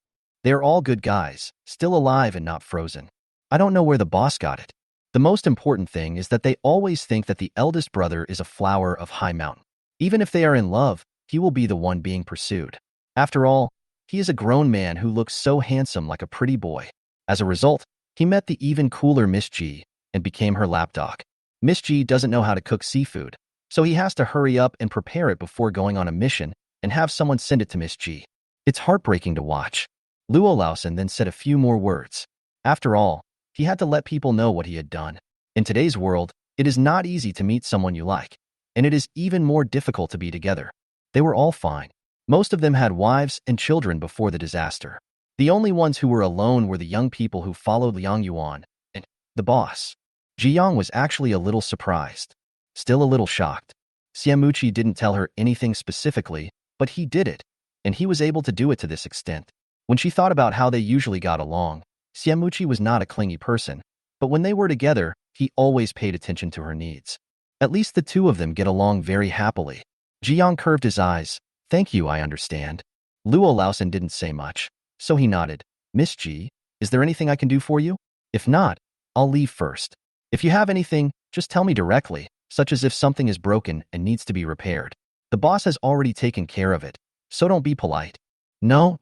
They are all good guys, still alive and not frozen. I don't know where the boss got it. The most important thing is that they always think that the eldest brother is a flower of high mountain. Even if they are in love, he will be the one being pursued. After all, he is a grown man who looks so handsome like a pretty boy. As a result, he met the even cooler Miss G and became her lapdog. Miss G doesn't know how to cook seafood, so he has to hurry up and prepare it before going on a mission and have someone send it to Miss G. It's heartbreaking to watch. Luo Laosan then said a few more words. After all, he had to let people know what he had done. In today's world, it is not easy to meet someone you like, and it is even more difficult to be together. They were all fine. Most of them had wives and children before the disaster. The only ones who were alone were the young people who followed Liang Yuan and the boss. Ji Yang was actually a little surprised, still a little shocked. Xiamuqi didn't tell her anything specifically, but he did it, and he was able to do it to this extent. When she thought about how they usually got along, Xiamuqi was not a clingy person, but when they were together, he always paid attention to her needs. At least the two of them get along very happily. Ji Yang curved his eyes. Thank you, I understand. Luo Laosan didn't say much, so he nodded. Miss Ji, is there anything I can do for you? If not, I'll leave first. If you have anything, just tell me directly, such as if something is broken and needs to be repaired. The boss has already taken care of it, so don't be polite. No.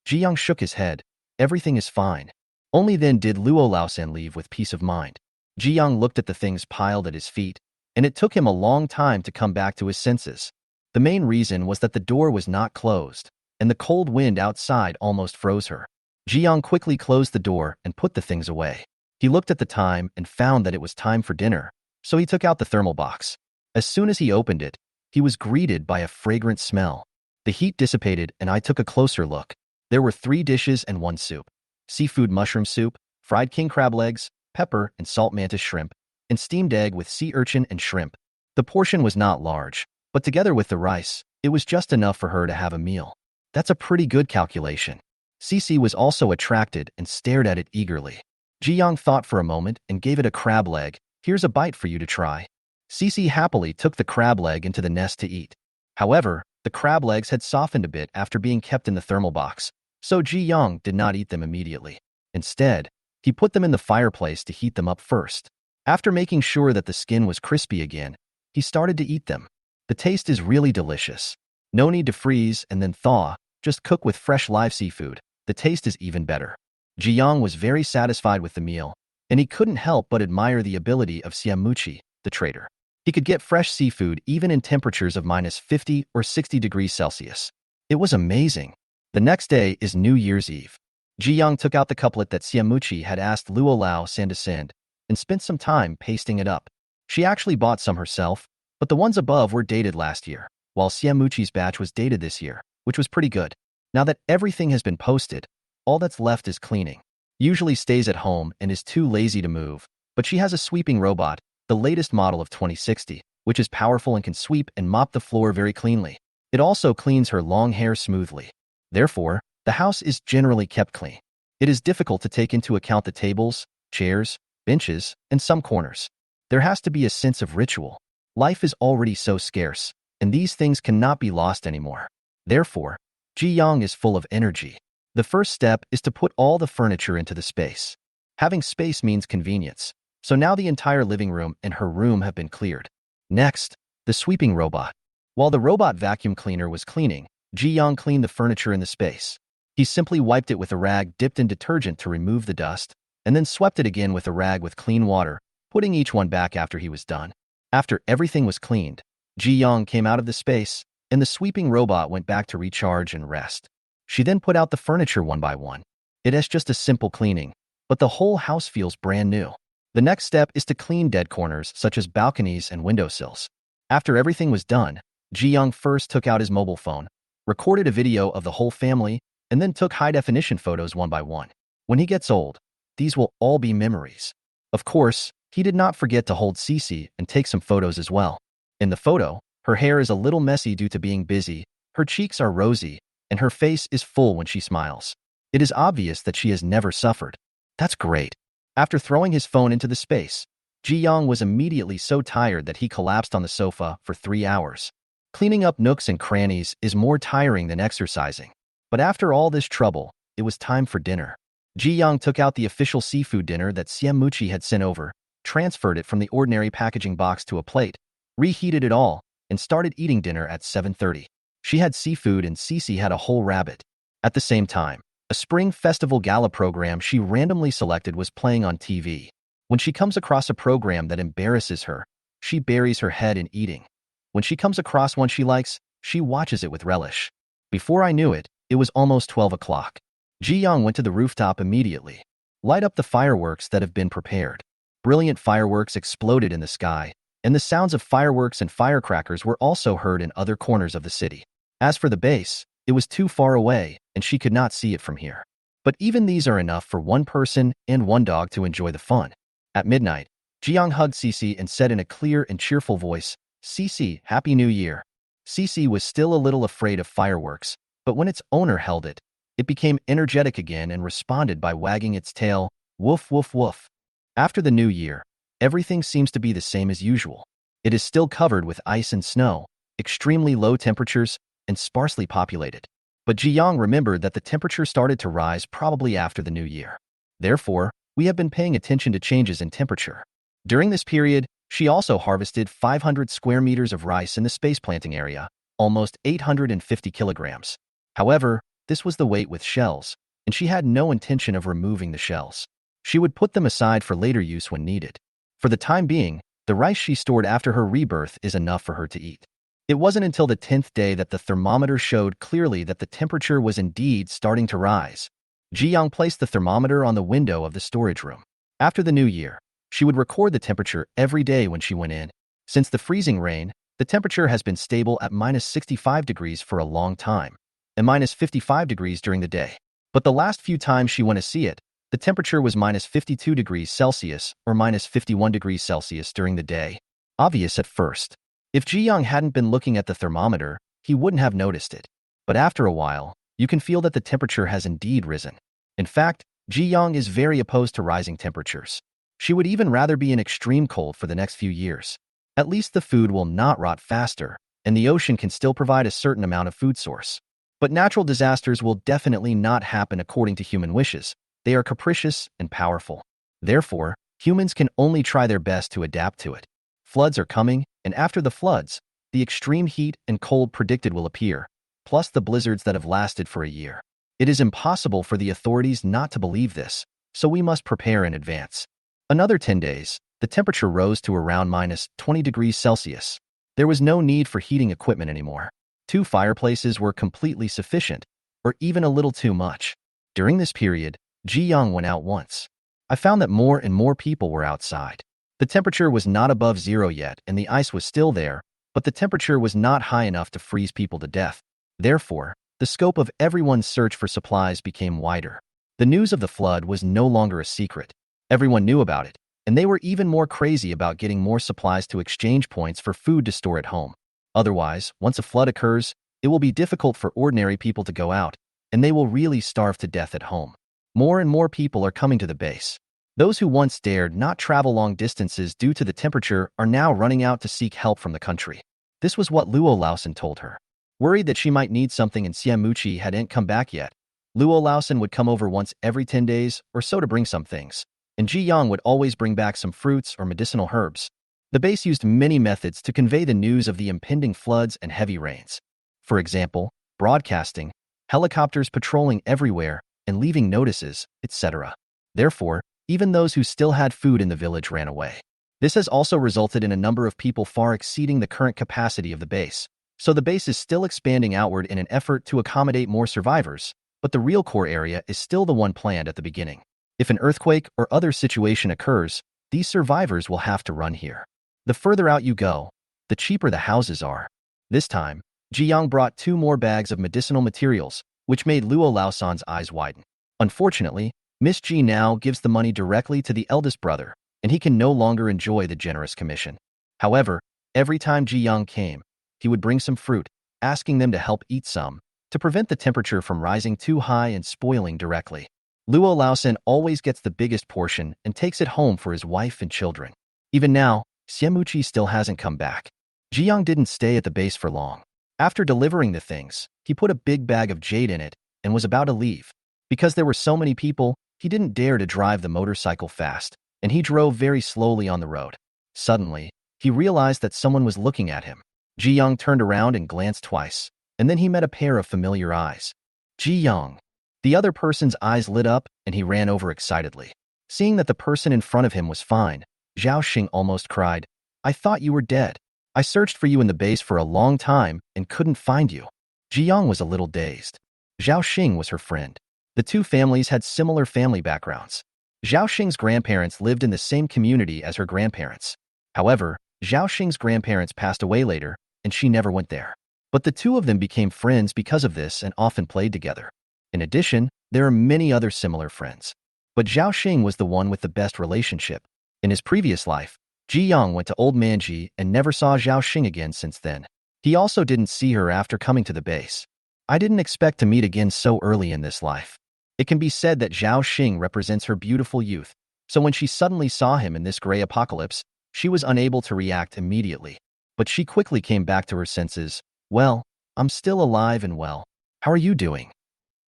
Ji Yang shook his head. Everything is fine. Only then did Luo Laosan leave with peace of mind. Ji Yang looked at the things piled at his feet, and it took him a long time to come back to his senses. The main reason was that the door was not closed, and the cold wind outside almost froze her. Ji Yang quickly closed the door and put the things away. He looked at the time and found that it was time for dinner, so he took out the thermal box. As soon as he opened it, he was greeted by a fragrant smell. The heat dissipated and I took a closer look. There were 3 dishes and 1 soup. Seafood mushroom soup, fried king crab legs, pepper and salt mantis shrimp, and steamed egg with sea urchin and shrimp. The portion was not large, but together with the rice, it was just enough for her to have a meal. That's a pretty good calculation. Cici was also attracted and stared at it eagerly. Ji Yang thought for a moment and gave it a crab leg. Here's a bite for you to try. Cici happily took the crab leg into the nest to eat. However, the crab legs had softened a bit after being kept in the thermal box, so Ji Yang did not eat them immediately. Instead, he put them in the fireplace to heat them up first. After making sure that the skin was crispy again, he started to eat them. The taste is really delicious. No need to freeze and then thaw, just cook with fresh live seafood. The taste is even better. Ji Yang was very satisfied with the meal, and he couldn't help but admire the ability of Xiamuqi, the trader. He could get fresh seafood even in temperatures of -50 or 60 degrees Celsius. It was amazing. The next day is New Year's Eve. Ji Yang took out the couplet that Xiamuqi had asked Luo Laosan to send and spent some time pasting it up. She actually bought some herself, but the ones above were dated last year, while Xiamuqi's batch was dated this year, which was pretty good. Now that everything has been posted, all that's left is cleaning. Usually stays at home and is too lazy to move, but she has a sweeping robot, the latest model of 2060, which is powerful and can sweep and mop the floor very cleanly. It also cleans her long hair smoothly. Therefore, the house is generally kept clean. It is difficult to take into account the tables, chairs, benches, and some corners. There has to be a sense of ritual. Life is already so scarce, and these things cannot be lost anymore. Therefore, Ji Yang is full of energy. The first step is to put all the furniture into the space. Having space means convenience, so now the entire living room and her room have been cleared. Next, the sweeping robot. While the robot vacuum cleaner was cleaning, Ji Yang cleaned the furniture in the space. He simply wiped it with a rag dipped in detergent to remove the dust, and then swept it again with a rag with clean water, putting each one back after he was done. After everything was cleaned, Ji Yang came out of the space, and the sweeping robot went back to recharge and rest. She then put out the furniture one by one. It is just a simple cleaning, but the whole house feels brand new. The next step is to clean dead corners such as balconies and windowsills. After everything was done, Ji Yang first took out his mobile phone, recorded a video of the whole family, and then took high-definition photos one by one. When he gets old, these will all be memories. Of course, he did not forget to hold Cici and take some photos as well. In the photo, her hair is a little messy due to being busy, her cheeks are rosy, and her face is full when she smiles. It is obvious that she has never suffered. That's great. After throwing his phone into the space, Ji Yang was immediately so tired that he collapsed on the sofa for 3 hours. Cleaning up nooks and crannies is more tiring than exercising. But after all this trouble, it was time for dinner. Ji Yang took out the official seafood dinner that Xiamuchi had sent over, transferred it from the ordinary packaging box to a plate, reheated it all, and started eating dinner at 7:30. She had seafood and Cece had a whole rabbit. At the same time, a spring festival gala program she randomly selected was playing on TV. When she comes across a program that embarrasses her, she buries her head in eating. When she comes across one she likes, she watches it with relish. Before I knew it, it was almost 12 o'clock. Ji Yang went to the rooftop immediately. Light up the fireworks that have been prepared. Brilliant fireworks exploded in the sky, and the sounds of fireworks and firecrackers were also heard in other corners of the city. As for the base, it was too far away, and she could not see it from here. But even these are enough for one person and one dog to enjoy the fun. At midnight, Ji Yang hugged Cece and said in a clear and cheerful voice, "Cece, Happy New Year." Cece was still a little afraid of fireworks, but when its owner held it, it became energetic again and responded by wagging its tail, woof woof woof. After the new year, everything seems to be the same as usual. It is still covered with ice and snow, extremely low temperatures, and sparsely populated. But Ji Yang remembered that the temperature started to rise probably after the new year. Therefore, we have been paying attention to changes in temperature. During this period, she also harvested 500 square meters of rice in the space planting area, almost 850 kilograms. However, this was the weight with shells, and she had no intention of removing the shells. She would put them aside for later use when needed. For the time being, the rice she stored after her rebirth is enough for her to eat. It wasn't until the 10th day that the thermometer showed clearly that the temperature was indeed starting to rise. Ji Yang placed the thermometer on the window of the storage room. After the new year, she would record the temperature every day when she went in. Since the freezing rain, the temperature has been stable at minus 65 degrees for a long time, and minus 55 degrees during the day. But the last few times she went to see it, the temperature was minus 52 degrees Celsius or minus 51 degrees Celsius during the day. Obvious at first. If Ji Yang hadn't been looking at the thermometer, he wouldn't have noticed it. But after a while, you can feel that the temperature has indeed risen. In fact, Ji Yang is very opposed to rising temperatures. She would even rather be in extreme cold for the next few years. At least the food will not rot faster, and the ocean can still provide a certain amount of food source. But natural disasters will definitely not happen according to human wishes. They are capricious and powerful. Therefore, humans can only try their best to adapt to it. Floods are coming, and after the floods, the extreme heat and cold predicted will appear, plus the blizzards that have lasted for a year. It is impossible for the authorities not to believe this, so we must prepare in advance. Another 10 days, the temperature rose to around minus 20 degrees Celsius. There was no need for heating equipment anymore. 2 fireplaces were completely sufficient, or even a little too much. During this period, Ji Yang went out once. I found that more and more people were outside. The temperature was not above zero yet, and the ice was still there, but the temperature was not high enough to freeze people to death. Therefore, the scope of everyone's search for supplies became wider. The news of the flood was no longer a secret. Everyone knew about it, and they were even more crazy about getting more supplies to exchange points for food to store at home. Otherwise, once a flood occurs, it will be difficult for ordinary people to go out, and they will really starve to death at home. More and more people are coming to the base. Those who once dared not travel long distances due to the temperature are now running out to seek help from the country. This was what Luo Laosan told her. Worried that she might need something and Xiamuchi hadn't come back yet, Luo Laosan would come over once every 10 days or so to bring some things, and Ji Yang would always bring back some fruits or medicinal herbs. The base used many methods to convey the news of the impending floods and heavy rains. For example, broadcasting, helicopters patrolling everywhere, and leaving notices, etc. Therefore, even those who still had food in the village ran away. This has also resulted in a number of people far exceeding the current capacity of the base. So the base is still expanding outward in an effort to accommodate more survivors, but the real core area is still the one planned at the beginning. If an earthquake or other situation occurs, these survivors will have to run here. The further out you go, the cheaper the houses are. This time, Ji Yang brought 2 more bags of medicinal materials, which made Luo Laosan's eyes widen. Unfortunately, Miss Ji now gives the money directly to the eldest brother, and he can no longer enjoy the generous commission. However, every time Ji Yang came, he would bring some fruit, asking them to help eat some, to prevent the temperature from rising too high and spoiling directly. Luo Laosan always gets the biggest portion and takes it home for his wife and children. Even now, Xiamuchi still hasn't come back. Ji Yang didn't stay at the base for long. After delivering the things, he put a big bag of jade in it and was about to leave. Because there were so many people, he didn't dare to drive the motorcycle fast, and he drove very slowly on the road. Suddenly, he realized that someone was looking at him. Ji Young turned around and glanced twice, and then he met a pair of familiar eyes. Ji Young. The other person's eyes lit up, and he ran over excitedly. Seeing that the person in front of him was fine, Zhao Xing almost cried, "I thought you were dead. I searched for you in the base for a long time and couldn't find you." Ji Young was a little dazed. Zhao Xing was her friend. The two families had similar family backgrounds. Zhao Xing's grandparents lived in the same community as her grandparents. However, Zhao Xing's grandparents passed away later, and she never went there. But the two of them became friends because of this and often played together. In addition, there are many other similar friends. But Zhao Xing was the one with the best relationship. In his previous life, Ji Young went to Old Man Ji and never saw Zhao Xing again since then. He also didn't see her after coming to the base. I didn't expect to meet again so early in this life. It can be said that Zhao Xing represents her beautiful youth, so when she suddenly saw him in this gray apocalypse, she was unable to react immediately. But she quickly came back to her senses. "Well, I'm still alive and well. How are you doing?"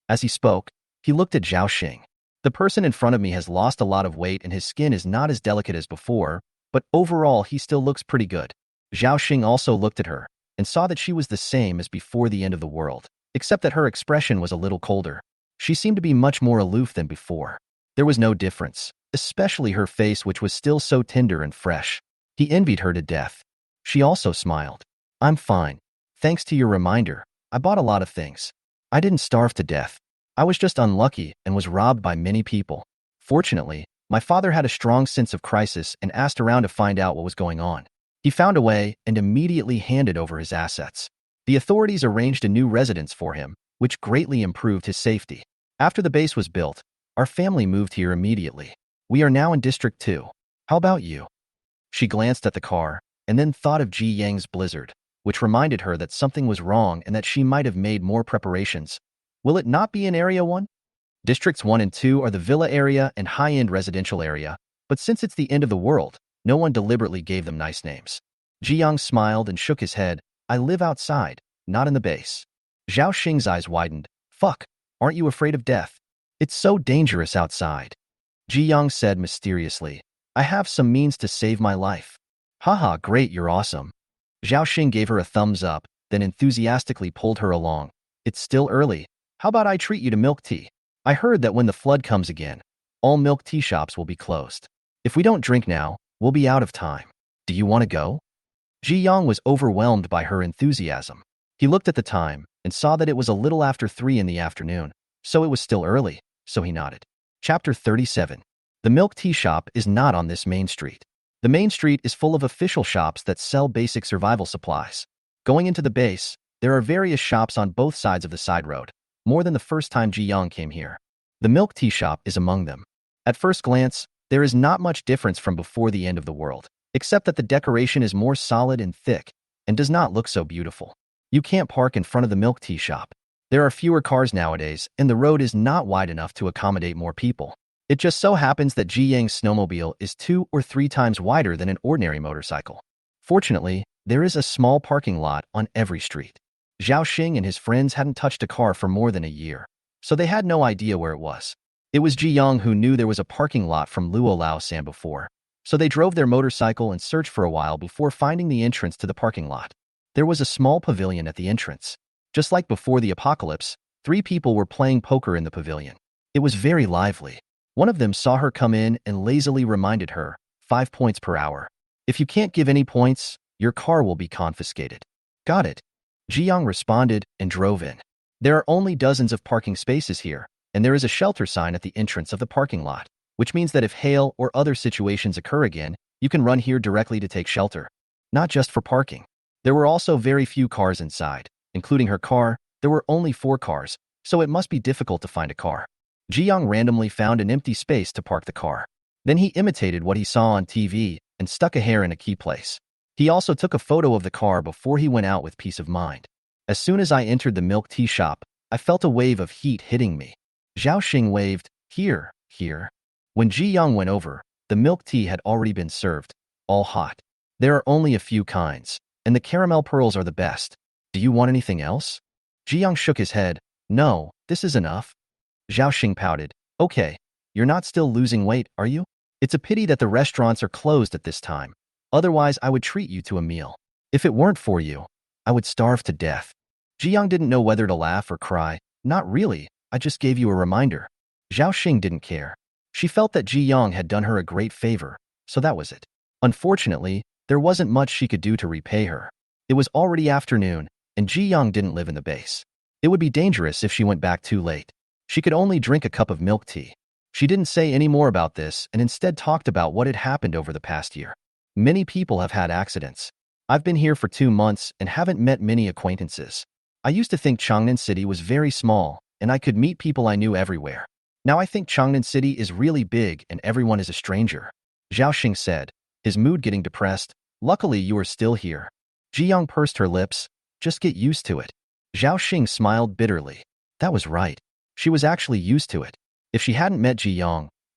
As he spoke, he looked at Zhao Xing. "The person in front of me has lost a lot of weight and his skin is not as delicate as before, but overall he still looks pretty good." Zhao Xing also looked at her and saw that she was the same as before the end of the world, except that her expression was a little colder. She seemed to be much more aloof than before. There was no difference, especially her face, which was still so tender and fresh. He envied her to death. She also smiled. "I'm fine. Thanks to your reminder, I bought a lot of things. I didn't starve to death. I was just unlucky and was robbed by many people. Fortunately, my father had a strong sense of crisis and asked around to find out what was going on. He found a way and immediately handed over his assets. The authorities arranged a new residence for him, which greatly improved his safety. After the base was built, our family moved here immediately. We are now in District 2. How about you?" She glanced at the car and then thought of Ji Yang's blizzard, which reminded her that something was wrong and that she might have made more preparations. Will it not be in Area 1? Districts 1 and 2 are the villa area and high-end residential area, but since it's the end of the world, no one deliberately gave them nice names. Ji Young smiled and shook his head. "I live outside, not in the base." Zhao Xing's eyes widened. "Fuck, aren't you afraid of death? It's so dangerous outside." Ji Young said mysteriously, "I have some means to save my life." "Haha, great, you're awesome." Zhao Xing gave her a thumbs up, then enthusiastically pulled her along. "It's still early. How about I treat you to milk tea? I heard that when the flood comes again, all milk tea shops will be closed. If we don't drink now, we'll be out of time. Do you want to go?" Ji Young was overwhelmed by her enthusiasm. He looked at the time and saw that it was a little after 3 in the afternoon, so it was still early, so he nodded. Chapter 37. The milk tea shop is not on this main street. The main street is full of official shops that sell basic survival supplies. Going into the base, there are various shops on both sides of the side road, more than the first time Ji Young came here. The milk tea shop is among them. At first glance, there is not much difference from before the end of the world, except that the decoration is more solid and thick and does not look so beautiful. You can't park in front of the milk tea shop. There are fewer cars nowadays, and the road is not wide enough to accommodate more people. It just so happens that Ji Yang's snowmobile is 2 or 3 times wider than an ordinary motorcycle. Fortunately, there is a small parking lot on every street. Zhao Xing and his friends hadn't touched a car for more than a year, so they had no idea where it was. It was Ji Young who knew there was a parking lot from Luo Lao San before, so they drove their motorcycle and searched for a while before finding the entrance to the parking lot. There was a small pavilion at the entrance. Just like before the apocalypse, 3 people were playing poker in the pavilion. It was very lively. One of them saw her come in and lazily reminded her, 5 points per hour. If you can't give any points, your car will be confiscated. Got it. Ji Young responded and drove in. There are only dozens of parking spaces here, and there is a shelter sign at the entrance of the parking lot, which means that if hail or other situations occur again, you can run here directly to take shelter. Not just for parking. There were also very few cars inside. Including her car, there were only 4 cars, so it must be difficult to find a car. Ji Young randomly found an empty space to park the car. Then he imitated what he saw on TV and stuck a hair in a key place. He also took a photo of the car before he went out with peace of mind. As soon as I entered the milk tea shop, I felt a wave of heat hitting me. Zhao Xing waved, "Here, here." When Ji Young went over, the milk tea had already been served, all hot. There are only a few kinds, and the caramel pearls are the best. Do you want anything else? Ji Young shook his head. "No, this is enough." Zhao Xing pouted. Okay, you're not still losing weight, are you? It's a pity that the restaurants are closed at this time. Otherwise, I would treat you to a meal. If it weren't for you, I would starve to death. Ji didn't know whether to laugh or cry. Not really, I just gave you a reminder. Zhao Xing didn't care. She felt that Ji had done her a great favor, so that was it. Unfortunately, there wasn't much she could do to repay her. It was already afternoon, and Ji didn't live in the base. It would be dangerous if she went back too late. She could only drink a cup of milk tea. She didn't say any more about this and instead talked about what had happened over the past year. Many people have had accidents. I've been here for 2 months and haven't met many acquaintances. I used to think Changnan City was very small and I could meet people I knew everywhere. Now I think Changnan City is really big and everyone is a stranger. Zhao Xing said, his mood getting depressed. Luckily you are still here. Ji pursed her lips. Just get used to it. Zhao Xing smiled bitterly. That was right. She was actually used to it. If she hadn't met Ji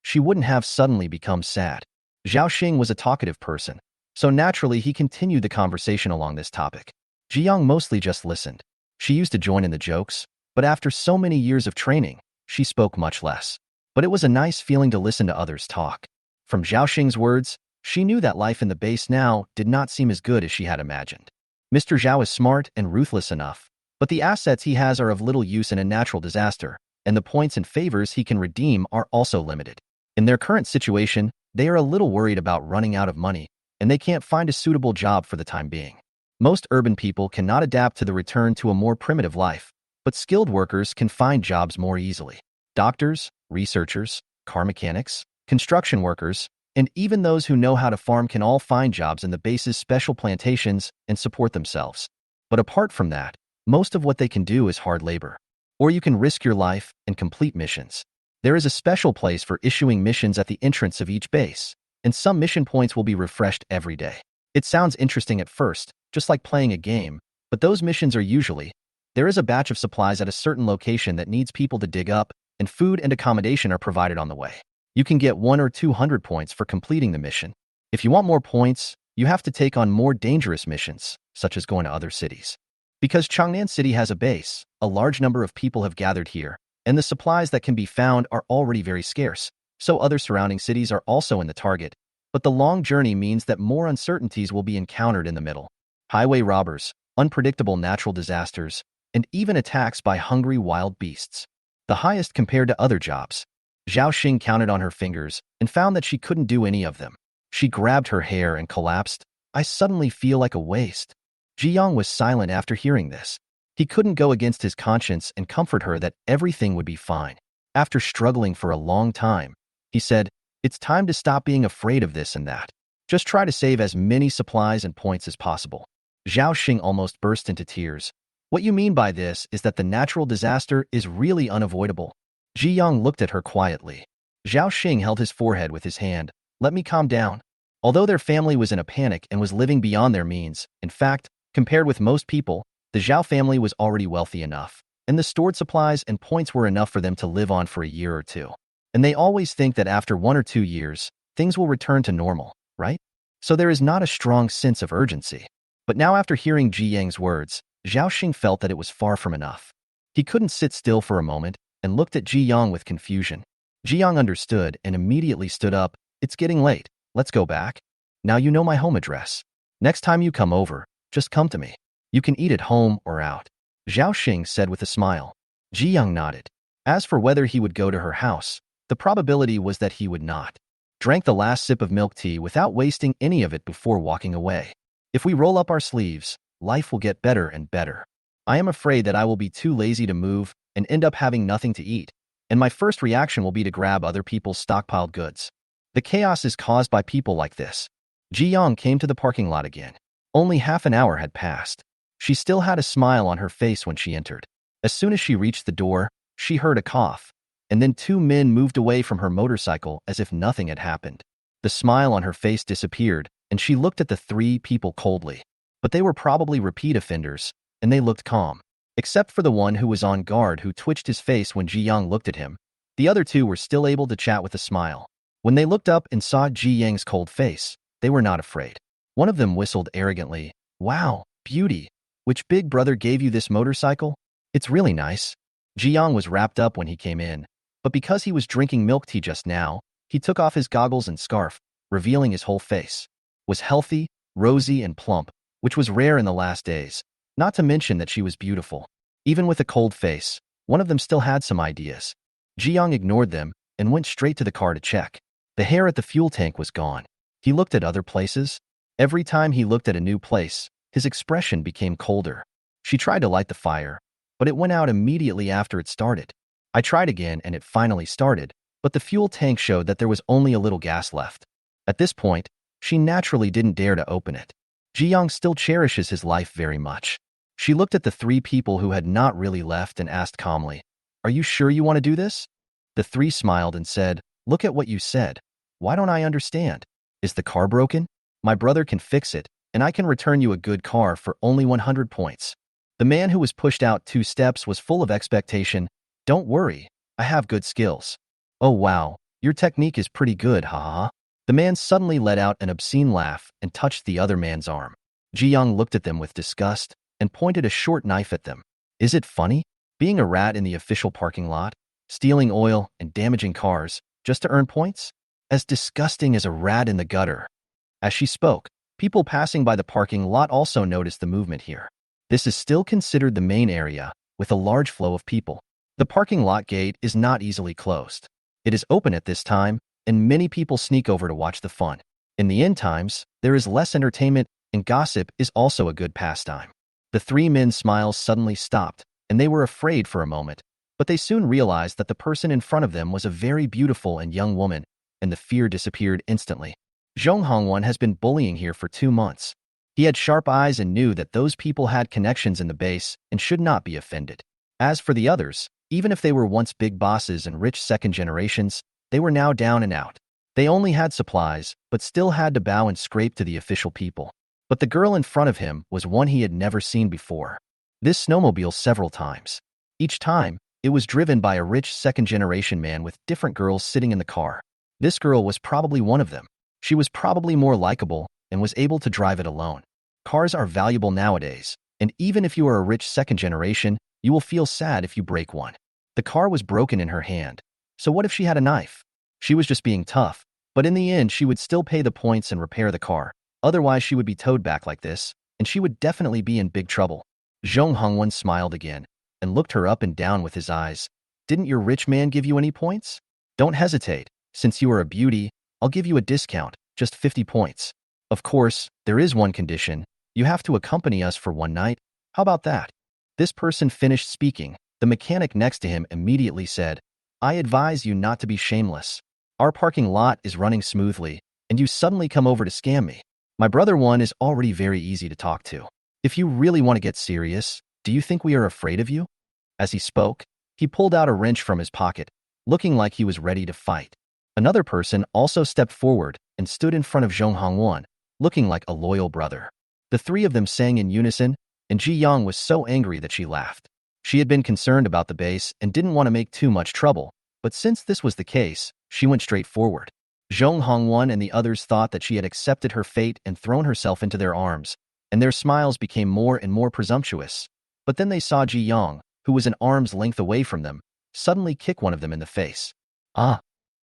she wouldn't have suddenly become sad. Zhao Xing was a talkative person, so naturally he continued the conversation along this topic. Ji mostly just listened. She used to join in the jokes, but after so many years of training, she spoke much less. But it was a nice feeling to listen to others talk. From Zhao Xing's words, she knew that life in the base now did not seem as good as she had imagined. Mr. Zhao is smart and ruthless enough, but the assets he has are of little use in a natural disaster, and the points and favors he can redeem are also limited. In their current situation, they are a little worried about running out of money, and they can't find a suitable job for the time being. Most urban people cannot adapt to the return to a more primitive life, but skilled workers can find jobs more easily. Doctors, researchers, car mechanics, construction workers, and even those who know how to farm can all find jobs in the base's special plantations and support themselves. But apart from that, most of what they can do is hard labor. Or you can risk your life and complete missions. There is a special place for issuing missions at the entrance of each base, and some mission points will be refreshed every day. It sounds interesting at first, just like playing a game, but those missions are usually, there is a batch of supplies at a certain location that needs people to dig up, and food and accommodation are provided on the way. You can get 100 or 200 points for completing the mission. If you want more points, you have to take on more dangerous missions, such as going to other cities. Because Changnan City has a base, a large number of people have gathered here, and the supplies that can be found are already very scarce, so other surrounding cities are also in the target. But the long journey means that more uncertainties will be encountered in the middle. Highway robbers, unpredictable natural disasters, and even attacks by hungry wild beasts. The highest compared to other jobs. Zhao Xing counted on her fingers and found that she couldn't do any of them. She grabbed her hair and collapsed. I suddenly feel like a waste. Ji was silent after hearing this. He couldn't go against his conscience and comfort her that everything would be fine. After struggling for a long time, he said, it's time to stop being afraid of this and that. Just try to save as many supplies and points as possible. Zhao Xing almost burst into tears. What you mean by this is that the natural disaster is really unavoidable. Ji looked at her quietly. Zhao Xing held his forehead with his hand. Let me calm down. Although their family was in a panic and was living beyond their means, in fact, compared with most people, the Zhao family was already wealthy enough, and the stored supplies and points were enough for them to live on for a year or two. And they always think that after 1 or 2 years, things will return to normal, right? So there is not a strong sense of urgency. But now after hearing Ji Yang's words, Zhao Xing felt that it was far from enough. He couldn't sit still for a moment and looked at Ji Yang with confusion. Ji Yang understood and immediately stood up. It's getting late. Let's go back. Now you know my home address. Next time you come over, just come to me. You can eat at home or out. Zhao Xing said with a smile. Ji Yang nodded. As for whether he would go to her house, the probability was that he would not. Drank the last sip of milk tea without wasting any of it before walking away. If we roll up our sleeves, life will get better and better. I am afraid that I will be too lazy to move and end up having nothing to eat, and my first reaction will be to grab other people's stockpiled goods. The chaos is caused by people like this. Ji Yang came to the parking lot again. Only half an hour had passed. She still had a smile on her face when she entered. As soon as she reached the door, she heard a cough, and then 2 men moved away from her motorcycle as if nothing had happened. The smile on her face disappeared, and she looked at the 3 people coldly. But they were probably repeat offenders, and they looked calm. Except for the one who was on guard who twitched his face when Ji Yang looked at him. The other 2 were still able to chat with a smile. When they looked up and saw Ji Yang's cold face, they were not afraid. One of them whistled arrogantly. Wow, beauty. Which big brother gave you this motorcycle? It's really nice. Ji Yang was wrapped up when he came in. But because he was drinking milk tea just now, he took off his goggles and scarf, revealing his whole face. Was healthy, rosy, and plump, which was rare in the last days, not to mention that she was beautiful. Even with a cold face, one of them still had some ideas. Ji-young ignored them and went straight to the car to check. The hair at the fuel tank was gone. He looked at other places. Every time he looked at a new place, his expression became colder. She tried to light the fire, but it went out immediately after it started. I tried again and it finally started, but the fuel tank showed that there was only a little gas left. At this point, she naturally didn't dare to open it. Ji-young still cherishes his life very much. She looked at the three people who had not really left and asked calmly, "Are you sure you want to do this?" The three smiled and said, "Look at what you said. Why don't I understand? Is the car broken? My brother can fix it, and I can return you a good car for only 100 points." The man who was pushed out 2 steps was full of expectation. "Don't worry, I have good skills." "Oh wow, your technique is pretty good, haha." The man suddenly let out an obscene laugh and touched the other man's arm. Ji-young looked at them with disgust and pointed a short knife at them. Is it funny? Being a rat in the official parking lot, stealing oil and damaging cars just to earn points? As disgusting as a rat in the gutter. As she spoke, people passing by the parking lot also noticed the movement here. This is still considered the main area, with a large flow of people. The parking lot gate is not easily closed. It is open at this time, and many people sneak over to watch the fun. In the end times, there is less entertainment, and gossip is also a good pastime. The three men's smiles suddenly stopped, and they were afraid for a moment, but they soon realized that the person in front of them was a very beautiful and young woman, and the fear disappeared instantly. Zhong Hongwon has been bullying here for 2 months. He had sharp eyes and knew that those people had connections in the base and should not be offended. As for the others, even if they were once big bosses and rich second generations, they were now down and out. They only had supplies, but still had to bow and scrape to the official people. But the girl in front of him was one he had never seen before. This snowmobile several times. Each time, it was driven by a rich second-generation man with different girls sitting in the car. This girl was probably one of them. She was probably more likable and was able to drive it alone. Cars are valuable nowadays, and even if you are a rich second generation, you will feel sad if you break one. The car was broken in her hand. So what if she had a knife? She was just being tough, but in the end she would still pay the points and repair the car. Otherwise she would be towed back like this, and she would definitely be in big trouble. Zhong Hongwon smiled again, and looked her up and down with his eyes. Didn't your rich man give you any points? Don't hesitate. Since you are a beauty, I'll give you a discount, just 50 points. Of course, there is one condition. You have to accompany us for one night. How about that? This person finished speaking. The mechanic next to him immediately said, I advise you not to be shameless. Our parking lot is running smoothly, and you suddenly come over to scam me. My brother one is already very easy to talk to. If you really want to get serious, do you think we are afraid of you? As he spoke, he pulled out a wrench from his pocket, looking like he was ready to fight. Another person also stepped forward and stood in front of Zhong Hongwon, looking like a loyal brother. The three of them sang in unison, and Ji-young was so angry that she laughed. She had been concerned about the base and didn't want to make too much trouble, but since this was the case, she went straight forward. Zhong Hongwon and the others thought that she had accepted her fate and thrown herself into their arms, and their smiles became more and more presumptuous. But then they saw Ji-young, who was an arm's length away from them, suddenly kick one of them in the face. Ah!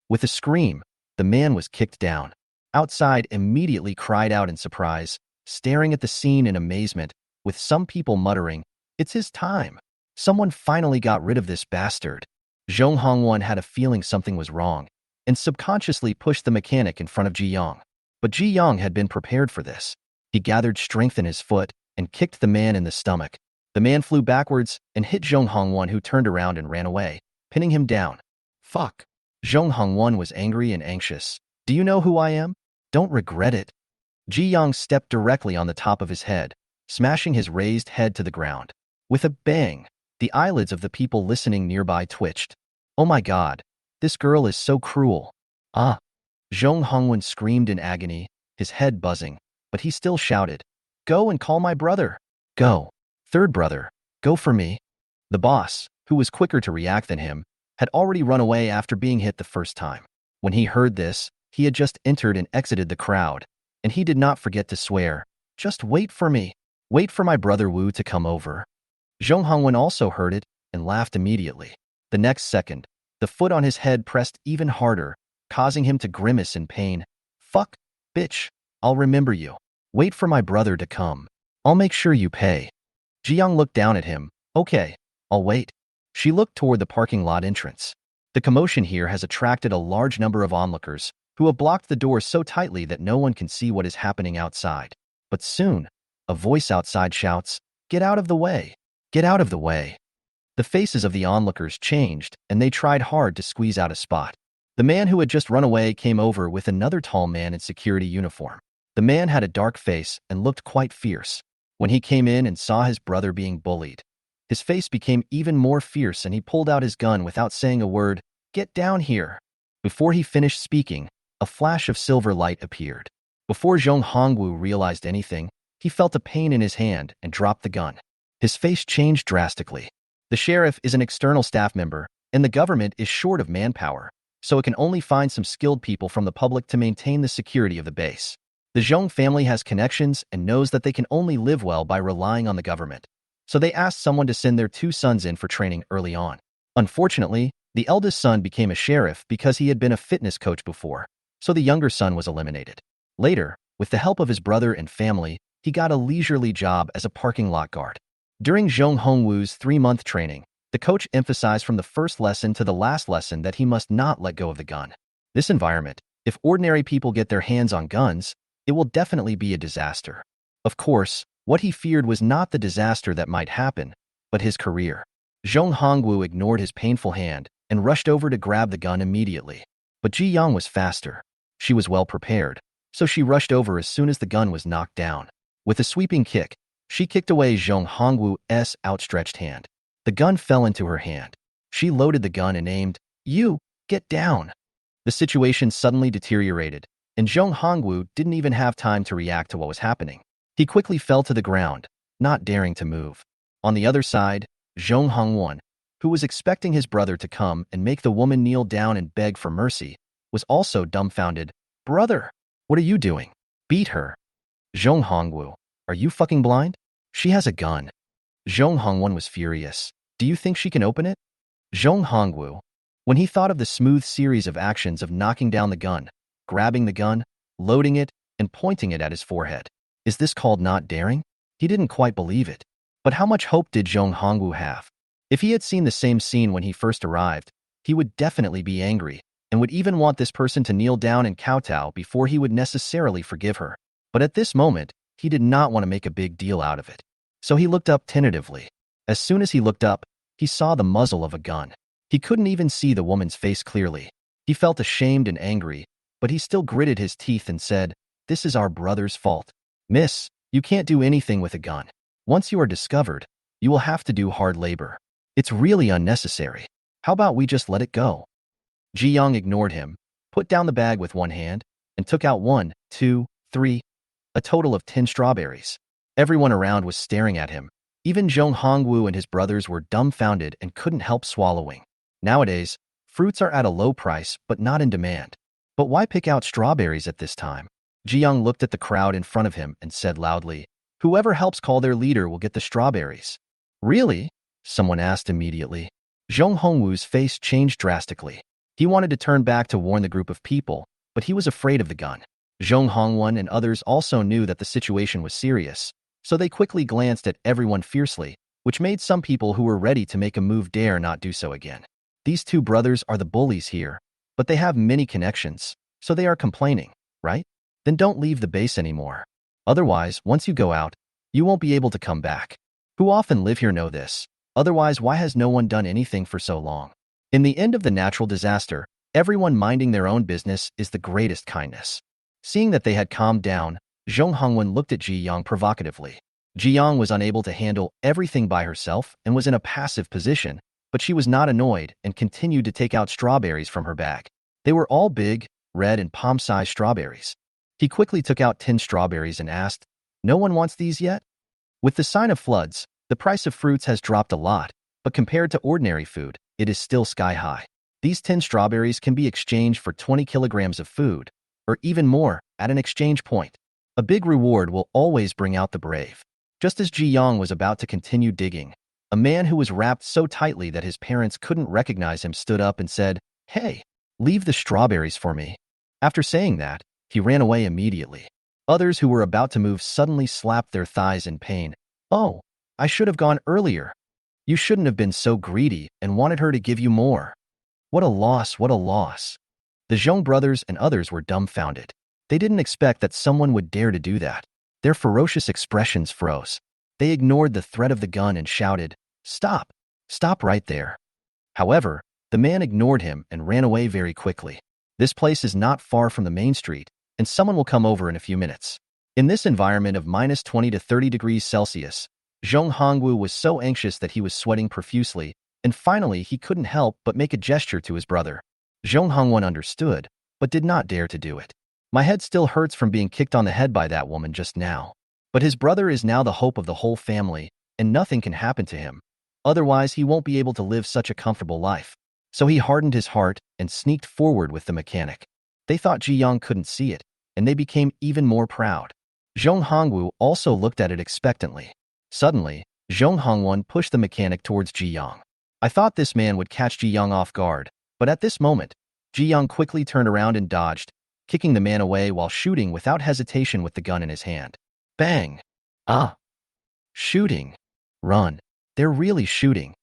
With a scream, the man was kicked down. Outside immediately cried out in surprise, staring at the scene in amazement, with some people muttering, "It's his time. Someone finally got rid of this bastard." Zhong Hongwon had a feeling something was wrong, and subconsciously pushed the mechanic in front of Ji-young. But Ji-young had been prepared for this. He gathered strength in his foot and kicked the man in the stomach. The man flew backwards and hit Zhong Hongwon, who turned around and ran away, pinning him down. Fuck. Zhong Hongwon was angry and anxious. Do you know who I am? Don't regret it. Ji-young stepped directly on the top of his head, smashing his raised head to the ground. With a bang, the eyelids of the people listening nearby twitched. Oh my god, this girl is so cruel. Ah! Zhong Hongwon screamed in agony, his head buzzing, but he still shouted, Go and call my brother. Go. Third brother, go for me. The boss, who was quicker to react than him, had already run away after being hit the first time. When he heard this, he had just entered and exited the crowd, and he did not forget to swear, Just wait for me. Wait for my brother Wu to come over. Zhong Hongwon also heard it and laughed immediately. The next second, The foot on his head pressed even harder, causing him to grimace in pain. Fuck, bitch, I'll remember you. Wait for my brother to come. I'll make sure you pay. Ji-young looked down at him. Okay, I'll wait. She looked toward the parking lot entrance. The commotion here has attracted a large number of onlookers, who have blocked the door so tightly that no one can see what is happening outside. But soon, a voice outside shouts, "Get out of the way! Get out of the way!" The faces of the onlookers changed, and they tried hard to squeeze out a spot. The man who had just run away came over with another tall man in security uniform. The man had a dark face and looked quite fierce. When he came in and saw his brother being bullied, his face became even more fierce and he pulled out his gun without saying a word. "Get down here!" Before he finished speaking, a flash of silver light appeared. Before Zhong Hongwu realized anything, he felt a pain in his hand and dropped the gun. His face changed drastically. The sheriff is an external staff member, and the government is short of manpower, so it can only find some skilled people from the public to maintain the security of the base. The Zhong family has connections and knows that they can only live well by relying on the government, so they asked someone to send their 2 sons in for training early on. Unfortunately, the eldest son became a sheriff because he had been a fitness coach before, so the younger son was eliminated. Later, with the help of his brother and family, he got a leisurely job as a parking lot guard. During Zhong Hongwu's 3-month training, the coach emphasized from the first lesson to the last lesson that he must not let go of the gun. This environment, if ordinary people get their hands on guns, it will definitely be a disaster. Of course, what he feared was not the disaster that might happen, but his career. Zhong Hongwu ignored his painful hand and rushed over to grab the gun immediately. But Ji-young was faster. She was well prepared, so she rushed over as soon as the gun was knocked down. With a sweeping kick, she kicked away Zhong Hongwu's outstretched hand. The gun fell into her hand. She loaded the gun and aimed. "You, get down!" The situation suddenly deteriorated, and Zhong Hongwu didn't even have time to react to what was happening. He quickly fell to the ground, not daring to move. On the other side, Zhong Hongwon, who was expecting his brother to come and make the woman kneel down and beg for mercy, was also dumbfounded. "Brother, what are you doing? Beat her." "Zhong Hongwu, are you fucking blind? She has a gun." Zhong Hongwon was furious. "Do you think she can open it?" Zhong Hongwu, when he thought of the smooth series of actions of knocking down the gun, grabbing the gun, loading it, and pointing it at his forehead. Is this called not daring? He didn't quite believe it. But how much hope did Zhong Hongwu have? If he had seen the same scene when he first arrived, he would definitely be angry and would even want this person to kneel down and kowtow before he would necessarily forgive her. But at this moment, he did not want to make a big deal out of it. So he looked up tentatively. As soon as he looked up, he saw the muzzle of a gun. He couldn't even see the woman's face clearly. He felt ashamed and angry, but he still gritted his teeth and said, "This is our brother's fault. Miss, you can't do anything with a gun. Once you are discovered, you will have to do hard labor. It's really unnecessary. How about we just let it go?" Ji-young ignored him, put down the bag with one hand, and took out 1, 2, 3, a total of 10 strawberries. Everyone around was staring at him. Even Zhong Hongwu and his brothers were dumbfounded and couldn't help swallowing. Nowadays, fruits are at a low price but not in demand. But why pick out strawberries at this time? Ji-young looked at the crowd in front of him and said loudly, "Whoever helps call their leader will get the strawberries." "Really?" someone asked immediately. Zhong Hongwu's face changed drastically. He wanted to turn back to warn the group of people, but he was afraid of the gun. Zhong Hongwon and others also knew that the situation was serious, so they quickly glanced at everyone fiercely, which made some people who were ready to make a move dare not do so again. These 2 brothers are the bullies here, but they have many connections, so they are complaining, right? Then don't leave the base anymore. Otherwise, once you go out, you won't be able to come back. Who often live here know this. Otherwise, why has no one done anything for so long? In the end of the natural disaster, everyone minding their own business is the greatest kindness. Seeing that they had calmed down, Zhong Hongwen looked at Ji-young provocatively. Ji-young was unable to handle everything by herself and was in a passive position, but she was not annoyed and continued to take out strawberries from her bag. They were all big, red and palm-sized strawberries. He quickly took out 10 strawberries and asked, "No one wants these yet?" With the sign of floods, the price of fruits has dropped a lot, but compared to ordinary food, it is still sky high. These 10 strawberries can be exchanged for 20 kilograms of food, or even more, at an exchange point. A big reward will always bring out the brave. Just as Ji-young was about to continue digging, A man who was wrapped so tightly that his parents couldn't recognize him stood up and said, "Hey, leave the strawberries for me." After saying that, he ran away immediately. Others who were about to move suddenly slapped their thighs in pain. "Oh, I should have gone earlier. You shouldn't have been so greedy and wanted her to give you more. What a loss, what a loss." The Zhong brothers and others were dumbfounded. They didn't expect that someone would dare to do that. Their ferocious expressions froze. They ignored the threat of the gun and shouted, "Stop! Stop right there." However, the man ignored him and ran away very quickly. This place is not far from the main street, and someone will come over in a few minutes. In this environment of -20 to 30 degrees Celsius, Zhong Hongwu was so anxious that he was sweating profusely, and finally he couldn't help but make a gesture to his brother. Zhong Hongwen understood, but did not dare to do it. "My head still hurts from being kicked on the head by that woman just now." But his brother is now the hope of the whole family, and nothing can happen to him. Otherwise, he won't be able to live such a comfortable life. So he hardened his heart and sneaked forward with the mechanic. They thought Ji Yang couldn't see it, and they became even more proud. Zhong Hongwu also looked at it expectantly. Suddenly, Zhong Hongwen pushed the mechanic towards Ji Yang. I thought this man would catch Ji Yang off guard, but at this moment, Ji Yang quickly turned around and dodged, kicking the man away while shooting without hesitation with the gun in his hand. Bang! Ah! Shooting! Run! They're really shooting!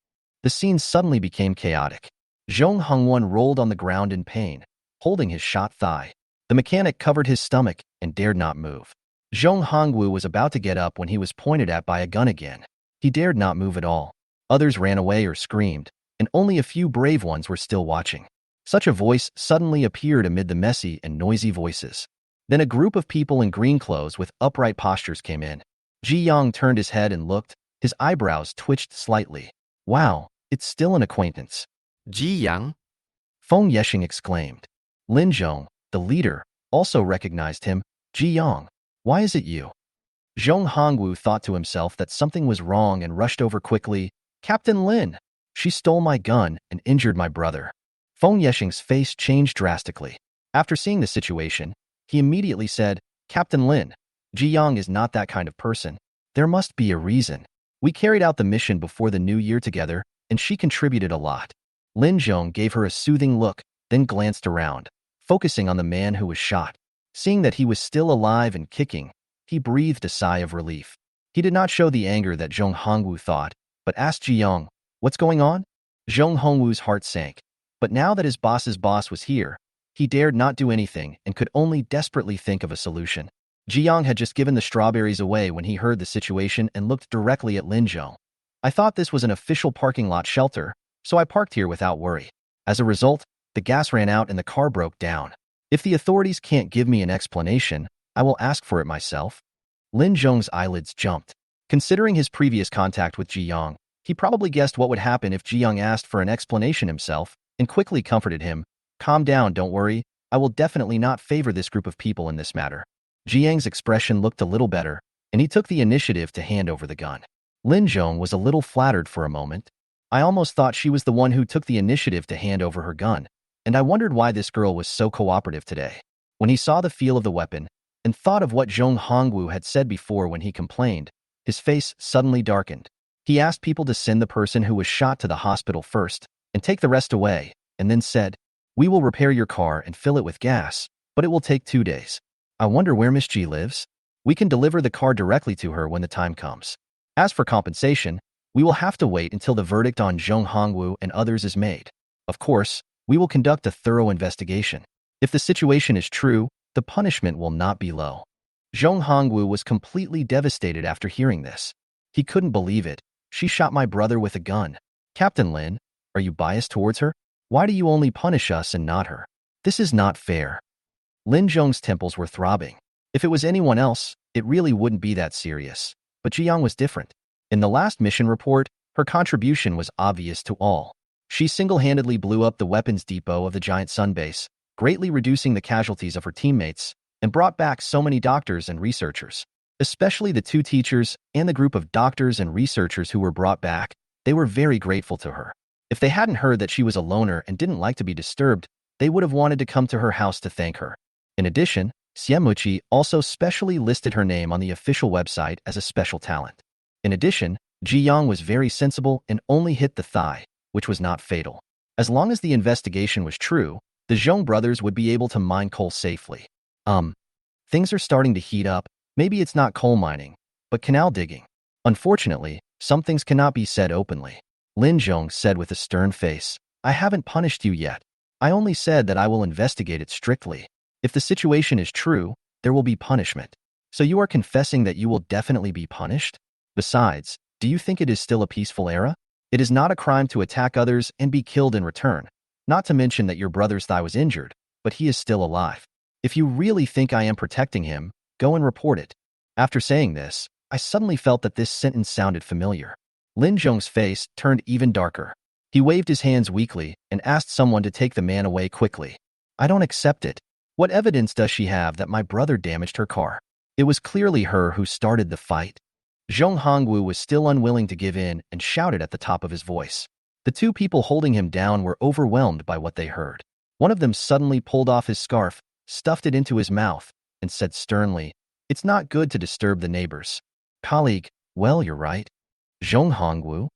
The scene suddenly became chaotic. Zhong Hongwen rolled on the ground in pain, holding his shot thigh. The mechanic covered his stomach and dared not move. Zhong Hongwu was about to get up when he was pointed at by a gun again. He dared not move at all. Others ran away or screamed, and only a few brave ones were still watching. Such a voice suddenly appeared amid the messy and noisy voices. Then a group of people in green clothes with upright postures came in. Ji Yang turned his head and looked. His eyebrows twitched slightly. "Wow, it's still an acquaintance." Ji Yang? Feng Yexing exclaimed. Lin Zhong, the leader, also recognized him. "Ji Yang, why is it you?" Zhong Hongwu thought to himself that something was wrong and rushed over quickly. "Captain Lin, she stole my gun and injured my brother." Feng Yexing's face changed drastically. After seeing the situation, he immediately said, "Captain Lin, Ji Yang is not that kind of person. There must be a reason. We carried out the mission before the new year together, and she contributed a lot." Lin Zhong gave her a soothing look, then glanced around, focusing on the man who was shot. Seeing that he was still alive and kicking, he breathed a sigh of relief. He did not show the anger that Zhong Hongwu thought, but asked Ji Yang, "What's going on?" Zhong Hongwu's heart sank. But now that his boss's boss was here, he dared not do anything and could only desperately think of a solution. Ji Yang had just given the strawberries away when he heard the situation and looked directly at Lin Zhong. "I thought this was an official parking lot shelter, so I parked here without worry. As a result, the gas ran out and the car broke down. If the authorities can't give me an explanation, I will ask for it myself." Lin Zhong's eyelids jumped. Considering his previous contact with Ji Yang, he probably guessed what would happen if Ji Yang asked for an explanation himself and quickly comforted him. "Calm down, don't worry. I will definitely not favor this group of people in this matter." Ji Yang's expression looked a little better, and he took the initiative to hand over the gun. Lin Zhong was a little flattered for a moment. "I almost thought she was the one who took the initiative to hand over her gun, and I wondered why this girl was so cooperative today." When he saw the feel of the weapon and thought of what Zhong Hongwu had said before when he complained, his face suddenly darkened. He asked people to send the person who was shot to the hospital first and take the rest away, and then said, "We will repair your car and fill it with gas, but it will take 2 days. I wonder where Miss Ji lives. We can deliver the car directly to her when the time comes. As for compensation, we will have to wait until the verdict on Zhong Hongwu and others is made. Of course, we will conduct a thorough investigation. If the situation is true, the punishment will not be low." Zhong Hongwu was completely devastated after hearing this. He couldn't believe it. "She shot my brother with a gun. Captain Lin, are you biased towards her? Why do you only punish us and not her? This is not fair." Lin Zhong's temples were throbbing. If it was anyone else, it really wouldn't be that serious. But Ji Yang was different. In the last mission report, her contribution was obvious to all. She single-handedly blew up the weapons depot of the giant sun base, greatly reducing the casualties of her teammates, and brought back so many doctors and researchers. Especially the 2 teachers and the group of doctors and researchers who were brought back, they were very grateful to her. If they hadn't heard that she was a loner and didn't like to be disturbed, they would have wanted to come to her house to thank her. In addition, Xiamuqi also specially listed her name on the official website as a special talent. In addition, Ji Yang was very sensible and only hit the thigh, which was not fatal. As long as the investigation was true, the Zhong brothers would be able to mine coal safely. Things are starting to heat up. Maybe it's not coal mining, but canal digging. Unfortunately, some things cannot be said openly. Lin Zhong said with a stern face, I haven't punished you yet. I only said that I will investigate it strictly. If the situation is true, there will be punishment. So you are confessing that you will definitely be punished? Besides, do you think it is still a peaceful era? It is not a crime to attack others and be killed in return. Not to mention that your brother's thigh was injured, but he is still alive. If you really think I am protecting him, go and report it. After saying this, I suddenly felt that this sentence sounded familiar. Lin Zhong's face turned even darker. He waved his hands weakly and asked someone to take the man away quickly. I don't accept it. What evidence does she have that my brother damaged her car? It was clearly her who started the fight. Zhong Hongwu was still unwilling to give in and shouted at the top of his voice. The two people holding him down were overwhelmed by what they heard. One of them suddenly pulled off his scarf, stuffed it into his mouth, and said sternly, It's not good to disturb the neighbors. Colleague, well, you're right. Zhong Hongwu.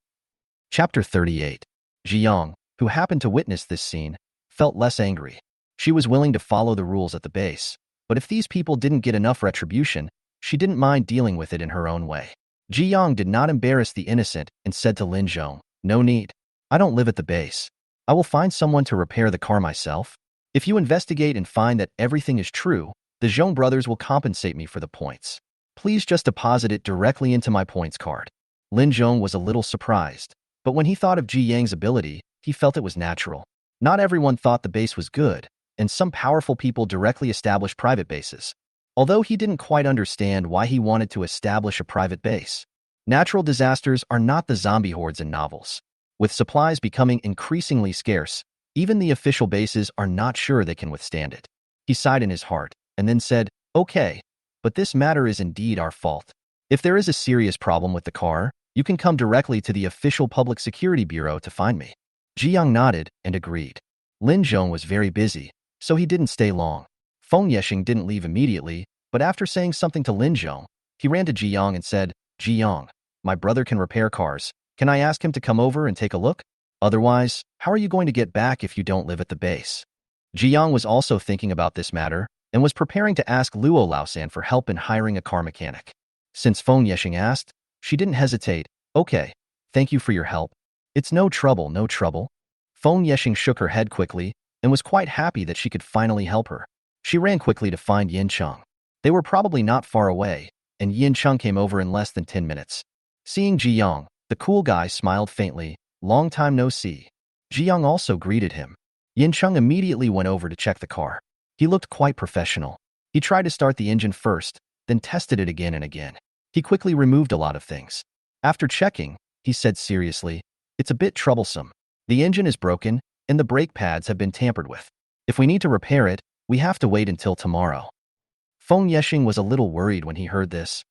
Chapter 38. Ziyang, who happened to witness this scene, felt less angry. She was willing to follow the rules at the base, but if these people didn't get enough retribution, she didn't mind dealing with it in her own way. Ziyang did not embarrass the innocent and said to Lin Zhong, No need. I don't live at the base. I will find someone to repair the car myself. If you investigate and find that everything is true, the Zhong brothers will compensate me for the points. Please just deposit it directly into my points card. Lin Zhong was a little surprised, but when he thought of Ji Yang's ability, he felt it was natural. Not everyone thought the base was good, and some powerful people directly established private bases. Although he didn't quite understand why he wanted to establish a private base. Natural disasters are not the zombie hordes in novels. With supplies becoming increasingly scarce, even the official bases are not sure they can withstand it. He sighed in his heart, and then said, Okay, but this matter is indeed our fault. If there is a serious problem with the car, you can come directly to the official Public Security Bureau to find me. Ziyang nodded and agreed. Lin Zhong was very busy, so he didn't stay long. Feng Yexing didn't leave immediately, but after saying something to Lin Zhong, he ran to Ziyang and said, Ziyang, my brother can repair cars. Can I ask him to come over and take a look? Otherwise, how are you going to get back if you don't live at the base? Ziyang was also thinking about this matter and was preparing to ask Luo Laosan for help in hiring a car mechanic. Since Feng Yexing asked, she didn't hesitate. Okay, thank you for your help. It's no trouble, no trouble. Feng Yexing shook her head quickly and was quite happy that she could finally help her. She ran quickly to find Yin Cheng. They were probably not far away, and Yin Cheng came over in less than 10 minutes. Seeing Ziyang, the cool guy smiled faintly. Long time no see. Ziyang also greeted him. Yin Cheng immediately went over to check the car. He looked quite professional. He tried to start the engine first, then tested it again and again. He quickly removed a lot of things. After checking, he said seriously, It's a bit troublesome. The engine is broken, and the brake pads have been tampered with. If we need to repair it, we have to wait until tomorrow. Feng Yexing was a little worried when he heard this.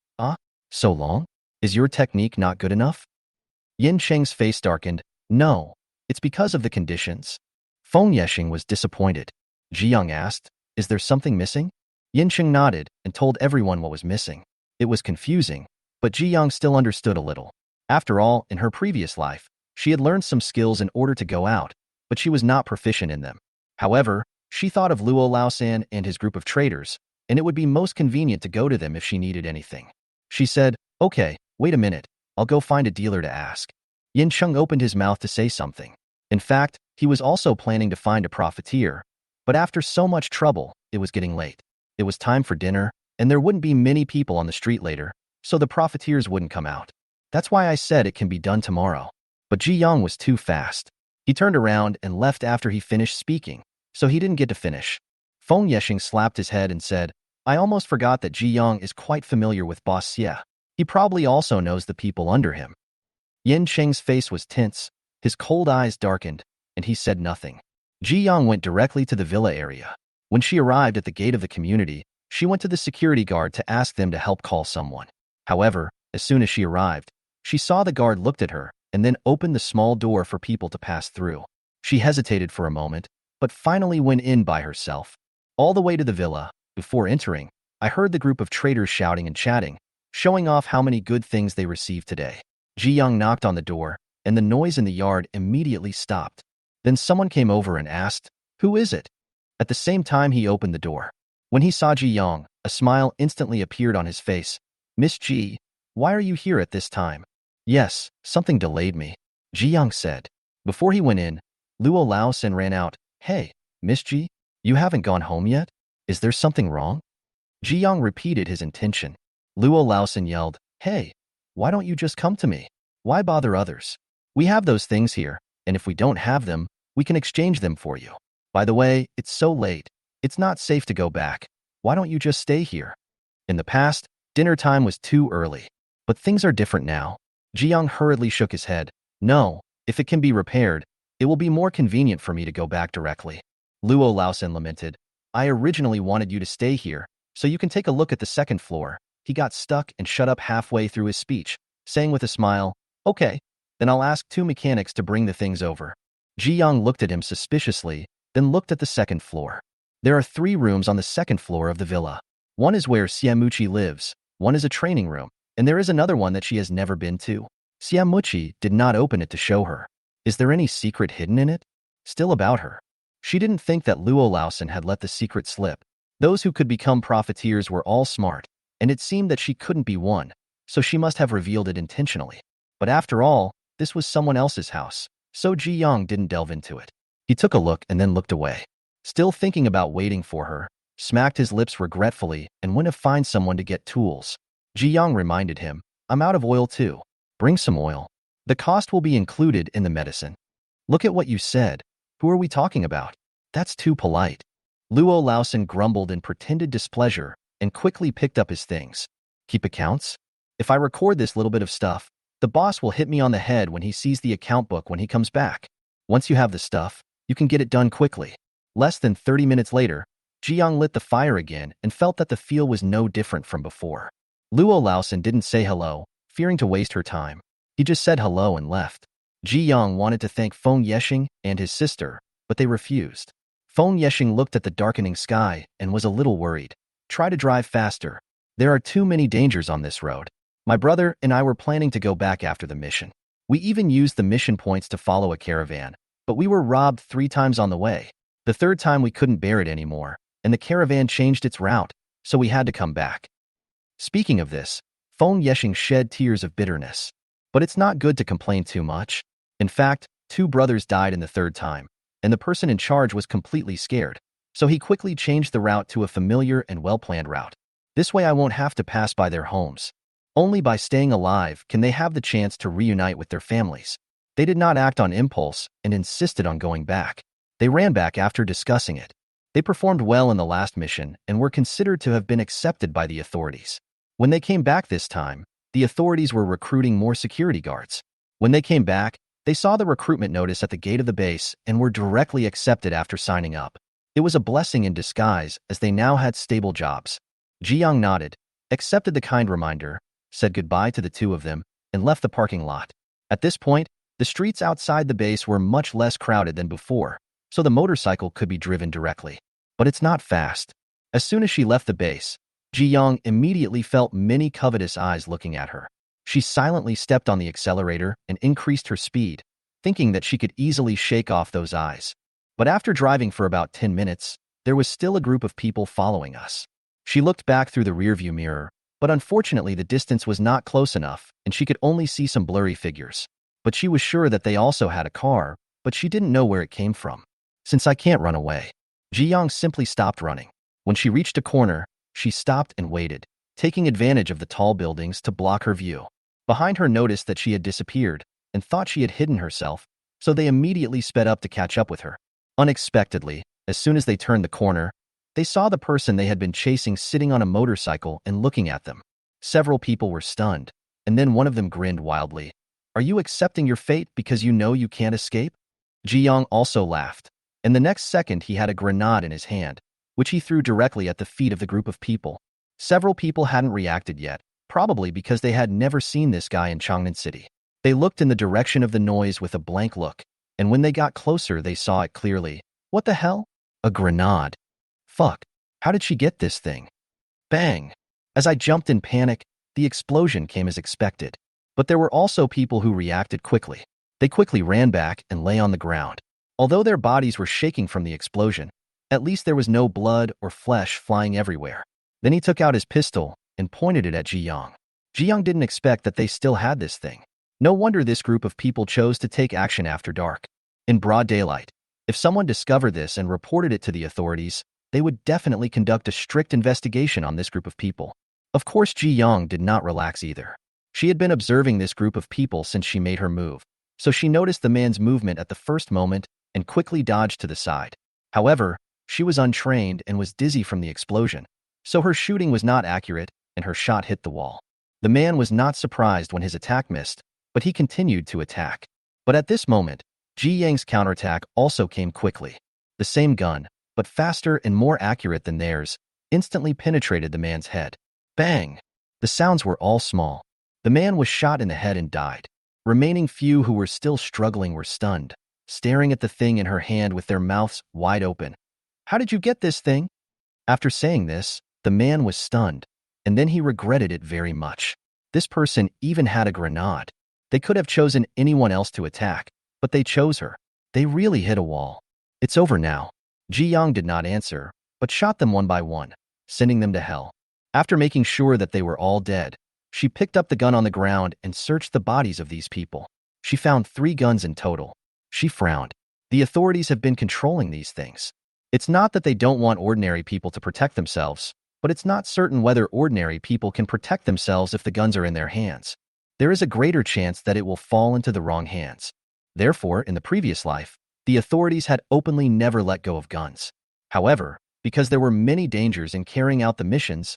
So long? Is your technique not good enough? Yin Cheng's face darkened. No, it's because of the conditions. Feng Yexing was disappointed. Ziyang asked, Is there something missing? Yin Cheng nodded and told everyone what was missing. It was confusing, but Ziyang still understood a little. After all, in her previous life, she had learned some skills in order to go out, but she was not proficient in them. However, she thought of Luo Laosan and his group of traders, and it would be most convenient to go to them if she needed anything. She said, Okay, wait a minute, I'll go find a dealer to ask. Yin Cheng opened his mouth to say something. In fact, he was also planning to find a profiteer, but after so much trouble, it was getting late. It was time for dinner, and there wouldn't be many people on the street later, so the profiteers wouldn't come out. That's why I said it can be done tomorrow. But Ji Yang was too fast. He turned around and left after he finished speaking, so he didn't get to finish. Feng Yexing slapped his head and said, I almost forgot that Ji Yang is quite familiar with Boss Xie. He probably also knows the people under him. Yin Cheng's face was tense, his cold eyes darkened, and he said nothing. Ji Yang went directly to the villa area. When she arrived at the gate of the community, she went to the security guard to ask them to help call someone. However, as soon as she arrived, she saw the guard looked at her and then opened the small door for people to pass through. She hesitated for a moment, but finally went in by herself. All the way to the villa, before entering, I heard the group of traders shouting and chatting, showing off how many good things they received today. Ji Young knocked on the door, and the noise in the yard immediately stopped. Then someone came over and asked, "Who is it?" At the same time, he opened the door. When he saw Ji Young, a smile instantly appeared on his face. "Miss Ji, why are you here at this time?" "Yes, something delayed me," Ji Young said. Before he went in, Luo Laosen ran out. "Hey, Miss Ji, you haven't gone home yet? Is there something wrong?" Ji Young repeated his intention. Luo Laosen yelled, "Hey, why don't you just come to me? Why bother others? We have those things here, and if we don't have them, we can exchange them for you. By the way, it's so late. It's not safe to go back. Why don't you just stay here?" In the past, dinner time was too early. But things are different now. Ji Young hurriedly shook his head. "No, if it can be repaired, it will be more convenient for me to go back directly." Luo Laosen lamented, "I originally wanted you to stay here, so you can take a look at the second floor." He got stuck and shut up halfway through his speech, saying with a smile, "Okay, then I'll ask 2 mechanics to bring the things over." Ji Young looked at him suspiciously, then looked at the second floor. There are 3 rooms on the second floor of the villa. One is where Siamuchi lives, one is a training room, and there is another one that she has never been to. Siamuchi did not open it to show her. Is there any secret hidden in it? Still about her. She didn't think that Luo Laosen had let the secret slip. Those who could become profiteers were all smart, and it seemed that she couldn't be one, so she must have revealed it intentionally. But after all, this was someone else's house, so Ji Young didn't delve into it. He took a look and then looked away. Still thinking about waiting for her, smacked his lips regretfully and went to find someone to get tools. Ji Young reminded him, "I'm out of oil too. Bring some oil. The cost will be included in the medicine." "Look at what you said. Who are we talking about? That's too polite." Luo Laosen grumbled in pretended displeasure and quickly picked up his things. "Keep accounts? If I record this little bit of stuff, the boss will hit me on the head when he sees the account book when he comes back. Once you have the stuff, you can get it done quickly." Less than 30 minutes later, Ji Young lit the fire again and felt that the feel was no different from before. Luo Laosen didn't say hello, fearing to waste her time. He just said hello and left. Ji Young wanted to thank Feng Yeshing and his sister, but they refused. Feng Yeshing looked at the darkening sky and was a little worried. "Try to drive faster. There are too many dangers on this road. My brother and I were planning to go back after the mission. We even used the mission points to follow a caravan, but we were robbed 3 times on the way. The 3rd time we couldn't bear it anymore, and the caravan changed its route, so we had to come back." Speaking of this, Feng Yeshing shed tears of bitterness. But it's not good to complain too much. In fact, 2 brothers died in the 3rd time, and the person in charge was completely scared, so he quickly changed the route to a familiar and well-planned route. "This way I won't have to pass by their homes. Only by staying alive can they have the chance to reunite with their families." They did not act on impulse and insisted on going back. They ran back after discussing it. They performed well in the last mission and were considered to have been accepted by the authorities. When they came back this time, the authorities were recruiting more security guards. When they came back, they saw the recruitment notice at the gate of the base and were directly accepted after signing up. It was a blessing in disguise as they now had stable jobs. Ji Young nodded, accepted the kind reminder, said goodbye to the 2 of them, and left the parking lot. At this point, the streets outside the base were much less crowded than before, so the motorcycle could be driven directly. But it's not fast. As soon as she left the base, Ji Young immediately felt many covetous eyes looking at her. She silently stepped on the accelerator and increased her speed, thinking that she could easily shake off those eyes. But after driving for about 10 minutes, there was still a group of people following us. She looked back through the rearview mirror, but unfortunately the distance was not close enough and she could only see some blurry figures. But she was sure that they also had a car, but she didn't know where it came from. "Since I can't run away." Ji Young simply stopped running. When she reached a corner, she stopped and waited, taking advantage of the tall buildings to block her view. Behind her noticed that she had disappeared and thought she had hidden herself, so they immediately sped up to catch up with her. Unexpectedly, as soon as they turned the corner, they saw the person they had been chasing sitting on a motorcycle and looking at them. Several people were stunned, and then one of them grinned wildly. "Are you accepting your fate because you know you can't escape?" Ji Young also laughed, and the next second he had a grenade in his hand, which he threw directly at the feet of the group of people. Several people hadn't reacted yet, probably because they had never seen this guy in Changnan City. They looked in the direction of the noise with a blank look, and when they got closer they saw it clearly. What the hell? A grenade. Fuck. How did she get this thing? Bang. As I jumped in panic, the explosion came as expected. But there were also people who reacted quickly. They quickly ran back and lay on the ground. Although their bodies were shaking from the explosion, at least there was no blood or flesh flying everywhere. Then he took out his pistol and pointed it at Ji Yang. Ji Yang didn't expect that they still had this thing. No wonder this group of people chose to take action after dark. In broad daylight, if someone discovered this and reported it to the authorities, they would definitely conduct a strict investigation on this group of people. Of course, Ji Yang did not relax either. She had been observing this group of people since she made her move, so she noticed the man's movement at the first moment and quickly dodged to the side. However, she was untrained and was dizzy from the explosion, so her shooting was not accurate and her shot hit the wall. The man was not surprised when his attack missed, but he continued to attack. But at this moment, Ji Yang's counterattack also came quickly. The same gun, but faster and more accurate than theirs, instantly penetrated the man's head. Bang! The sounds were all small. The man was shot in the head and died. Remaining few who were still struggling were stunned, staring at the thing in her hand with their mouths wide open. How did you get this thing? After saying this, the man was stunned, and then he regretted it very much. This person even had a grenade. They could have chosen anyone else to attack, but they chose her. They really hit a wall. It's over now. Ji Yang did not answer, but shot them one by one, sending them to hell. After making sure that they were all dead, she picked up the gun on the ground and searched the bodies of these people. She found 3 guns in total. She frowned. The authorities have been controlling these things. It's not that they don't want ordinary people to protect themselves, but it's not certain whether ordinary people can protect themselves if the guns are in their hands. There is a greater chance that it will fall into the wrong hands. Therefore, in the previous life, the authorities had openly never let go of guns. However, because there were many dangers in carrying out the missions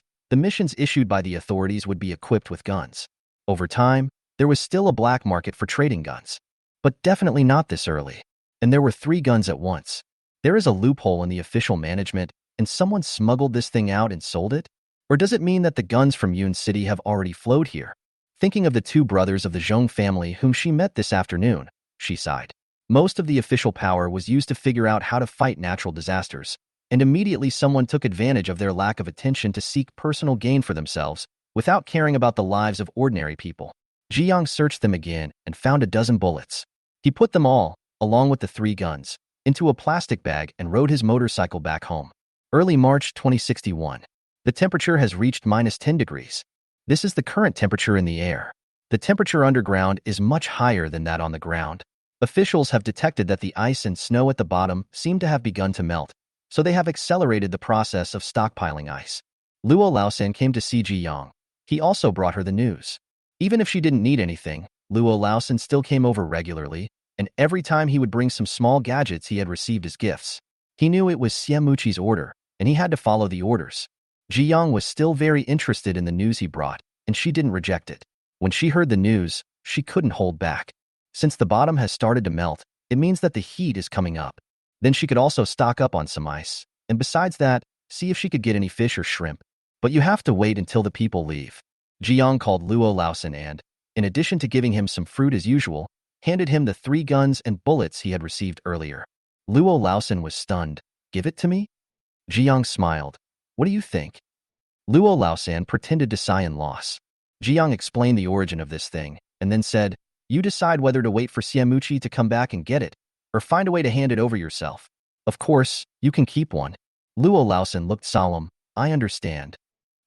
issued by the authorities would be equipped with guns. Over time, there was still a black market for trading guns. But definitely not this early. And there were 3 guns at once. There is a loophole in the official management, and someone smuggled this thing out and sold it? Or does it mean that the guns from Yun City have already flowed here? Thinking of the 2 brothers of the Zhong family whom she met this afternoon, she sighed. Most of the official power was used to figure out how to fight natural disasters, and immediately someone took advantage of their lack of attention to seek personal gain for themselves without caring about the lives of ordinary people. Ji Yang searched them again and found a dozen bullets. He put them all, along with the 3 guns, into a plastic bag and rode his motorcycle back home. Early March 2061. The temperature has reached -10 degrees. This is the current temperature in the air. The temperature underground is much higher than that on the ground. Officials have detected that the ice and snow at the bottom seem to have begun to melt, so they have accelerated the process of stockpiling ice. Luo Laosan came to see Ji Yang. He also brought her the news. Even if she didn't need anything, Luo Laosan still came over regularly, and every time he would bring some small gadgets he had received as gifts. He knew it was Xiamuqi's order, and he had to follow the orders. Ji Yang was still very interested in the news he brought, and she didn't reject it. When she heard the news, she couldn't hold back. Since the bottom has started to melt, it means that the heat is coming up. Then she could also stock up on some ice, and besides that, see if she could get any fish or shrimp. But you have to wait until the people leave. Ji Yang called Luo Laosan and, in addition to giving him some fruit as usual, handed him the 3 guns and bullets he had received earlier. Luo Laosan was stunned. Give it to me? Ji Yang smiled. What do you think? Luo Laosan pretended to sigh in loss. Ji Yang explained the origin of this thing, and then said, you decide whether to wait for Xiamuqi to come back and get it, or find a way to hand it over yourself. Of course, you can keep one. Luo Laosan looked solemn. I understand.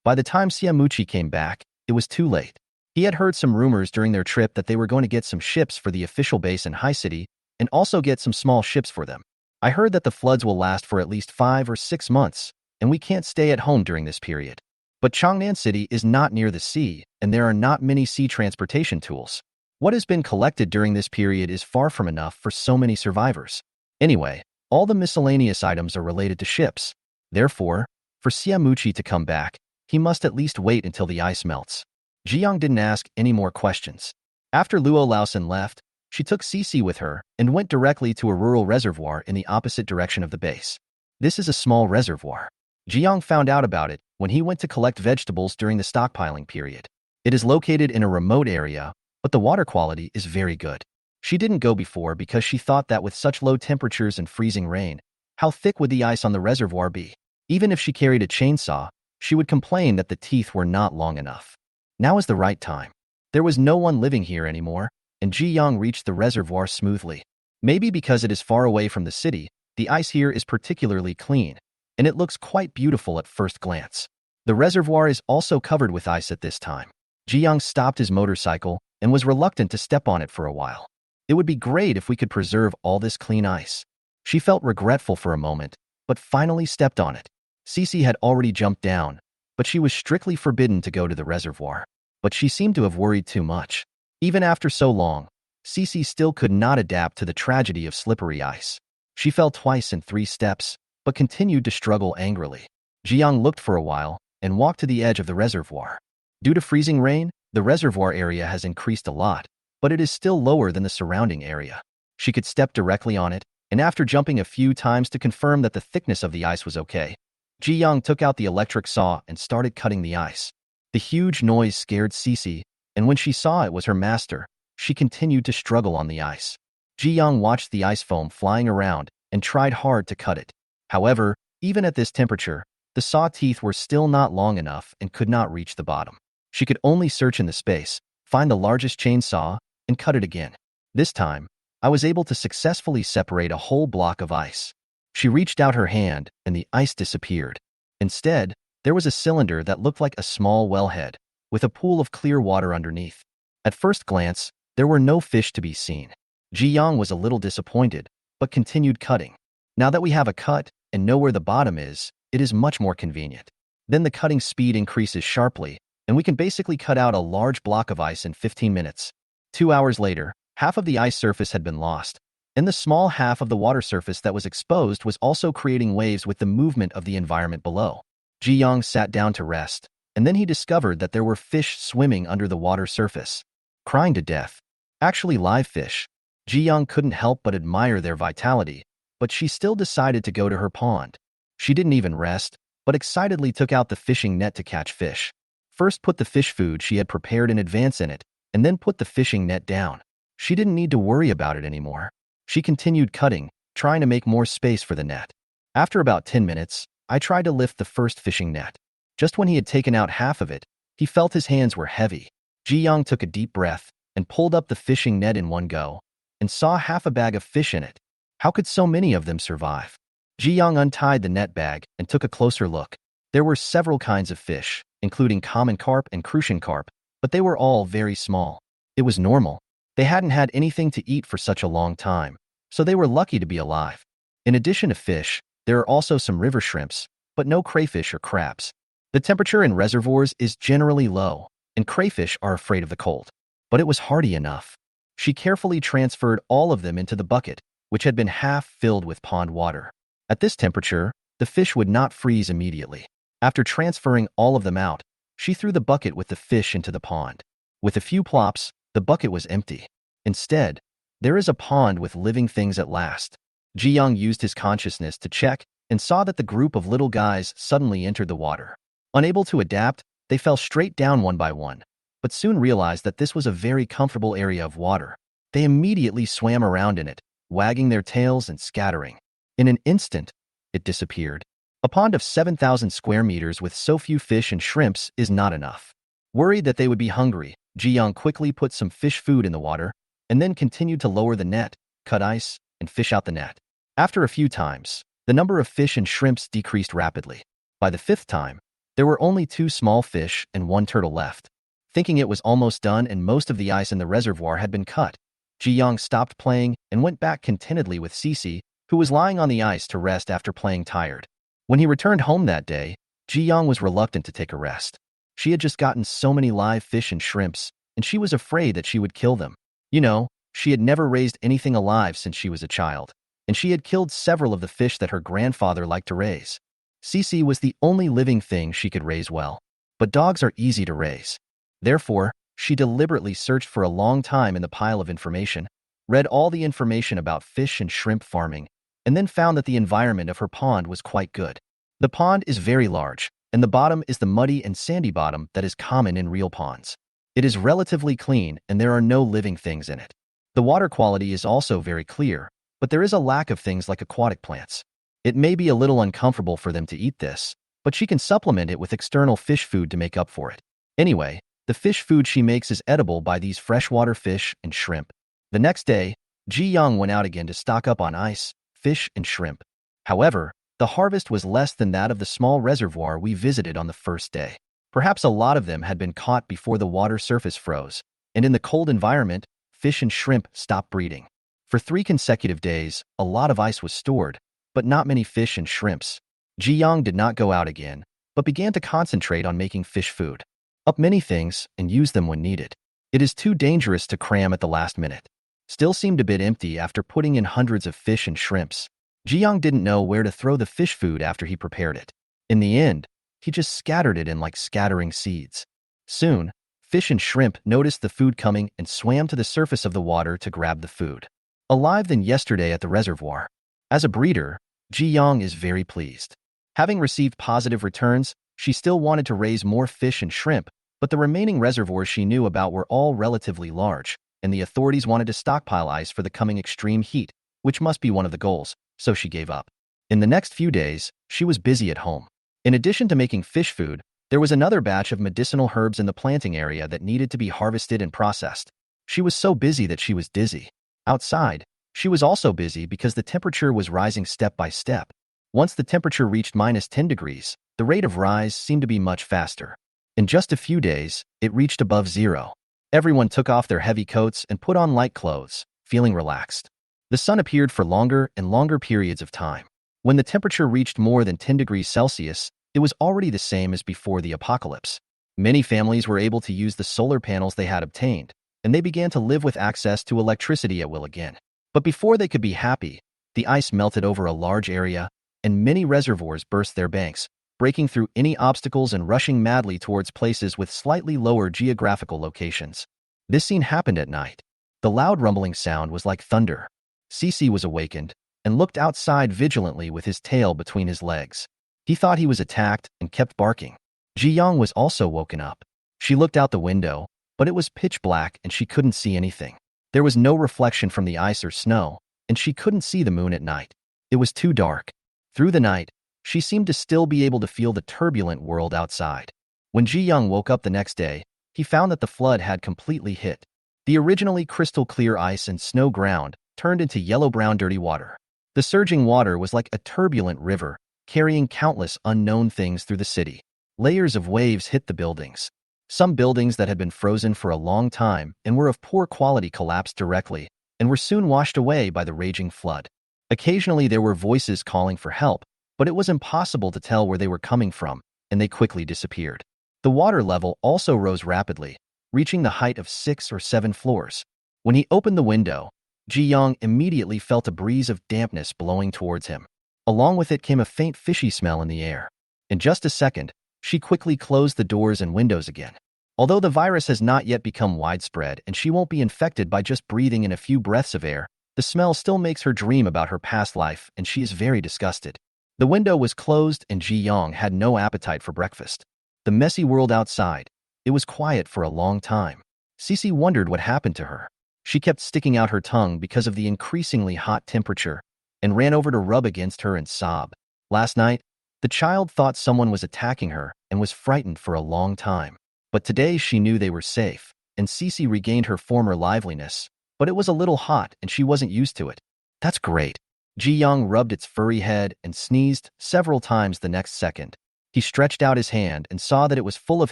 By the time Xiamuqi came back, it was too late. He had heard some rumors during their trip that they were going to get some ships for the official base in High City, and also get some small ships for them. I heard that the floods will last for at least 5 or 6 months, and we can't stay at home during this period. But Changnan City is not near the sea, and there are not many sea transportation tools. What has been collected during this period is far from enough for so many survivors. Anyway, all the miscellaneous items are related to ships. Therefore, for Xiamuqi to come back, he must at least wait until the ice melts. Ji Yang didn't ask any more questions. After Luo Laosan left, she took Cici with her and went directly to a rural reservoir in the opposite direction of the base. This is a small reservoir. Ji Yang found out about it when he went to collect vegetables during the stockpiling period. It is located in a remote area, but the water quality is very good. She didn't go before because she thought that with such low temperatures and freezing rain, how thick would the ice on the reservoir be? Even if she carried a chainsaw, she would complain that the teeth were not long enough. Now is the right time. There was no one living here anymore, and Ji Young reached the reservoir smoothly. Maybe because it is far away from the city, the ice here is particularly clean, and it looks quite beautiful at first glance. The reservoir is also covered with ice at this time. Ji Young stopped his motorcycle and was reluctant to step on it for a while. It would be great if we could preserve all this clean ice. She felt regretful for a moment, but finally stepped on it. Cece had already jumped down, but she was strictly forbidden to go to the reservoir. But she seemed to have worried too much. Even after so long, Cece still could not adapt to the tragedy of slippery ice. She fell twice in 3 steps, but continued to struggle angrily. Ji Young looked for a while and walked to the edge of the reservoir. Due to freezing rain, the reservoir area has increased a lot, but it is still lower than the surrounding area. She could step directly on it, and after jumping a few times to confirm that the thickness of the ice was okay, Ji Young took out the electric saw and started cutting the ice. The huge noise scared Cece, and when she saw it was her master, she continued to struggle on the ice. Ji Young watched the ice foam flying around and tried hard to cut it. However, even at this temperature, the saw teeth were still not long enough and could not reach the bottom. She could only search in the space, find the largest chainsaw, and cut it again. This time, I was able to successfully separate a whole block of ice. She reached out her hand, and the ice disappeared. Instead, there was a cylinder that looked like a small wellhead, with a pool of clear water underneath. At first glance, there were no fish to be seen. Ji Young was a little disappointed, but continued cutting. Now that we have a cut and know where the bottom is, it is much more convenient. Then the cutting speed increases sharply, and we can basically cut out a large block of ice in 15 minutes. 2 hours later, half of the ice surface had been lost, and the small half of the water surface that was exposed was also creating waves with the movement of the environment below. Ji Young sat down to rest, and then he discovered that there were fish swimming under the water surface, crying to death. Actually live fish. Ji Young couldn't help but admire their vitality, but she still decided to go to her pond. She didn't even rest, but excitedly took out the fishing net to catch fish. First put the fish food she had prepared in advance in it, and then put the fishing net down. She didn't need to worry about it anymore. She continued cutting, trying to make more space for the net. After about 10 minutes, I tried to lift the first fishing net. Just when he had taken out half of it, he felt his hands were heavy. Ji Young took a deep breath and pulled up the fishing net in one go, and saw half a bag of fish in it. How could so many of them survive? Ji Young untied the net bag and took a closer look. There were several kinds of fish, including common carp and crucian carp, but they were all very small. It was normal. They hadn't had anything to eat for such a long time, so they were lucky to be alive. In addition to fish, there are also some river shrimps, but no crayfish or crabs. The temperature in reservoirs is generally low, and crayfish are afraid of the cold. But it was hardy enough. She carefully transferred all of them into the bucket, which had been half filled with pond water. At this temperature, the fish would not freeze immediately. After transferring all of them out, she threw the bucket with the fish into the pond. With a few plops, the bucket was empty. Instead, there is a pond with living things at last. Ji Young used his consciousness to check and saw that the group of little guys suddenly entered the water. Unable to adapt, they fell straight down one by one, but soon realized that this was a very comfortable area of water. They immediately swam around in it, wagging their tails and scattering. In an instant, it disappeared. A pond of 7,000 square meters with so few fish and shrimps is not enough. Worried that they would be hungry, Ji Young quickly put some fish food in the water, and then continued to lower the net, cut ice, and fish out the net. After a few times, the number of fish and shrimps decreased rapidly. By the 5th time, there were only 2 small fish and 1 turtle left. Thinking it was almost done and most of the ice in the reservoir had been cut, Ji Young stopped playing and went back contentedly with Cece, who was lying on the ice to rest after playing tired. When he returned home that day, Ji Young was reluctant to take a rest. She had just gotten so many live fish and shrimps, and she was afraid that she would kill them. You know, she had never raised anything alive since she was a child, and she had killed several of the fish that her grandfather liked to raise. Cece was the only living thing she could raise well, but dogs are easy to raise. Therefore, she deliberately searched for a long time in the pile of information, read all the information about fish and shrimp farming, and then found that the environment of her pond was quite good. The pond is very large, and the bottom is the muddy and sandy bottom that is common in real ponds. It is relatively clean and there are no living things in it. The water quality is also very clear, but there is a lack of things like aquatic plants. It may be a little uncomfortable for them to eat this, but she can supplement it with external fish food to make up for it. Anyway, The fish food she makes is edible by these freshwater fish and shrimp. The next day, Ji Yang went out again to stock up on ice, fish, and shrimp. However, the harvest was less than that of the small reservoir we visited on the first day. Perhaps a lot of them had been caught before the water surface froze, and in the cold environment, fish and shrimp stopped breeding. For 3 consecutive days, a lot of ice was stored, but not many fish and shrimps. Ji Yang did not go out again, but began to concentrate on making fish food. Up many things and use them when needed. It is too dangerous to cram at the last minute. Still seemed a bit empty after putting in hundreds of fish and shrimps. Ji Yang didn't know where to throw the fish food after he prepared it. In the end, he just scattered it in like scattering seeds. Soon, fish and shrimp noticed the food coming and swam to the surface of the water to grab the food. Alive than yesterday at the reservoir. As a breeder, Ji Yang is very pleased. Having received positive returns, she still wanted to raise more fish and shrimp, but the remaining reservoirs she knew about were all relatively large, and the authorities wanted to stockpile ice for the coming extreme heat, which must be one of the goals, so she gave up. In the next few days, she was busy at home. In addition to making fish food, there was another batch of medicinal herbs in the planting area that needed to be harvested and processed. She was so busy that she was dizzy. Outside, she was also busy because the temperature was rising step by step. Once the temperature reached -10 degrees, the rate of rise seemed to be much faster. In just a few days, it reached above 0. Everyone took off their heavy coats and put on light clothes, feeling relaxed. The sun appeared for longer and longer periods of time. When the temperature reached more than 10 degrees Celsius, it was already the same as before the apocalypse. Many families were able to use the solar panels they had obtained, and they began to live with access to electricity at will again. But before they could be happy, the ice melted over a large area, and many reservoirs burst their banks, breaking through any obstacles and rushing madly towards places with slightly lower geographical locations. This scene happened at night. The loud rumbling sound was like thunder. Cece was awakened and looked outside vigilantly with his tail between his legs. He thought he was attacked and kept barking. Ji Yang was also woken up. She looked out the window, but it was pitch black and she couldn't see anything. There was no reflection from the ice or snow, and she couldn't see the moon at night. It was too dark. Through the night, she seemed to still be able to feel the turbulent world outside. When Ji Yang woke up the next day, he found that the flood had completely hit. The originally crystal clear ice and snow ground turned into yellow-brown dirty water. The surging water was like a turbulent river, carrying countless unknown things through the city. Layers of waves hit the buildings. Some buildings that had been frozen for a long time and were of poor quality collapsed directly and were soon washed away by the raging flood. Occasionally there were voices calling for help, but it was impossible to tell where they were coming from, and they quickly disappeared. The water level also rose rapidly, reaching the height of 6 or 7 floors. When he opened the window, Ji Yang immediately felt a breeze of dampness blowing towards him. Along with it came a faint fishy smell in the air. In just a second, she quickly closed the doors and windows again. Although the virus has not yet become widespread and she won't be infected by just breathing in a few breaths of air, the smell still makes her dream about her past life and she is very disgusted. The window was closed and Ji Yang had no appetite for breakfast. The messy world outside, it was quiet for a long time. Cece wondered what happened to her. She kept sticking out her tongue because of the increasingly hot temperature and ran over to rub against her and sob. Last night, the child thought someone was attacking her and was frightened for a long time. But today she knew they were safe, and Cece regained her former liveliness, but it was a little hot and she wasn't used to it. That's great. Ji Yang rubbed its furry head and sneezed several times the next second. He stretched out his hand and saw that it was full of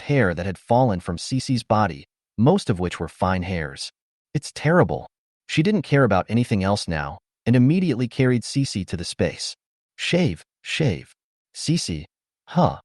hair that had fallen from Cece's body, most of which were fine hairs. It's terrible. She didn't care about anything else now, and immediately carried Cece to the space. Shave, shave. Cece, huh.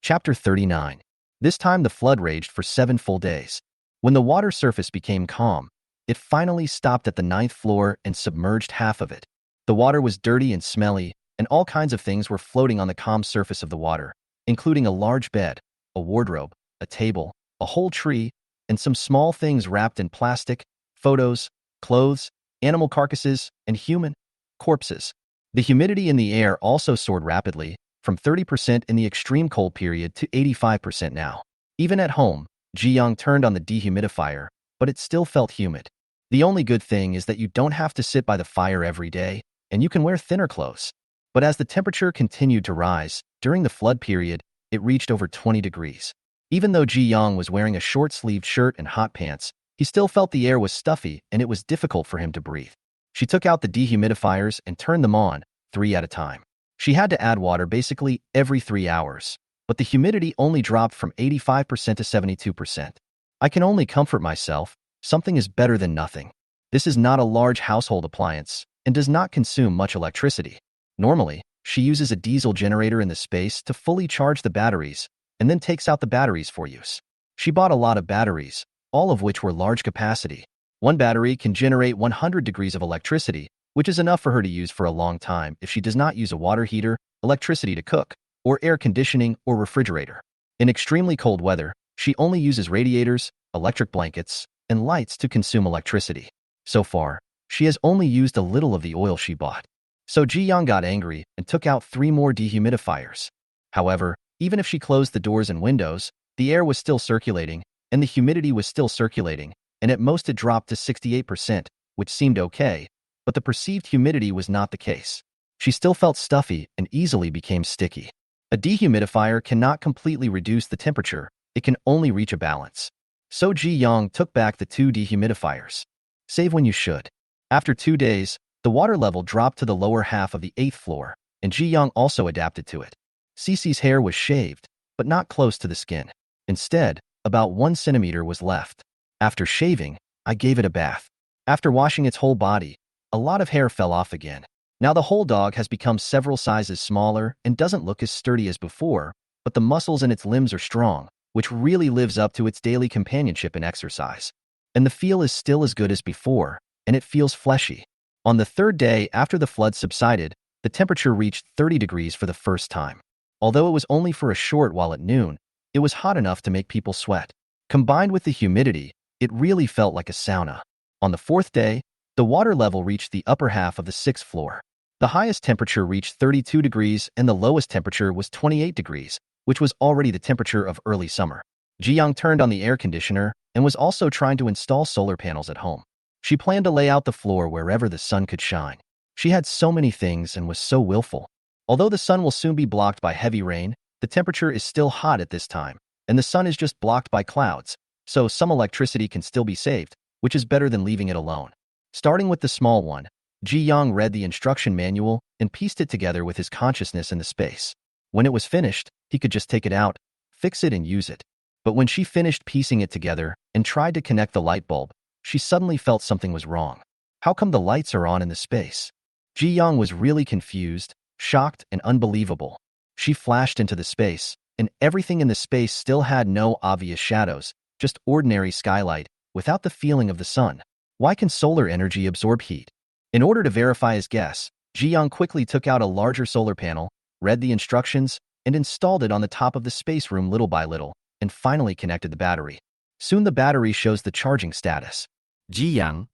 Chapter 39. This time the flood raged for 7 full days. When the water surface became calm, it finally stopped at the 9th floor and submerged half of it. The water was dirty and smelly, and all kinds of things were floating on the calm surface of the water, including a large bed, a wardrobe, a table, a whole tree, and some small things wrapped in plastic, photos, clothes, animal carcasses, and human corpses. The humidity in the air also soared rapidly, from 30% in the extreme cold period to 85% now. Even at home, Ji Yang turned on the dehumidifier, but it still felt humid. The only good thing is that you don't have to sit by the fire every day, and you can wear thinner clothes. But as the temperature continued to rise, during the flood period, it reached over 20 degrees. Even though Ji Yang was wearing a short-sleeved shirt and hot pants, he still felt the air was stuffy and it was difficult for him to breathe. She took out the dehumidifiers and turned them on, 3 at a time. She had to add water basically every 3 hours, but the humidity only dropped from 85% to 72%. I can only comfort myself, something is better than nothing. This is not a large household appliance and does not consume much electricity. Normally, she uses a diesel generator in the space to fully charge the batteries and then takes out the batteries for use. She bought a lot of batteries, all of which were large capacity. One battery can generate 100 degrees of electricity, which is enough for her to use for a long time if she does not use a water heater, electricity to cook, or air conditioning or refrigerator. In extremely cold weather, she only uses radiators, electric blankets, and lights to consume electricity. So far, she has only used a little of the oil she bought. So Ji Yang got angry and took out 3 more dehumidifiers. However, even if she closed the doors and windows, the air was still circulating, and the humidity was still circulating, and at most it dropped to 68%, which seemed okay, but the perceived humidity was not the case. She still felt stuffy and easily became sticky. A dehumidifier cannot completely reduce the temperature, it can only reach a balance. So Ji Yang took back the 2 dehumidifiers. Save when you should. After 2 days, the water level dropped to the lower half of the 8th floor, and Ji Yang also adapted to it. Cece's hair was shaved, but not close to the skin. Instead, about 1 centimeter was left. After shaving, I gave it a bath. After washing its whole body, a lot of hair fell off again. Now the whole dog has become several sizes smaller and doesn't look as sturdy as before, but the muscles in its limbs are strong, which really lives up to its daily companionship and exercise. And the feel is still as good as before, and it feels fleshy. On the 3rd day after the flood subsided, the temperature reached 30 degrees for the first time. Although it was only for a short while at noon, it was hot enough to make people sweat. Combined with the humidity, it really felt like a sauna. On the 4th day, the water level reached the upper half of the 6th floor. The highest temperature reached 32 degrees and the lowest temperature was 28 degrees, which was already the temperature of early summer. Ji Yang turned on the air conditioner and was also trying to install solar panels at home. She planned to lay out the floor wherever the sun could shine. She had so many things and was so willful. Although the sun will soon be blocked by heavy rain, the temperature is still hot at this time, and the sun is just blocked by clouds, so some electricity can still be saved, which is better than leaving it alone. Starting with the small one, Ji Yang read the instruction manual and pieced it together with his consciousness in the space. When it was finished, he could just take it out, fix it and use it. But when she finished piecing it together and tried to connect the light bulb, she suddenly felt something was wrong. How come the lights are on in the space? Ji Yang was really confused, shocked, and unbelievable. She flashed into the space, and everything in the space still had no obvious shadows, just ordinary skylight, without the feeling of the sun. Why can solar energy absorb heat? In order to verify his guess, Ji Yang quickly took out a larger solar panel, read the instructions, and installed it on the top of the space room little by little, and finally connected the battery. Soon the battery shows the charging status. Ji Yang.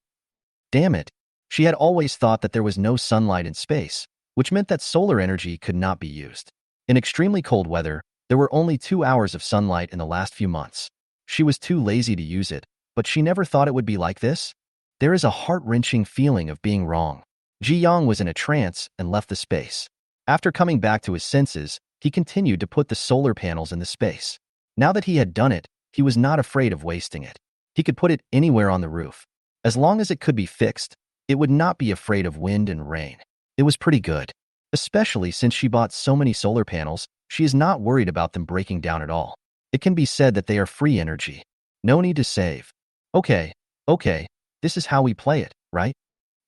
Damn it. She had always thought that there was no sunlight in space, which meant that solar energy could not be used. In extremely cold weather, there were only 2 hours of sunlight in the last few months. She was too lazy to use it, but she never thought it would be like this. There is a heart-wrenching feeling of being wrong. Ji Yang was in a trance and left the space. After coming back to his senses, he continued to put the solar panels in the space. Now that he had done it, he was not afraid of wasting it. He could put it anywhere on the roof. As long as it could be fixed, it would not be afraid of wind and rain. It was pretty good. Especially since she bought so many solar panels, she is not worried about them breaking down at all. It can be said that they are free energy. No need to save. Okay, this is how we play it, right?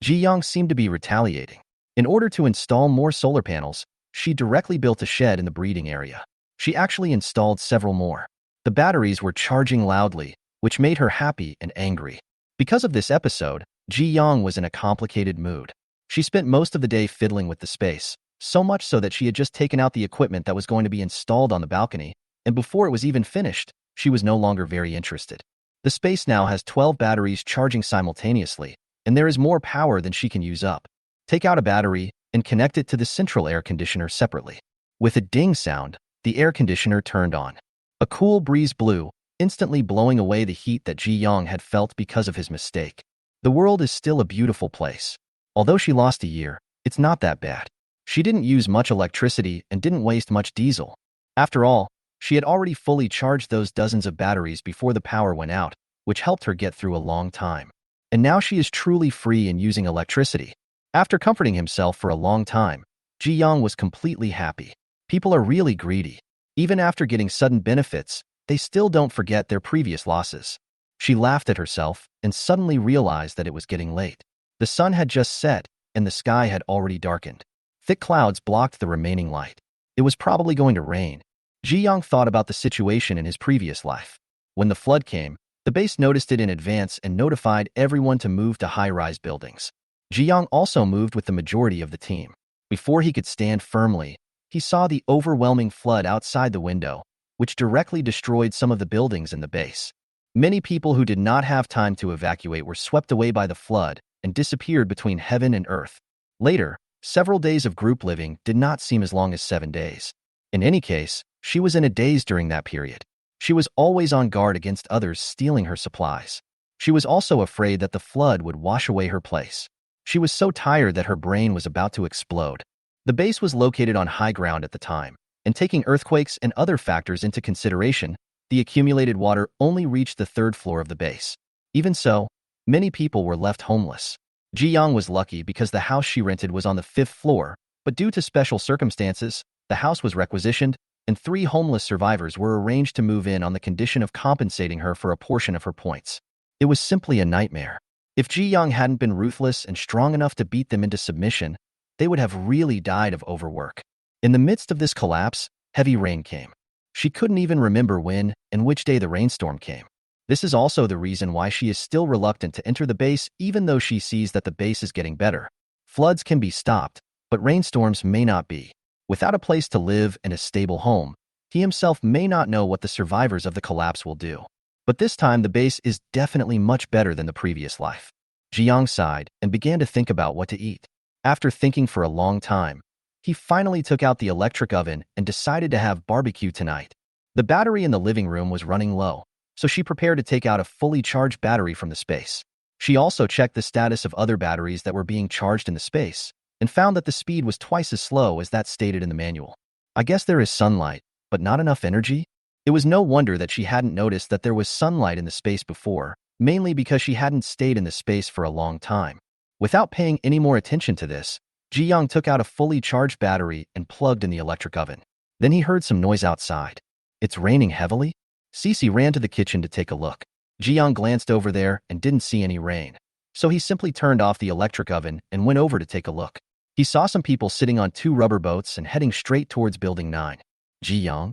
Ji Yang seemed to be retaliating. In order to install more solar panels, she directly built a shed in the breeding area. She actually installed several more. The batteries were charging loudly, which made her happy and angry. Because of this episode, Ji Yang was in a complicated mood. She spent most of the day fiddling with the space, so much so that she had just taken out the equipment that was going to be installed on the balcony, and before it was even finished, she was no longer very interested. The space now has 12 batteries charging simultaneously, and there is more power than she can use up. Take out a battery and connect it to the central air conditioner separately. With a ding sound, the air conditioner turned on. A cool breeze blew, instantly blowing away the heat that Ji Yang had felt because of his mistake. The world is still a beautiful place. Although she lost a year, it's not that bad. She didn't use much electricity and didn't waste much diesel. After all, She had already fully charged those dozens of batteries before the power went out, which helped her get through a long time. And now she is truly free in using electricity. After comforting himself for a long time, Ji Yang was completely happy. People are really greedy. Even after getting sudden benefits, they still don't forget their previous losses. She laughed at herself and suddenly realized that it was getting late. The sun had just set, and the sky had already darkened. Thick clouds blocked the remaining light. It was probably going to rain. Ji Yang thought about the situation in his previous life. When the flood came, the base noticed it in advance and notified everyone to move to high-rise buildings. Ji Yang also moved with the majority of the team. Before he could stand firmly, he saw the overwhelming flood outside the window, which directly destroyed some of the buildings in the base. Many people who did not have time to evacuate were swept away by the flood and disappeared between heaven and earth. Later, several days of group living did not seem as long as 7 days. In any case, she was in a daze during that period. She was always on guard against others stealing her supplies. She was also afraid that the flood would wash away her place. She was so tired that her brain was about to explode. The base was located on high ground at the time, and taking earthquakes and other factors into consideration, the accumulated water only reached the 3rd floor of the base. Even so, many people were left homeless. Ji Yang was lucky because the house she rented was on the 5th floor, but due to special circumstances, the house was requisitioned, and 3 homeless survivors were arranged to move in on the condition of compensating her for a portion of her points. It was simply a nightmare. If Ji Yang hadn't been ruthless and strong enough to beat them into submission, they would have really died of overwork. In the midst of this collapse, heavy rain came. She couldn't even remember when and which day the rainstorm came. This is also the reason why she is still reluctant to enter the base even though she sees that the base is getting better. Floods can be stopped, but rainstorms may not be. Without a place to live and a stable home, he himself may not know what the survivors of the collapse will do. But this time the base is definitely much better than the previous life. Ji Yang sighed and began to think about what to eat. After thinking for a long time, he finally took out the electric oven and decided to have barbecue tonight. The battery in the living room was running low, so she prepared to take out a fully charged battery from the space. She also checked the status of other batteries that were being charged in the space, and found that the speed was twice as slow as that stated in the manual. I guess there is sunlight, but not enough energy? It was no wonder that she hadn't noticed that there was sunlight in the space before, mainly because she hadn't stayed in the space for a long time. Without paying any more attention to this, Ji Yang took out a fully charged battery and plugged in the electric oven. Then he heard some noise outside. It's raining heavily? Cece ran to the kitchen to take a look. Ji Yang glanced over there and didn't see any rain, so he simply turned off the electric oven and went over to take a look. He saw some people sitting on 2 rubber boats and heading straight towards Building 9. Ji Yang?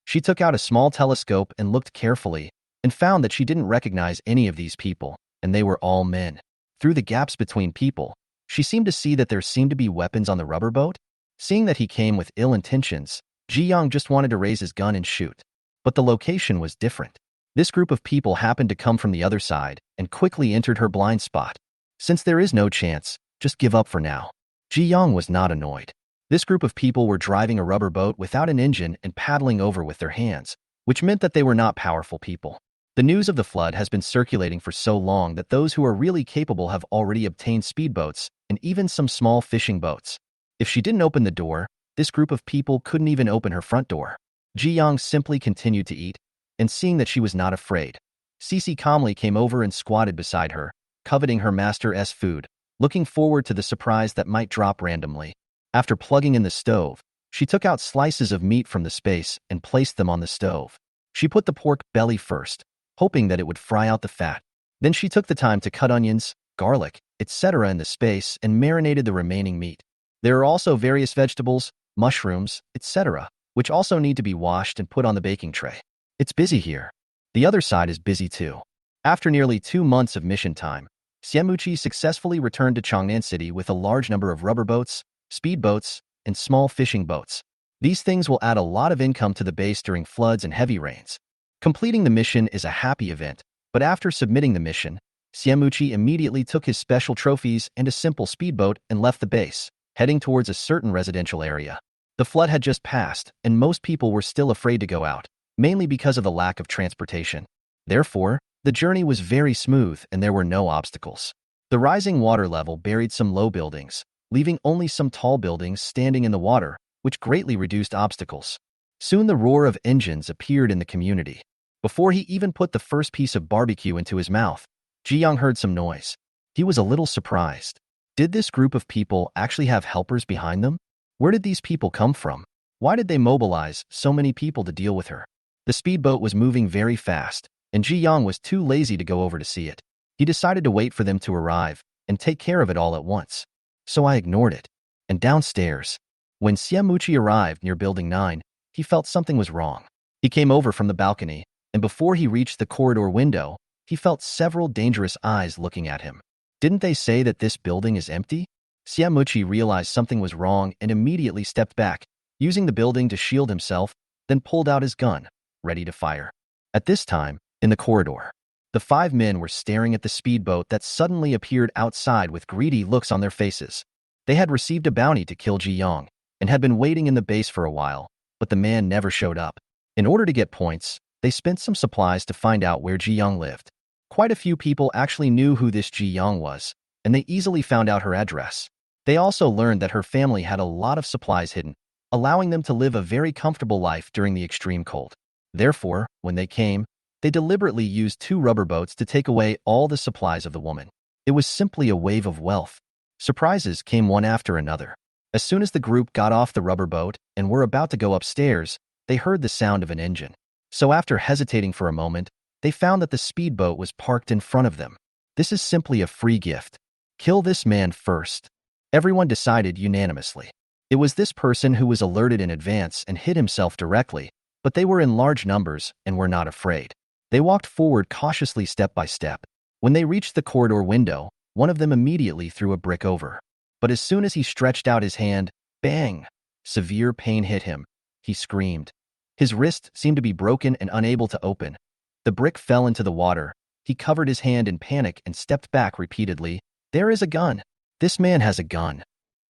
She took out a small telescope and looked carefully, and found that she didn't recognize any of these people, and they were all men. Through the gaps between people, she seemed to see that there seemed to be weapons on the rubber boat. Seeing that he came with ill intentions, Ji Yang just wanted to raise his gun and shoot. But the location was different. This group of people happened to come from the other side and quickly entered her blind spot. Since there is no chance, just give up for now. Ji Yang was not annoyed. This group of people were driving a rubber boat without an engine and paddling over with their hands, which meant that they were not powerful people. The news of the flood has been circulating for so long that those who are really capable have already obtained speedboats and even some small fishing boats. If she didn't open the door, this group of people couldn't even open her front door. Ji Yang simply continued to eat, and seeing that she was not afraid, Cece calmly came over and squatted beside her, coveting her master's food, looking forward to the surprise that might drop randomly. After plugging in the stove, she took out slices of meat from the space and placed them on the stove. She put the pork belly first, hoping that it would fry out the fat. Then she took the time to cut onions, garlic, etc. in the space and marinated the remaining meat. There are also various vegetables, mushrooms, etc., which also need to be washed and put on the baking tray. It's busy here. The other side is busy too. After nearly 2 months of mission time, Xianmuqi successfully returned to Changnan City with a large number of rubber boats, speedboats, and small fishing boats. These things will add a lot of income to the base during floods and heavy rains. Completing the mission is a happy event, but after submitting the mission, Xianmuqi immediately took his special trophies and a simple speedboat and left the base, heading towards a certain residential area. The flood had just passed, and most people were still afraid to go out, mainly because of the lack of transportation. Therefore, the journey was very smooth and there were no obstacles. The rising water level buried some low buildings, leaving only some tall buildings standing in the water, which greatly reduced obstacles. Soon the roar of engines appeared in the community. Before he even put the first piece of barbecue into his mouth, Ji Young heard some noise. He was a little surprised. Did this group of people actually have helpers behind them? Where did these people come from? Why did they mobilize so many people to deal with her? The speedboat was moving very fast, and Ji Young was too lazy to go over to see it. He decided to wait for them to arrive and take care of it all at once. So I ignored it. And downstairs, when Xiamuchi arrived near Building 9, he felt something was wrong. He came over from the balcony, and before he reached the corridor window, he felt several dangerous eyes looking at him. Didn't they say that this building is empty? Xiamuchi realized something was wrong and immediately stepped back, using the building to shield himself, then pulled out his gun, ready to fire. At this time, in the corridor, the 5 men were staring at the speedboat that suddenly appeared outside with greedy looks on their faces. They had received a bounty to kill Ji Young and had been waiting in the base for a while, but the man never showed up. In order to get points, they spent some supplies to find out where Ji Young lived. Quite a few people actually knew who this Ji Young was, and they easily found out her address. They also learned that her family had a lot of supplies hidden, allowing them to live a very comfortable life during the extreme cold. Therefore, when they came, they deliberately used 2 rubber boats to take away all the supplies of the woman. It was simply a wave of wealth. Surprises came one after another. As soon as the group got off the rubber boat and were about to go upstairs, they heard the sound of an engine. So after hesitating for a moment, they found that the speedboat was parked in front of them. This is simply a free gift. Kill this man first. Everyone decided unanimously. It was this person who was alerted in advance and hid himself directly, but they were in large numbers and were not afraid. They walked forward cautiously step by step. When they reached the corridor window, one of them immediately threw a brick over. But as soon as he stretched out his hand, bang! Severe pain hit him. He screamed. His wrist seemed to be broken and unable to open. The brick fell into the water. He covered his hand in panic and stepped back repeatedly. There is a gun. This man has a gun.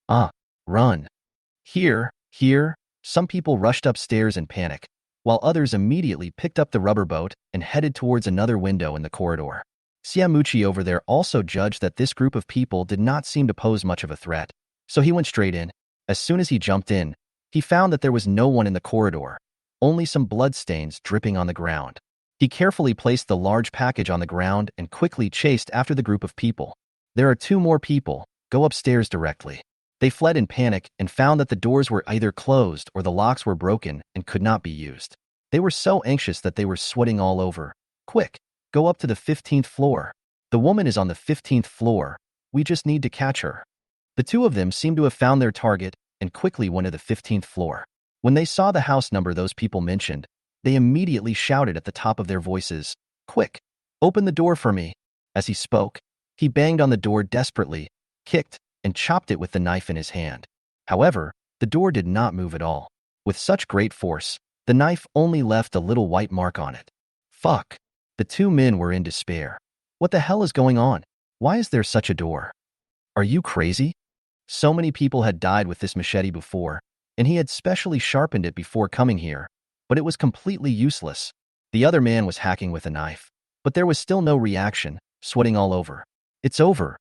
Ah, run. Here. Some people rushed upstairs in panic, while others immediately picked up the rubber boat and headed towards another window in the corridor. Xiamuchi over there also judged that this group of people did not seem to pose much of a threat, so he went straight in. As soon as he jumped in, he found that there was no one in the corridor, only some bloodstains dripping on the ground. He carefully placed the large package on the ground and quickly chased after the group of people. There are 2 more people. Go upstairs directly. They fled in panic and found that the doors were either closed or the locks were broken and could not be used. They were so anxious that they were sweating all over. Quick, go up to the 15th floor. The woman is on the 15th floor. We just need to catch her. The 2 of them seemed to have found their target and quickly went to the 15th floor. When they saw the house number those people mentioned, they immediately shouted at the top of their voices, "Quick, open the door for me." As he spoke, he banged on the door desperately, kicked, and chopped it with the knife in his hand. However, the door did not move at all. With such great force, the knife only left a little white mark on it. Fuck. The 2 men were in despair. What the hell is going on? Why is there such a door? Are you crazy? So many people had died with this machete before, and he had specially sharpened it before coming here, but it was completely useless. The other man was hacking with a knife, but there was still no reaction, sweating all over. It's over.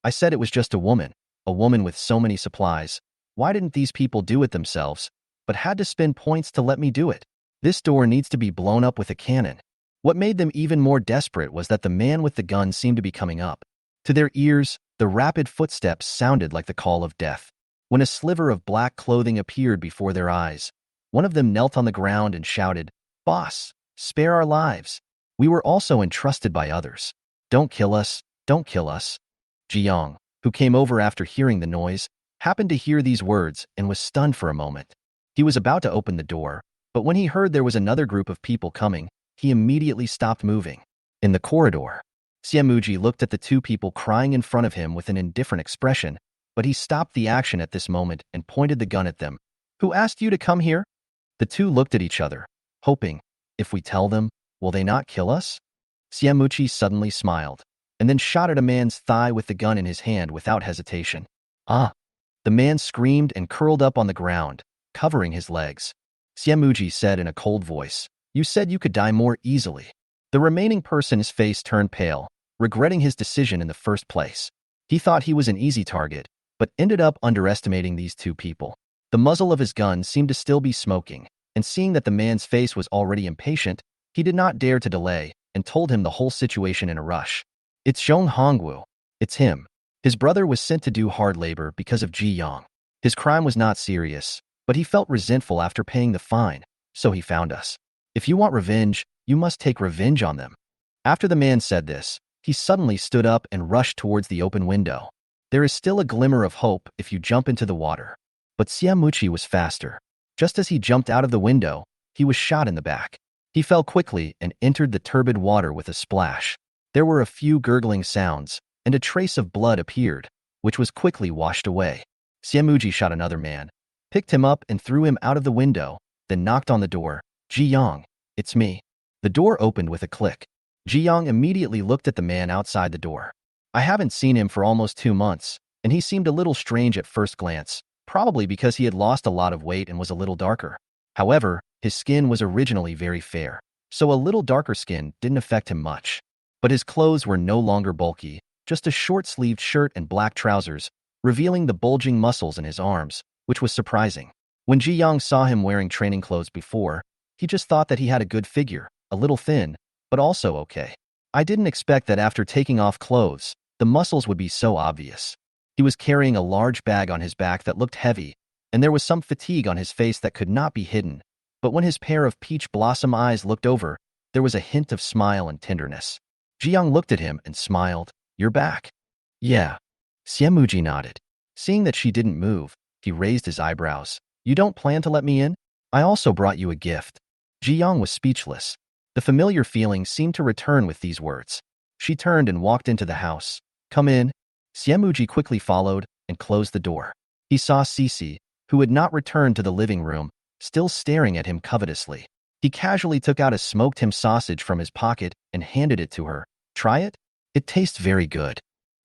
I said it was just a woman with so many supplies. Why didn't these people do it themselves, but had to spend points to let me do it? This door needs to be blown up with a cannon. What made them even more desperate was that the man with the gun seemed to be coming up. To their ears, the rapid footsteps sounded like the call of death. When a sliver of black clothing appeared before their eyes, one of them knelt on the ground and shouted, "Boss, spare our lives. We were also entrusted by others. Don't kill us. Ji Young, who came over after hearing the noise, happened to hear these words and was stunned for a moment. He was about to open the door, but when he heard there was another group of people coming, he immediately stopped moving. In the corridor, Xiamuji looked at the 2 people crying in front of him with an indifferent expression, but he stopped the action at this moment and pointed the gun at them. "Who asked you to come here?" The 2 looked at each other, hoping, if we tell them, will they not kill us? Xiamuchi suddenly smiled, and then shot at a man's thigh with the gun in his hand without hesitation. Ah! The man screamed and curled up on the ground, covering his legs. Xiamuji said in a cold voice, "You said you could die more easily." The remaining person's face turned pale, regretting his decision in the first place. He thought he was an easy target, but ended up underestimating these 2 people. The muzzle of his gun seemed to still be smoking, and seeing that the man's face was already impatient, he did not dare to delay and told him the whole situation in a rush. It's Zhong Hongwu. It's him. His brother was sent to do hard labor because of Ji Yang. His crime was not serious, but he felt resentful after paying the fine, so he found us. If you want revenge, you must take revenge on them. After the man said this, he suddenly stood up and rushed towards the open window. There is still a glimmer of hope if you jump into the water. But Xiamuchi was faster. Just as he jumped out of the window, he was shot in the back. He fell quickly and entered the turbid water with a splash. There were a few gurgling sounds, and a trace of blood appeared, which was quickly washed away. Xiamuji shot another man, picked him up and threw him out of the window, then knocked on the door. Ji Yang, it's me. The door opened with a click. Ji Yang immediately looked at the man outside the door. I haven't seen him for almost 2 months, and he seemed a little strange at first glance, probably because he had lost a lot of weight and was a little darker. However, his skin was originally very fair, so a little darker skin didn't affect him much. But his clothes were no longer bulky, just a short-sleeved shirt and black trousers, revealing the bulging muscles in his arms, which was surprising. When Ji Yang saw him wearing training clothes before, he just thought that he had a good figure, a little thin, but also okay. I didn't expect that after taking off clothes, the muscles would be so obvious. He was carrying a large bag on his back that looked heavy, and there was some fatigue on his face that could not be hidden. But when his pair of peach blossom eyes looked over, there was a hint of smile and tenderness. Ji Yang looked at him and smiled. You're back? Yeah. Xiamuji nodded. Seeing that she didn't move, he raised his eyebrows. You don't plan to let me in? I also brought you a gift. Ji Yang was speechless. The familiar feeling seemed to return with these words. She turned and walked into the house. Come in. Xiamuji quickly followed and closed the door. He saw Cici, who had not returned to the living room, still staring at him covetously. He casually took out a smoked ham sausage from his pocket and handed it to her. Try it? It tastes very good.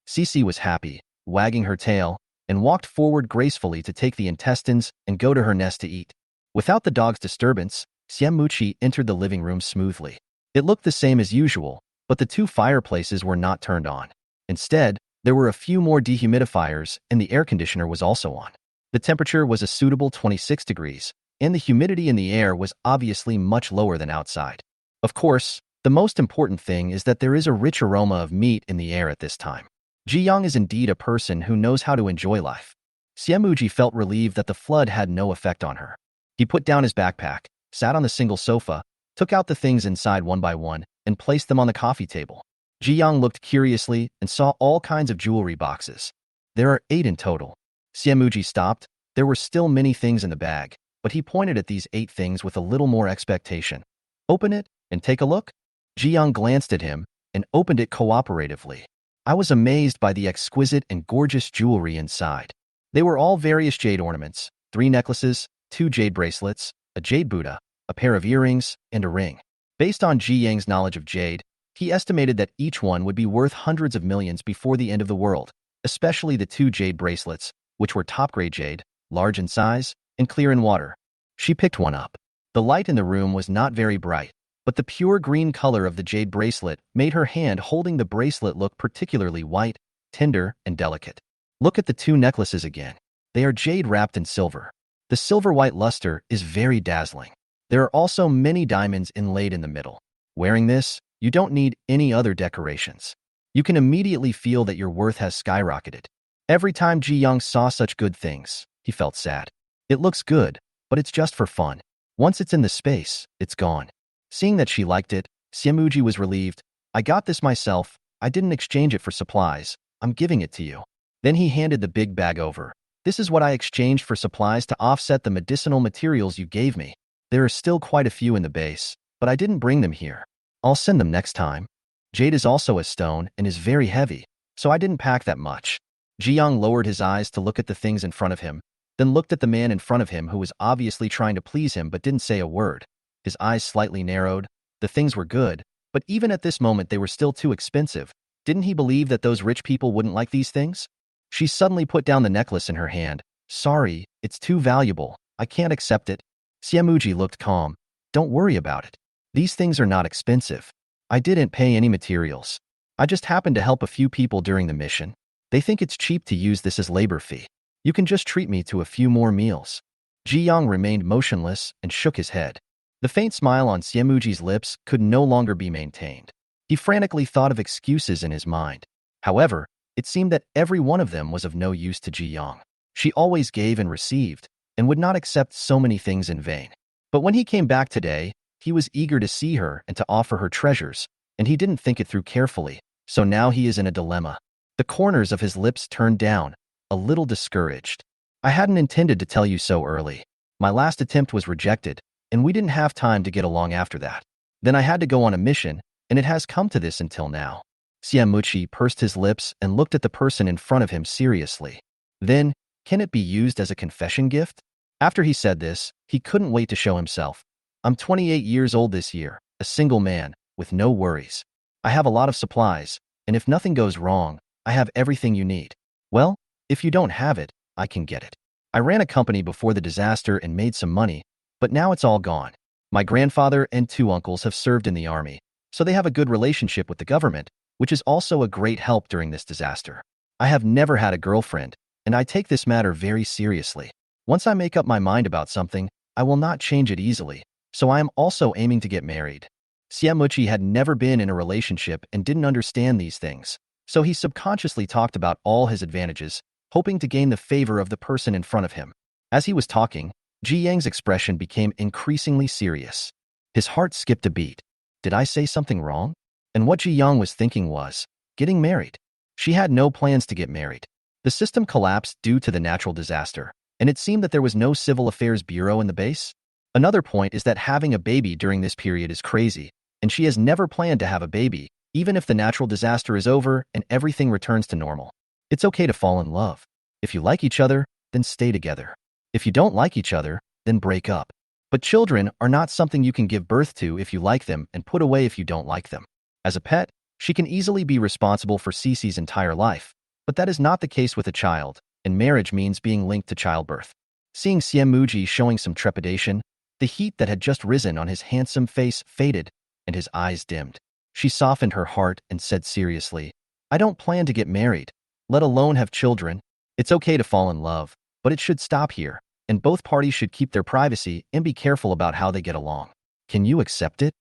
Cici was happy, wagging her tail, and walked forward gracefully to take the intestines and go to her nest to eat. Without the dog's disturbance, Xiamuchi entered the living room smoothly. It looked the same as usual, but the 2 fireplaces were not turned on. Instead, there were a few more dehumidifiers and the air conditioner was also on. The temperature was a suitable 26 degrees, and the humidity in the air was obviously much lower than outside. Of course, the most important thing is that there is a rich aroma of meat in the air at this time. Ji Yang is indeed a person who knows how to enjoy life. Xiamuji felt relieved that the flood had no effect on her. He put down his backpack, sat on the single sofa, took out the things inside one by one, and placed them on the coffee table. Ji Yang looked curiously and saw all kinds of jewelry boxes. There are 8 in total. Xiamuji stopped. There were still many things in the bag, but he pointed at these 8 things with a little more expectation. Open it and take a look. Ji Yang glanced at him and opened it cooperatively. I was amazed by the exquisite and gorgeous jewelry inside. They were all various jade ornaments, 3 necklaces, 2 jade bracelets, a jade Buddha, a pair of earrings, and a ring. Based on Ji Yang's knowledge of jade, he estimated that each one would be worth hundreds of millions before the end of the world, especially the 2 jade bracelets, which were top-grade jade, large in size, and clear in water. She picked one up. The light in the room was not very bright, but the pure green color of the jade bracelet made her hand holding the bracelet look particularly white, tender, and delicate. Look at the 2 necklaces again. They are jade wrapped in silver. The silver-white luster is very dazzling. There are also many diamonds inlaid in the middle. Wearing this, you don't need any other decorations. You can immediately feel that your worth has skyrocketed. Every time Ji Yang saw such good things, he felt sad. It looks good, but it's just for fun. Once it's in the space, it's gone. Seeing that she liked it, Xiamuji was relieved. I got this myself. I didn't exchange it for supplies. I'm giving it to you. Then he handed the big bag over. This is what I exchanged for supplies to offset the medicinal materials you gave me. There are still quite a few in the base, but I didn't bring them here. I'll send them next time. Jade is also a stone and is very heavy, so I didn't pack that much. Ji Yang lowered his eyes to look at the things in front of him, then looked at the man in front of him who was obviously trying to please him but didn't say a word. His eyes slightly narrowed. The things were good, but even at this moment they were still too expensive. Didn't he believe that those rich people wouldn't like these things? She suddenly put down the necklace in her hand. Sorry, it's too valuable. I can't accept it. Xiamuji looked calm. Don't worry about it. These things are not expensive. I didn't pay any materials. I just happened to help a few people during the mission. They think it's cheap to use this as labor fee. You can just treat me to a few more meals. Ji Yang remained motionless and shook his head. The faint smile on Siemuji's lips could no longer be maintained. He frantically thought of excuses in his mind. However, it seemed that every one of them was of no use to Ji Yang. She always gave and received, and would not accept so many things in vain. But when he came back today, he was eager to see her and to offer her treasures, and he didn't think it through carefully, so now he is in a dilemma. The corners of his lips turned down, a little discouraged. I hadn't intended to tell you so early. My last attempt was rejected, and we didn't have time to get along after that. Then I had to go on a mission, and it has come to this until now. Siemuji pursed his lips and looked at the person in front of him seriously. Then, can it be used as a confession gift? After he said this, he couldn't wait to show himself. I'm 28 years old this year, a single man, with no worries. I have a lot of supplies, and if nothing goes wrong, I have everything you need. Well, if you don't have it, I can get it. I ran a company before the disaster and made some money, but now it's all gone. My grandfather and 2 uncles have served in the army, so they have a good relationship with the government, which is also a great help during this disaster. I have never had a girlfriend, and I take this matter very seriously. Once I make up my mind about something, I will not change it easily, so I am also aiming to get married. Siemuji had never been in a relationship and didn't understand these things, so he subconsciously talked about all his advantages, hoping to gain the favor of the person in front of him. As he was talking, Ji Yang's expression became increasingly serious. His heart skipped a beat. Did I say something wrong? And what Ji Yang was thinking was, getting married. She had no plans to get married. The system collapsed due to the natural disaster, and it seemed that there was no civil affairs bureau in the base. Another point is that having a baby during this period is crazy, and she has never planned to have a baby, even if the natural disaster is over and everything returns to normal. It's okay to fall in love. If you like each other, then stay together. If you don't like each other, then break up. But children are not something you can give birth to if you like them and put away if you don't like them. As a pet, she can easily be responsible for Cece's entire life, but that is not the case with a child, and marriage means being linked to childbirth. Seeing Siemuji showing some trepidation, the heat that had just risen on his handsome face faded, and his eyes dimmed. She softened her heart and said seriously, I don't plan to get married, let alone have children. It's okay to fall in love, but it should stop here, and both parties should keep their privacy and be careful about how they get along. Can you accept it?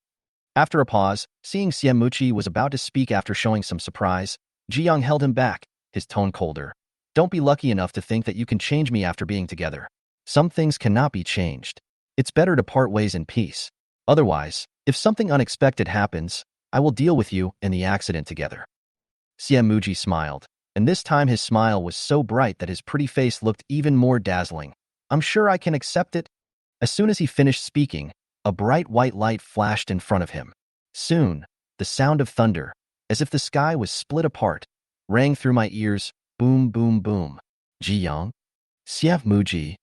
After a pause, seeing Siemuji was about to speak after showing some surprise, Ji Yang held him back, his tone colder. Don't be lucky enough to think that you can change me after being together. Some things cannot be changed. It's better to part ways in peace. Otherwise, if something unexpected happens, I will deal with you and the accident together. Siemuji smiled, and this time his smile was so bright that his pretty face looked even more dazzling. I'm sure I can accept it. As soon as he finished speaking, a bright white light flashed in front of him. Soon, the sound of thunder, as if the sky was split apart, rang through my ears, boom, boom, boom. Ji Yang? Siemuji.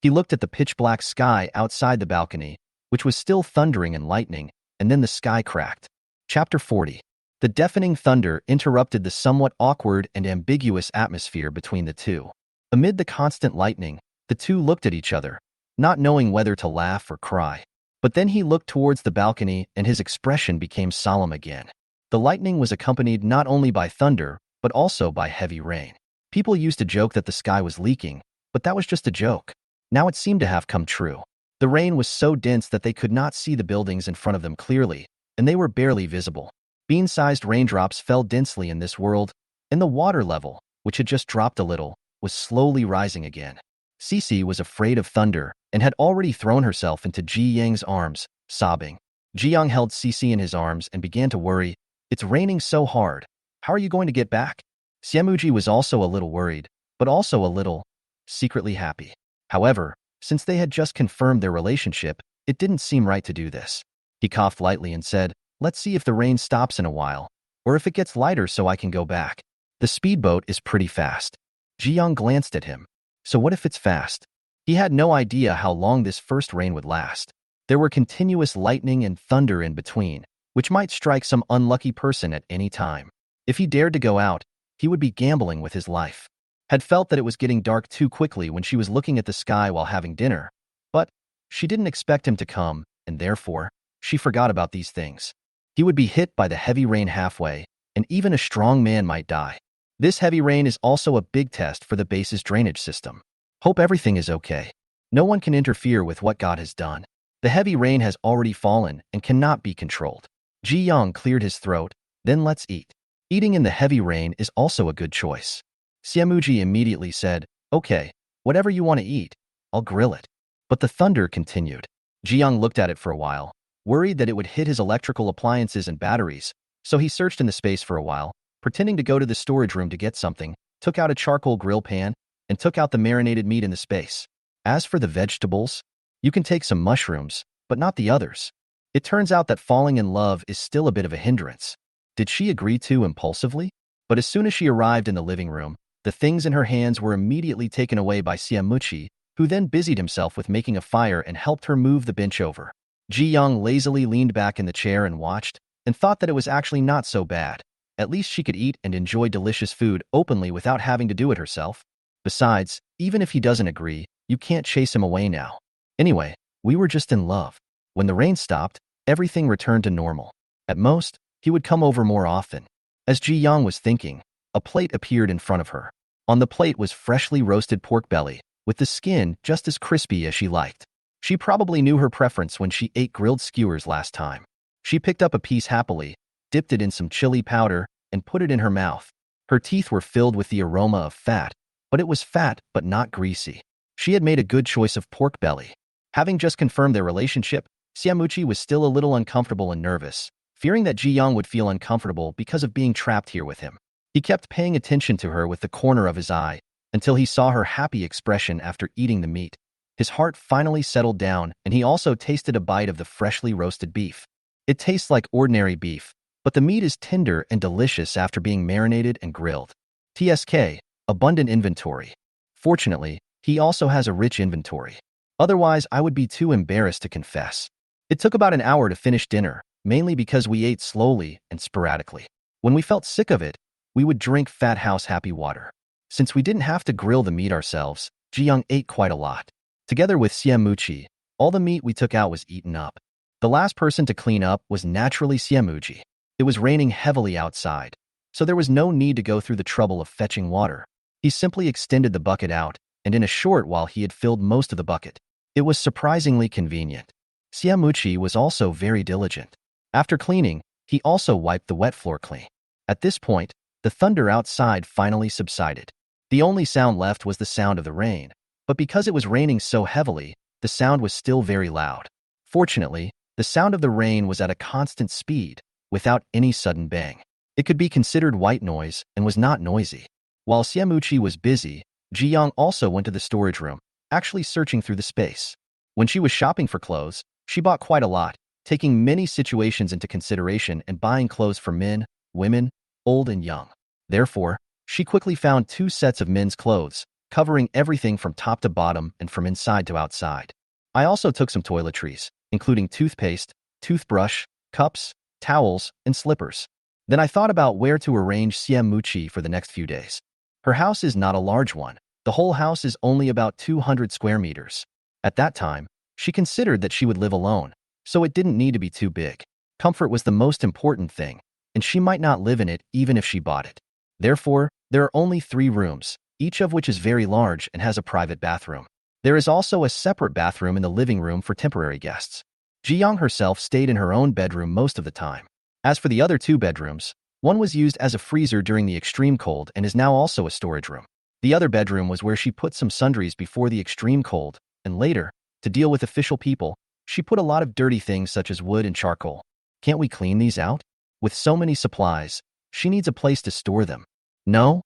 He looked at the pitch-black sky outside the balcony, which was still thundering and lightning, and then the sky cracked. Chapter 40. The deafening thunder interrupted the somewhat awkward and ambiguous atmosphere between the two. Amid the constant lightning, the two looked at each other, not knowing whether to laugh or cry. But then he looked towards the balcony and his expression became solemn again. The lightning was accompanied not only by thunder, but also by heavy rain. People used to joke that the sky was leaking, but that was just a joke. Now it seemed to have come true. The rain was so dense that they could not see the buildings in front of them clearly, and they were barely visible. Bean-sized raindrops fell densely in this world, and the water level, which had just dropped a little, was slowly rising again. Cece was afraid of thunder and had already thrown herself into Ji Yang's arms, sobbing. Ji Yang held Cece in his arms and began to worry. It's raining so hard. How are you going to get back? Siemuji was also a little worried, but also a little, secretly happy. However, since they had just confirmed their relationship, it didn't seem right to do this. He coughed lightly and said, let's see if the rain stops in a while, or if it gets lighter so I can go back. The speedboat is pretty fast. Ji Yang glanced at him. So what if it's fast? He had no idea how long this first rain would last. There were continuous lightning and thunder in between, which might strike some unlucky person at any time. If he dared to go out, he would be gambling with his life. Had felt that it was getting dark too quickly when she was looking at the sky while having dinner, but she didn't expect him to come, and therefore, she forgot about these things. He would be hit by the heavy rain halfway, and even a strong man might die. This heavy rain is also a big test for the base's drainage system. Hope everything is okay. No one can interfere with what God has done. The heavy rain has already fallen and cannot be controlled. Ji Yang cleared his throat. Then let's eat. Eating in the heavy rain is also a good choice. Siamuji immediately said, okay, whatever you want to eat, I'll grill it. But the thunder continued. Ji Yang looked at it for a while, worried that it would hit his electrical appliances and batteries, so he searched in the space for a while, pretending to go to the storage room to get something, took out a charcoal grill pan, and took out the marinated meat in the space. As for the vegetables, you can take some mushrooms, but not the others. It turns out that falling in love is still a bit of a hindrance. Did she agree too impulsively? But as soon as she arrived in the living room, the things in her hands were immediately taken away by Siamuchi, who then busied himself with making a fire and helped her move the bench over. Ji Yang lazily leaned back in the chair and watched, and thought that it was actually not so bad. At least she could eat and enjoy delicious food openly without having to do it herself. Besides, even if he doesn't agree, you can't chase him away now. Anyway, we were just in love. When the rain stopped, everything returned to normal. At most, he would come over more often. As Ji Yang was thinking, a plate appeared in front of her. On the plate was freshly roasted pork belly, with the skin just as crispy as she liked. She probably knew her preference when she ate grilled skewers last time. She picked up a piece happily, dipped it in some chili powder, and put it in her mouth. Her teeth were filled with the aroma of fat, but it was fat but not greasy. She had made a good choice of pork belly. Having just confirmed their relationship, Siamuchi was still a little uncomfortable and nervous, fearing that Ji Yang would feel uncomfortable because of being trapped here with him. He kept paying attention to her with the corner of his eye until he saw her happy expression after eating the meat. His heart finally settled down, and he also tasted a bite of the freshly roasted beef. It tastes like ordinary beef, but the meat is tender and delicious after being marinated and grilled. TSK, abundant inventory. Fortunately, he also has a rich inventory. Otherwise, I would be too embarrassed to confess. It took about an hour to finish dinner, mainly because we ate slowly and sporadically. When we felt sick of it, we would drink Fat House Happy Water. Since we didn't have to grill the meat ourselves, Ji Yang ate quite a lot. Together with Siamuchi, all the meat we took out was eaten up. The last person to clean up was naturally Siamuchi. It was raining heavily outside, so there was no need to go through the trouble of fetching water. He simply extended the bucket out, and in a short while he had filled most of the bucket. It was surprisingly convenient. Siamuchi was also very diligent. After cleaning, he also wiped the wet floor clean. At this point, the thunder outside finally subsided. The only sound left was the sound of the rain, but because it was raining so heavily, the sound was still very loud. Fortunately, the sound of the rain was at a constant speed, without any sudden bang. It could be considered white noise and was not noisy. While Siamuchi was busy, Ji Yang also went to the storage room, actually searching through the space. When she was shopping for clothes, she bought quite a lot, taking many situations into consideration and buying clothes for men, women, old and young. Therefore, she quickly found 2 sets of men's clothes, covering everything from top to bottom and from inside to outside. I also took some toiletries, including toothpaste, toothbrush, cups, towels, and slippers. Then I thought about where to arrange Siamuchi for the next few days. Her house is not a large one. The whole house is only about 200 square meters. At that time, she considered that she would live alone, so it didn't need to be too big. Comfort was the most important thing, and she might not live in it even if she bought it. Therefore, there are only 3 rooms, each of which is very large and has a private bathroom. There is also a separate bathroom in the living room for temporary guests. Ji Yang herself stayed in her own bedroom most of the time. As for the other 2 bedrooms, one was used as a freezer during the extreme cold and is now also a storage room. The other bedroom was where she put some sundries before the extreme cold, and later, to deal with official people, she put a lot of dirty things such as wood and charcoal. Can't we clean these out? With so many supplies, she needs a place to store them. No.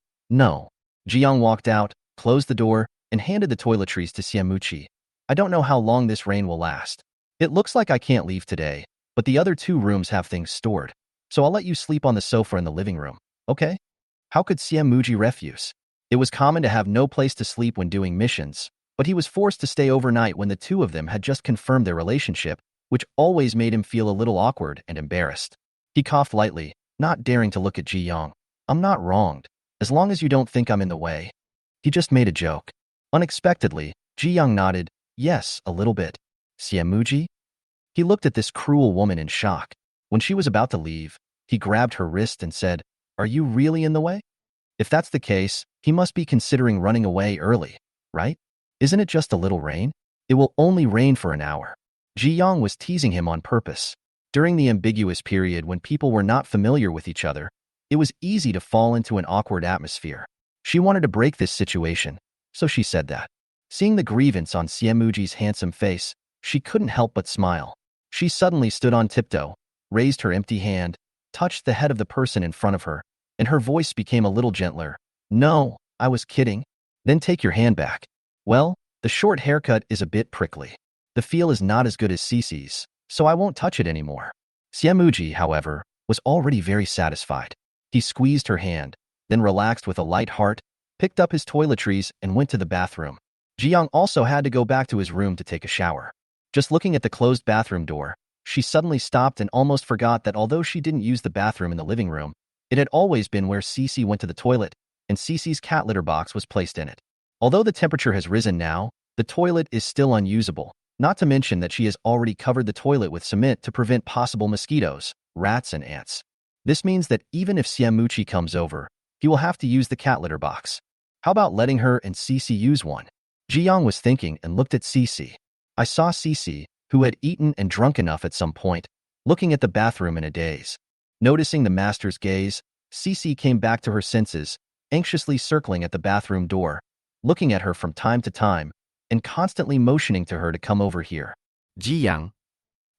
Ji Yang walked out, closed the door, and handed the toiletries to Siamuchi. I don't know how long this rain will last. It looks like I can't leave today, but the other 2 rooms have things stored, so I'll let you sleep on the sofa in the living room, okay? How could Siamuchi refuse? It was common to have no place to sleep when doing missions, but he was forced to stay overnight when the 2 of them had just confirmed their relationship, which always made him feel a little awkward and embarrassed. He coughed lightly, not daring to look at Ji Yang. I'm not wronged, as long as you don't think I'm in the way. He just made a joke. Unexpectedly, Ji Yang nodded, yes, a little bit. Siamuchi? He looked at this cruel woman in shock. When she was about to leave, he grabbed her wrist and said, are you really in the way? If that's the case, he must be considering running away early, right? Isn't it just a little rain? It will only rain for an hour. Ji Yang was teasing him on purpose. During the ambiguous period when people were not familiar with each other, it was easy to fall into an awkward atmosphere. She wanted to break this situation, so she said that. Seeing the grievance on Siemuji's handsome face, she couldn't help but smile. She suddenly stood on tiptoe, raised her empty hand, touched the head of the person in front of her, and her voice became a little gentler. No, I was kidding. Then take your hand back. Well, the short haircut is a bit prickly. The feel is not as good as Cece's, so I won't touch it anymore. Siemuji, however, was already very satisfied. He squeezed her hand, then relaxed with a light heart, picked up his toiletries, and went to the bathroom. Jiyoung also had to go back to his room to take a shower. Just looking at the closed bathroom door, she suddenly stopped and almost forgot that although she didn't use the bathroom in the living room, it had always been where Cece went to the toilet, and Cece's cat litter box was placed in it. Although the temperature has risen now, the toilet is still unusable, not to mention that she has already covered the toilet with cement to prevent possible mosquitoes, rats, and ants. This means that even if Siemuji comes over, he will have to use the cat litter box. How about letting her and Cece use one? Jiyoung was thinking and looked at Cece. I saw Cece, who had eaten and drunk enough at some point, looking at the bathroom in a daze. Noticing the master's gaze, Cece came back to her senses, anxiously circling at the bathroom door, looking at her from time to time, and constantly motioning to her to come over here. Jiyoung.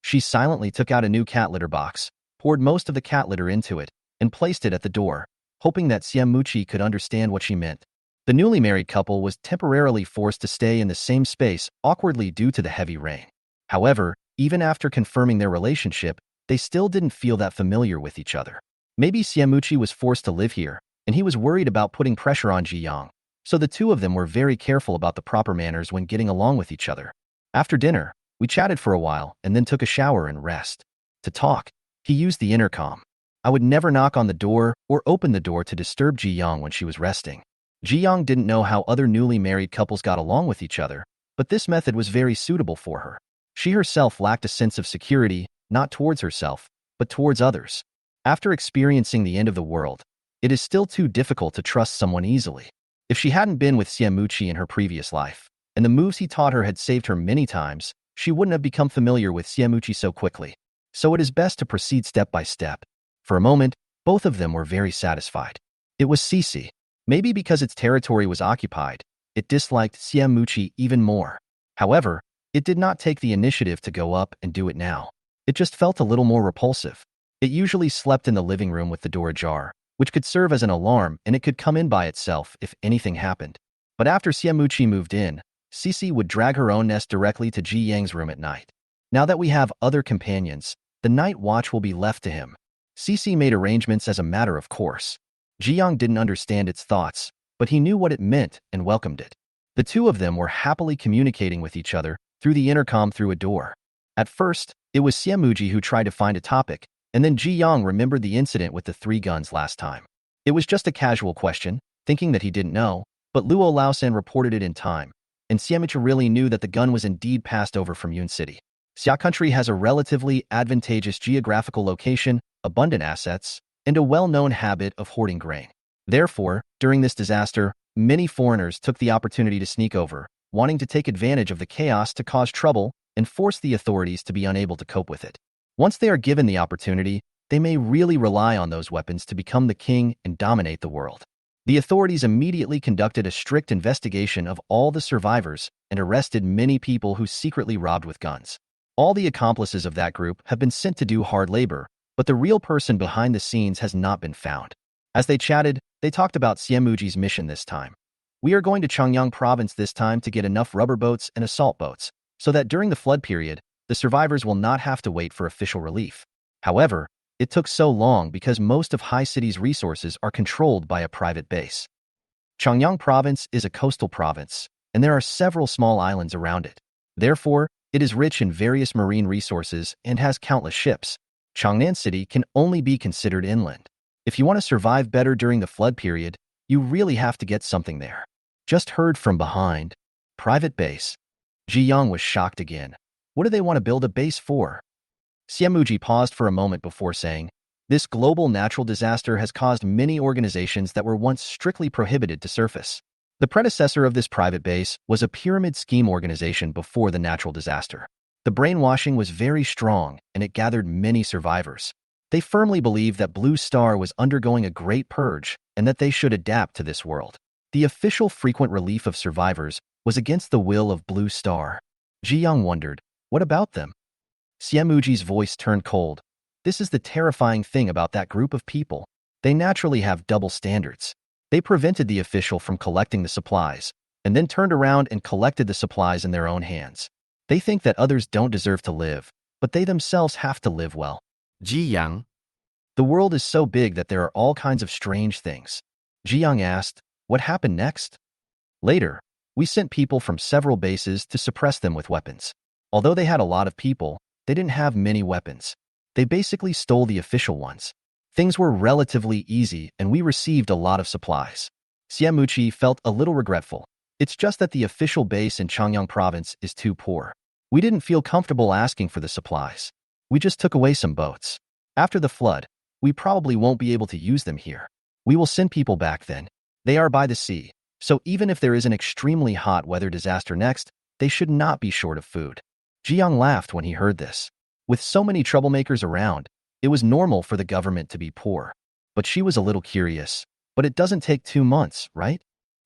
She silently took out a new cat litter box, poured most of the cat litter into it, and placed it at the door, hoping that Siemuji could understand what she meant. The newly married couple was temporarily forced to stay in the same space awkwardly due to the heavy rain. However, even after confirming their relationship, they still didn't feel that familiar with each other. Maybe Siemuji was forced to live here, and he was worried about putting pressure on Jiyoung, so the two of them were very careful about the proper manners when getting along with each other. After dinner, we chatted for a while and then took a shower and rest. To talk, he used the intercom. I would never knock on the door or open the door to disturb Jiyoung when she was resting. Jiyoung didn't know how other newly married couples got along with each other, but this method was very suitable for her. She herself lacked a sense of security, not towards herself, but towards others. After experiencing the end of the world, it is still too difficult to trust someone easily. If she hadn't been with Siemuji in her previous life, and the moves he taught her had saved her many times, she wouldn't have become familiar with Siemuji so quickly. So it is best to proceed step by step. For a moment, both of them were very satisfied. It was Cece. Maybe because its territory was occupied, it disliked Siemuji even more. However, it did not take the initiative to go up and do it now. It just felt a little more repulsive. It usually slept in the living room with the door ajar, which could serve as an alarm, and it could come in by itself if anything happened. But after Siemuji moved in, Cece would drag her own nest directly to Ji Yang's room at night. Now that we have other companions, the night watch will be left to him. Cece made arrangements as a matter of course. Jiyoung didn't understand its thoughts, but he knew what it meant and welcomed it. The two of them were happily communicating with each other through the intercom through a door. At first, it was Siemuji who tried to find a topic, and then Jiyoung remembered the incident with the 3 guns last time. It was just a casual question, thinking that he didn't know, but Luo Laosan reported it in time, and Siemuji really knew that the gun was indeed passed over from Yun City. Xia country has a relatively advantageous geographical location, abundant assets, and a well-known habit of hoarding grain. Therefore, during this disaster, many foreigners took the opportunity to sneak over, wanting to take advantage of the chaos to cause trouble and force the authorities to be unable to cope with it. Once they are given the opportunity, they may really rely on those weapons to become the king and dominate the world. The authorities immediately conducted a strict investigation of all the survivors and arrested many people who secretly robbed with guns. All the accomplices of that group have been sent to do hard labor, but the real person behind the scenes has not been found. As they chatted, they talked about Siemuji's mission this time. We are going to Changyang province this time to get enough rubber boats and assault boats, so that during the flood period, the survivors will not have to wait for official relief. However, it took so long because most of High City's resources are controlled by a private base. Changyang province is a coastal province, and there are several small islands around it. Therefore, it is rich in various marine resources and has countless ships. Changnan City can only be considered inland. If you want to survive better during the flood period, you really have to get something there. Just heard from behind. Private base. Jiyoung was shocked again. What do they want to build a base for? Siemuji paused for a moment before saying, this global natural disaster has caused many organizations that were once strictly prohibited to surface. The predecessor of this private base was a pyramid scheme organization before the natural disaster. The brainwashing was very strong, and it gathered many survivors. They firmly believed that Blue Star was undergoing a great purge and that they should adapt to this world. The official frequent relief of survivors was against the will of Blue Star. Ji Young wondered, what about them? Xiamuji's voice turned cold. This is the terrifying thing about that group of people. They naturally have double standards. They prevented the official from collecting the supplies, and then turned around and collected the supplies in their own hands. They think that others don't deserve to live, but they themselves have to live well. Ji Young. The world is so big that there are all kinds of strange things. Ji Young asked, what happened next? Later, we sent people from several bases to suppress them with weapons. Although they had a lot of people, they didn't have many weapons. They basically stole the official ones. Things were relatively easy, and we received a lot of supplies. Xiamuji felt a little regretful. It's just that the official base in Changyang province is too poor. We didn't feel comfortable asking for the supplies. We just took away some boats. After the flood, we probably won't be able to use them here. We will send people back then. They are by the sea, so even if there is an extremely hot weather disaster next, they should not be short of food. Ji Young laughed when he heard this. With so many troublemakers around, it was normal for the government to be poor. But she was a little curious. But it doesn't take 2 months, right?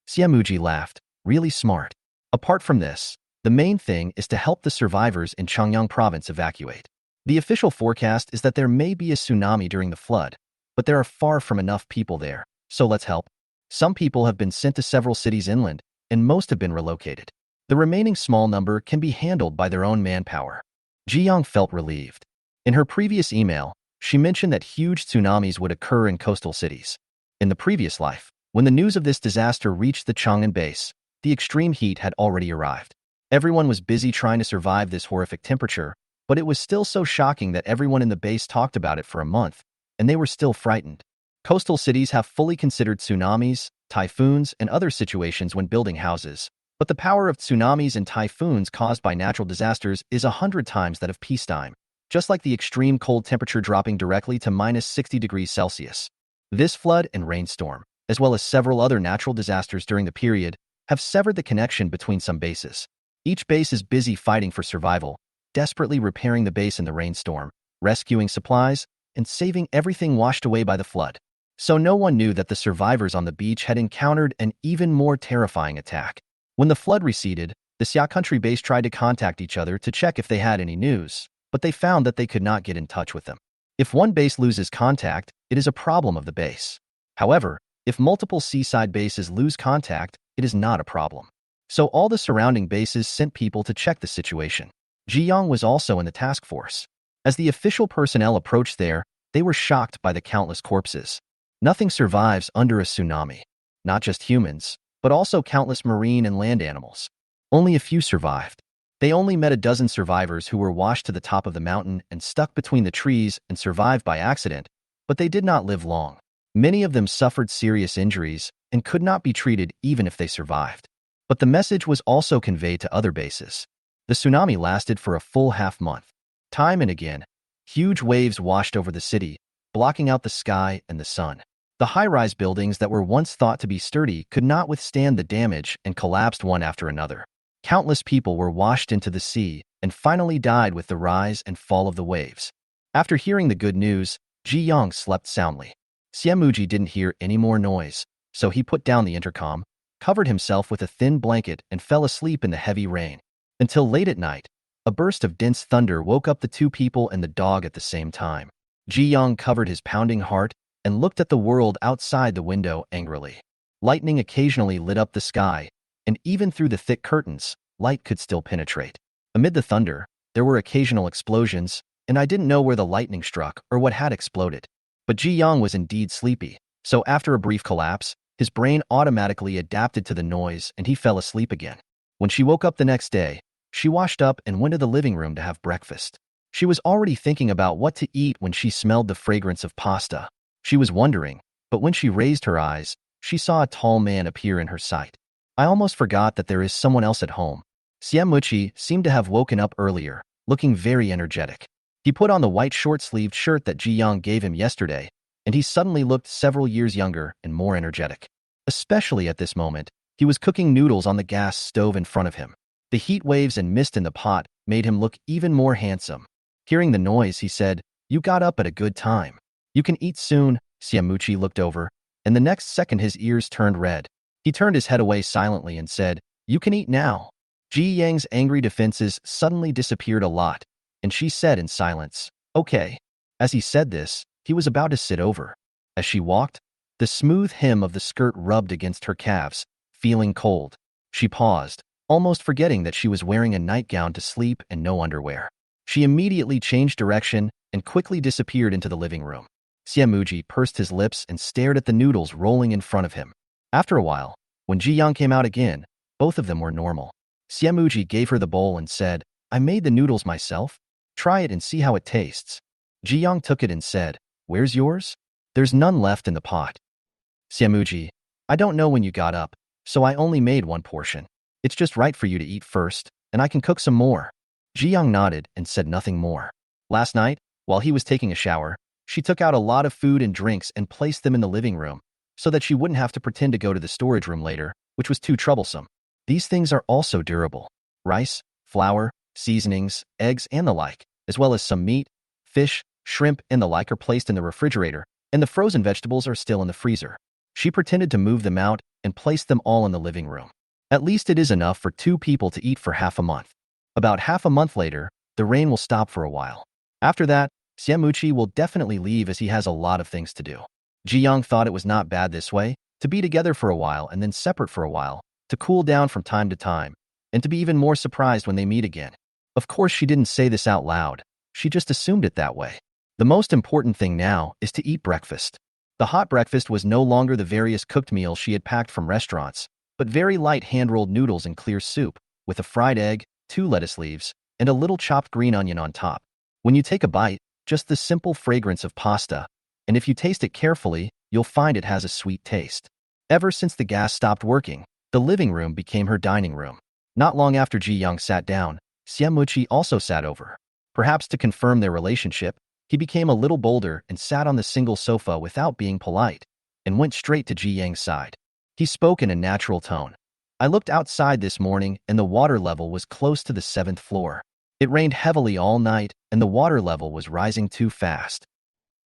Xiamuji laughed. Really smart. Apart from this, the main thing is to help the survivors in Changyang province evacuate. The official forecast is that there may be a tsunami during the flood, but there are far from enough people there, so let's help. Some people have been sent to several cities inland, and most have been relocated. The remaining small number can be handled by their own manpower. Ji Young felt relieved. In her previous email, she mentioned that huge tsunamis would occur in coastal cities. In the previous life, when the news of this disaster reached the Chang'an base, the extreme heat had already arrived. Everyone was busy trying to survive this horrific temperature, but it was still so shocking that everyone in the base talked about it for a month, and they were still frightened. Coastal cities have fully considered tsunamis, typhoons, and other situations when building houses, but the power of tsunamis and typhoons caused by natural disasters is 100 times that of peacetime, just like the extreme cold temperature dropping directly to minus 60 degrees Celsius. This flood and rainstorm, as well as several other natural disasters during the period, have severed the connection between some bases. Each base is busy fighting for survival, desperately repairing the base in the rainstorm, rescuing supplies, and saving everything washed away by the flood. So no one knew that the survivors on the beach had encountered an even more terrifying attack. When the flood receded, the Xia country base tried to contact each other to check if they had any news, but they found that they could not get in touch with them. If one base loses contact, it is a problem of the base. However, if multiple seaside bases lose contact, it is not a problem. So all the surrounding bases sent people to check the situation. Ji Young was also in the task force. As the official personnel approached there, they were shocked by the countless corpses. Nothing survives under a tsunami. Not just humans, but also countless marine and land animals. Only a few survived. They only met a dozen survivors who were washed to the top of the mountain and stuck between the trees and survived by accident, but they did not live long. Many of them suffered serious injuries and could not be treated even if they survived. But the message was also conveyed to other bases. The tsunami lasted for a full half-month. Time and again, huge waves washed over the city, blocking out the sky and the sun. The high-rise buildings that were once thought to be sturdy could not withstand the damage and collapsed one after another. Countless people were washed into the sea and finally died with the rise and fall of the waves. After hearing the good news, Ji Young slept soundly. Xiamuji didn't hear any more noise, so he put down the intercom, covered himself with a thin blanket, and fell asleep in the heavy rain. Until late at night, a burst of dense thunder woke up the two people and the dog at the same time. Ji Young covered his pounding heart and looked at the world outside the window angrily. Lightning occasionally lit up the sky, and even through the thick curtains, light could still penetrate. Amid the thunder, there were occasional explosions, and I didn't know where the lightning struck or what had exploded. But Ji Young was indeed sleepy, so after a brief collapse, his brain automatically adapted to the noise and he fell asleep again. When she woke up the next day, she washed up and went to the living room to have breakfast. She was already thinking about what to eat when she smelled the fragrance of pasta. She was wondering, but when she raised her eyes, she saw a tall man appear in her sight. I almost forgot that there is someone else at home. Xiamuji seemed to have woken up earlier, looking very energetic. He put on the white short-sleeved shirt that Ji Young gave him yesterday, and he suddenly looked several years younger and more energetic. Especially at this moment, He was cooking noodles on the gas stove in front of him. The heat waves and mist in the pot made him look even more handsome. Hearing the noise, he said, "You got up at a good time. You can eat soon." Siamuchi looked over, and the next second his ears turned red. He turned his head away silently and said, "You can eat now." Ji Yang's angry defenses suddenly disappeared a lot, and she said in silence, "Okay." As he said this, he was about to sit over. As she walked, the smooth hem of the skirt rubbed against her calves, feeling cold. She paused, almost forgetting that she was wearing a nightgown to sleep and no underwear. She immediately changed direction and quickly disappeared into the living room. Siamuji pursed his lips and stared at the noodles rolling in front of him. After a while, when Ji Yang came out again, both of them were normal. Siamuji gave her the bowl and said, "I made the noodles myself. Try it and see how it tastes." Ji Yang took it and said, "Where's yours?" "There's none left in the pot." Siamuji, "I don't know when you got up, so I only made one portion. It's just right for you to eat first, and I can cook some more." Ji Yang nodded and said nothing more. Last night, while he was taking a shower, she took out a lot of food and drinks and placed them in the living room, so that she wouldn't have to pretend to go to the storage room later, which was too troublesome. These things are also durable. Rice, flour, seasonings, eggs, and the like, as well as some meat, fish, shrimp, and the like are placed in the refrigerator, and the frozen vegetables are still in the freezer. She pretended to move them out and placed them all in the living room. At least it is enough for 2 people to eat for half a month. About half a month later, the rain will stop for a while. After that, Siamuchi will definitely leave as he has a lot of things to do. Ji Yang thought it was not bad this way, to be together for a while and then separate for a while, to cool down from time to time, and to be even more surprised when they meet again. Of course, she didn't say this out loud. She just assumed it that way. The most important thing now is to eat breakfast. The hot breakfast was no longer the various cooked meals she had packed from restaurants, but very light hand-rolled noodles and clear soup, with a fried egg, 2 lettuce leaves, and a little chopped green onion on top. When you take a bite, just the simple fragrance of pasta, and if you taste it carefully, you'll find it has a sweet taste. Ever since the gas stopped working, the living room became her dining room. Not long after Ji Yang sat down, Siamuchi also sat over. Perhaps to confirm their relationship, he became a little bolder and sat on the single sofa without being polite, and went straight to Ji Yang's side. He spoke in a natural tone. "I looked outside this morning and the water level was close to the 7th floor. It rained heavily all night and the water level was rising too fast."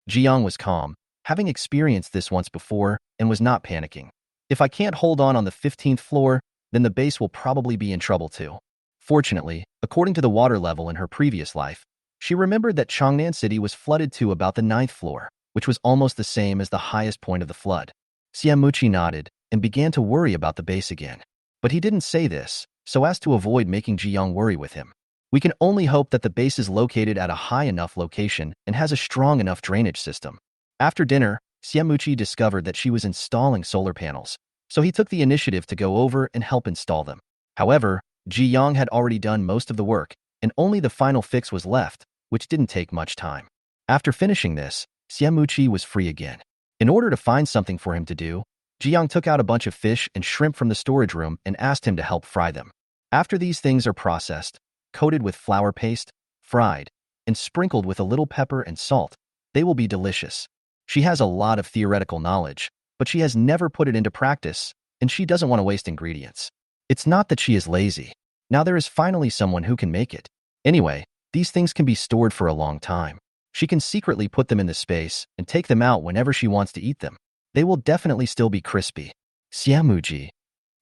Ji Yang was calm, having experienced this once before, and was not panicking. "If I can't hold on the 15th floor, then the base will probably be in trouble too." Fortunately, according to the water level in her previous life, she remembered that Changnan City was flooded to about the 9th floor, which was almost the same as the highest point of the flood. Siamuchi nodded and began to worry about the base again. But he didn't say this, so as to avoid making Ji Yang worry with him. "We can only hope that the base is located at a high enough location and has a strong enough drainage system." After dinner, Siamuchi discovered that she was installing solar panels, so he took the initiative to go over and help install them. However, Ji Yang had already done most of the work, and only the final fix was left, which didn't take much time. After finishing this, Siamuchi was free again. In order to find something for him to do, Ji Yang took out a bunch of fish and shrimp from the storage room and asked him to help fry them. After these things are processed, coated with flour paste, fried, and sprinkled with a little pepper and salt, they will be delicious. She has a lot of theoretical knowledge, but she has never put it into practice, and she doesn't want to waste ingredients. It's not that she is lazy. Now there is finally someone who can make it. Anyway, these things can be stored for a long time. She can secretly put them in the space and take them out whenever she wants to eat them. They will definitely still be crispy. Siamuji.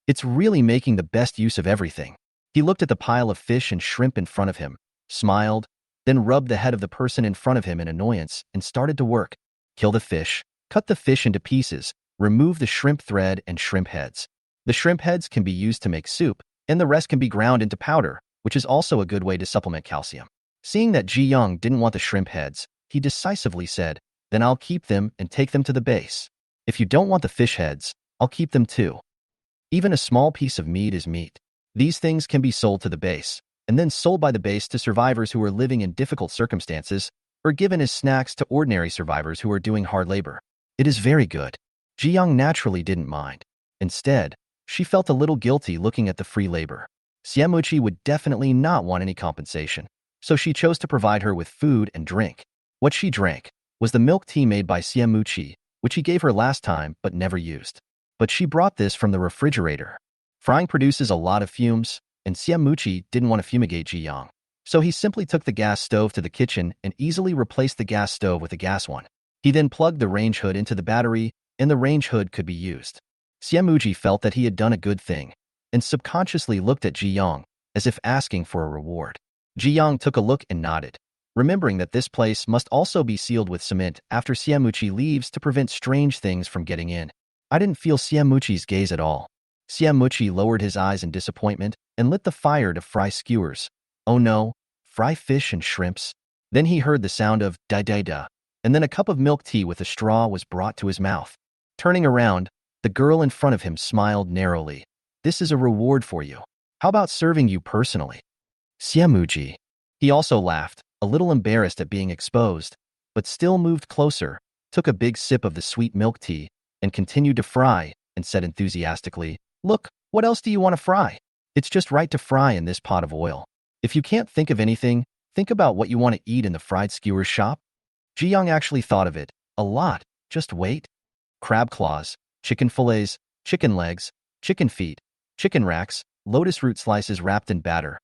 It's really making the best use of everything. He looked at the pile of fish and shrimp in front of him, smiled, then rubbed the head of the person in front of him in annoyance and started to work. Kill the fish, cut the fish into pieces, remove the shrimp thread and shrimp heads. The shrimp heads can be used to make soup, and the rest can be ground into powder, which is also a good way to supplement calcium. Seeing that Ji Yang didn't want the shrimp heads, he decisively said, "Then I'll keep them and take them to the base. If you don't want the fish heads, I'll keep them too. Even a small piece of meat is meat. These things can be sold to the base, and then sold by the base to survivors who are living in difficult circumstances, or given as snacks to ordinary survivors who are doing hard labor. It is very good." Ji Yang naturally didn't mind. Instead, she felt a little guilty looking at the free labor. Siamuchi would definitely not want any compensation, so she chose to provide her with food and drink. What she drank was the milk tea made by Siamuchi, which he gave her last time but never used. But she brought this from the refrigerator. Frying produces a lot of fumes, and Siamuchi didn't want to fumigate Ji Yang. So he simply took the gas stove to the kitchen and easily replaced the gas stove with a gas one. He then plugged the range hood into the battery, and the range hood could be used. Siamuchi felt that he had done a good thing, and subconsciously looked at Ji Yang, as if asking for a reward. Ji Yang took a look and nodded, remembering that this place must also be sealed with cement after Siamuchi leaves to prevent strange things from getting in. I didn't feel Siamuchi's gaze at all. Siamuchi lowered his eyes in disappointment and lit the fire to fry skewers. Oh no, fry fish and shrimps. Then he heard the sound of da-da-da, and then a cup of milk tea with a straw was brought to his mouth. Turning around, the girl in front of him smiled narrowly. This is a reward for you. How about serving you personally? Siamuchi. He also laughed, a little embarrassed at being exposed, but still moved closer, took a big sip of the sweet milk tea, and continued to fry, and said enthusiastically, Look, what else do you want to fry? It's just right to fry in this pot of oil. If you can't think of anything, think about what you want to eat in the fried skewers shop. Ji Yang actually thought of it. A lot. Just wait. Crab claws, chicken fillets, chicken legs, chicken feet, chicken racks, lotus root slices wrapped in batter.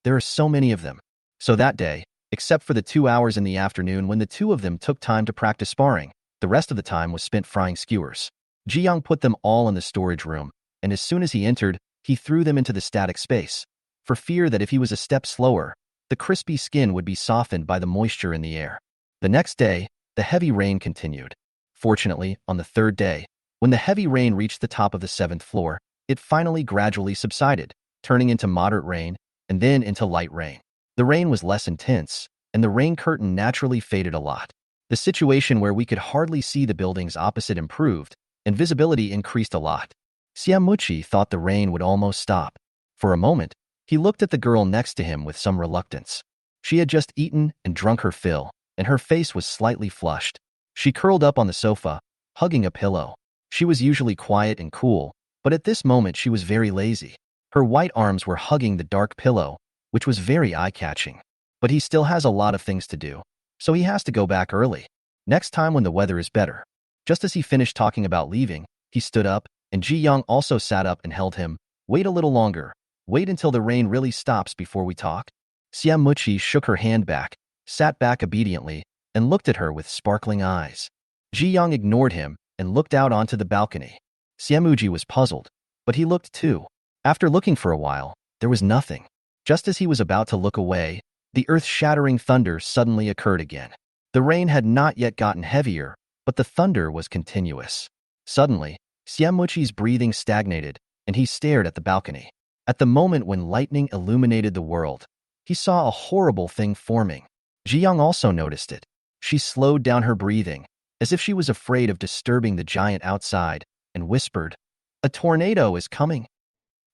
There are so many of them. So that day, except for the 2 hours in the afternoon when the two of them took time to practice sparring, the rest of the time was spent frying skewers. Ji Yang put them all in the storage room, and as soon as he entered, he threw them into the static space, for fear that if he was a step slower, the crispy skin would be softened by the moisture in the air. The next day, the heavy rain continued. Fortunately, on the third day, when the heavy rain reached the top of the 7th floor, it finally gradually subsided, turning into moderate rain, and then into light rain. The rain was less intense, and the rain curtain naturally faded a lot. The situation where we could hardly see the buildings opposite improved, and visibility increased a lot. Siamuchi thought the rain would almost stop. For a moment, he looked at the girl next to him with some reluctance. She had just eaten and drunk her fill, and her face was slightly flushed. She curled up on the sofa, hugging a pillow. She was usually quiet and cool, but at this moment she was very lazy. Her white arms were hugging the dark pillow, which was very eye-catching. But he still has a lot of things to do, so he has to go back early. Next time when the weather is better. Just as he finished talking about leaving, he stood up, and Ji Yang also sat up and held him. Wait a little longer. Wait until the rain really stops before we talk. Siamuchi shook her hand back, sat back obediently, and looked at her with sparkling eyes. Ji Yang ignored him and looked out onto the balcony. Siamuchi was puzzled, but he looked too. After looking for a while, there was nothing. Just as he was about to look away, the earth-shattering thunder suddenly occurred again. The rain had not yet gotten heavier, but the thunder was continuous. Suddenly, Siamuchi's breathing stagnated, and he stared at the balcony. At the moment when lightning illuminated the world, he saw a horrible thing forming. Ji Yang also noticed it. She slowed down her breathing, as if she was afraid of disturbing the giant outside, and whispered, "A tornado is coming."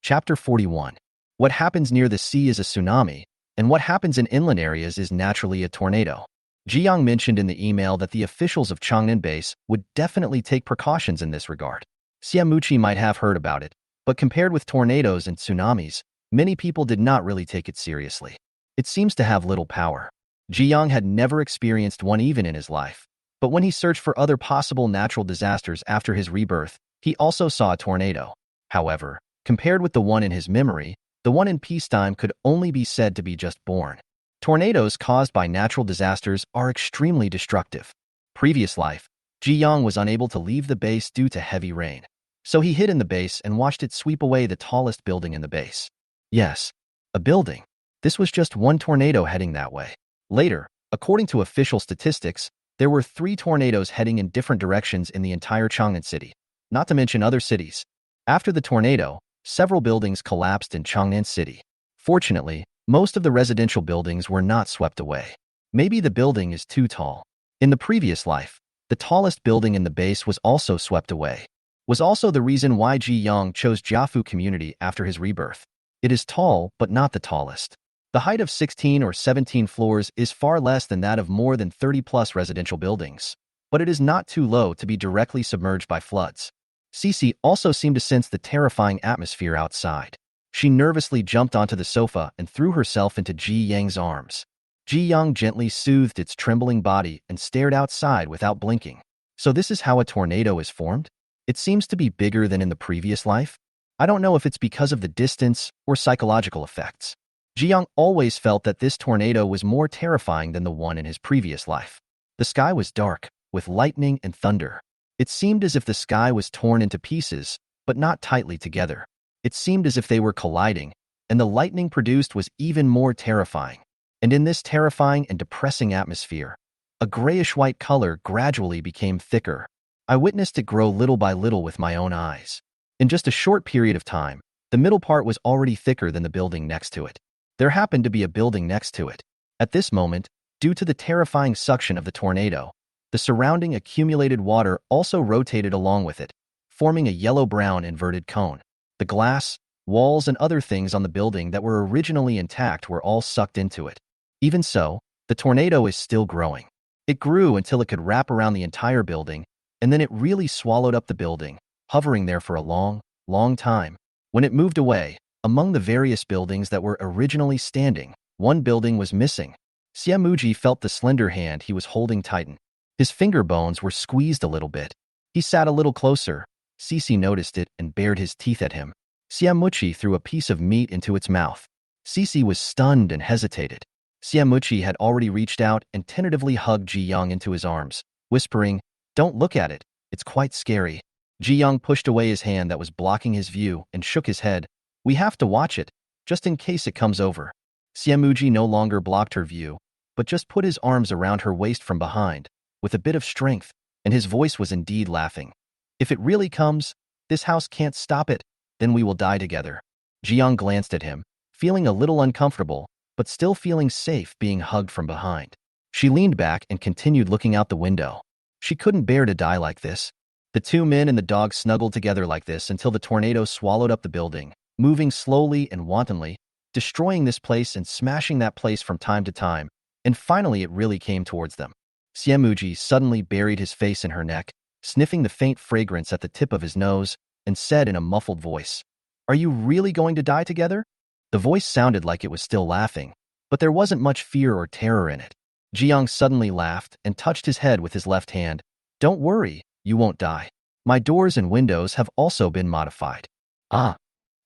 Chapter 41. What happens near the sea is a tsunami, and what happens in inland areas is naturally a tornado. Ji Yang mentioned in the email that the officials of Changnan Base would definitely take precautions in this regard. Siamuchi might have heard about it, but compared with tornadoes and tsunamis, many people did not really take it seriously. It seems to have little power. Ji Yang had never experienced one even in his life, but when he searched for other possible natural disasters after his rebirth, he also saw a tornado. However, compared with the one in his memory, the one in peacetime could only be said to be just born. Tornadoes caused by natural disasters are extremely destructive. Previous life, Ji Yang was unable to leave the base due to heavy rain. So he hid in the base and watched it sweep away the tallest building in the base. Yes, a building. This was just one tornado heading that way. Later, according to official statistics, there were 3 tornadoes heading in different directions in the entire Changnan city, not to mention other cities. After the tornado, several buildings collapsed in Changnan city. Fortunately, most of the residential buildings were not swept away. Maybe the building is too tall. In the previous life, the tallest building in the base was also swept away. Was also the reason why Ji Yang chose Jiafu community after his rebirth. It is tall, but not the tallest. The height of 16 or 17 floors is far less than that of more than 30-plus residential buildings, but it is not too low to be directly submerged by floods. Cece also seemed to sense the terrifying atmosphere outside. She nervously jumped onto the sofa and threw herself into Ji Yang's arms. Ji Yang gently soothed its trembling body and stared outside without blinking. So this is how a tornado is formed? It seems to be bigger than in the previous life. I don't know if it's because of the distance or psychological effects. Ji-young always felt that this tornado was more terrifying than the one in his previous life. The sky was dark, with lightning and thunder. It seemed as if the sky was torn into pieces, but not tightly together. It seemed as if they were colliding, and the lightning produced was even more terrifying. And in this terrifying and depressing atmosphere, a grayish-white color gradually became thicker. I witnessed it grow little by little with my own eyes. In just a short period of time, the middle part was already thicker than the building next to it. There happened to be a building next to it. At this moment, due to the terrifying suction of the tornado, the surrounding accumulated water also rotated along with it, forming a yellow-brown inverted cone. The glass, walls, and other things on the building that were originally intact were all sucked into it. Even so, the tornado is still growing. It grew until it could wrap around the entire building, and then it really swallowed up the building, hovering there for a long, long time. When it moved away, among the various buildings that were originally standing, one building was missing. Xiamuji felt the slender hand he was holding tighten. His finger bones were squeezed a little bit. He sat a little closer. Cece noticed it and bared his teeth at him. Xiamuji threw a piece of meat into its mouth. Cece was stunned and hesitated. Xiamuji had already reached out and tentatively hugged Ji-young into his arms, whispering, "Don't look at it. It's quite scary." Ji-young pushed away his hand that was blocking his view and shook his head. "We have to watch it, just in case it comes over." Xiamuji no longer blocked her view, but just put his arms around her waist from behind, with a bit of strength, and his voice was indeed laughing. "If it really comes, this house can't stop it, then we will die together." Ji-young glanced at him, feeling a little uncomfortable, but still feeling safe being hugged from behind. She leaned back and continued looking out the window. She couldn't bear to die like this. The two men and the dog snuggled together like this until the tornado swallowed up the building, moving slowly and wantonly, destroying this place and smashing that place from time to time, and finally it really came towards them. Xiamuji suddenly buried his face in her neck, sniffing the faint fragrance at the tip of his nose, and said in a muffled voice, "Are you really going to die together?" The voice sounded like it was still laughing, but there wasn't much fear or terror in it. Ji-young suddenly laughed and touched his head with his left hand. "Don't worry, you won't die. My doors and windows have also been modified." "Ah."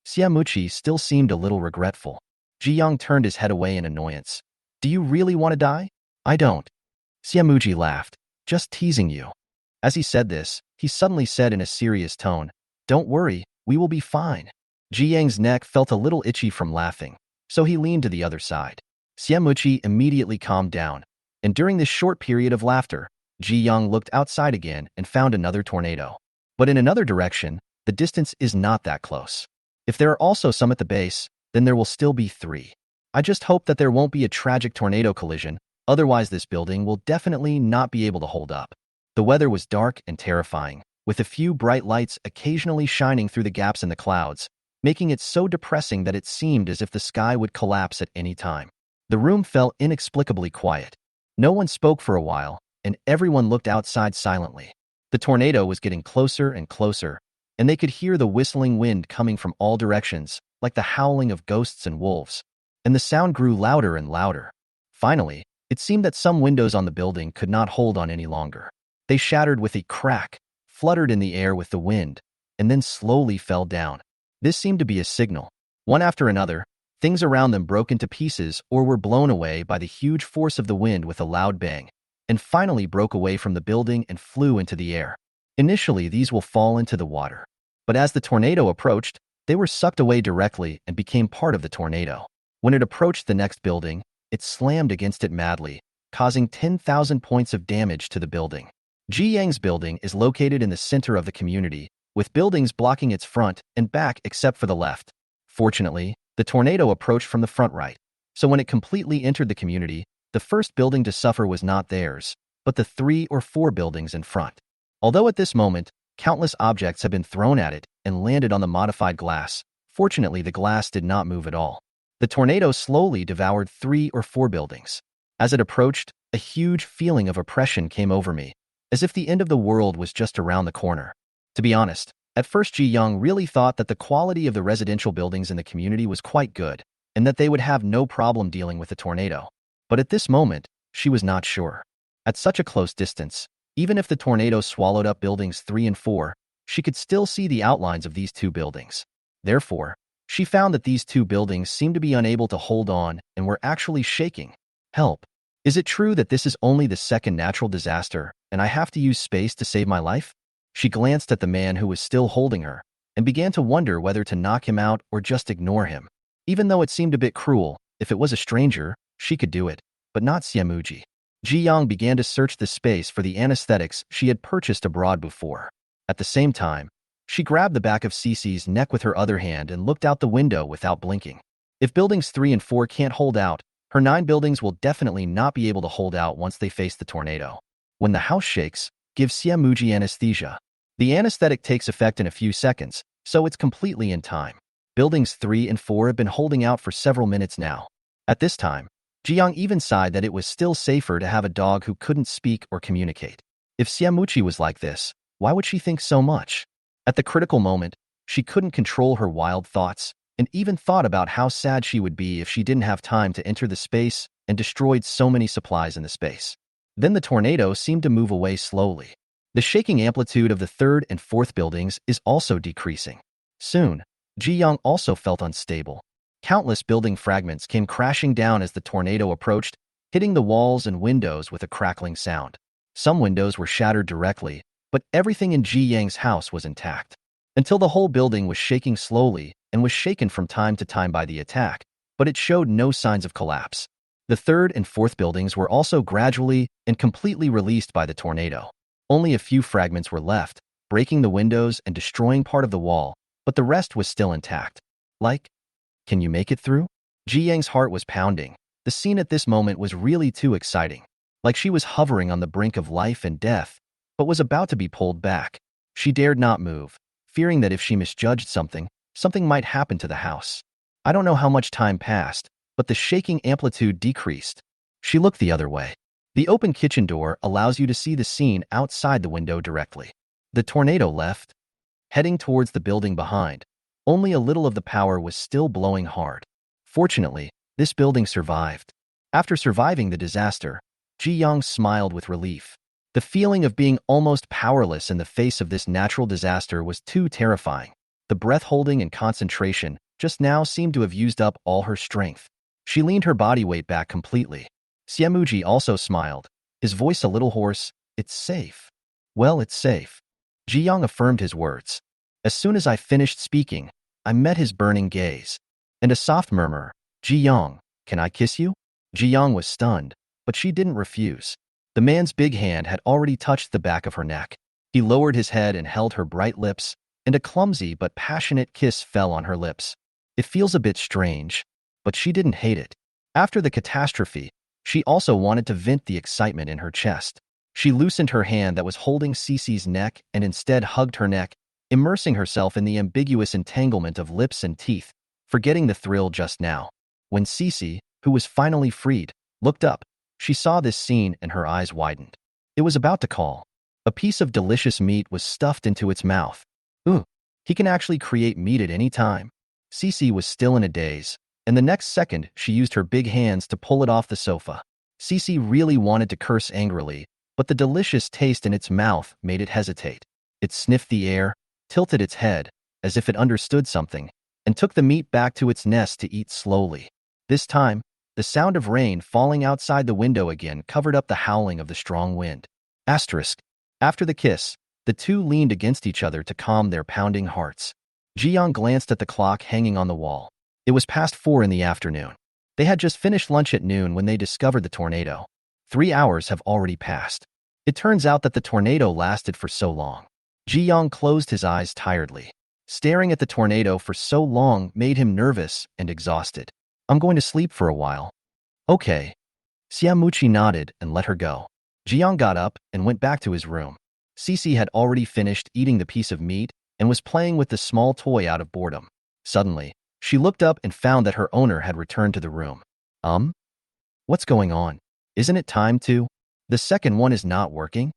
Xiamuji still seemed a little regretful. Ji-young turned his head away in annoyance. "Do you really want to die?" "I don't." Xiamuji laughed. "Just teasing you." As he said this, he suddenly said in a serious tone, "Don't worry, we will be fine." Ji-yang's neck felt a little itchy from laughing, so he leaned to the other side. Xiamuji immediately calmed down, and during this short period of laughter, Ji-young looked outside again and found another tornado. But in another direction, the distance is not that close. If there are also some at the base, then there will still be 3. I just hope that there won't be a tragic tornado collision, otherwise this building will definitely not be able to hold up. The weather was dark and terrifying, with a few bright lights occasionally shining through the gaps in the clouds, making it so depressing that it seemed as if the sky would collapse at any time. The room felt inexplicably quiet. No one spoke for a while, and everyone looked outside silently. The tornado was getting closer and closer, and they could hear the whistling wind coming from all directions, like the howling of ghosts and wolves. And the sound grew louder and louder. Finally, it seemed that some windows on the building could not hold on any longer. They shattered with a crack, fluttered in the air with the wind, and then slowly fell down. This seemed to be a signal. One after another, things around them broke into pieces or were blown away by the huge force of the wind with a loud bang, and finally broke away from the building and flew into the air. Initially, these will fall into the water, but as the tornado approached, they were sucked away directly and became part of the tornado. When it approached the next building, it slammed against it madly, causing 10,000 points of damage to the building. Ji-yang's building is located in the center of the community, with buildings blocking its front and back except for the left. Fortunately, the tornado approached from the front right, so when it completely entered the community, the first building to suffer was not theirs, but the 3 or 4 buildings in front. Although at this moment, countless objects have been thrown at it and landed on the modified glass, fortunately the glass did not move at all. The tornado slowly devoured 3 or 4 buildings. As it approached, a huge feeling of oppression came over me, as if the end of the world was just around the corner. To be honest, at first Ji-young really thought that the quality of the residential buildings in the community was quite good, and that they would have no problem dealing with the tornado. But at this moment, she was not sure. At such a close distance, even if the tornado swallowed up buildings 3 and 4, she could still see the outlines of these 2 buildings. Therefore, she found that these two buildings seemed to be unable to hold on and were actually shaking. Help. Is it true that this is only the second natural disaster, and I have to use space to save my life? She glanced at the man who was still holding her, and began to wonder whether to knock him out or just ignore him. Even though it seemed a bit cruel, if it was a stranger, she could do it, but not Xiamuji. Ji Yang began to search the space for the anesthetics she had purchased abroad before. At the same time, she grabbed the back of Cece's neck with her other hand and looked out the window without blinking. If buildings 3 and 4 can't hold out, her 9 buildings will definitely not be able to hold out once they face the tornado. When the house shakes, give Xiamuji anesthesia. The anesthetic takes effect in a few seconds, so it's completely in time. Buildings 3 and 4 have been holding out for several minutes now. At this time, Jiang even sighed that it was still safer to have a dog who couldn't speak or communicate. If Xiamuji was like this, why would she think so much? At the critical moment, she couldn't control her wild thoughts, and even thought about how sad she would be if she didn't have time to enter the space and destroyed so many supplies in the space. Then the tornado seemed to move away slowly. The shaking amplitude of the 3rd and 4th buildings is also decreasing. Soon, Ji Yang also felt unstable. Countless building fragments came crashing down as the tornado approached, hitting the walls and windows with a crackling sound. Some windows were shattered directly, but everything in Ji Yang's house was intact. Until the whole building was shaking slowly and was shaken from time to time by the attack, but it showed no signs of collapse. The 3rd and 4th buildings were also gradually and completely released by the tornado. Only a few fragments were left, breaking the windows and destroying part of the wall, but the rest was still intact. Can you make it through? Ji Yang's heart was pounding. The scene at this moment was really too exciting. Like she was hovering on the brink of life and death, but was about to be pulled back. She dared not move, fearing that if she misjudged something, something might happen to the house. I don't know how much time passed, but the shaking amplitude decreased. She looked the other way. The open kitchen door allows you to see the scene outside the window directly. The tornado left, heading towards the building behind. Only a little of the power was still blowing hard. Fortunately, this building survived. After surviving the disaster, Ji Yang smiled with relief. The feeling of being almost powerless in the face of this natural disaster was too terrifying. The breath-holding and concentration just now seemed to have used up all her strength. She leaned her body weight back completely. Xiamuji also smiled, his voice a little hoarse. It's safe. Well, it's safe. Ji Yang affirmed his words. As soon as I finished speaking, I met his burning gaze. And a soft murmur, Ji Yang, can I kiss you? Ji Yang was stunned, but she didn't refuse. The man's big hand had already touched the back of her neck. He lowered his head and held her bright lips, and a clumsy but passionate kiss fell on her lips. It feels a bit strange, but she didn't hate it. After the catastrophe, she also wanted to vent the excitement in her chest. She loosened her hand that was holding Cece's neck and instead hugged her neck, immersing herself in the ambiguous entanglement of lips and teeth, forgetting the thrill just now. When Cece, who was finally freed, looked up, she saw this scene and her eyes widened. It was about to call. A piece of delicious meat was stuffed into its mouth. Ooh, he can actually create meat at any time. Cece was still in a daze, and the next second she used her big hands to pull it off the sofa. Cece really wanted to curse angrily, but the delicious taste in its mouth made it hesitate. It sniffed the air, tilted its head, as if it understood something, and took the meat back to its nest to eat slowly. This time, the sound of rain falling outside the window again covered up the howling of the strong wind. Asterisk. After the kiss, the two leaned against each other to calm their pounding hearts. Ji Yang glanced at the clock hanging on the wall. It was past 4 in the afternoon. They had just finished lunch at noon when they discovered the tornado. 3 hours have already passed. It turns out that the tornado lasted for so long. Ji Yang closed his eyes tiredly. Staring at the tornado for so long made him nervous and exhausted. I'm going to sleep for a while. Okay. Xiamuji nodded and let her go. Ji Yang got up and went back to his room. Cece had already finished eating the piece of meat and was playing with the small toy out of boredom. Suddenly, she looked up and found that her owner had returned to the room. What's going on? Isn't it time to? The second one is not working?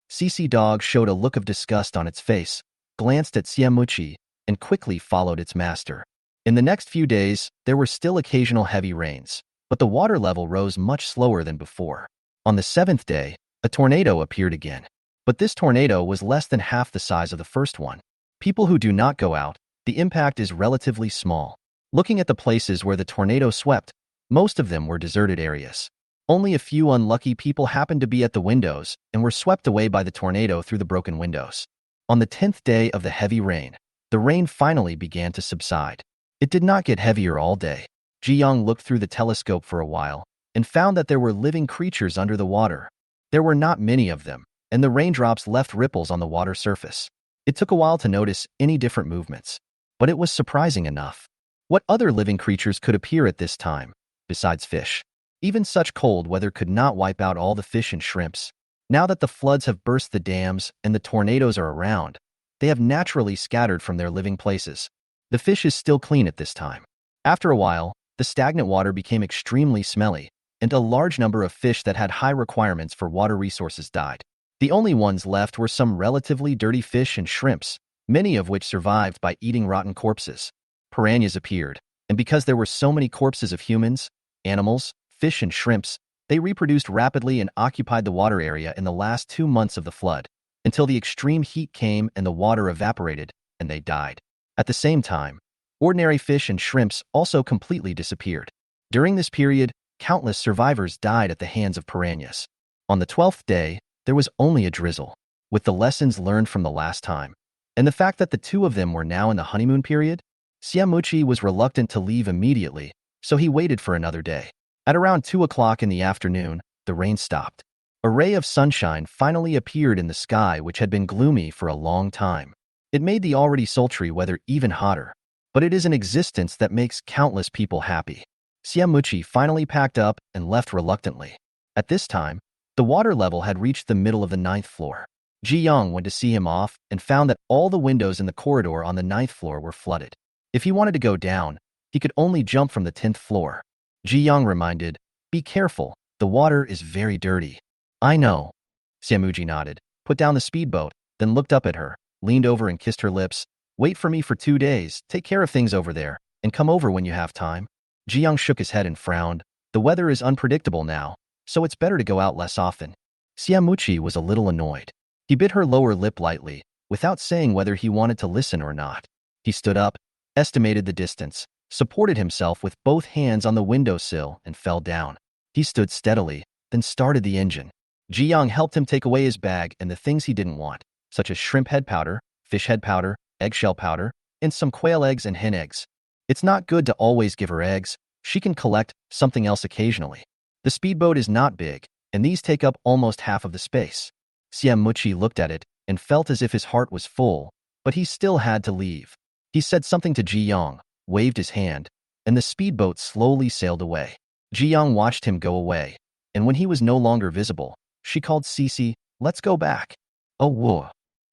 Cece dog showed a look of disgust on its face, glanced at Xiamuji, and quickly followed its master. In the next few days, there were still occasional heavy rains, but the water level rose much slower than before. On the 7th day, a tornado appeared again. But this tornado was less than half the size of the first one. People who do not go out, the impact is relatively small. Looking at the places where the tornado swept, most of them were deserted areas. Only a few unlucky people happened to be at the windows and were swept away by the tornado through the broken windows. On the 10th day of the heavy rain, the rain finally began to subside. It did not get heavier all day. Ji-young looked through the telescope for a while and found that there were living creatures under the water. There were not many of them, and the raindrops left ripples on the water surface. It took a while to notice any different movements, but it was surprising enough. What other living creatures could appear at this time, besides fish? Even such cold weather could not wipe out all the fish and shrimps. Now that the floods have burst the dams and the tornadoes are around, they have naturally scattered from their living places. The fish is still clean at this time. After a while, the stagnant water became extremely smelly, and a large number of fish that had high requirements for water resources died. The only ones left were some relatively dirty fish and shrimps, many of which survived by eating rotten corpses. Piranhas appeared, and because there were so many corpses of humans, animals, fish and shrimps, they reproduced rapidly and occupied the water area in the last 2 months of the flood, until the extreme heat came and the water evaporated, and they died. At the same time, ordinary fish and shrimps also completely disappeared. During this period, countless survivors died at the hands of piranhas. On the 12th day, there was only a drizzle. With the lessons learned from the last time, and the fact that the two of them were now in the honeymoon period, Siamuchi was reluctant to leave immediately, so he waited for another day. At around 2 o'clock in the afternoon, the rain stopped. A ray of sunshine finally appeared in the sky, which had been gloomy for a long time. It made the already sultry weather even hotter, but it is an existence that makes countless people happy. Siamuchi finally packed up and left reluctantly. At this time, the water level had reached the middle of the 9th floor. Ji-young went to see him off and found that all the windows in the corridor on the 9th floor were flooded. If he wanted to go down, he could only jump from the 10th floor. Ji-young reminded, "Be careful, the water is very dirty." "I know." Siamuchi nodded, put down the speedboat, then looked up at her, leaned over and kissed her lips. "Wait for me for 2 days, take care of things over there, and come over when you have time." Ji-young shook his head and frowned. The weather is unpredictable now, so it's better to go out less often. Siamuchi was a little annoyed. He bit her lower lip lightly, without saying whether he wanted to listen or not. He stood up, estimated the distance, supported himself with both hands on the windowsill, and fell down. He stood steadily, then started the engine. Ji-young helped him take away his bag and the things he didn't want, such as shrimp head powder, fish head powder, eggshell powder, and some quail eggs and hen eggs. It's not good to always give her eggs. She can collect something else occasionally. The speedboat is not big, and these take up almost half of the space. Siamuchi looked at it and felt as if his heart was full, but he still had to leave. He said something to Ji-young, waved his hand, and the speedboat slowly sailed away. Ji-young watched him go away, and when he was no longer visible, she called Cece, "Let's go back." "Oh, whoa."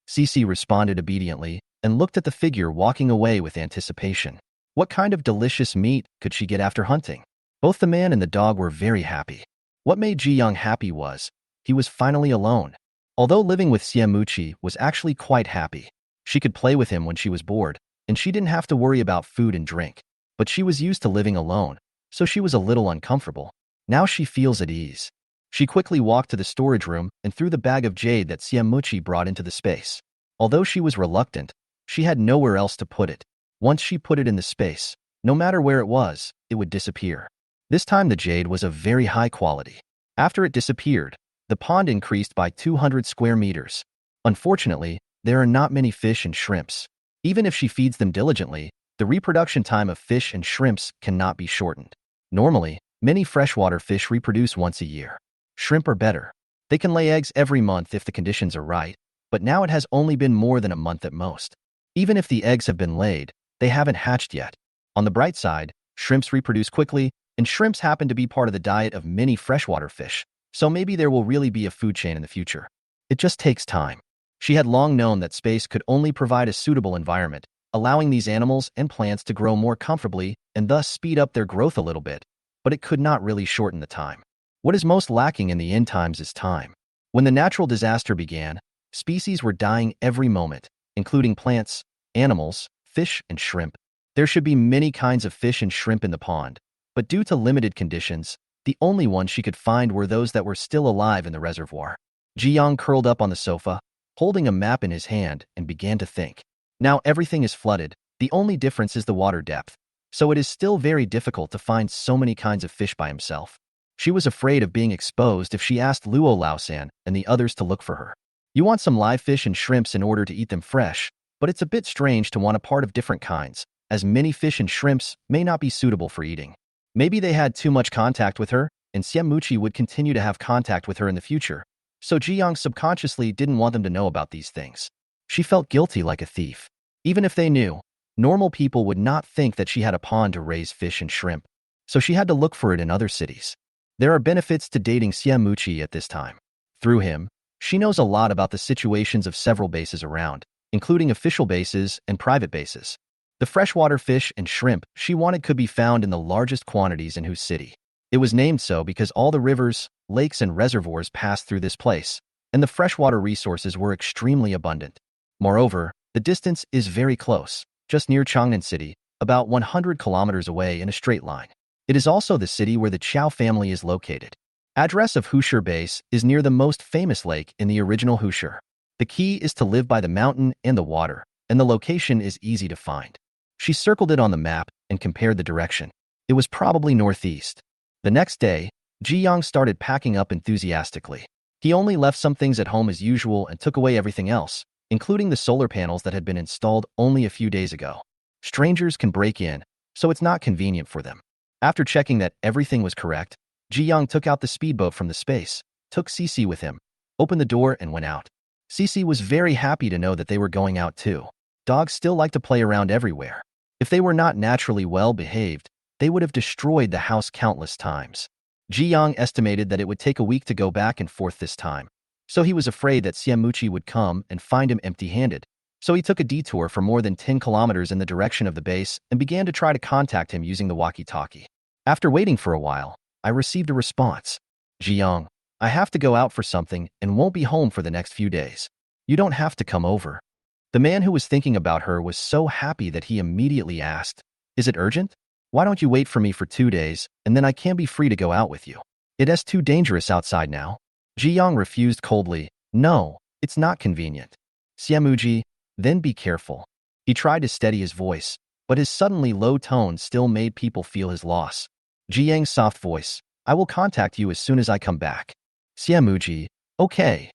Cece responded obediently and looked at the figure walking away with anticipation. What kind of delicious meat could she get after hunting? Both the man and the dog were very happy. What made Ji-young happy was, he was finally alone. Although living with Siamuchi was actually quite happy. She could play with him when she was bored, and she didn't have to worry about food and drink. But she was used to living alone, so she was a little uncomfortable. Now she feels at ease. She quickly walked to the storage room and threw the bag of jade that Siamuchi brought into the space. Although she was reluctant, she had nowhere else to put it. Once she put it in the space, no matter where it was, it would disappear. This time the jade was of very high quality. After it disappeared, the pond increased by 200 square meters. Unfortunately, there are not many fish and shrimps. Even if she feeds them diligently, the reproduction time of fish and shrimps cannot be shortened. Normally, many freshwater fish reproduce once a year. Shrimp are better. They can lay eggs every month if the conditions are right, but now it has only been more than a month at most. Even if the eggs have been laid, they haven't hatched yet. On the bright side, shrimps reproduce quickly, and shrimps happen to be part of the diet of many freshwater fish, so maybe there will really be a food chain in the future. It just takes time. She had long known that space could only provide a suitable environment, allowing these animals and plants to grow more comfortably and thus speed up their growth a little bit, but it could not really shorten the time. What is most lacking in the end times is time. When the natural disaster began, species were dying every moment, including plants, animals, fish, and shrimp. There should be many kinds of fish and shrimp in the pond, but due to limited conditions, the only ones she could find were those that were still alive in the reservoir. Ji-young curled up on the sofa, holding a map in his hand, and began to think. Now everything is flooded, The only difference is the water depth, so it is still very difficult to find so many kinds of fish by himself. She was afraid of being exposed if she asked Luo Laosan and the others to look for her. You want some live fish and shrimps in order to eat them fresh, but it's a bit strange to want a part of different kinds, as many fish and shrimps may not be suitable for eating. Maybe they had too much contact with her, and Xiamuchi would continue to have contact with her in the future, so Jiyang subconsciously didn't want them to know about these things. She felt guilty like a thief. Even if they knew, normal people would not think that she had a pond to raise fish and shrimp, so she had to look for it in other cities. There are benefits to dating Xiamuchi at this time. Through him, she knows a lot about the situations of several bases around, including official bases and private bases. The freshwater fish and shrimp she wanted could be found in the largest quantities in whose city. It was named so because all the rivers, lakes, and reservoirs passed through this place, and the freshwater resources were extremely abundant. Moreover, the distance is very close, just near Changnan City, about 100 kilometers away in a straight line. It is also the city where the Chao family is located. Address of Hushur Base is near the most famous lake in the original Hushur. The key is to live by the mountain and the water, and the location is easy to find. She circled it on the map and compared the direction. It was probably northeast. The next day, Ji Yang started packing up enthusiastically. He only left some things at home as usual and took away everything else, including the solar panels that had been installed only a few days ago. Strangers can break in, so it's not convenient for them. After checking that everything was correct, Ji Yang took out the speedboat from the space, took Cece with him, opened the door and went out. Cece was very happy to know that they were going out too. Dogs still like to play around everywhere. If they were not naturally well behaved, they would have destroyed the house countless times. Ji Yang estimated that it would take a week to go back and forth this time, so he was afraid that Xiamuchi would come and find him empty-handed. So he took a detour for more than 10 kilometers in the direction of the base and began to try to contact him using the walkie-talkie. After waiting for a while, I received a response. Ji Yang, I have to go out for something and won't be home for the next few days. You don't have to come over. The man who was thinking about her was so happy that he immediately asked, Is it urgent? Why don't you wait for me for 2 days, and then I can be free to go out with you? It is too dangerous outside now. Ji Yang refused coldly. No, it's not convenient. Xiamuji, then be careful. He tried to steady his voice, but his suddenly low tone still made people feel his loss. Ji Yang's soft voice, I will contact you as soon as I come back. Xiamuji, okay.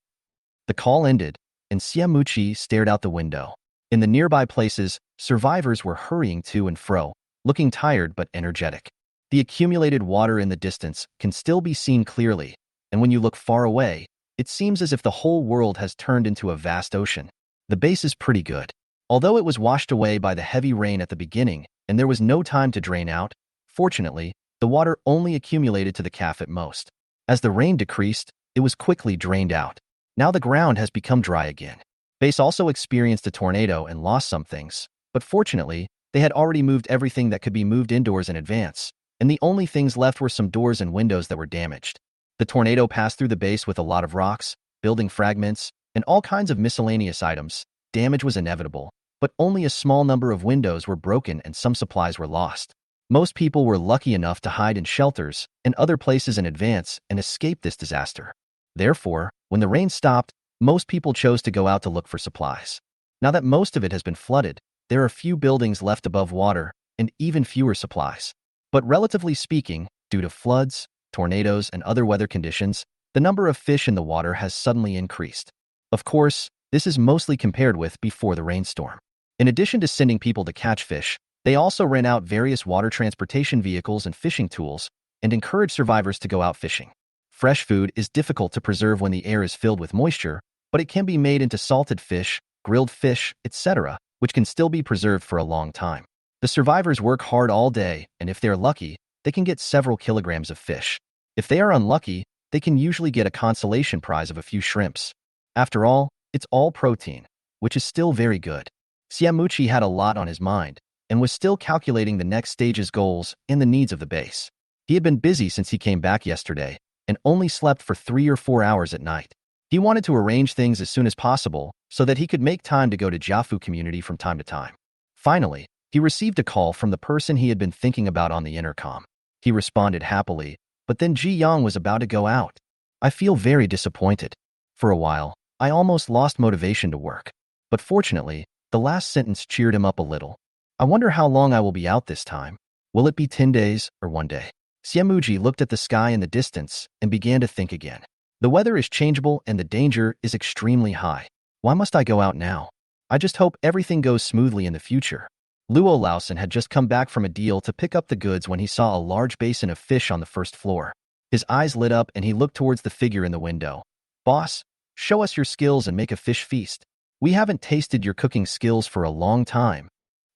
The call ended, and Xiamuchi stared out the window. In the nearby places, survivors were hurrying to and fro, looking tired but energetic. The accumulated water in the distance can still be seen clearly, and when you look far away, it seems as if the whole world has turned into a vast ocean. The base is pretty good. Although it was washed away by the heavy rain at the beginning, and there was no time to drain out, fortunately, the water only accumulated to the calf at most. As the rain decreased, it was quickly drained out. Now the ground has become dry again. Base also experienced a tornado and lost some things, but fortunately, they had already moved everything that could be moved indoors in advance, and the only things left were some doors and windows that were damaged. The tornado passed through the base with a lot of rocks, building fragments, and all kinds of miscellaneous items. Damage was inevitable, but only a small number of windows were broken and some supplies were lost. Most people were lucky enough to hide in shelters and other places in advance and escape this disaster. Therefore, when the rain stopped, most people chose to go out to look for supplies. Now that most of it has been flooded, there are few buildings left above water and even fewer supplies. But relatively speaking, due to floods, tornadoes, and other weather conditions, the number of fish in the water has suddenly increased. Of course, this is mostly compared with before the rainstorm. In addition to sending people to catch fish, they also rent out various water transportation vehicles and fishing tools and encourage survivors to go out fishing. Fresh food is difficult to preserve when the air is filled with moisture, but it can be made into salted fish, grilled fish, etc., which can still be preserved for a long time. The survivors work hard all day, and if they're lucky, they can get several kilograms of fish. If they are unlucky, they can usually get a consolation prize of a few shrimps. After all, it's all protein, which is still very good. Xiamuchi had a lot on his mind, and was still calculating the next stage's goals and the needs of the base. He had been busy since he came back yesterday, and only slept for 3 or 4 hours at night. He wanted to arrange things as soon as possible so that he could make time to go to Jiafu community from time to time. Finally, he received a call from the person he had been thinking about on the intercom. He responded happily, but then Ji Yang was about to go out. I feel very disappointed. For a while, I almost lost motivation to work. But fortunately, the last sentence cheered him up a little. I wonder how long I will be out this time. Will it be 10 days or 1 day? Siamuji looked at the sky in the distance and began to think again. The weather is changeable and the danger is extremely high. Why must I go out now? I just hope everything goes smoothly in the future. Luo Lausen had just come back from a deal to pick up the goods when he saw a large basin of fish on the first floor. His eyes lit up and he looked towards the figure in the window. Boss, show us your skills and make a fish feast. We haven't tasted your cooking skills for a long time.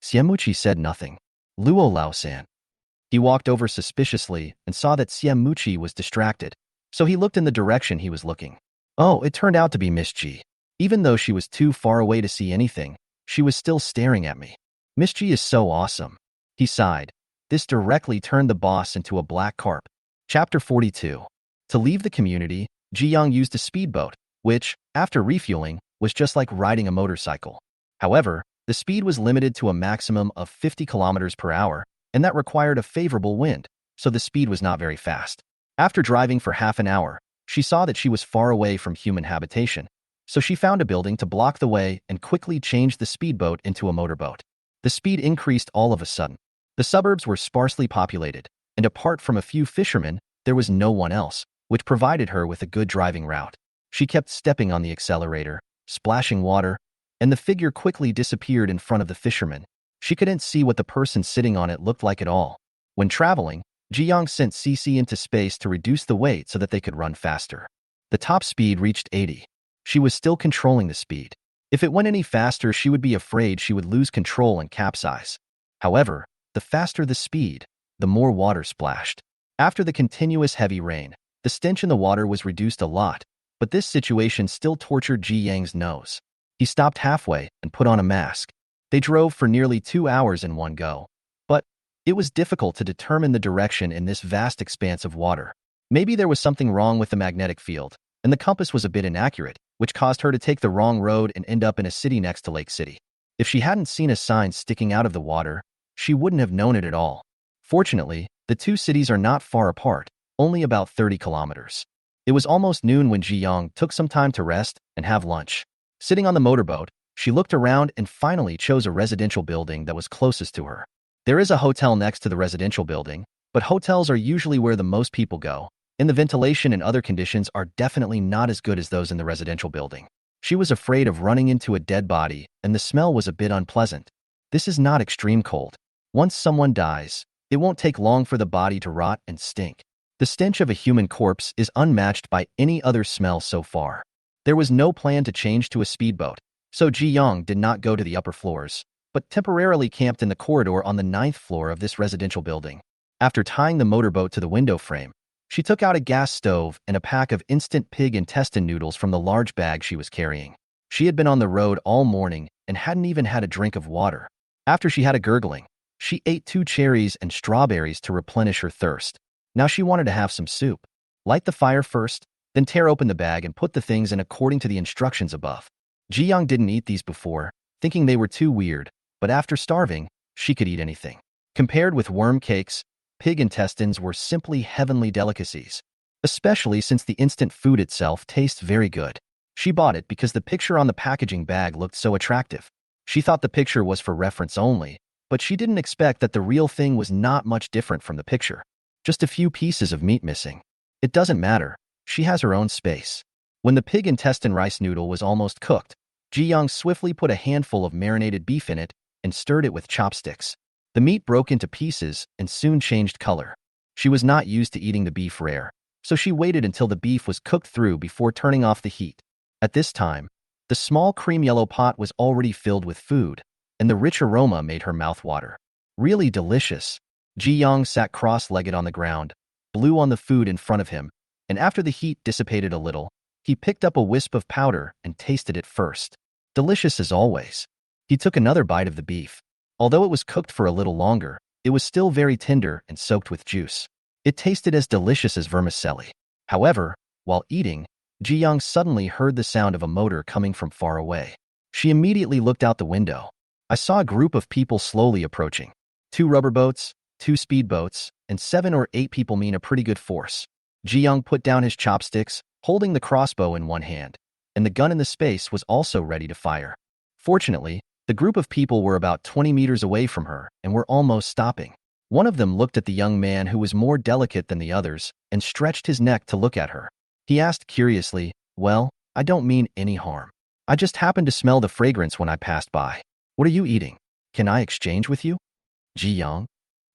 Siamuchi said nothing. Luo Lausan. He walked over suspiciously and saw that Siamuchi was distracted, so he looked in the direction he was looking. Oh, it turned out to be Miss G. Even though she was too far away to see anything, she was still staring at me. Miss G is so awesome. He sighed. This directly turned the boss into a black carp. Chapter 42. To leave the community, Ji Yang used a speedboat, which, after refueling, was just like riding a motorcycle. However, the speed was limited to a maximum of 50 kilometers per hour, and that required a favorable wind, so the speed was not very fast. After driving for half an hour, she saw that she was far away from human habitation, so she found a building to block the way and quickly changed the speedboat into a motorboat. The speed increased all of a sudden. The suburbs were sparsely populated, and apart from a few fishermen, there was no one else, which provided her with a good driving route. She kept stepping on the accelerator, splashing water, and the figure quickly disappeared in front of the fisherman. She couldn't see what the person sitting on it looked like at all. When traveling, Jiang sent CC into space to reduce the weight so that they could run faster. The top speed reached 80. She was still controlling the speed. If it went any faster, she would be afraid she would lose control and capsize. However, the faster the speed, the more water splashed. After the continuous heavy rain, the stench in the water was reduced a lot, but this situation still tortured Ji Yang's nose. He stopped halfway and put on a mask. They drove for nearly 2 hours in one go, but it was difficult to determine the direction in this vast expanse of water. Maybe there was something wrong with the magnetic field, and the compass was a bit inaccurate, which caused her to take the wrong road and end up in a city next to Lake City. If she hadn't seen a sign sticking out of the water, she wouldn't have known it at all. Fortunately, the two cities are not far apart, only about 30 kilometers. It was almost noon when Ji Yang took some time to rest and have lunch. Sitting on the motorboat, she looked around and finally chose a residential building that was closest to her. There is a hotel next to the residential building, but hotels are usually where the most people go, and the ventilation and other conditions are definitely not as good as those in the residential building. She was afraid of running into a dead body, and the smell was a bit unpleasant. This is not extreme cold. Once someone dies, it won't take long for the body to rot and stink. The stench of a human corpse is unmatched by any other smell so far. There was no plan to change to a speedboat, so Ji Yang did not go to the upper floors, but temporarily camped in the corridor on the 9th floor of this residential building. After tying the motorboat to the window frame, she took out a gas stove and a pack of instant pig intestine noodles from the large bag she was carrying. She had been on the road all morning and hadn't even had a drink of water. After she had a gurgling, she ate 2 cherries and strawberries to replenish her thirst. Now she wanted to have some soup. Light the fire first, then tear open the bag and put the things in according to the instructions above. Ji Yang didn't eat these before, thinking they were too weird, but after starving, she could eat anything. Compared with worm cakes, pig intestines were simply heavenly delicacies, especially since the instant food itself tastes very good. She bought it because the picture on the packaging bag looked so attractive. She thought the picture was for reference only, but she didn't expect that the real thing was not much different from the picture. Just a few pieces of meat missing. It doesn't matter. She has her own space. When the pig intestine rice noodle was almost cooked, Ji Yang swiftly put a handful of marinated beef in it and stirred it with chopsticks. The meat broke into pieces and soon changed color. She was not used to eating the beef rare, so she waited until the beef was cooked through before turning off the heat. At this time, the small cream yellow pot was already filled with food, and the rich aroma made her mouth water. Really delicious. Ji Yang sat cross-legged on the ground, blew on the food in front of him, and after the heat dissipated a little, he picked up a wisp of powder and tasted it first. Delicious as always. He took another bite of the beef. Although it was cooked for a little longer, it was still very tender and soaked with juice. It tasted as delicious as vermicelli. However, while eating, Ji Yang suddenly heard the sound of a motor coming from far away. She immediately looked out the window. I saw a group of people slowly approaching. 2 rubber boats, 2 speedboats, and 7 or 8 people mean a pretty good force. Ji Yang put down his chopsticks, holding the crossbow in one hand, and the gun in the space was also ready to fire. Fortunately, The group of people were about 20 meters away from her and were almost stopping. One of them looked at the young man who was more delicate than the others and stretched his neck to look at her. He asked curiously, "Well, I don't mean any harm. I just happened to smell the fragrance when I passed by. What are you eating? Can I exchange with you?" Ji Yang?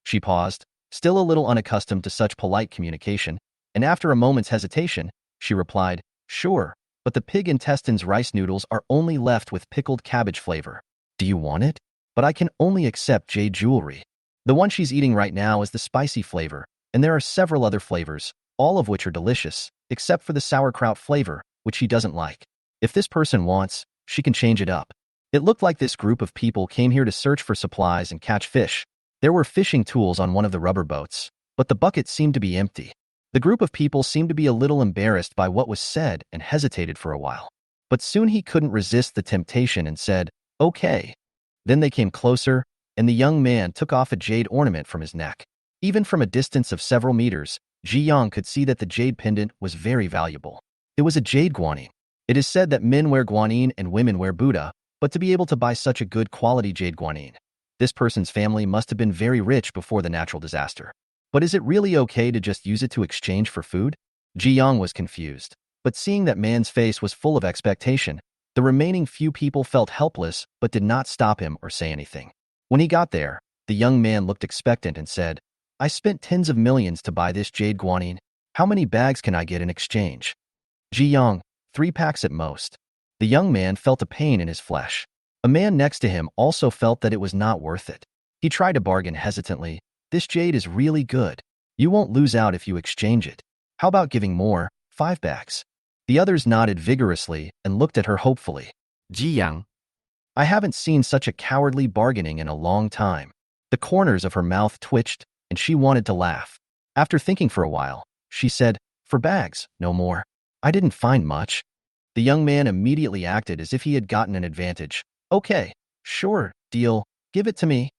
She paused, still a little unaccustomed to such polite communication, and after a moment's hesitation, she replied, "Sure, but the pig intestines rice noodles are only left with pickled cabbage flavor. Do you want it? But I can only accept jade jewelry. The one she's eating right now is the spicy flavor, and there are several other flavors, all of which are delicious, except for the sauerkraut flavor, which she doesn't like. If this person wants, she can change it up." It looked like this group of people came here to search for supplies and catch fish. There were fishing tools on one of the rubber boats, but the bucket seemed to be empty. The group of people seemed to be a little embarrassed by what was said and hesitated for a while. But soon he couldn't resist the temptation and said, "Okay." Then they came closer, and the young man took off a jade ornament from his neck. Even from a distance of several meters, Ji Yang could see that the jade pendant was very valuable. It was a jade guanine. It is said that men wear guanine and women wear Buddha, but to be able to buy such a good quality jade guanine, this person's family must have been very rich before the natural disaster. But is it really okay to just use it to exchange for food? Ji Yang was confused, but seeing that man's face was full of expectation, the remaining few people felt helpless but did not stop him or say anything. When he got there, the young man looked expectant and said, "I spent tens of millions to buy this jade guanine. How many bags can I get in exchange?" Ji Yang, 3 packs at most. The young man felt a pain in his flesh. A man next to him also felt that it was not worth it. He tried to bargain hesitantly. "This jade is really good. You won't lose out if you exchange it. How about giving more, 5 bags?" The others nodded vigorously and looked at her hopefully. Ji Yang, I haven't seen such a cowardly bargaining in a long time. The corners of her mouth twitched, and she wanted to laugh. After thinking for a while, she said, "For bags, no more. I didn't find much." The young man immediately acted as if he had gotten an advantage. "Okay, sure, deal. Give it to me."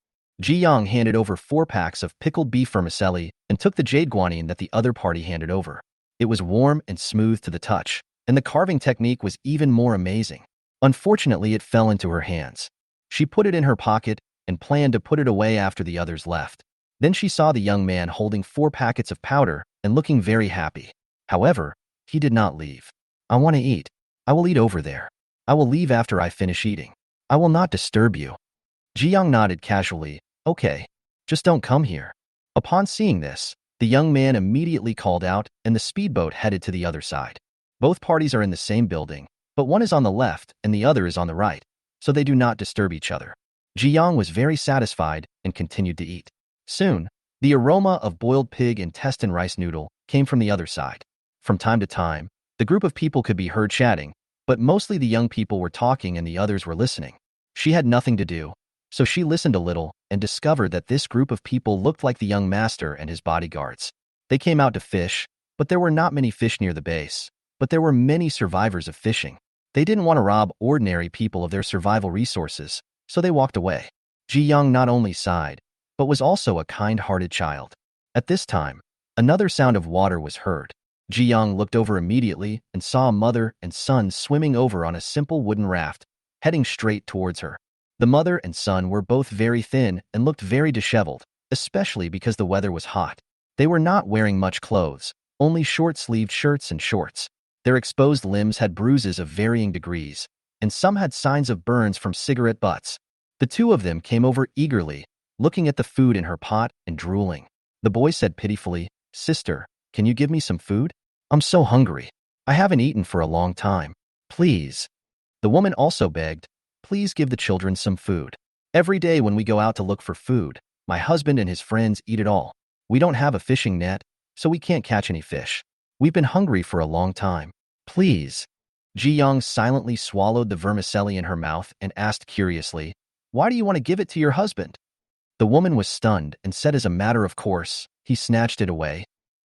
Ji Yang handed over 4 packs of pickled beef vermicelli and took the jade guanine that the other party handed over. It was warm and smooth to the touch, and the carving technique was even more amazing. Unfortunately, it fell into her hands. She put it in her pocket and planned to put it away after the others left. Then she saw the young man holding 4 packets of powder and looking very happy. However, he did not leave. "I want to eat. I will eat over there. I will leave after I finish eating. I will not disturb you." Ji Yang nodded casually. "Okay, just don't come here." Upon seeing this, the young man immediately called out and the speedboat headed to the other side. Both parties are in the same building, but one is on the left and the other is on the right, so they do not disturb each other. Ji Yang was very satisfied and continued to eat. Soon, the aroma of boiled pig intestine rice noodle came from the other side. From time to time, the group of people could be heard chatting, but mostly the young people were talking and the others were listening. She had nothing to do, so she listened a little and discovered that this group of people looked like the young master and his bodyguards. They came out to fish, but there were not many fish near the base, but there were many survivors of fishing. They didn't want to rob ordinary people of their survival resources, so they walked away. Ji Yang not only sighed, but was also a kind-hearted child. At this time, another sound of water was heard. Ji Yang looked over immediately and saw a mother and son swimming over on a simple wooden raft, heading straight towards her. The mother and son were both very thin and looked very disheveled, especially because the weather was hot. They were not wearing much clothes, only short-sleeved shirts and shorts. Their exposed limbs had bruises of varying degrees, and some had signs of burns from cigarette butts. The two of them came over eagerly, looking at the food in her pot and drooling. The boy said pitifully, "Sister, can you give me some food? I'm so hungry. I haven't eaten for a long time. Please." The woman also begged, "Please give the children some food. Every day when we go out to look for food, my husband and his friends eat it all. We don't have a fishing net, so we can't catch any fish. We've been hungry for a long time. Please." Ji Yang silently swallowed the vermicelli in her mouth and asked curiously, "Why do you want to give it to your husband?" The woman was stunned and said as a matter of course, he snatched it away.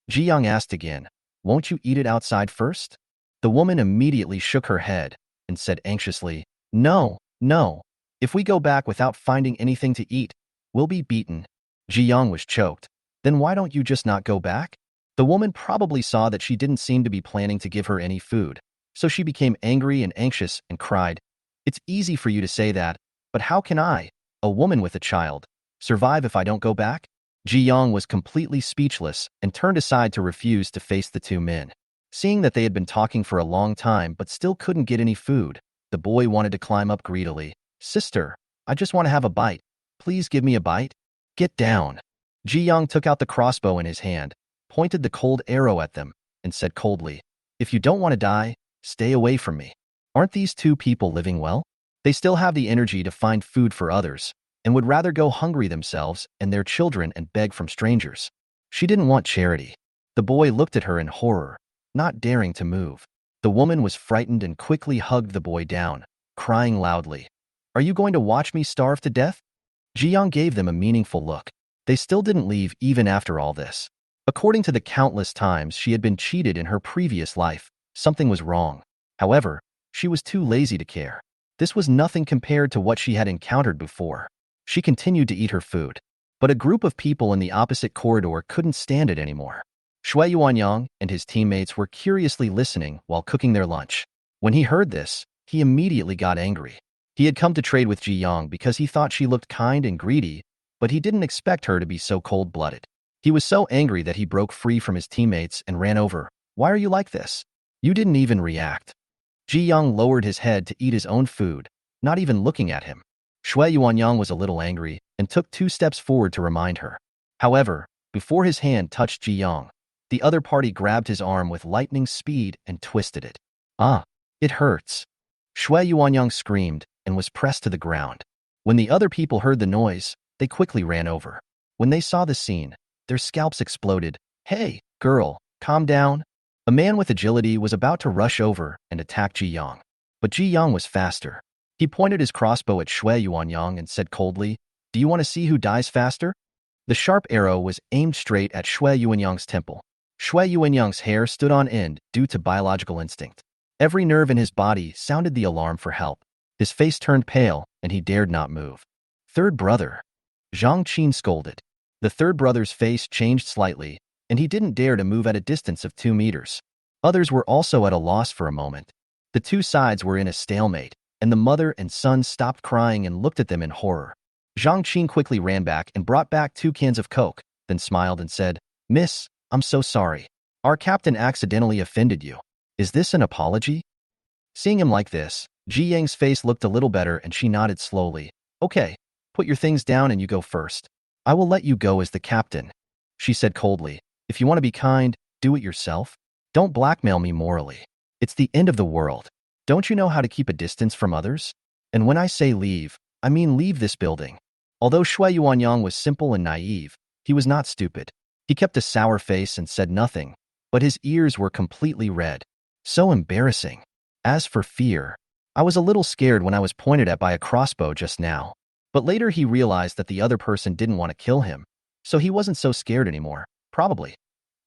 Ji Yang asked again, "Won't you eat it outside first?" The woman immediately shook her head and said anxiously, "No, no. If we go back without finding anything to eat, we'll be beaten." Ji Yang was choked. "Then why don't you just not go back?" The woman probably saw that she didn't seem to be planning to give her any food, so she became angry and anxious and cried, "It's easy for you to say that, But how can I, a woman with a child, survive if I don't go back? Ji Yong was completely speechless and turned aside to refuse to face the two men. Seeing that they had been talking for a long time but still couldn't get any food, the boy wanted to climb up greedily. Sister, I just want to have a bite. Please give me a bite. Get down. Ji Yong took out the crossbow in his hand, pointed the cold arrow at them, and said coldly, if you don't want to die, stay away from me. Aren't these two people living well? They still have the energy to find food for others, and would rather go hungry themselves and their children and beg from strangers. She didn't want charity. The boy looked at her in horror, not daring to move. The woman was frightened and quickly hugged the boy down, crying loudly, are you going to watch me starve to death? Ji Yong gave them a meaningful look. They still didn't leave even after all this. According to the countless times she had been cheated in her previous life, something was wrong. However, she was too lazy to care. This was nothing compared to what she had encountered before. She continued to eat her food. But a group of people in the opposite corridor couldn't stand it anymore. Shui Yuanyang and his teammates were curiously listening while cooking their lunch. When he heard this, he immediately got angry. He had come to trade with Ji Yong because he thought she looked kind and greedy, but he didn't expect her to be so cold-blooded. He was so angry that he broke free from his teammates and ran over. Why are you like this? You didn't even react. Ji Yong lowered his head to eat his own food, not even looking at him. Shui Yuanyang was a little angry and took 2 steps forward to remind her. However, before his hand touched Ji Yong, the other party grabbed his arm with lightning speed and twisted it. Ah, it hurts. Shui Yuanyang screamed and was pressed to the ground. When the other people heard the noise, they quickly ran over. When they saw the scene, their scalps exploded. Hey, girl, calm down. A man with agility was about to rush over and attack Ji Yong. But Ji Yong was faster. He pointed his crossbow at Shui Yuanyang and said coldly, do you want to see who dies faster? The sharp arrow was aimed straight at Shui Yuanyang's temple. Shui Yuanyang's hair stood on end due to biological instinct. Every nerve in his body sounded the alarm for help. His face turned pale, and he dared not move. Third brother. Zhang Qin scolded. The third brother's face changed slightly, and he didn't dare to move at a distance of 2 meters. Others were also at a loss for a moment. The two sides were in a stalemate, and the mother and son stopped crying and looked at them in horror. Zhang Qin quickly ran back and brought back 2 cans of Coke, then smiled and said, Miss, I'm so sorry. Our captain accidentally offended you. Is this an apology? Seeing him like this, Ji Yang's face looked a little better and she nodded slowly. Okay, put your things down and you go first. I will let you go as the captain. She said coldly, if you want to be kind, do it yourself. Don't blackmail me morally. It's the end of the world. Don't you know how to keep a distance from others? And when I say leave, I mean leave this building. Although Shui Yuanyang was simple and naive, he was not stupid. He kept a sour face and said nothing, but his ears were completely red. So embarrassing. As for fear, I was a little scared when I was pointed at by a crossbow just now. But later he realized that the other person didn't want to kill him, so he wasn't so scared anymore, probably.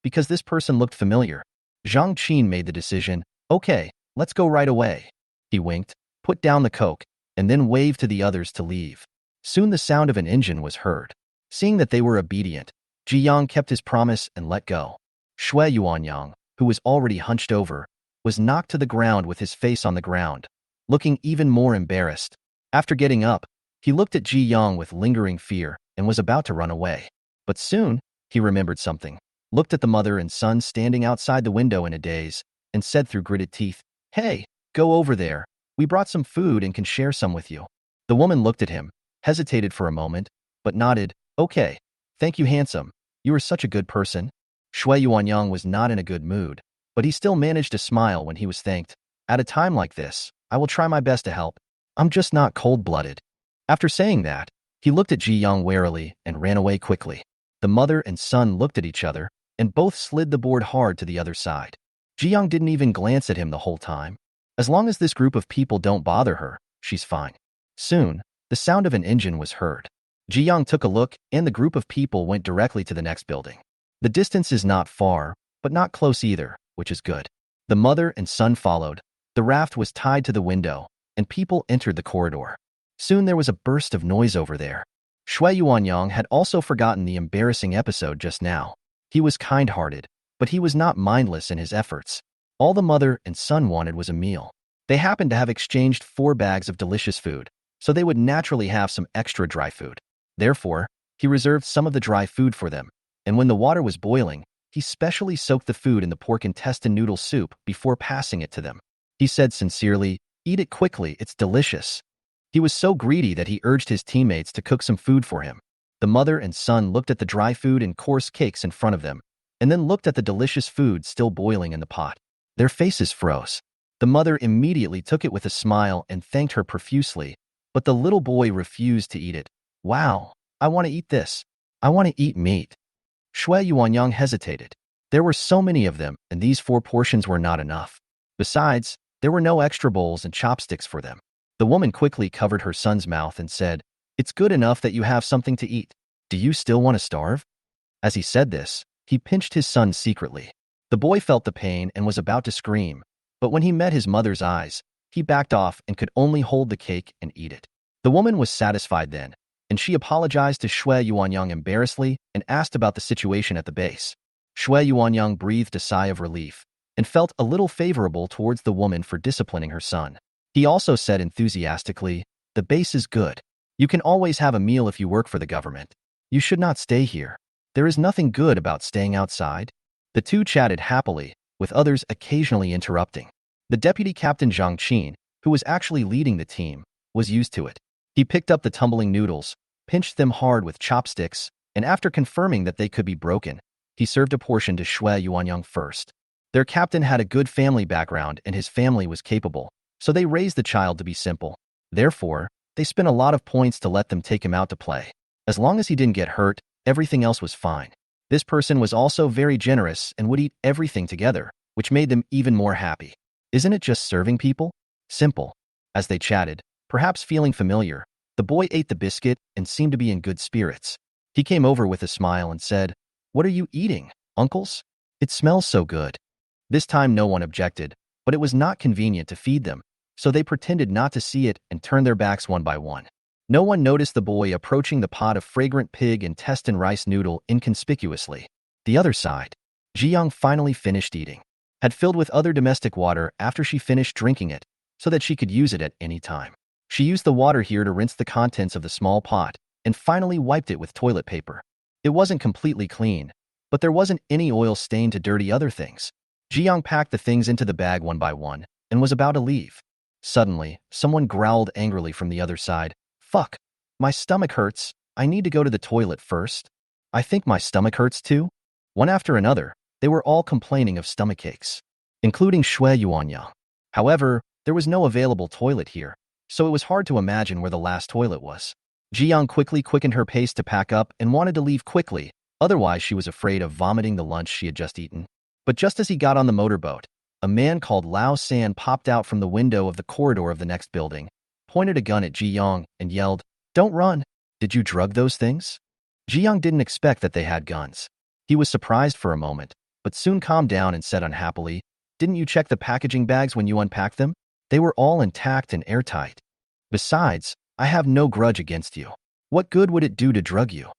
Because this person looked familiar. Zhang Qin made the decision, okay, let's go right away. He winked, put down the Coke, and then waved to the others to leave. Soon the sound of an engine was heard. Seeing that they were obedient, Ji Yang kept his promise and let go. Shui Yuanyang, who was already hunched over, was knocked to the ground with his face on the ground, looking even more embarrassed. After getting up, he looked at Ji Yang with lingering fear and was about to run away. But soon, he remembered something, looked at the mother and son standing outside the window in a daze, and said through gritted teeth, Hey, go over there. We brought some food and can share some with you. The woman looked at him, hesitated for a moment, but nodded, Okay, thank you, handsome. You are such a good person. Shui Yuanyang was not in a good mood, but he still managed to smile when he was thanked. At a time like this, I will try my best to help. I'm just not cold-blooded. After saying that, he looked at Ji Yang warily and ran away quickly. The mother and son looked at each other, and both slid the board hard to the other side. Ji Yang didn't even glance at him the whole time. As long as this group of people don't bother her, she's fine. Soon, the sound of an engine was heard. Ji Yang took a look, and the group of people went directly to the next building. The distance is not far, but not close either, which is good. The mother and son followed. The raft was tied to the window, and people entered the corridor. Soon there was a burst of noise over there. Shui Yuanyang had also forgotten the embarrassing episode just now. He was kind-hearted, but he was not mindless in his efforts. All the mother and son wanted was a meal. They happened to have exchanged 4 bags of delicious food. so they would naturally have some extra dry food. Therefore, he reserved some of the dry food for them, and when the water was boiling, he specially soaked the food in the pork intestine noodle soup before passing it to them. He said sincerely, "Eat it quickly, it's delicious." He was so greedy that he urged his teammates to cook some food for him. The mother and son looked at the dry food and coarse cakes in front of them, and then looked at the delicious food still boiling in the pot. Their faces froze. The mother immediately took it with a smile and thanked her profusely, but the little boy refused to eat it. "Wow, I want to eat this. I want to eat meat." Shui Yuanyang hesitated. There were so many of them, and these 4 portions were not enough. Besides, there were no extra bowls and chopsticks for them. The woman quickly covered her son's mouth and said, "It's good enough that you have something to eat. Do you still want to starve?" As he said this, he pinched his son secretly. The boy felt the pain and was about to scream, but when he met his mother's eyes, he backed off and could only hold the cake and eat it. The woman was satisfied then, and she apologized to Shui Yuanyang embarrassedly and asked about the situation at the base. Shui Yuanyang breathed a sigh of relief and felt a little favorable towards the woman for disciplining her son. He also said enthusiastically, "The base is good. You can always have a meal if you work for the government. You should not stay here. There is nothing good about staying outside." The two chatted happily, with others occasionally interrupting. The deputy captain Zhang Qin, who was actually leading the team, was used to it. He picked up the tumbling noodles, pinched them hard with chopsticks, and after confirming that they could be broken, he served a portion to Shui Yuanyang first. Their captain had a good family background and his family was capable, so they raised the child to be simple. Therefore, they spent a lot of points to let them take him out to play. As long as he didn't get hurt, everything else was fine. This person was also very generous and would eat everything together, which made them even more happy. Isn't it just serving people? Simple. As they chatted, perhaps feeling familiar, the boy ate the biscuit and seemed to be in good spirits. He came over with a smile and said, "What are you eating, uncles? It smells so good." This time no one objected, but it was not convenient to feed them, so they pretended not to see it and turned their backs one by one. No one noticed the boy approaching the pot of fragrant pig intestine rice noodle inconspicuously. The other side, Jiyoung finally finished eating, had filled with other domestic water after she finished drinking it, so that she could use it at any time. She used the water here to rinse the contents of the small pot, and finally wiped it with toilet paper. It wasn't completely clean, but there wasn't any oil stain to dirty other things. Jiyoung packed the things into the bag one by one, and was about to leave. Suddenly, someone growled angrily from the other side, "Fuck, my stomach hurts, I need to go to the toilet first." "I think my stomach hurts too." One after another, they were all complaining of stomachaches, including Shui Yuanyang. However, there was no available toilet here, so it was hard to imagine where the last toilet was. Jiyoung quickly quickened her pace to pack up and wanted to leave quickly, otherwise she was afraid of vomiting the lunch she had just eaten. But just as he got on the motorboat, a man called Lao San popped out from the window of the corridor of the next building, pointed a gun at Jiyoung, and yelled, "Don't run! Did you drug those things?" Jiyoung didn't expect that they had guns. He was surprised for a moment, but soon calmed down and said unhappily, "Didn't you check the packaging bags when you unpacked them? They were all intact and airtight. Besides, I have no grudge against you. What good would it do to drug you?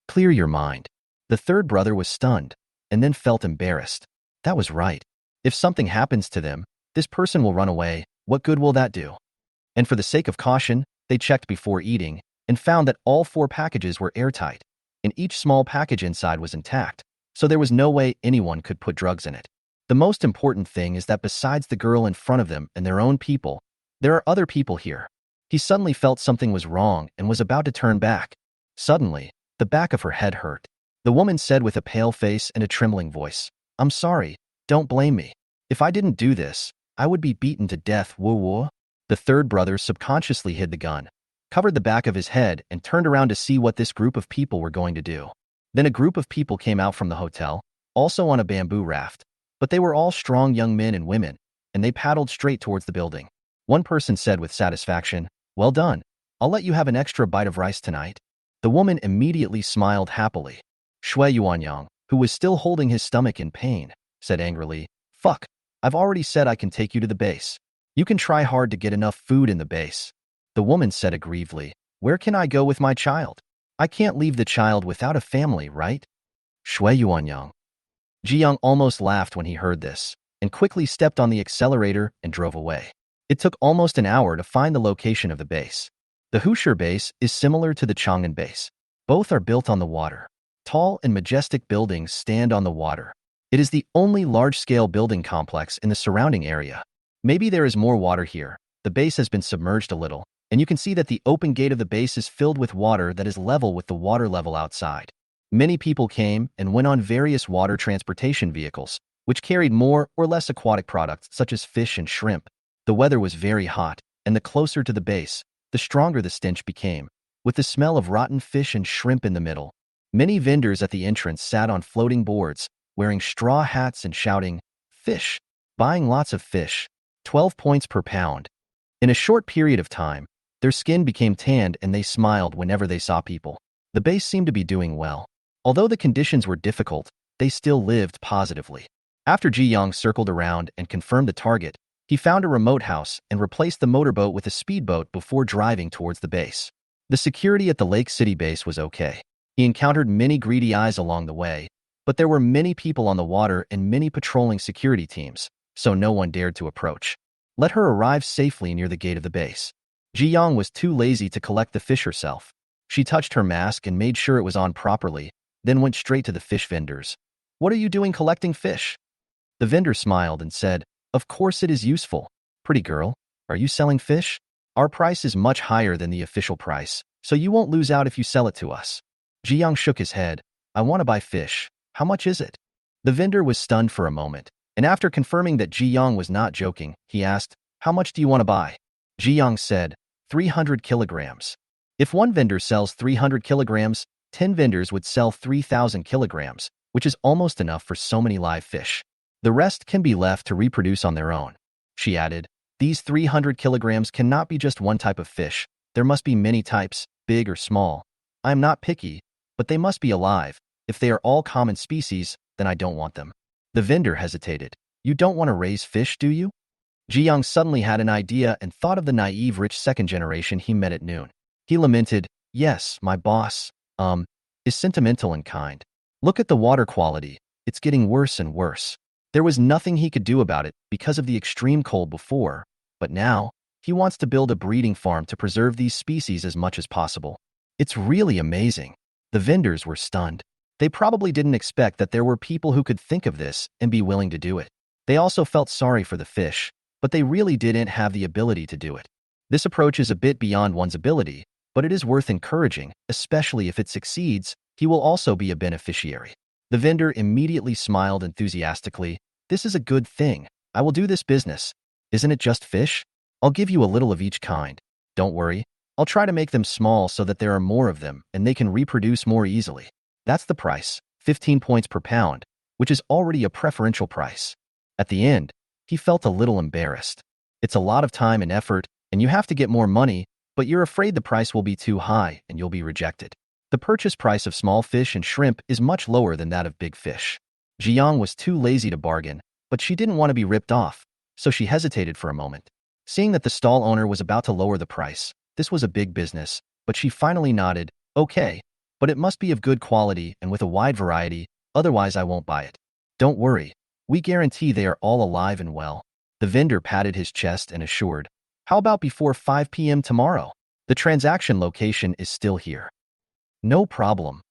Clear your mind." The third brother was stunned, and then felt embarrassed. That was right. If something happens to them, this person will run away. What good will that do? And for the sake of caution, they checked before eating, and found that all 4 packages were airtight, and each small package inside was intact, so there was no way anyone could put drugs in it. The most important thing is that besides the girl in front of them and their own people, there are other people here. He suddenly felt something was wrong and was about to turn back. Suddenly, the back of her head hurt. The woman said with a pale face and a trembling voice, "I'm sorry, don't blame me. If I didn't do this, I would be beaten to death, woo woo." The third brother subconsciously hid the gun, covered the back of his head, and turned around to see what this group of people were going to do. Then a group of people came out from the hotel, also on a bamboo raft, but they were all strong young men and women, and they paddled straight towards the building. One person said with satisfaction, "Well done. I'll let you have an extra bite of rice tonight." The woman immediately smiled happily. Shui Yuanyang, who was still holding his stomach in pain, said angrily, "Fuck, I've already said I can take you to the base. You can try hard to get enough food in the base." The woman said aggrievedly, "Where can I go with my child? I can't leave the child without a family, right?" Shui Yuanyang. Jiyoung almost laughed when he heard this, and quickly stepped on the accelerator and drove away. It took almost an hour to find the location of the base. The Hushur base is similar to the Chang'an base. Both are built on the water. Tall and majestic buildings stand on the water. It is the only large-scale building complex in the surrounding area. Maybe there is more water here. The base has been submerged a little, and you can see that the open gate of the base is filled with water that is level with the water level outside. Many people came and went on various water transportation vehicles, which carried more or less aquatic products such as fish and shrimp. The weather was very hot, and the closer to the base, the stronger the stench became, with the smell of rotten fish and shrimp in the middle. Many vendors at the entrance sat on floating boards, wearing straw hats and shouting, "Fish! Buying lots of fish! 12 points per pound." In a short period of time, their skin became tanned and they smiled whenever they saw people. The base seemed to be doing well. Although the conditions were difficult, they still lived positively. After Ji Yang circled around and confirmed the target, he found a remote house and replaced the motorboat with a speedboat before driving towards the base. The security at the Lake City base was okay. He encountered many greedy eyes along the way, but there were many people on the water and many patrolling security teams, so no one dared to approach. Let her arrive safely near the gate of the base. Ji Yang was too lazy to collect the fish herself. She touched her mask and made sure it was on properly, then went straight to the fish vendors. "What are you doing collecting fish?" The vendor smiled and said, "Of course it is useful. Pretty girl, are you selling fish? Our price is much higher than the official price, so you won't lose out if you sell it to us." Ji Yang shook his head. "I want to buy fish. How much is it?" The vendor was stunned for a moment, and after confirming that Ji Yang was not joking, he asked, "How much do you want to buy?" Ji Yang said, 300 kilograms. If one vendor sells 300 kilograms, 10 vendors would sell 3,000 kilograms, which is almost enough for so many live fish. The rest can be left to reproduce on their own. She added, "These 300 kilograms cannot be just one type of fish. There must be many types, big or small. I am not picky, but they must be alive. If they are all common species, then I don't want them." The vendor hesitated. "You don't want to raise fish, do you?" Ji Yang suddenly had an idea and thought of the naive rich second generation he met at noon. He lamented, "Yes, my boss, is sentimental and kind. Look at the water quality. It's getting worse and worse." There was nothing he could do about it because of the extreme cold before, but now, he wants to build a breeding farm to preserve these species as much as possible. It's really amazing. The vendors were stunned. They probably didn't expect that there were people who could think of this and be willing to do it. They also felt sorry for the fish, but they really didn't have the ability to do it. This approach is a bit beyond one's ability, but it is worth encouraging, especially if it succeeds, he will also be a beneficiary. The vendor immediately smiled enthusiastically. "This is a good thing. I will do this business. Isn't it just fish? I'll give you a little of each kind. Don't worry. I'll try to make them small so that there are more of them and they can reproduce more easily." That's the price, 15 points per pound, which is already a preferential price. At the end, he felt a little embarrassed. It's a lot of time and effort, and you have to get more money, but you're afraid the price will be too high and you'll be rejected. The purchase price of small fish and shrimp is much lower than that of big fish. Ji Yang was too lazy to bargain, but she didn't want to be ripped off, so she hesitated for a moment. Seeing that the stall owner was about to lower the price, this was a big business, but she finally nodded, "Okay, but it must be of good quality and with a wide variety, otherwise I won't buy it." "Don't worry, we guarantee they are all alive and well." The vendor patted his chest and assured, "How about before 5 p.m. tomorrow? The transaction location is still here." "No problem."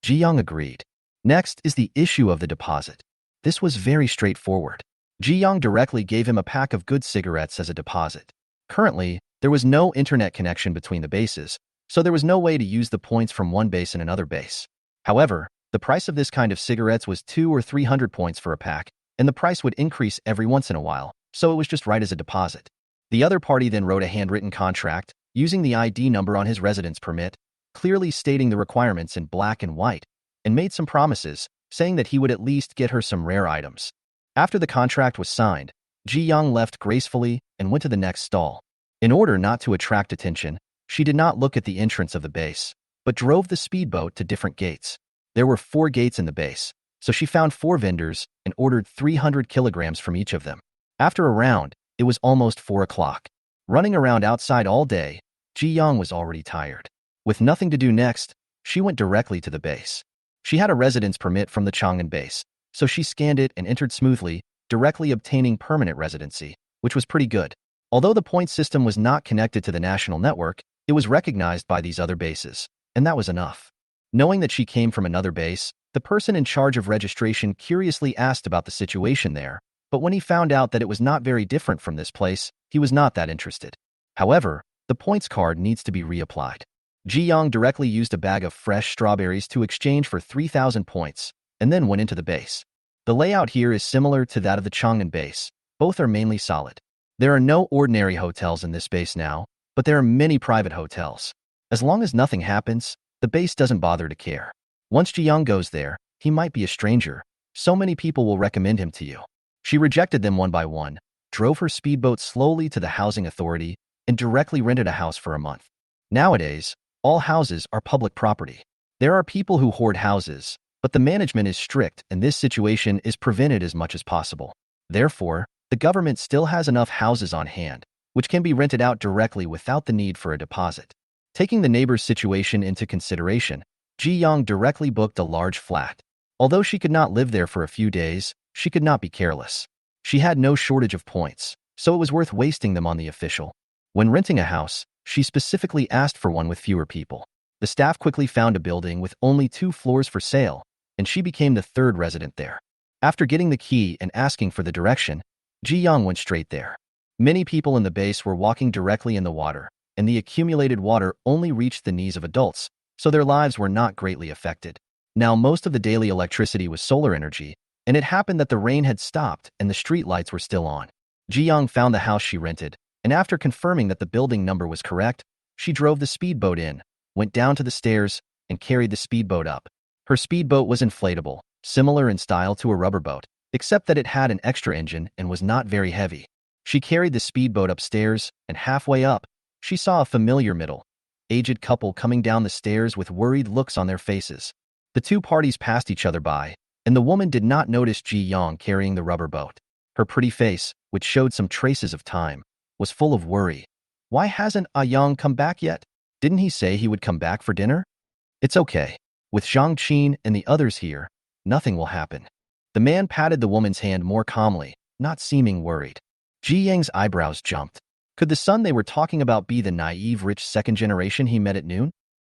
Ji Yang agreed. Next is the issue of the deposit. This was very straightforward. Ji Yang directly gave him a pack of good cigarettes as a deposit. Currently, there was no internet connection between the bases, so there was no way to use the points from one base and another base. However, the price of this kind of cigarettes was 200 or 300 points for a pack, and the price would increase every once in a while, so it was just right as a deposit. The other party then wrote a handwritten contract, using the ID number on his residence permit, clearly stating the requirements in black and white, and made some promises, saying that he would at least get her some rare items. After the contract was signed, Ji Yang left gracefully and went to the next stall. In order not to attract attention, she did not look at the entrance of the base, but drove the speedboat to different gates. There were 4 gates in the base, so she found 4 vendors and ordered 300 kilograms from each of them. After a round, it was almost 4 o'clock. Running around outside all day, Ji Yang was already tired. With nothing to do next, she went directly to the base. She had a residence permit from the Chang'an base, so she scanned it and entered smoothly, directly obtaining permanent residency, which was pretty good. Although the point system was not connected to the national network, It was recognized by these other bases, and that was enough. Knowing that she came from another base, the person in charge of registration curiously asked about the situation there, but when he found out that it was not very different from this place, he was not that interested. However, the points card needs to be reapplied. Ji Yang directly used a bag of fresh strawberries to exchange for 3,000 points, and then went into the base. The layout here is similar to that of the Chang'an base. Both are mainly solid. There are no ordinary hotels in this base now, but there are many private hotels. As long as nothing happens, the base doesn't bother to care. Once Ji Yang goes there, he might be a stranger. So many people will recommend him to you. She rejected them one by one, drove her speedboat slowly to the housing authority, and directly rented a house for a month. Nowadays, all houses are public property. There are people who hoard houses, but the management is strict and this situation is prevented as much as possible. Therefore, the government still has enough houses on hand, which can be rented out directly without the need for a deposit. Taking the neighbor's situation into consideration, Ji Yang directly booked a large flat. Although she could not live there for a few days, she could not be careless. She had no shortage of points, so it was worth wasting them on the official. When renting a house, she specifically asked for one with fewer people. The staff quickly found a building with only 2 floors for sale, and she became the 3rd resident there. After getting the key and asking for the direction, Ji Yang went straight there. Many people in the base were walking directly in the water, and the accumulated water only reached the knees of adults, so their lives were not greatly affected. Now most of the daily electricity was solar energy, and it happened that the rain had stopped and the street lights were still on. Ji Yang found the house she rented, and after confirming that the building number was correct, she drove the speedboat in, went down to the stairs, and carried the speedboat up. Her speedboat was inflatable, similar in style to a rubber boat, except that it had an extra engine and was not very heavy. She carried the speedboat upstairs, and halfway up, she saw a familiar middle-aged couple coming down the stairs with worried looks on their faces. The 2 parties passed each other by, and the woman did not notice Ji Yang carrying the rubber boat. Her pretty face, which showed some traces of time, was full of worry. Why hasn't Yang come back yet? Didn't he say he would come back for dinner? It's okay. With Zhang Qin and the others here, nothing will happen. The man patted the woman's hand more calmly, not seeming worried. Ji Yang's eyebrows jumped. Could the son they were talking about be the naive rich 2nd generation he met at noon?